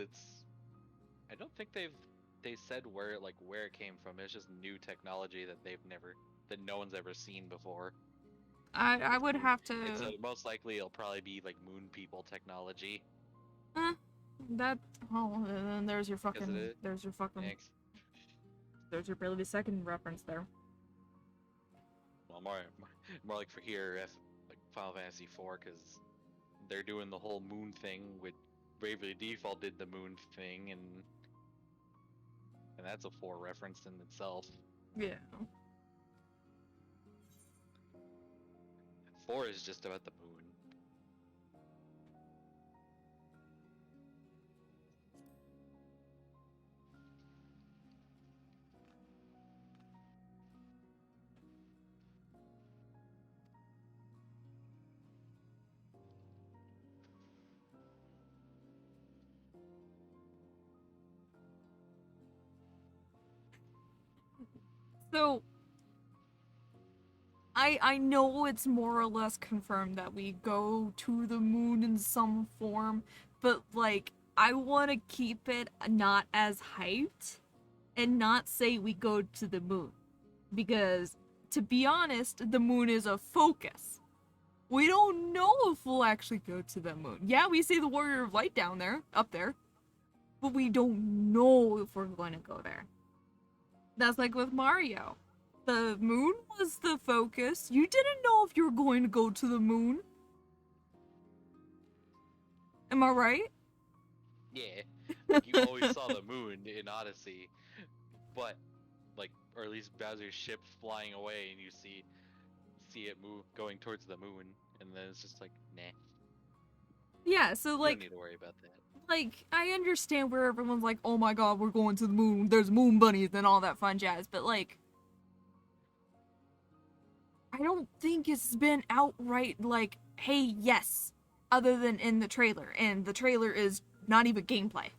I don't think they said where it came from. It's just new technology that no one's ever seen before. I would have It's to. most likely it'll probably be like moon people technology. Eh, that. Oh, and then there's your Because fucking. it There's your fucking. thanks. There's your barely second reference there. Well, more like for here, like Final Fantasy IV, because they're doing the whole moon thing. With Bravely Default did the moon thing, and that's a 4 reference in itself. Yeah. 4 is just about the moon. So I know it's more or less confirmed that we go to the moon in some form, but like I want to keep it not as hyped and not say we go to the moon because to be honest, the moon is a focus. We don't know if we'll actually go to the moon. Yeah, we see the Warrior of Light down there, up there, but we don't know if we're going to go there. That's like with Mario. The moon was the focus. You didn't know if you were going to go to the moon. Am I right? Yeah, like you always saw the moon in Odyssey, but or at least Bowser's ship flying away, and you see it move going towards the moon, and then it's just like, nah, Yeah, so you don't like need to worry about that. like, I understand where everyone's like, oh my god, we're going to the moon, there's moon bunnies and all that fun jazz, but like, I don't think it's been outright like, hey, yes, other than in the trailer, and the trailer is not even gameplay.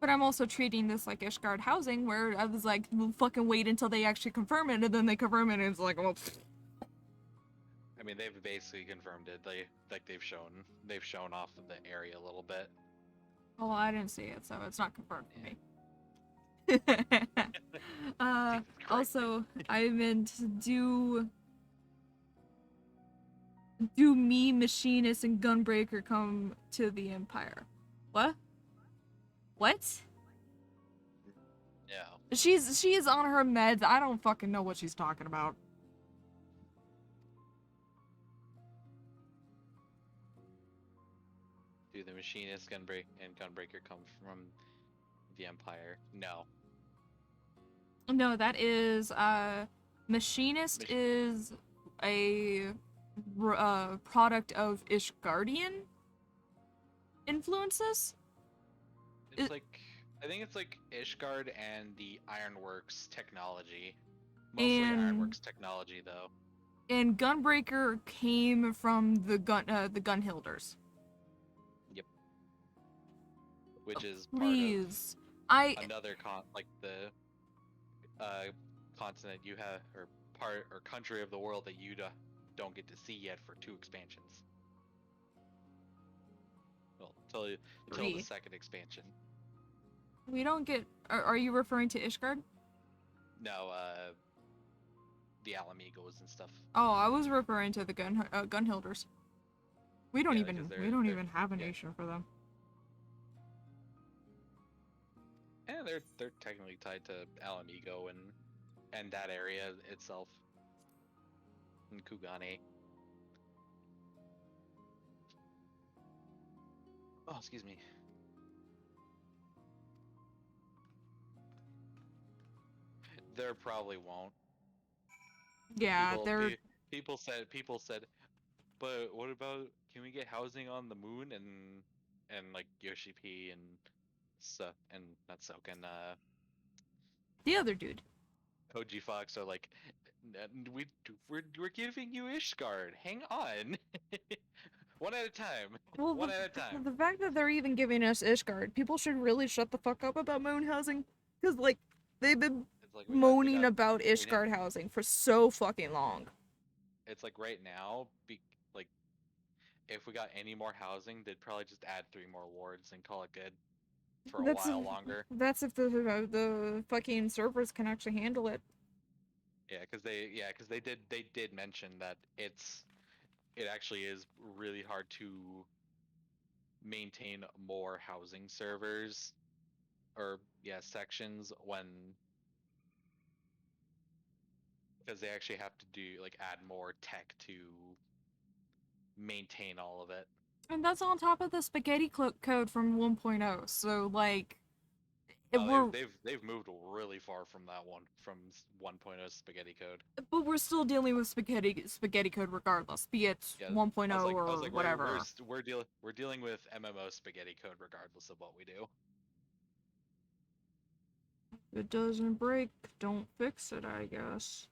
But I'm also treating this like Ishgard housing, where I was like, we'll fucking wait until they actually confirm it, and then they confirm it, and it's like, well, I mean, they've basically confirmed it. They've shown off of the area a little bit. well, I didn't see it, so it's not confirmed for me. Jesus Christ. Also, I meant do me, Machinist, and Gunbreaker come to the Empire? What? What? Yeah. She is on her meds. I don't fucking know what she's talking about. Do the Machinist and Gunbreaker come from the Empire? No. No, that is Machinist is a product of Ishgardian influences. It's like I think it's like Ishgard and the Ironworks technology. Mostly And Ironworks technology, though. and Gunbreaker came from the Gunhilders. Yep. Which is Please, part of another the continent you have, or part or country of the world that you don't get to see yet for 2 expansions. Well, till the 2nd expansion. We don't get. Are you referring to Ishgard? No, the Alamigos and stuff. Oh, I was referring to the Gunhilders. We don't Yeah, even they're have a yeah. nation for them. Yeah, they're technically tied to Alamigo and that area itself. And Kugane. Oh, excuse me. There probably won't. Yeah, they're. People said, but what about, can we get housing on the moon? And like Yoshi P and and not Soken, The other dude. Koji Fox are like, we're giving you Ishgard. Hang on. One at a time. Well, One at a time. the fact that they're even giving us Ishgard, people should really shut the fuck up about moon housing, because like they've been It's like moaning about Ishgard housing for so fucking long. It's like right now, like if we got any more housing, they'd probably just add 3 more wards and call it good for a while longer. That's if the fucking servers can actually handle it. Yeah, because they did mention that it actually is really hard to maintain more housing servers or sections because they actually have to do add more tech to maintain all of it. And that's on top of the spaghetti code from 1.0. So like, they've moved really far from that one, from 1.0 spaghetti code. But we're still dealing with spaghetti code regardless, be it 1.0 or whatever. We're dealing with MMO spaghetti code regardless of what we do. If it doesn't break, don't fix it, I guess.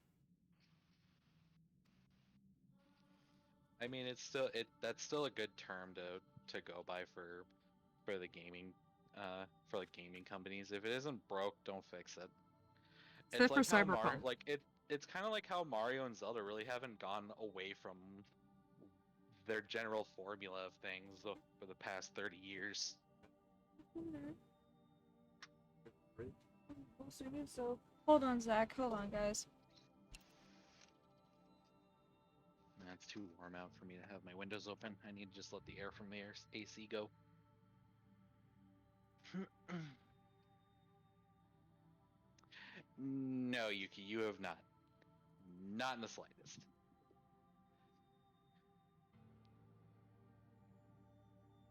I mean, that's still a good term to go by for the gaming for gaming companies. If it isn't broke, don't fix it. It's like for Cyberpunk. It's kind of like how Mario and Zelda really haven't gone away from their general formula of things for the past 30 years. So, hold on, Zach. Hold on, guys. It's too warm out for me to have my windows open. I need to just let the air from the AC go. No, Yuki, you have not. Not in the slightest.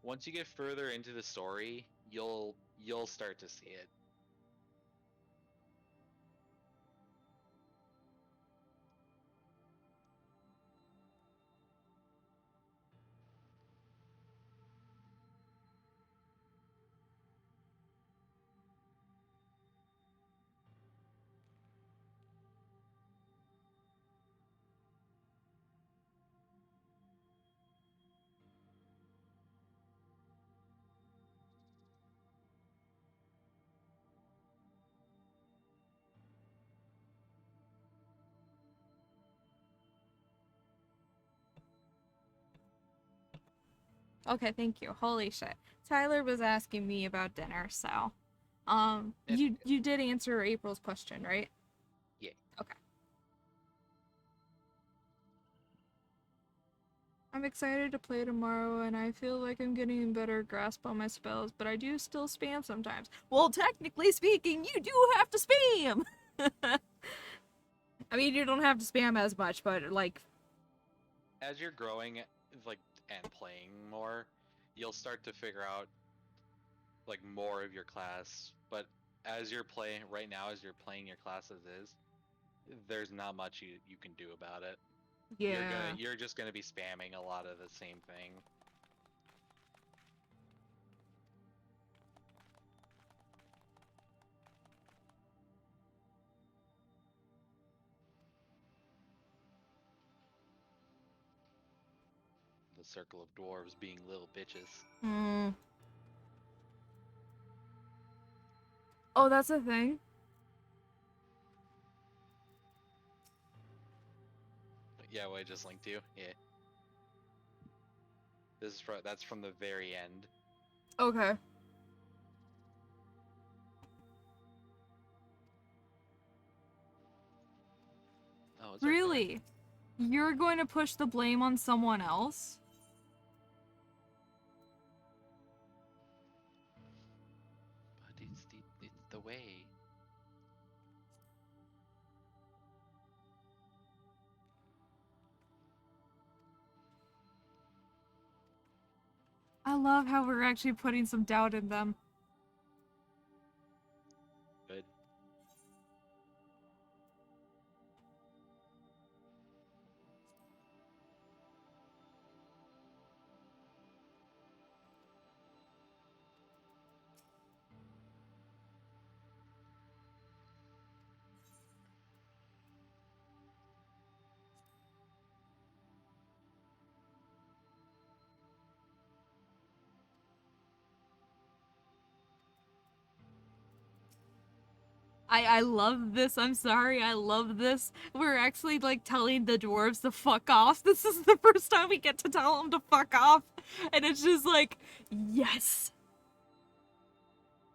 Once you get further into the story, you'll start to see it. Okay, thank you. Holy shit. Tyler was asking me about dinner, so It's you did answer April's question, right? Yeah. Okay. I'm excited to play tomorrow, and I feel like I'm getting a better grasp on my spells, but I do still spam sometimes. Well, technically speaking, you do have to spam! I mean, you don't have to spam as much, but, like... As you're growing, like, and playing more, you'll start to figure out, like, more of your class. But as you're playing, right now, as you're playing your class as is, there's not much you can do about it. Yeah. You're just gonna be spamming a lot of the same thing. The circle of dwarves being little bitches. Hmm. Oh, that's a thing? Yeah, what I just linked to you. Yeah. That's from the very end. Okay. Oh, it's right there. Really? You're going to push the blame on someone else? But it's the way. I love how we're actually putting some doubt in them. Good. I love this. I'm sorry. I love this. We're actually like telling the dwarves to fuck off. This is the first time we get to tell them to fuck off. And it's just like, yes.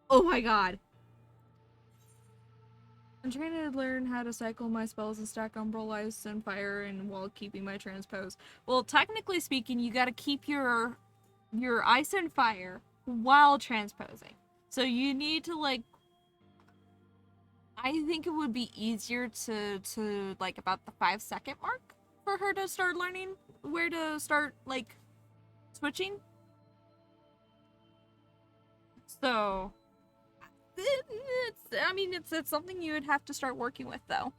Oh my god. I'm trying to learn how to cycle my spells and stack Umbral Ice and Fire and while keeping my transpose. Well, technically speaking, you gotta keep your Ice and Fire while transposing. So you need to like I think it would be easier to like about the 5-second mark for her to start learning where to start like switching. So I mean it's something you would have to start working with though.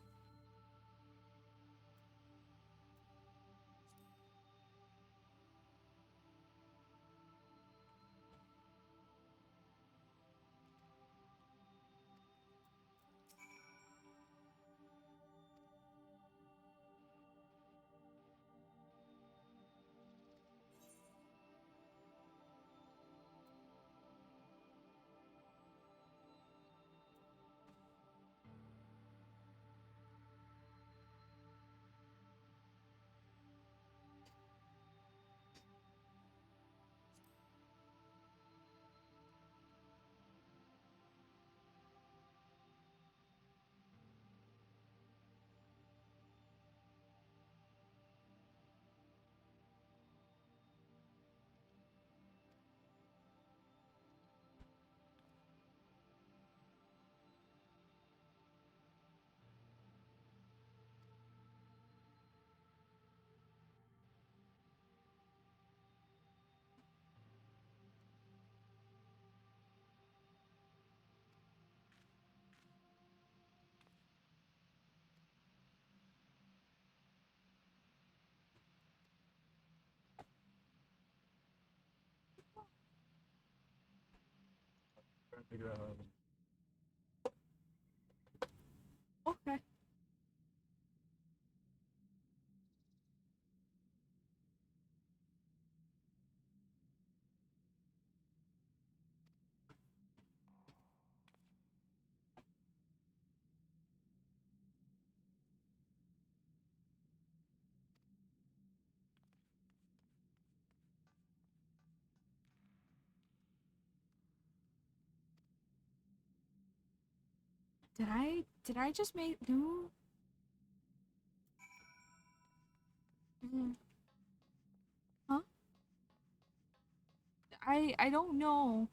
Trying to figure out how. Okay. Did I just make no? Huh? I don't know.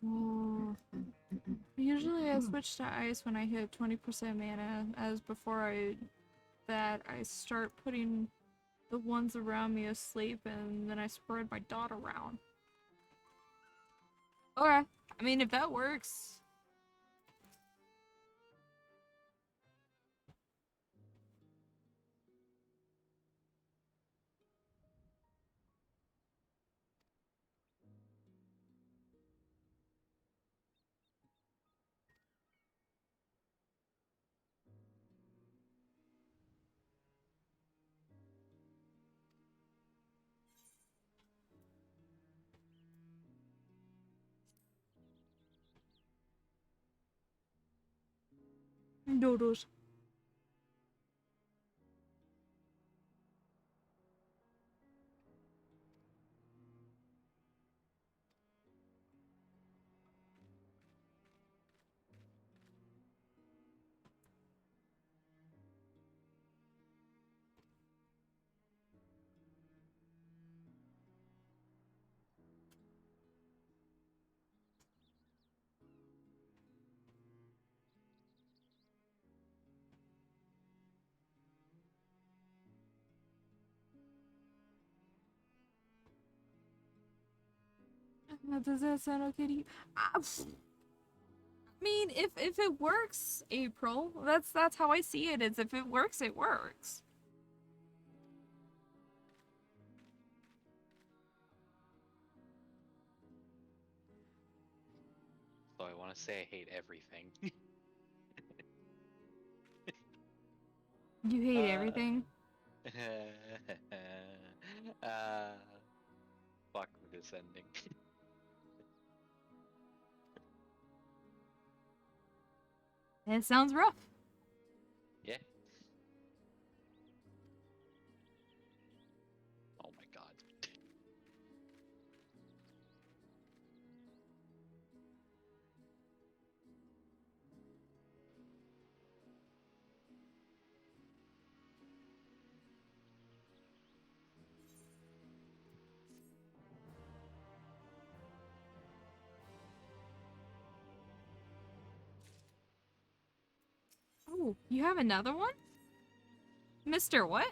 Oh. Usually I switch to ice when I hit 20% mana, as before I start putting the ones around me asleep and then I spread my dot around. Okay. I mean, if that works. Doodles. Does that sound okay to you? I mean, if it works, April, that's how I see it. Is if it works, it works. So I want to say I hate everything. You hate everything. uh, fuck this ending. It sounds rough. Yeah. Oh my god. Oh, you have another one? Mr. What?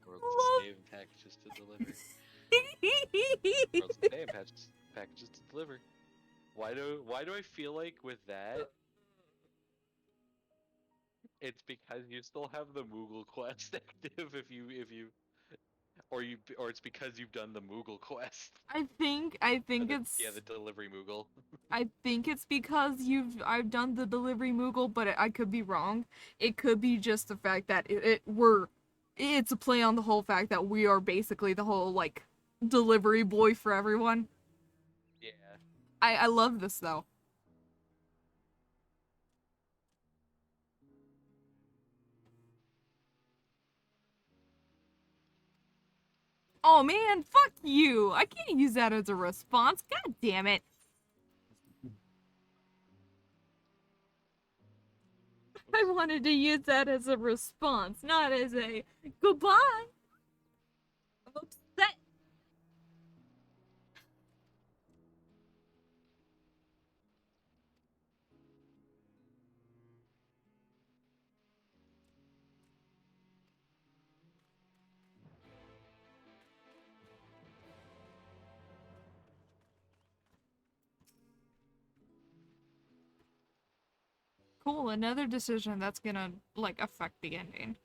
World's save packages to deliver. World's save packages to deliver. Why do I feel like with that it's because you still have the Moogle quest active or it's because you've done the Moogle quest. I think it's Yeah, the delivery Moogle. I think it's because I've done the delivery Moogle, but I could be wrong. It could be just the fact that it's a play on the whole fact that we are basically the whole like delivery boy for everyone. Yeah. I love this though. Oh man, fuck you! I can't use that as a response. God damn it! I wanted to use that as a response, not as a goodbye. I'm upset. Cool, another decision that's gonna like affect the ending.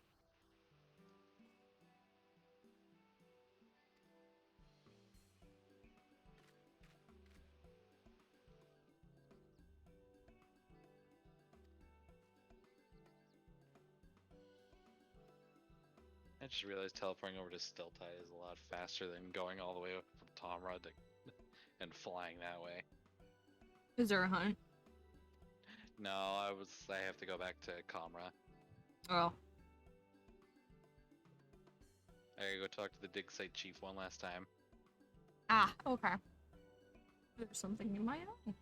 I just realized teleporting over to Stiltide is a lot faster than going all the way up from Tomrod to and flying that way. Is there a hunt? No, I have to go back to Kamra. Oh. I gotta go talk to the dig site chief one last time. Ah, okay. There's something you might know.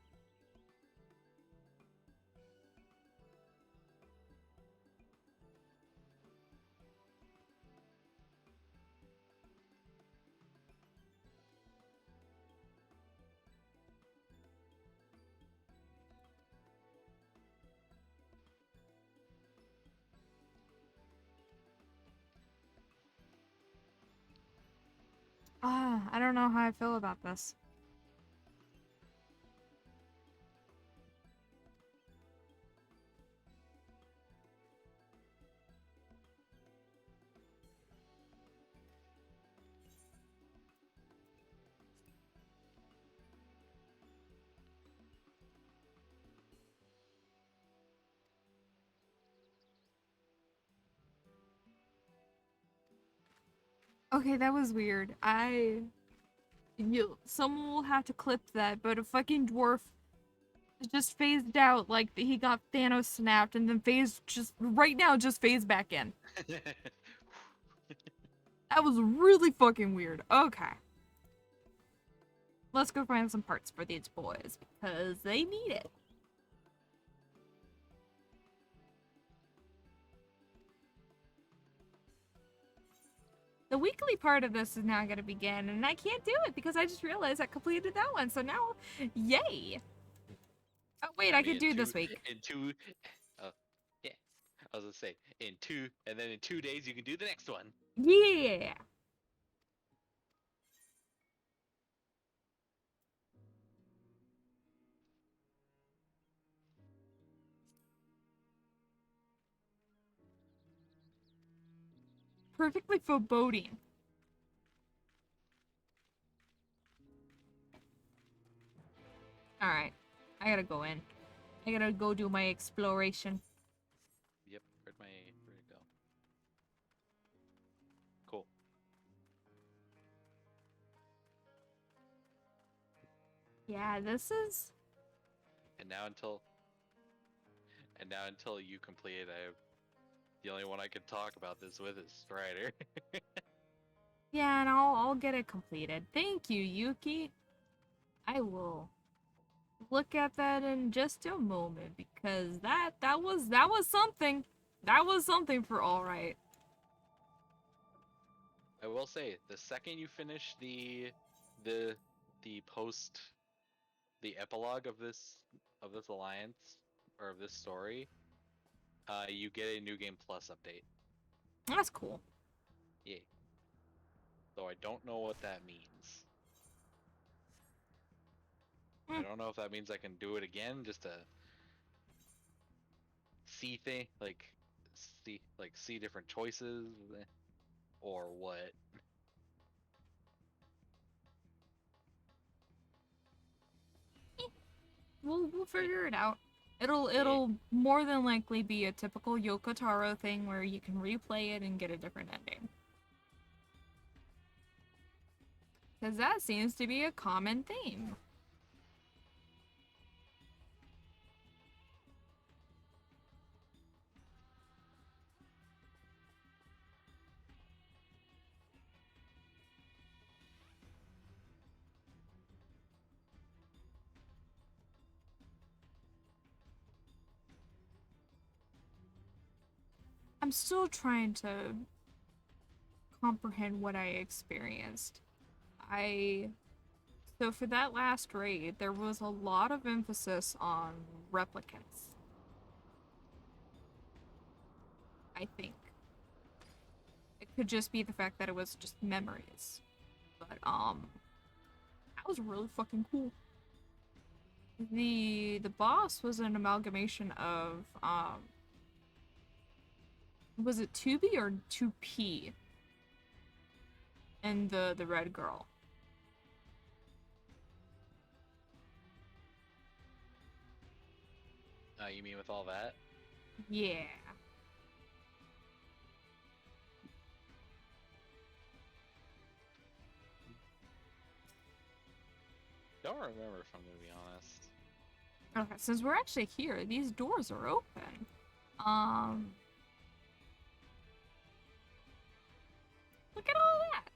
I don't know how I feel about this. Okay, that was weird. Someone will have to clip that, but a fucking dwarf just phased out like he got Thanos snapped and then phased just right now just phased back in. That was really fucking weird. Okay. Let's go find some parts for these boys because they need it. The weekly part of this is now going to begin, and I can't do it because I just realized I completed that one. So now, yay! Oh wait, I could do this week. In two, yeah. I was gonna say and then in 2 days you can do the next one. Yeah. Perfectly foreboding. Alright. I gotta go in. I gotta go do my exploration. Yep, where'd it go? Cool. Yeah, this is... And now until you complete it, the only one I can talk about this with is Strider. Yeah, and I'll get it completed. Thank you, Yuki. I will look at that in just a moment because that was something. That was something for all right. I will say, the second you finish the post the epilogue of this alliance or of this story, you get a new game plus update. That's cool. Yay. Though I don't know what that means. I don't know if that means I can do it again just to see see different choices or what. We'll figure it out. It'll more than likely be a typical Yoko Taro thing where you can replay it and get a different ending. Because that seems to be a common theme. I'm still trying to comprehend what I experienced. So for that last raid, there was a lot of emphasis on replicants. I think. It could just be the fact that it was just memories. But, that was really fucking cool. The boss was an amalgamation of, was it 2B or 2P? And the red girl. You mean with all that? Yeah. don't remember if I'm gonna be honest. Okay, since we're actually here, these doors are open. Look at all that.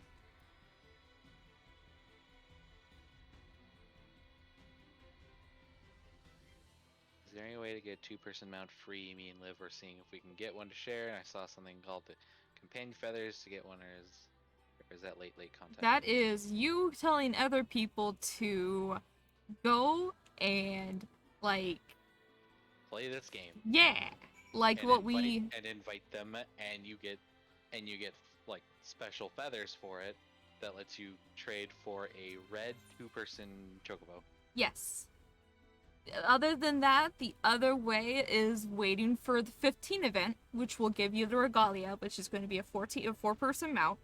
Is there any way to get a two-person mount free? Me and Liv were seeing if we can get one to share, and I saw something called the companion feathers to get one, or is that late content? That is you telling other people to go and, like, Play this game. yeah, like And what we invite them, and you get like special feathers for it that lets you trade for a red two-person chocobo. yes. Other than that, the other way is waiting for the 15 event, which will give you the regalia, which is going to be a 4-person mount,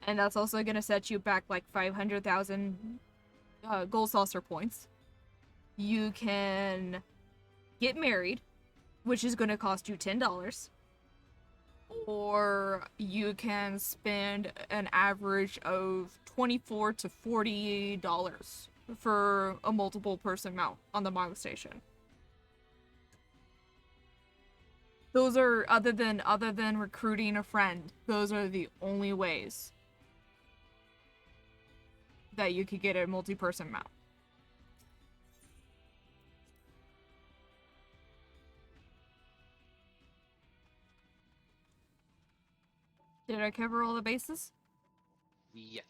and that's also going to set you back like 500,000 gold saucer points. You can get married, which is going to cost you $10, or you can spend an average of $24 to $40 for a multiple person mount on the Mago station. Those are other than recruiting a friend, those are the only ways that you could get a multi-person mount. Did I cover all the bases? Yes.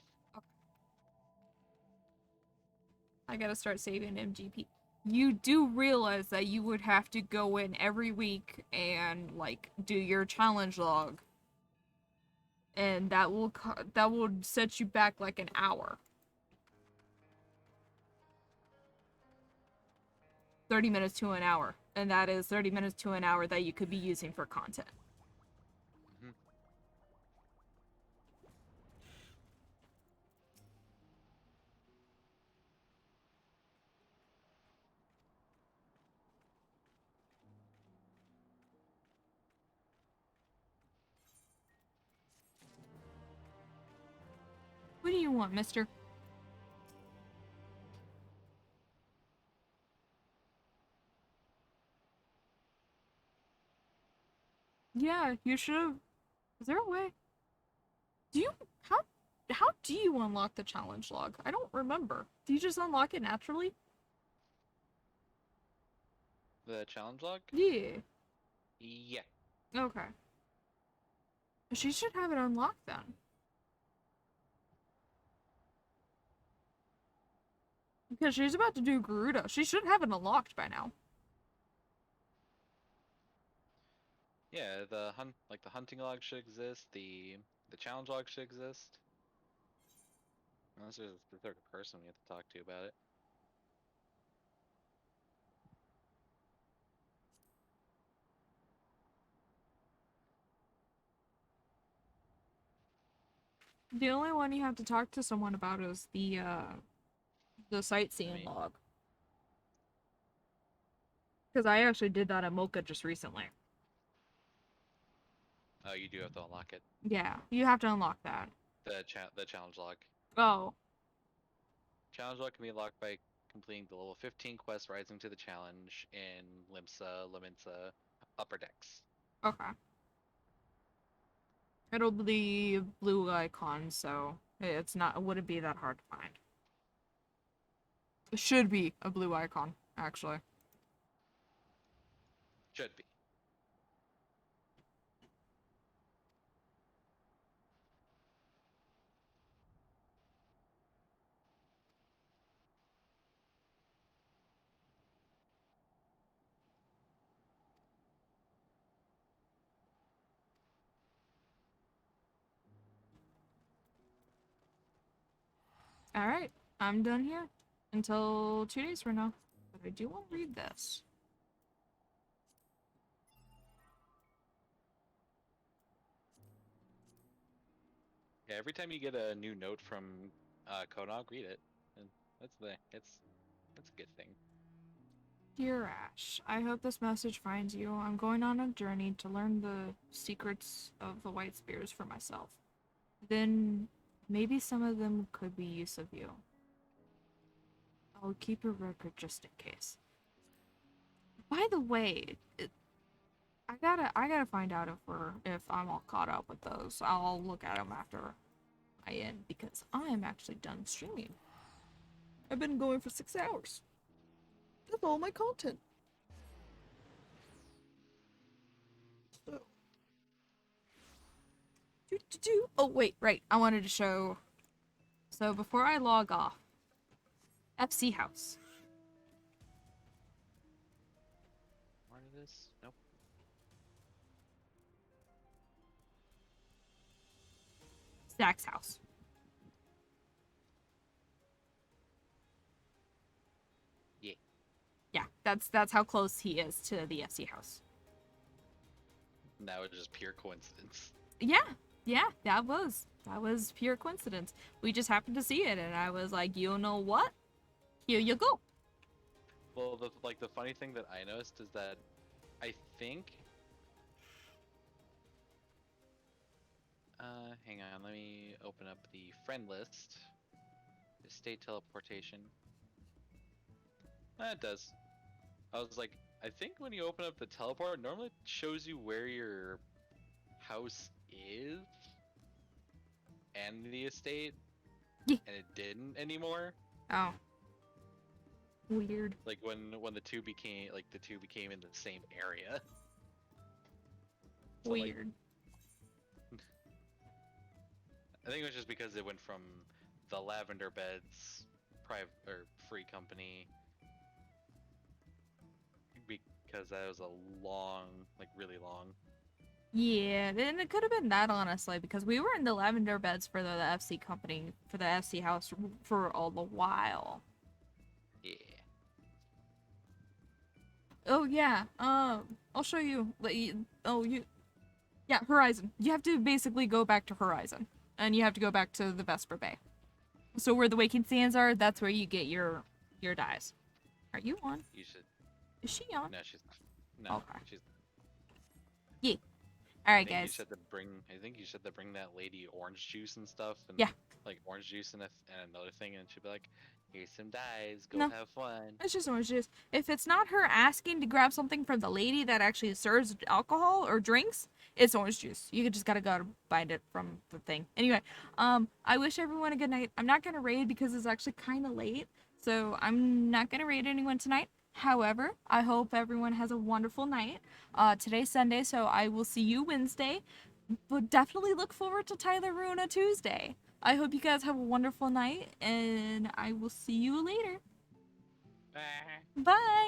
I gotta start saving MGP. You do realize that you would have to go in every week and, like, do your challenge log. And that will set you back like an hour. 30 minutes to an hour. And that is 30 minutes to an hour that you could be using for content. Mm-hmm. What do you want, mister? Yeah, you should've... Is there a way? Do you... How do you unlock the challenge log? I don't remember. Do you just unlock it naturally? The challenge log? Yeah. Yeah. Okay. She should have it unlocked then. Because she's about to do Garuda. She should have it unlocked by now. Yeah, the hunting log should exist. The challenge log should exist. Unless there's a third person we have to talk to about it. The only one you have to talk to someone about is the sightseeing Me. log. Because I actually did that at Mocha just recently. Oh, you do have to unlock it. Yeah, you have to unlock that. The challenge log. Oh. Challenge log can be unlocked by completing the level 15 quest Rising to the Challenge in Limsa, Upper Decks. Okay. It'll be blue icon, so it wouldn't be that hard to find. It should be a blue icon, actually. Should be. Alright, I'm done here. Until 2 days from now. But I do want to read this. Yeah, every time you get a new note from Konog, read it. And that's a good thing. Dear Ash, I hope this message finds you. I'm going on a journey to learn the secrets of the White Spears for myself. Then maybe some of them could be use of you. I'll keep a record just in case. By the way, I gotta find out if I'm all caught up with those. I'll look at them after I end because I am actually done streaming. I've been going for 6 hours. That's all my content. So. Oh wait, right. I wanted to show. So before I log off, FC House. Part of this? Nope. Zach's house. Yeah. Yeah, that's how close he is to the FC House. That was just pure coincidence. Yeah, that was pure coincidence. We just happened to see it, and I was like, you know what? Here you go. Well, the funny thing that I noticed is that I think. Hang on, let me open up the friend list. Estate teleportation. It does. I was like, I think when you open up the teleport, normally it shows you where your house is and the estate, Yeah. and it didn't anymore. Oh. Weird. Like when the two became in the same area. So, like, Weird. I think it was just because it went from the Lavender Beds private or free company, because that was a long, like really long. Yeah, and it could have been that, honestly, because we were in the Lavender Beds for the FC company, for the FC house for a while. Yeah. Oh, yeah, I'll show you. Yeah, Horizon. You have to basically go back to Horizon, and you have to go back to the Vesper Bay. So where the Waking Sands are, that's where you get your dyes. Are you on? You should. Is she on? No, she's not. No, Okay. she's. Alright, I think guys. you said to bring that lady orange juice and stuff, and Yeah. like orange juice and another thing, and she'd be like, "Here's some dyes. Go No. have fun." It's just orange juice. If it's not her asking to grab something from the lady that actually serves alcohol or drinks, it's orange juice. You just gotta go find it from the thing. Anyway, I wish everyone a good night. I'm not gonna raid because it's actually kind of late, so I'm not gonna raid anyone tonight. However, I hope everyone has a wonderful night. Today's Sunday, so I will see you Wednesday. But definitely look forward to Tyler Runa Tuesday. I hope you guys have a wonderful night, and I will see you later. Bye. Bye!